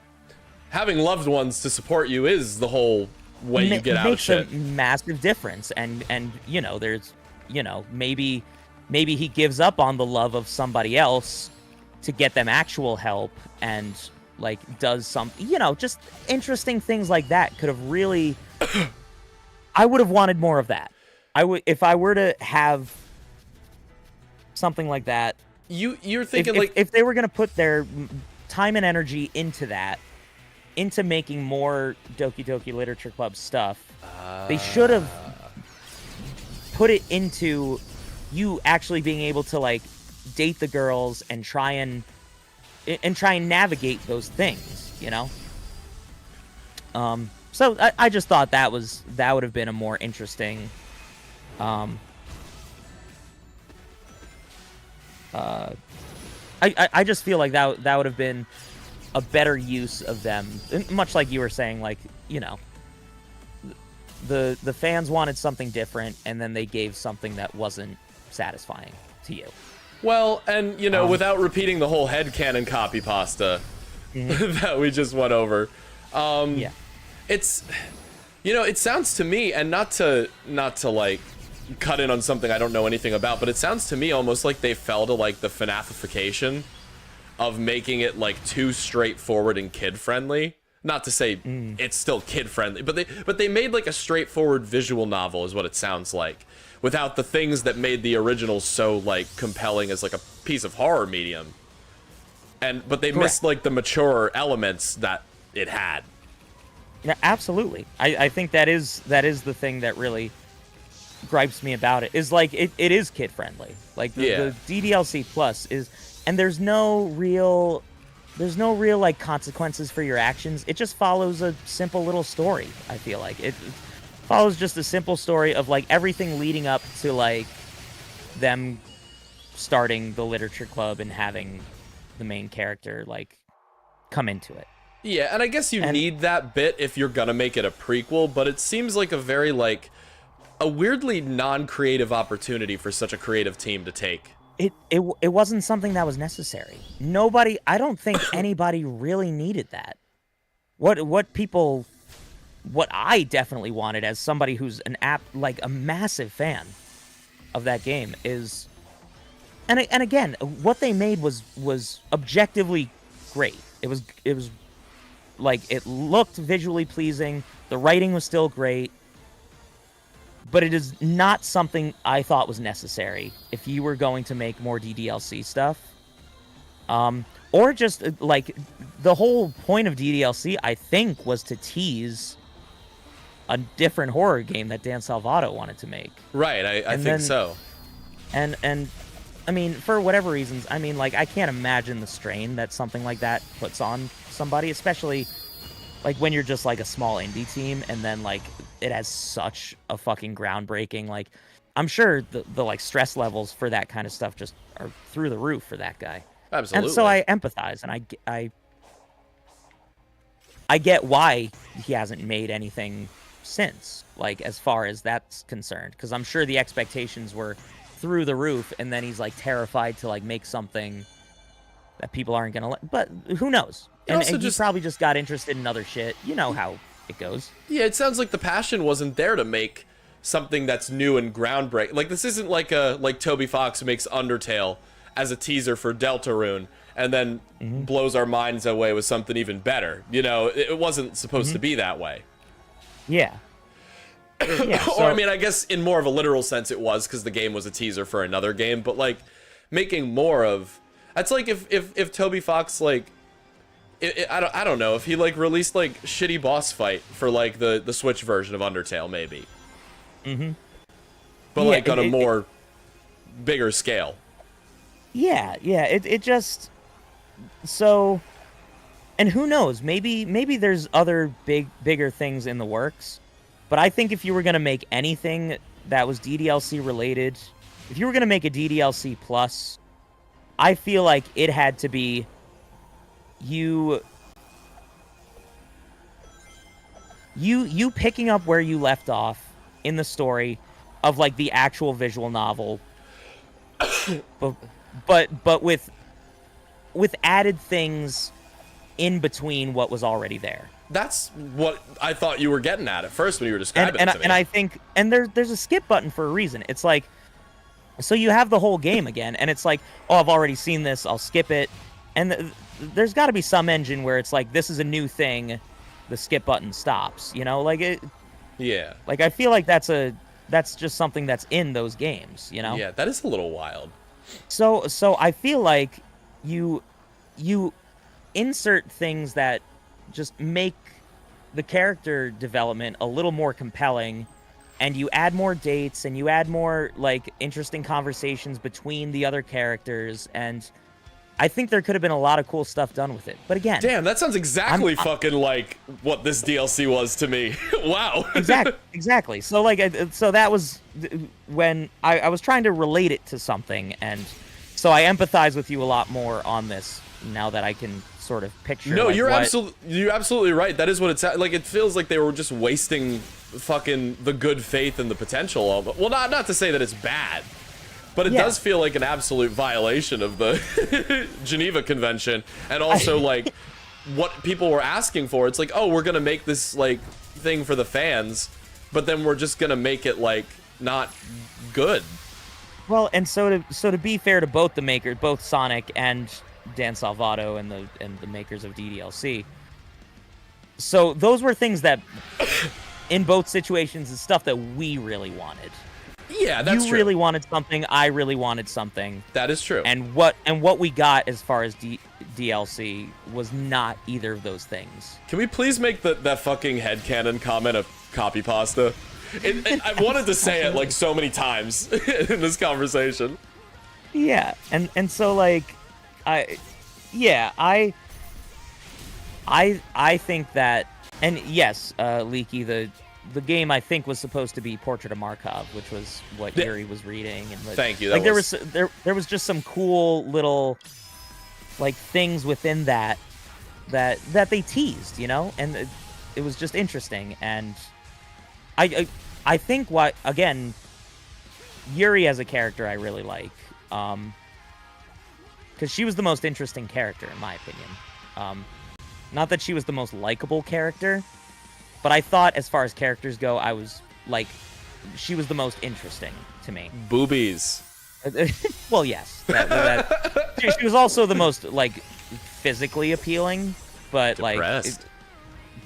S1: having loved ones to support you is the whole way you get out of shit.
S2: Makes a massive difference, and you know, there's, you know, maybe he gives up on the love of somebody else to get them actual help, and like does some, you know, just interesting things like that could have really. I would have wanted more of that. If I were to have something like that.
S1: You're thinking
S2: if they were gonna put their time and energy into that, into making more Doki Doki Literature Club stuff, they should have put it into you actually being able to like date the girls and try and navigate those things, you know. So I just thought that would have been a more interesting. I just feel like that would have been a better use of them. Much like you were saying, like, you know, the fans wanted something different, and then they gave something that wasn't satisfying to you.
S1: Well, and, you know, without repeating the whole headcanon copy pasta that we just went over,
S2: Yeah.
S1: it's, you know, it sounds to me, and not to like cut in on something I don't know anything about, but it sounds to me almost like they fell to like the FNAFification of making it like too straightforward and kid friendly. Not to say it's still kid friendly, but they made like a straightforward visual novel is what it sounds like, without the things that made the original so like compelling as like a piece of horror medium. But they missed like the mature elements that it had.
S2: Yeah, absolutely. I think that is the thing that really gripes me about it, is like it is kid friendly. Like the DDLC Plus is, and there's no real like consequences for your actions. It just follows a simple little story. I feel like it follows just a simple story of like everything leading up to like them starting the literature club and having the main character like come into it.
S1: Yeah, and I guess you need that bit if you're gonna make it a prequel, but it seems like a very like a weirdly non-creative opportunity for such a creative team to take.
S2: It wasn't something that was necessary. I don't think anybody really needed that. What I definitely wanted as somebody who's like a massive fan of that game is, and again, what they made was objectively great. It was like, it looked visually pleasing, the writing was still great, but it is not something I thought was necessary if you were going to make more DDLC stuff. Or just, like, the whole point of DDLC, I think, was to tease a different horror game that Dan Salvato wanted to make.
S1: Right, I think so.
S2: And I mean, for whatever reasons, I mean, like, I can't imagine the strain that something like that puts on somebody, especially like when you're just like a small indie team and then like it has such a fucking groundbreaking, like, I'm sure the like stress levels for that kind of stuff just are through the roof for that guy.
S1: Absolutely.
S2: And so I empathize, and I get why he hasn't made anything since, like, as far as that's concerned, because I'm sure the expectations were through the roof, and then he's like terrified to like make something that people aren't gonna like. But who knows? And he probably just got interested in other shit. You know how it goes.
S1: Yeah, it sounds like the passion wasn't there to make something that's new and groundbreaking. Like, this isn't like Toby Fox makes Undertale as a teaser for Deltarune and then blows our minds away with something even better. You know, it wasn't supposed to be that way.
S2: Yeah. Yeah,
S1: Or, I mean, I guess in more of a literal sense it was, because the game was a teaser for another game, but like making more of, that's like if Toby Fox, like, I don't know, if he like released like shitty boss fight for like the Switch version of Undertale, maybe. But like on a more bigger scale.
S2: Yeah, it just, so, and who knows, maybe there's other bigger things in the works. But I think if you were going to make anything that was DDLC related, if you were going to make a DDLC Plus, I feel like it had to be you picking up where you left off in the story of like the actual visual novel, but with added things in between what was already there.
S1: That's what I thought you were getting at first when you were describing it to me.
S2: And I think, and there's a skip button for a reason. It's like, so you have the whole game again, and it's like, oh, I've already seen this, I'll skip it. And there's got to be some engine where it's like, this is a new thing, the skip button stops, you know? Like, it.
S1: Yeah.
S2: Like, I feel like that's just something that's in those games, you know?
S1: Yeah, that is a little wild.
S2: So I feel like you insert things that just make the character development a little more compelling, and you add more dates, and you add more like interesting conversations between the other characters, and I think there could have been a lot of cool stuff done with it. But again,
S1: damn, that sounds exactly fucking like what this DLC was to me. Wow.
S2: Exactly. So like, so that was when I was trying to relate it to something, and so I empathize with you a lot more on this now that I can sort of picture.
S1: No,
S2: like,
S1: you're absolutely right. That is what it's like. It feels like they were just wasting fucking the good faith and the potential of it. Well, not to say that it's bad, but it does feel like an absolute violation of the Geneva Convention, and also like what people were asking for. It's like, oh, we're gonna make this like thing for the fans, but then we're just gonna make it like not good.
S2: Well, and so to be fair to both the makers, both Sonic and Dan Salvato and the makers of DDLC, so those were things that, in both situations, is stuff that we really wanted.
S1: Yeah, that's true.
S2: You really wanted something. I really wanted something.
S1: That is true.
S2: And what we got as far as DLC was not either of those things.
S1: Can we please make that fucking headcanon comment a copy pasta? I wanted to say it like so many times in this conversation.
S2: Yeah, and so like, I think that, and yes, Leaky, the game I think was supposed to be Portrait of Markov, which was what Yuri was reading, and
S1: thank you.
S2: Like there was just some cool little like things within that they teased, you know, and it was just interesting. And I think what, again, Yuri as a character I really like, because she was the most interesting character in my opinion. Not that she was the most likable character, but I thought as far as characters go, I was like, she was the most interesting to me.
S1: Boobies.
S2: Well, yes. She was also the most like physically appealing, but
S1: depressed.
S2: like,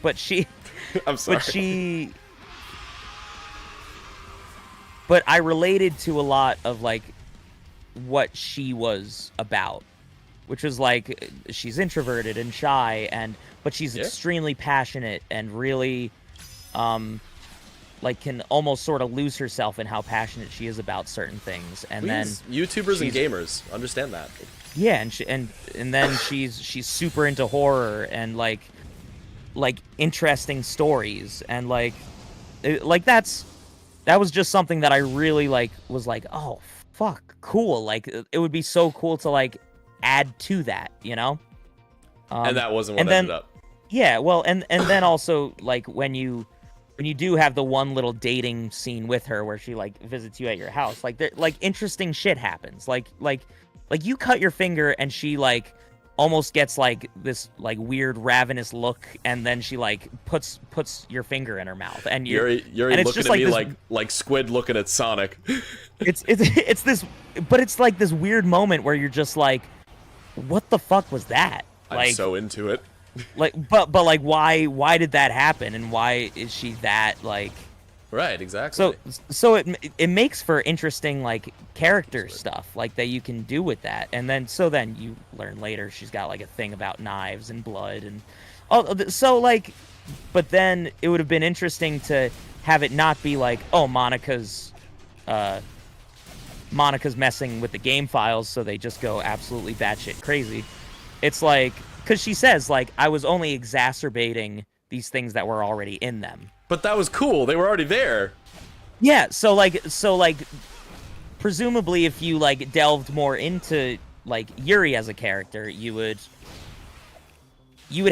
S2: but she.
S1: I'm sorry.
S2: But I related to a lot of like what she was about, which was like she's introverted and shy, but she's extremely passionate and really like can almost sort of lose herself in how passionate she is about certain things. And then
S1: YouTubers and gamers understand that.
S2: Yeah, and then she's super into horror and like interesting stories, and like that was just something that I really like was like, oh fuck, cool. Like it would be so cool to like add to that, you know?
S1: And that wasn't what ended up.
S2: Yeah, well, and then also like when you do have the one little dating scene with her where she like visits you at your house, like interesting shit happens. Like you cut your finger and she like almost gets like this like weird ravenous look, and then she like puts your finger in her mouth, and you're
S1: looking at me like Squid looking at Sonic.
S2: it's this, but it's like this weird moment where you're just like, what the fuck was that?
S1: I'm so into it.
S2: Like, but like, why did that happen, and why is she that like?
S1: Right, exactly.
S2: So it makes for interesting like character stuff like that you can do with that, and then you learn later she's got like a thing about knives and blood and so like, but then it would have been interesting to have it not be like, oh, Monica's messing with the game files, so they just go absolutely batshit crazy. It's like, because she says like, I was only exacerbating these things that were already in them.
S1: But that was cool. They were already there.
S2: Yeah, so like presumably if you like delved more into like Yuri as a character, you would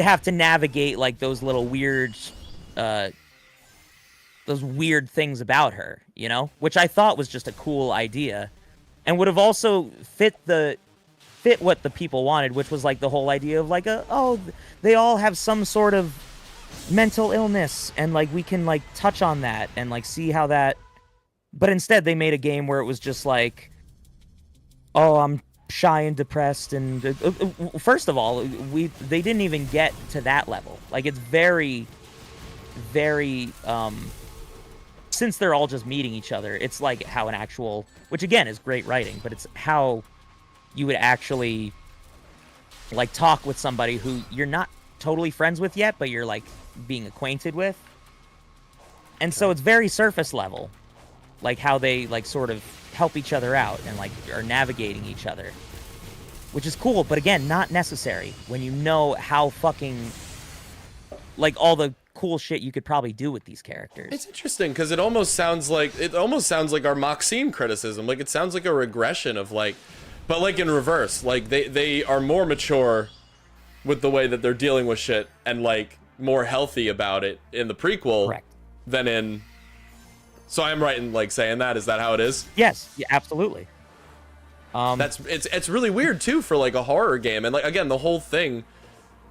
S2: have to navigate like those little weird things about her, you know? Which I thought was just a cool idea, and would have also fit what the people wanted, which was like the whole idea of like they all have some sort of mental illness, and like we can like touch on that and like see how that, but instead they made a game where it was just like, oh, I'm shy and depressed, and first of all, they didn't even get to that level. Like it's very since they're all just meeting each other, it's like how an actual, which again is great writing, but it's how you would actually like talk with somebody who you're not totally friends with yet, but you're like being acquainted with. And so it's very surface level, like how they like sort of help each other out and like are navigating each other, which is cool, but again, not necessary when you know how fucking like all the cool shit you could probably do with these characters.
S1: It's interesting because it almost sounds like our Maxime criticism. Like it sounds like a regression of like, but like in reverse, like they are more mature with the way that they're dealing with shit and like more healthy about it in the prequel
S2: Correct.
S1: than in. So I'm right in like saying that. Is that how it is?
S2: Yes, yeah, absolutely.
S1: It's really weird too for like a horror game, and like again the whole thing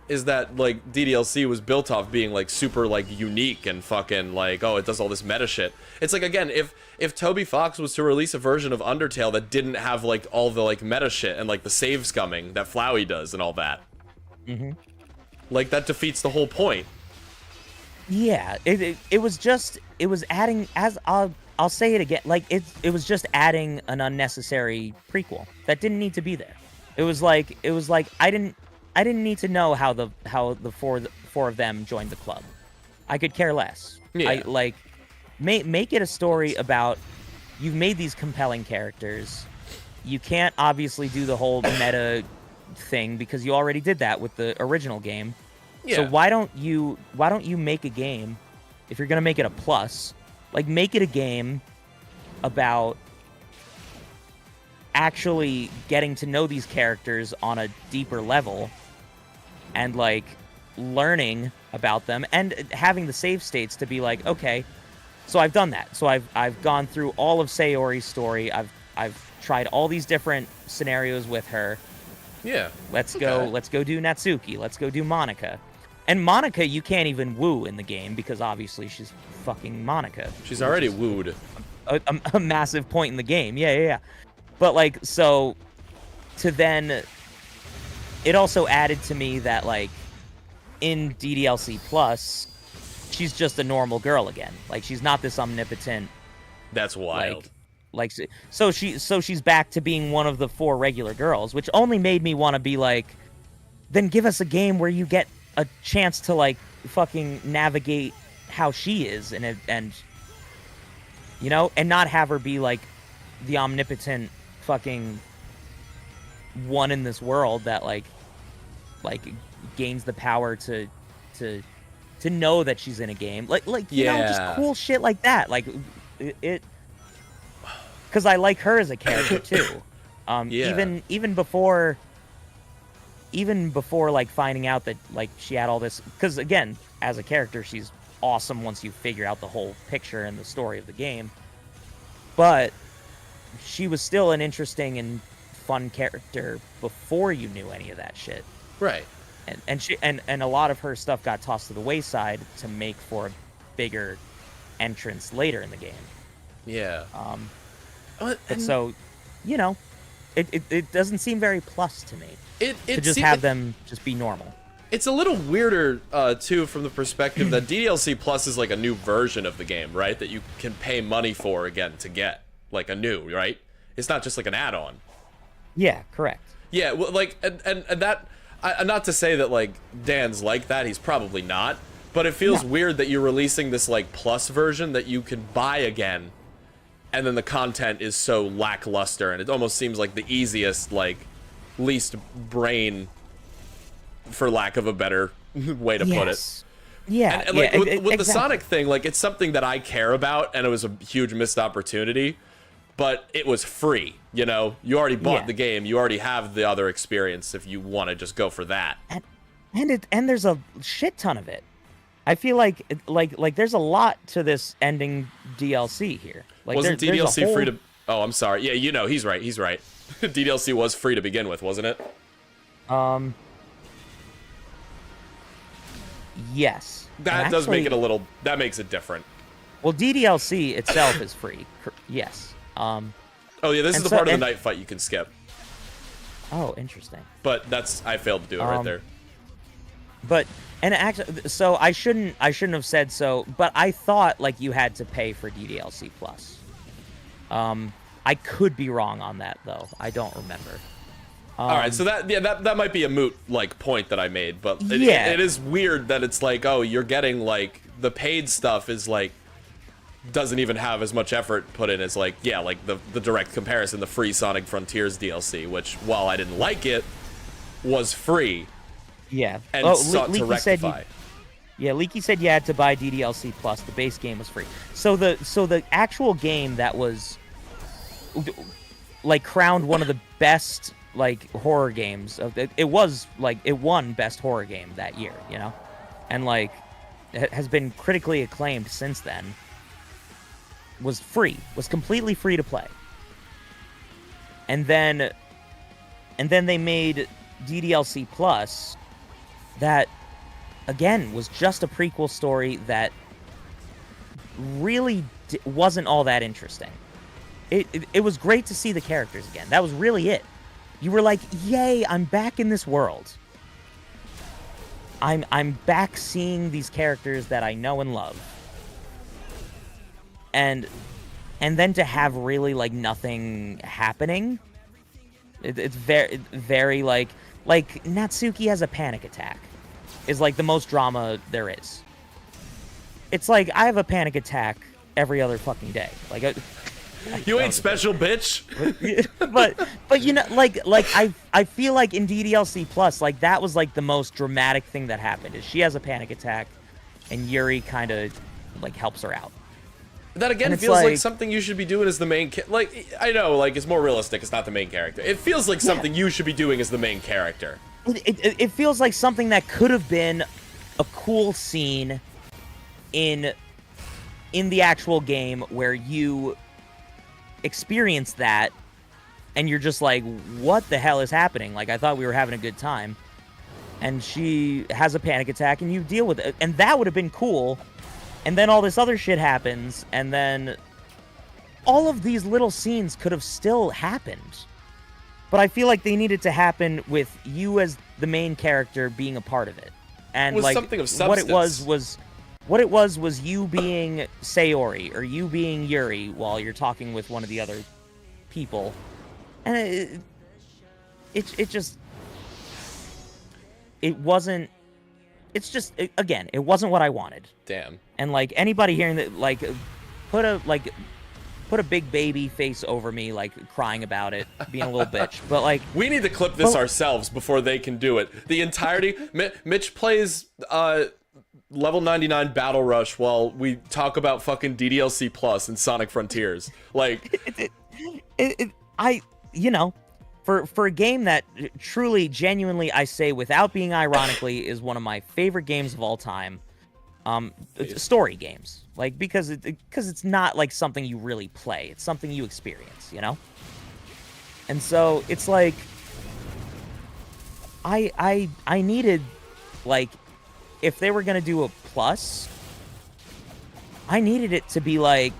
S1: is that like DDLC was built off being like super like unique and fucking like, oh, it does all this meta shit. It's like, again, if Toby Fox was to release a version of Undertale that didn't have like all the like meta shit and like the save scumming that Flowey does and all that, like that defeats the whole point.
S2: Yeah, it was adding, as I'll say it again, like it was just adding an unnecessary prequel that didn't need to be there. It was like I didn't need to know how the four of them joined the club. I could care less.
S1: Yeah.
S2: Make it a story about, you've made these compelling characters. You can't obviously do the whole meta thing because you already did that with the original game.
S1: Yeah.
S2: So why don't you make a game, if you're gonna make it a plus, like make it a game about actually getting to know these characters on a deeper level and like learning about them and having the save states to be like, okay, so I've done that. So I've gone through all of Sayori's story. I've tried all these different scenarios with her.
S1: Yeah.
S2: Let's go do Natsuki. Let's go do Monica. And Monica you can't even woo in the game because obviously she's fucking Monica.
S1: She's already wooed.
S2: A massive point in the game. Yeah. But like, so to then, it also added to me that like in DDLC Plus, she's just a normal girl again. Like she's not this omnipotent.
S1: That's wild.
S2: Like so she's back to being one of the four regular girls, which only made me want to be like, then give us a game where you get a chance to like fucking navigate how she is and you know, and not have her be like the omnipotent fucking one in this world that like gains the power to know that she's in a game, like you know, just cool shit like that, like it because I like her as a character too. Even before like finding out that like she had all this, because again, as a character she's awesome once you figure out the whole picture and the story of the game, but she was still an interesting and fun character before you knew any of that shit.
S1: Right.
S2: And she and a lot of her stuff got tossed to the wayside to make for a bigger entrance later in the game.
S1: Yeah.
S2: But so, you know, it doesn't seem very plus to me. To just have them just be normal.
S1: It's a little weirder, too, from the perspective that DDLC Plus is like a new version of the game, right? That you can pay money for again to get, like a new, right? It's not just like an add-on.
S2: Yeah, correct.
S1: Yeah, well, like, and that, not to say that, like, Dan's like that, he's probably not, but it feels weird that you're releasing this, like, Plus version that you can buy again, and then the content is so lackluster, and it almost seems like the easiest, like, least brain, for lack of a better way to put it.
S2: Yeah,
S1: and like with the Sonic thing, like it's something that I care about, and it was a huge missed opportunity, but it was free. You know, you already bought the game, you already have the other experience if you want to just go for that.
S2: And there's a shit ton of it. I feel like there's a lot to this ending DLC here. Like,
S1: wasn't DDLC free to? Oh, I'm sorry. Yeah, you know, he's right. DDLC was free to begin with, wasn't it?
S2: Yes.
S1: That does make it a little. That makes it different.
S2: Well, DDLC itself is free. Yes.
S1: Oh yeah, this is the part of the night fight you can skip.
S2: Oh, interesting.
S1: But I failed to do it right there.
S2: But and actually, so I shouldn't have said so. But I thought like you had to pay for DDLC Plus. I could be wrong on that though. I don't remember.
S1: All right, so that might be a moot like point that I made, but it is weird that it's like, oh, you're getting like the paid stuff is like doesn't even have as much effort put in as like like the direct comparison, the free Sonic Frontiers DLC, which while I didn't like it, was free.
S2: Yeah,
S1: and sought to rectify.
S2: Leaky said you had to buy DDLC Plus. The base game was free. So the actual game that was like crowned one of the best like horror games. It was like it won best horror game that year, you know, and like it has been critically acclaimed since then. Was completely free to play. And then they made DDLC Plus that again was just a prequel story that really wasn't all that interesting. It was great to see the characters again. That was really it. You were like, "Yay, I'm back in this world. I'm back seeing these characters that I know and love." And then to have really like nothing happening, it's very like Natsuki has a panic attack is like the most drama there is. It's like I have a panic attack every other fucking day. Like
S1: you ain't special, bitch.
S2: but you know, like I feel like in DDLC Plus, like that was like the most dramatic thing that happened is she has a panic attack, and Yuri kind of like helps her out.
S1: That again feels like something you should be doing as the main like I know like it's more realistic, it's not the main character. It feels like something you should be doing as the main character.
S2: It feels like something that could have been a cool scene in the actual game where you experience that and you're just like, what the hell is happening? Like I thought we were having a good time, and she has a panic attack and you deal with it, and that would have been cool. And then all this other shit happens, and then all of these little scenes could have still happened. But I feel like they needed to happen with you as the main character being a part of it. And
S1: was
S2: like
S1: something of substance.
S2: what it was you being Sayori or you being Yuri while you're talking with one of the other people. And it just it wasn't it's just again, it wasn't what I wanted.
S1: Damn.
S2: And like anybody hearing that, like put a big baby face over me, like crying about it, being a little bitch. But like
S1: we need to clip this ourselves before they can do it. The entirety. Mitch plays level 99 Battle Rush while we talk about fucking DDLC Plus and Sonic Frontiers. Like
S2: you know. For a game that truly, genuinely, I say without being ironically, is one of my favorite games of all time, story games, like because it's not like something you really play, it's something you experience, you know. And so it's like I needed, like, if they were gonna do a plus, I needed it to be like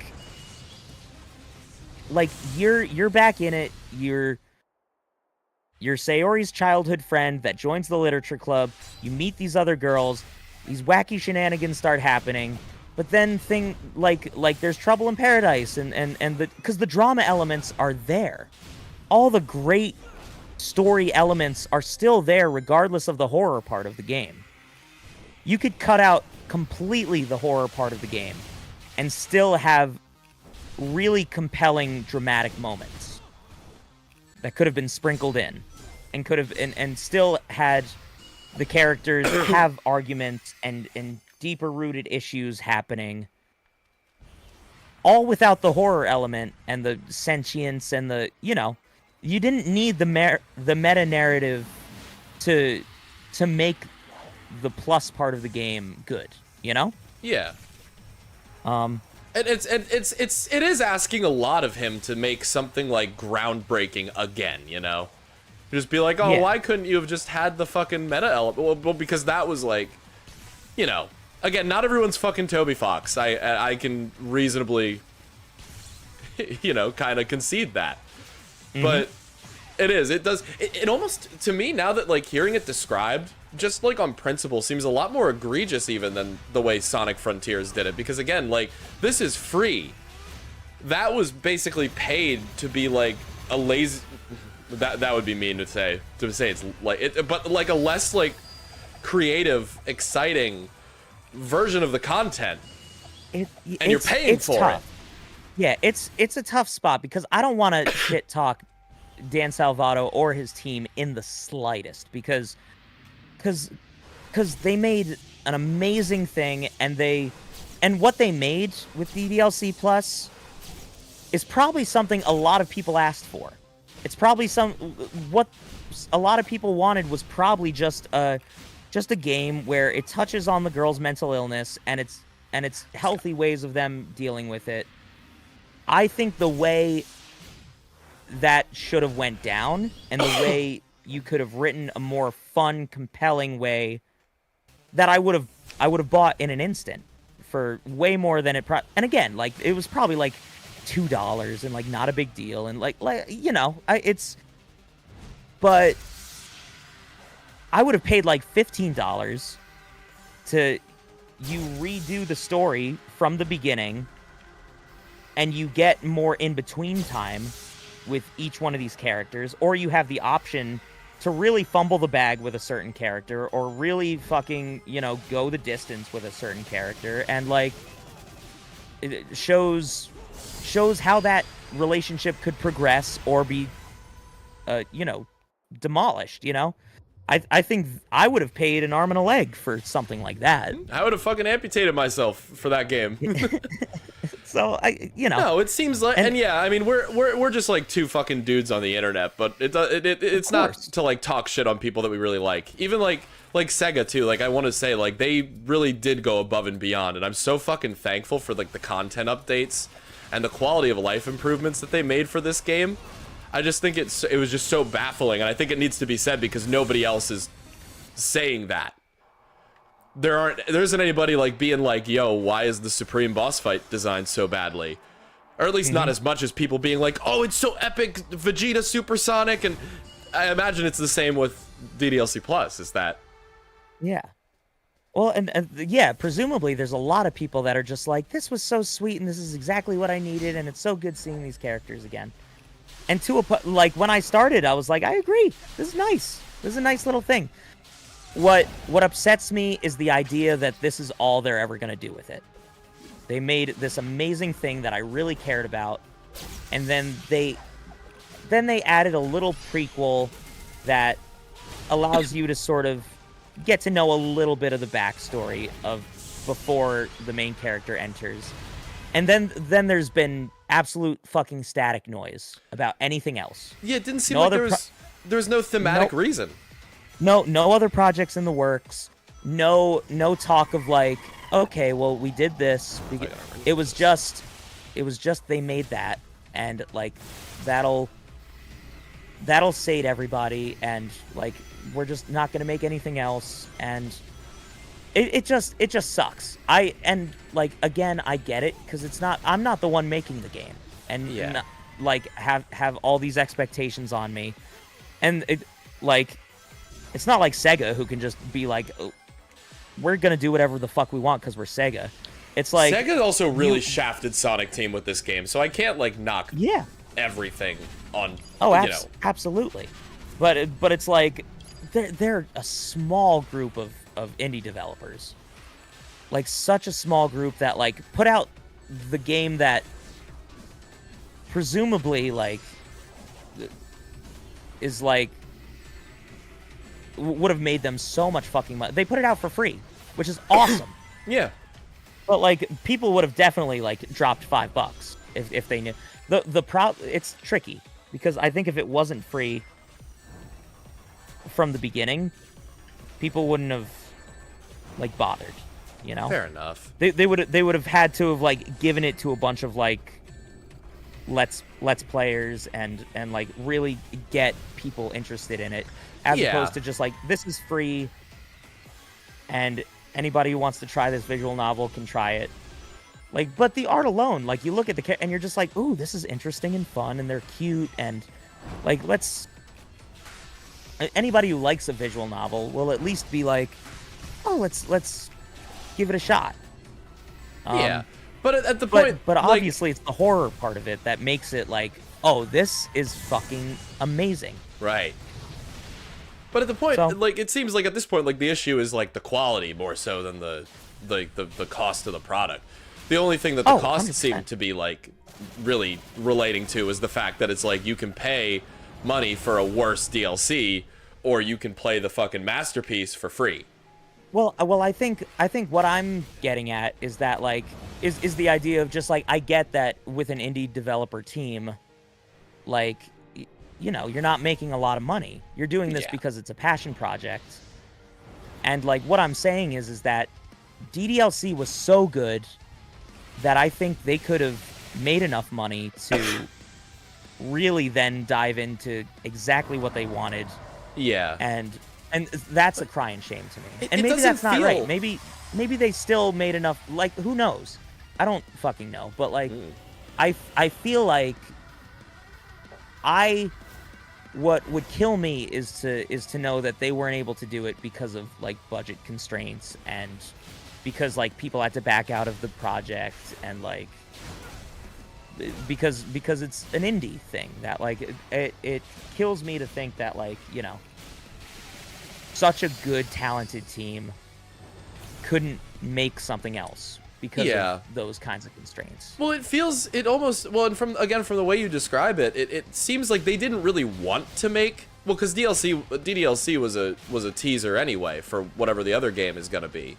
S2: you're back in it, You're Sayori's childhood friend that joins the literature club. You meet these other girls. These wacky shenanigans start happening. But then like there's trouble in paradise and because the drama elements are there. All the great story elements are still there regardless of the horror part of the game. You could cut out completely the horror part of the game and still have really compelling dramatic moments that could have been sprinkled in and could have and still had the characters have arguments and deeper rooted issues happening, all without the horror element and the sentience and the, you know, you didn't need the meta narrative to make the plus part of the game good, you know?
S1: Yeah. It is asking a lot of him to make something like groundbreaking again, you know? Just be like, oh,
S2: yeah.
S1: Why couldn't you have just had the fucking meta element? Well, because that was like, you know, again, not everyone's fucking Toby Fox. I can reasonably, you know, kind of concede that. Mm-hmm. But it almost, to me, now that like hearing it described, just like on principle, seems a lot more egregious even than the way Sonic Frontiers did it. Because again, like, this is free. That was basically paid to be like a lazy, that would be mean to say it's like it, but like a less like creative, exciting version of the content. And you're paying for
S2: tough.
S1: it.
S2: Yeah, it's a tough spot because I don't want to shit talk Dan Salvato or his team in the slightest because they made an amazing thing, and what they made with DDLC Plus is probably something a lot of people asked for. It's probably what a lot of people wanted was probably just a game where it touches on the girl's mental illness and it's healthy ways of them dealing with it. I think the way that should have went down and the way you could have written a more fun, compelling way that I would have bought in an instant for way more than and again, like it was probably like $2 and like not a big deal and like you know, but I would have paid like $15 to you redo the story from the beginning and you get more in between time with each one of these characters, or you have the option to really fumble the bag with a certain character or really fucking, you know, go the distance with a certain character, and like it shows how that relationship could progress or be you know, demolished, you know? I think I would have paid an arm and a leg for something like that.
S1: I would have fucking amputated myself for that game.
S2: So you know.
S1: No, it seems like, and yeah, I mean, we're just like two fucking dudes on the internet, but it's not to like talk shit on people that we really like. Even like Sega too. Like I want to say, like they really did go above and beyond, and I'm so fucking thankful for like the content updates and the quality of life improvements that they made for this game. I just think it was just so baffling, and I think it needs to be said because nobody else is saying that. There isn't anybody like being like, yo, why is the Supreme boss fight designed so badly? Or at least not as much as people being like, oh, it's so epic, Vegeta supersonic, and I imagine it's the same with DDLC Plus, is that?
S2: Yeah. Well, and yeah, presumably there's a lot of people that are just like, this was so sweet and this is exactly what I needed and it's so good seeing these characters again. And like when I started, I was like, I agree. This is nice. This is a nice little thing. What upsets me is the idea that this is all they're ever going to do with it. They made this amazing thing that I really cared about, and then they added a little prequel that allows you to sort of get to know a little bit of the backstory of before the main character enters. And then there's been absolute fucking static noise about anything else.
S1: Yeah, it didn't seem like there was no thematic reason.
S2: No other projects in the works. No talk of like, okay, well we did this. It was just they made that, and like that'll sate everybody, and like we're just not gonna make anything else, and it just sucks. And like again, I get it because I'm not the one making the game, and not, like have all these expectations on me, and it's not like Sega who can just be like, oh, we're gonna do whatever the fuck we want because we're Sega. It's like
S1: Sega also really shafted Sonic Team with this game, so I can't like knock everything on.
S2: Oh, absolutely. But it's like they're a small group of indie developers, like such a small group that like put out the game that presumably like is like would have made them so much fucking money. They put it out for free, which is awesome.
S1: Yeah,
S2: but like people would have definitely like dropped $5 if they knew. It's tricky because I think if it wasn't free from the beginning, people wouldn't have like bothered, you know.
S1: Fair enough.
S2: They would have had to have like given it to a bunch of like let's players and like really get people interested in it, as opposed to just like, this is free and anybody who wants to try this visual novel can try it. Like, but the art alone, like you look at the and you're just like, ooh, this is interesting and fun and they're cute, and like anybody who likes a visual novel will at least be like, oh, let's give it a shot.
S1: But at the point,
S2: but obviously it's the horror part of it that makes it like, oh, this is fucking amazing.
S1: Right. But at the point, like, it seems like at this point, like, the issue is like the quality more so than the cost of the product. The only thing that the costs seem to be like really relating to is the fact that it's like you can pay money for a worse DLC, or you can play the fucking masterpiece for free.
S2: Well, I think what I'm getting at is that like is the idea of just like, I get that with an indie developer team, like you know, you're not making a lot of money. You're doing this
S1: Yeah.
S2: because it's a passion project. And like what I'm saying is that DDLC was so good that I think they could have made enough money to really then dive into exactly what they wanted.
S1: Yeah.
S2: And that's a crying shame to me. And
S1: it
S2: maybe
S1: doesn't
S2: that's not
S1: feel-
S2: right. Maybe they still made enough, like, who knows? I don't fucking know. But like I feel like what would kill me is to know that they weren't able to do it because of like budget constraints and because like people had to back out of the project and like because it's an indie thing that like it kills me to think that, like, you know, such a good talented team couldn't make something else because of those kinds of constraints.
S1: Well, it almost, well, and from the way you describe it, it seems like they didn't really want to make, well, because DDLC was a teaser anyway for whatever the other game is gonna be.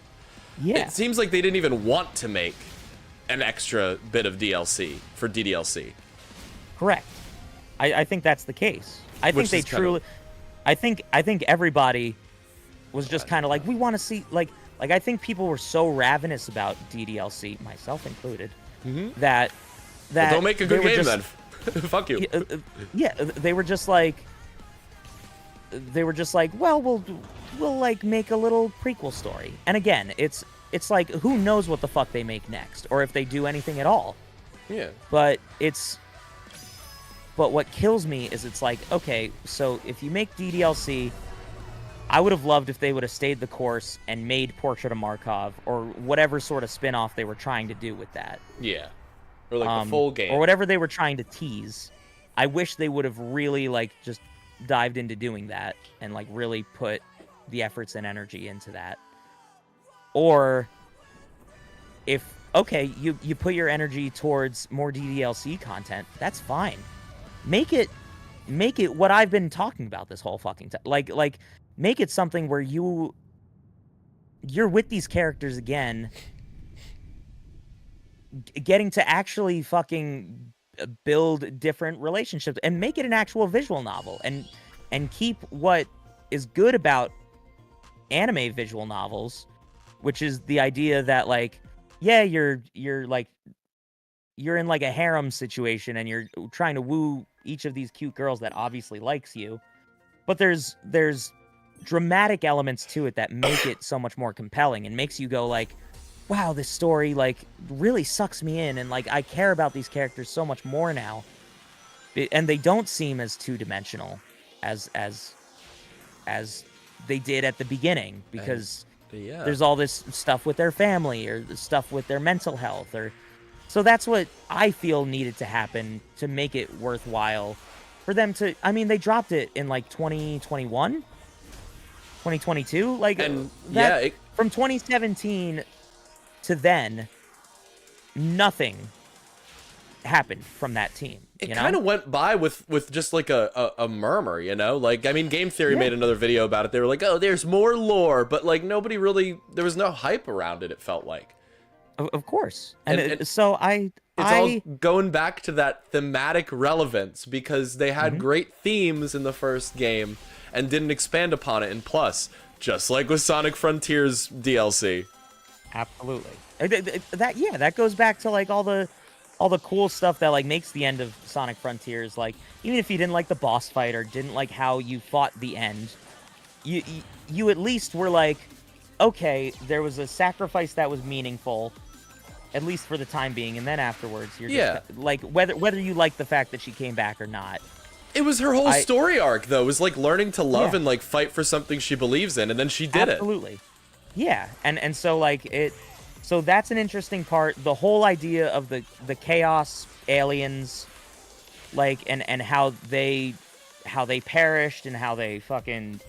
S2: Yeah.
S1: It seems like they didn't even want to make an extra bit of DLC for DDLC.
S2: Correct. I think that's the case. I think they truly, I think everybody was just kind of like, we want to see, like I think people were so ravenous about DDLC, myself included, that
S1: Well, don't make a good game then. Fuck you.
S2: Yeah, they were just like, well, we'll like make a little prequel story. And again, it's like, who knows what the fuck they make next, or if they do anything at all.
S1: Yeah.
S2: But what kills me is it's like, okay, so if you make DDLC, I would have loved if they would have stayed the course and made Portrait of Markov or whatever sort of spin-off they were trying to do with that.
S1: Yeah. Or like the full game.
S2: Or whatever they were trying to tease. I wish they would have really like just dived into doing that and like really put the efforts and energy into that. Or if, okay, you put your energy towards more DDLC content, that's fine. Make it what I've been talking about this whole fucking time. Like make it something where you're with these characters again, getting to actually fucking build different relationships, and make it an actual visual novel, and keep what is good about anime visual novels, which is the idea that, like, yeah, you're in like a harem situation and you're trying to woo each of these cute girls that obviously likes you, but there's dramatic elements to it that make it so much more compelling and makes you go like, wow, this story like really sucks me in, and like I care about these characters so much more now. And they don't seem as two-dimensional as they did at the beginning, because there's all this stuff with their family or stuff with their mental health, or so that's what I feel needed to happen to make it worthwhile for them to. I mean, they dropped it in like 2021, 2022, like,
S1: and
S2: that, from 2017 to then, nothing happened from that team.
S1: It kind of went by with just like a murmur, you know? Like, I mean, Game Theory made another video about it. They were like, oh, there's more lore, but like nobody really, there was no hype around it, it felt like.
S2: Of course. And so it's
S1: all going back to that thematic relevance, because they had great themes in the first game and didn't expand upon it in Plus, just like with Sonic Frontiers DLC.
S2: Absolutely. That goes back to like all the cool stuff that like makes the end of Sonic Frontiers, like, even if you didn't like the boss fight or didn't like how you fought the end, you at least were like, okay, there was a sacrifice that was meaningful, at least for the time being, and then afterwards you're just like, whether you like the fact that she came back or not.
S1: It was her whole story arc, though. It was like learning to love and like fight for something she believes in, and then she did it.
S2: Absolutely. Yeah, and so like so that's an interesting part. The whole idea of the chaos aliens, like, and how they perished and how they fucking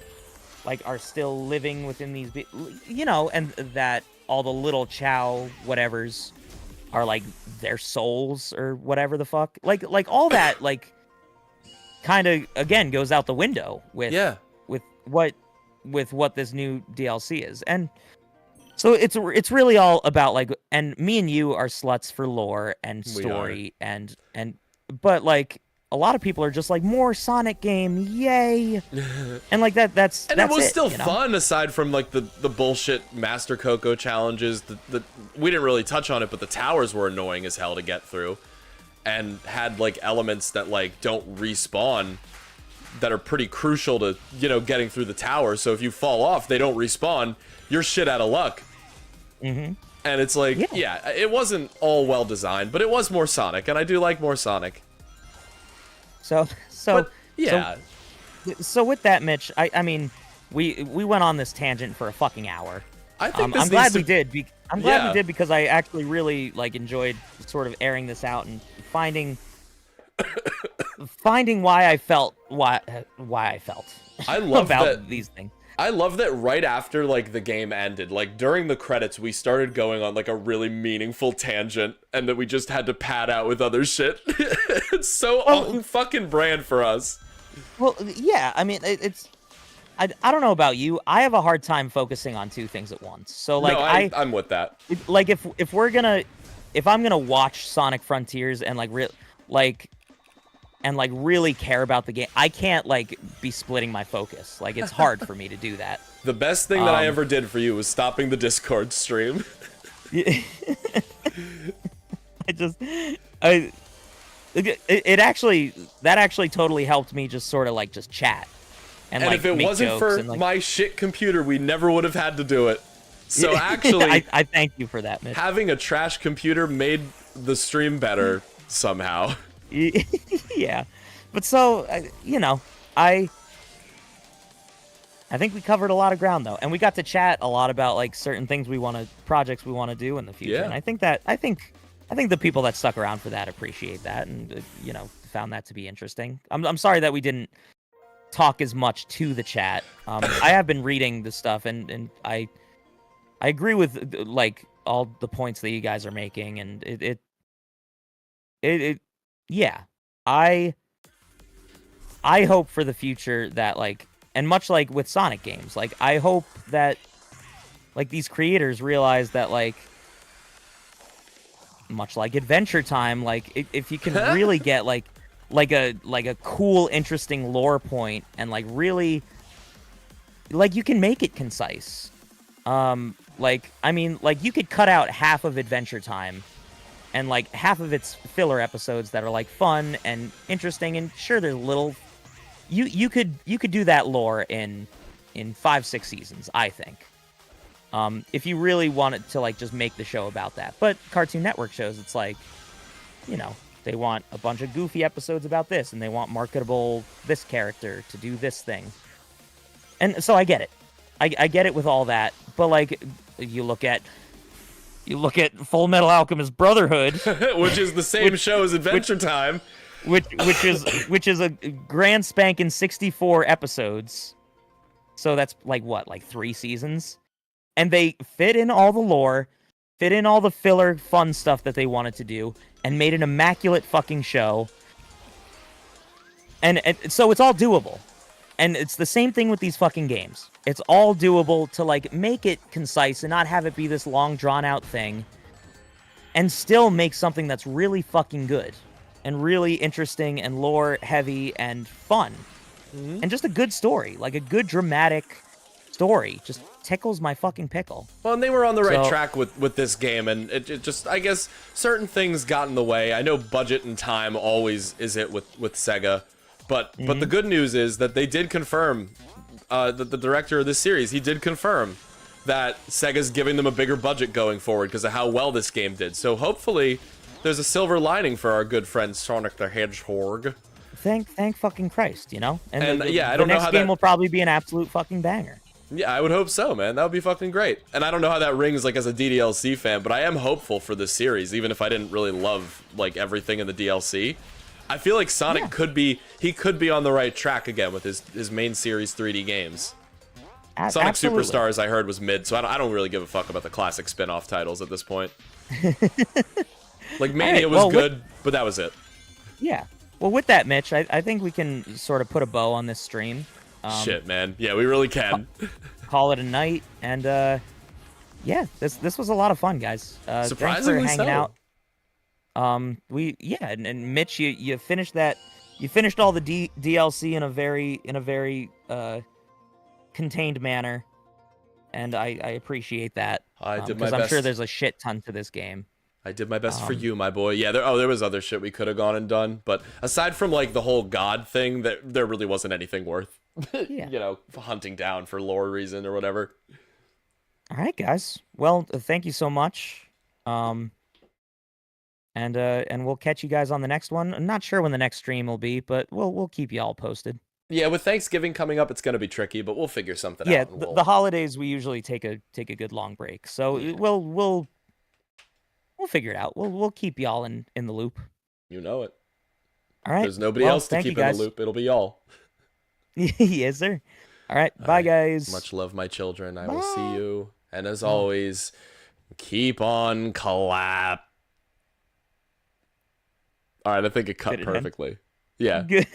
S2: like are still living within these, you know, and that all the little Chow whatevers are like their souls or whatever the fuck, like all that like kind of again goes out the window with what this new DLC is. And so it's really all about like, and me and you are sluts for lore and story, and but like a lot of people are just like, more Sonic game, yay! And like that's
S1: and it was
S2: it,
S1: still
S2: you know?
S1: fun, aside from like the bullshit Master Coco challenges. We didn't really touch on it, but the towers were annoying as hell to get through, and had like elements that like don't respawn, that are pretty crucial to, you know, getting through the tower. So if you fall off, they don't respawn. You're shit out of luck.
S2: Mm-hmm.
S1: And it's like, yeah, it wasn't all well designed, but it was more Sonic, and I do like more Sonic.
S2: So
S1: But, yeah.
S2: So with that, Mitch, I mean, we went on this tangent for a fucking hour.
S1: I think this
S2: I'm glad
S1: needs
S2: we
S1: to-
S2: did. I'm glad
S1: Yeah.
S2: we did because I actually really like enjoyed sort of airing this out and finding why I felt
S1: I love
S2: about
S1: that
S2: these things.
S1: I love that right after like the game ended, like during the credits, we started going on like a really meaningful tangent, and that we just had to pad out with other shit. It's so on fucking brand for us.
S2: Well, yeah, I mean, I don't know about you. I have a hard time focusing on two things at once. So like
S1: No, I'm with that.
S2: like if I'm gonna watch Sonic Frontiers and really care about the game, I can't like be splitting my focus. Like it's hard for me to do that.
S1: The best thing that I ever did for you was stopping the Discord stream.
S2: It actually totally helped me just sort of like just chat and like
S1: if it
S2: make
S1: wasn't
S2: jokes
S1: for
S2: and, like,
S1: my shit computer, we never would have had to do it. So actually,
S2: I thank you for that, Mitch.
S1: having a trash computer made the stream better somehow.
S2: Yeah, but so you know, I think we covered a lot of ground though, and we got to chat a lot about like certain things projects we want to do in the future.
S1: Yeah.
S2: And I think the people that stuck around for that appreciate that, and you know, found that to be interesting. I'm sorry that we didn't talk as much to the chat. I have been reading the stuff, and I agree with like all the points that you guys are making, and yeah, I hope for the future that like, and much like with Sonic games, like I hope that like these creators realize that like, much like Adventure Time, like if you can really get like a cool, interesting lore point, and like really like you can make it concise. Like I mean, like you could cut out half of Adventure Time and like half of its filler episodes that are like fun and interesting, and sure there's little you could do that lore in 5-6 seasons, I think. If you really wanted to like just make the show about that. But Cartoon Network shows, it's like, you know, they want a bunch of goofy episodes about this, and they want marketable this character to do this thing. And so I get it. I get it with all that, but like you look at Full Metal Alchemist Brotherhood,
S1: Which is the same show as Adventure Time.
S2: which is a grand spanking 64 episodes. So that's like what, like 3 seasons? And they fit in all the lore, fit in all the filler fun stuff that they wanted to do, and made an immaculate fucking show. And so it's all doable. And it's the same thing with these fucking games. It's all doable to like make it concise and not have it be this long drawn out thing, and still make something that's really fucking good and really interesting and lore heavy and fun. And just a good story, like a good dramatic story, just tickles my fucking pickle.
S1: Well, and they were on the right track with this game, and it just, I guess, certain things got in the way. I know budget and time always is it with Sega, but the good news is that they did confirm, the director of this series, he did confirm that Sega's giving them a bigger budget going forward because of how well this game did. So hopefully there's a silver lining for our good friend Sonic the Hedgehog.
S2: Thank fucking Christ, you know? And
S1: yeah, I
S2: the
S1: don't know
S2: next
S1: how
S2: game
S1: that...
S2: will probably be an absolute fucking banger.
S1: Yeah, I would hope so, man. That would be fucking great. And I don't know how that rings, like, as a DDLC fan, but I am hopeful for this series, even if I didn't really love, like, everything in the DLC. I feel like Sonic could be on the right track again with his main series 3D games. Sonic
S2: Absolutely.
S1: Superstars, I heard, was mid, so I don't really give a fuck about the classic spin-off titles at this point. Like, Mania was good, but that was it.
S2: Yeah. Well, with that, Mitch, I think we can sort of put a bow on this stream.
S1: Shit, man. Yeah, we really can.
S2: Call it a night, and yeah, this was a lot of fun, guys.
S1: Surprisingly
S2: thanks for hanging
S1: so.
S2: out. And Mitch, you finished that you finished all the DLC in a very contained manner, and I appreciate that.
S1: I did my
S2: because I'm sure
S1: best.
S2: there's a shit ton to this game.
S1: I did my best for you, my boy. Yeah, there was other shit we could have gone and done, but aside from like the whole god thing, there really wasn't anything worth,
S2: Yeah.
S1: you know, hunting down for lore reason or whatever.
S2: All right, guys. Well, thank you so much. And we'll catch you guys on the next one. I'm not sure when the next stream will be, but we'll keep you all posted.
S1: Yeah, with Thanksgiving coming up, it's gonna be tricky, but we'll figure something
S2: Yeah,
S1: out. And
S2: the holidays we usually take a good long break, so we'll figure it out. We'll keep y'all in the loop.
S1: you know it.
S2: All right.
S1: There's nobody
S2: Well,
S1: else to
S2: thank
S1: keep
S2: you,
S1: in
S2: guys.
S1: the loop. It'll be y'all.
S2: Yes, sir. All right.
S1: All
S2: Bye,
S1: right.
S2: guys.
S1: Much love, my children. I will
S2: Bye.
S1: see you. And as always, keep on clap. All right, I think it cut
S2: Did it end?
S1: perfectly. Yeah.
S2: Good.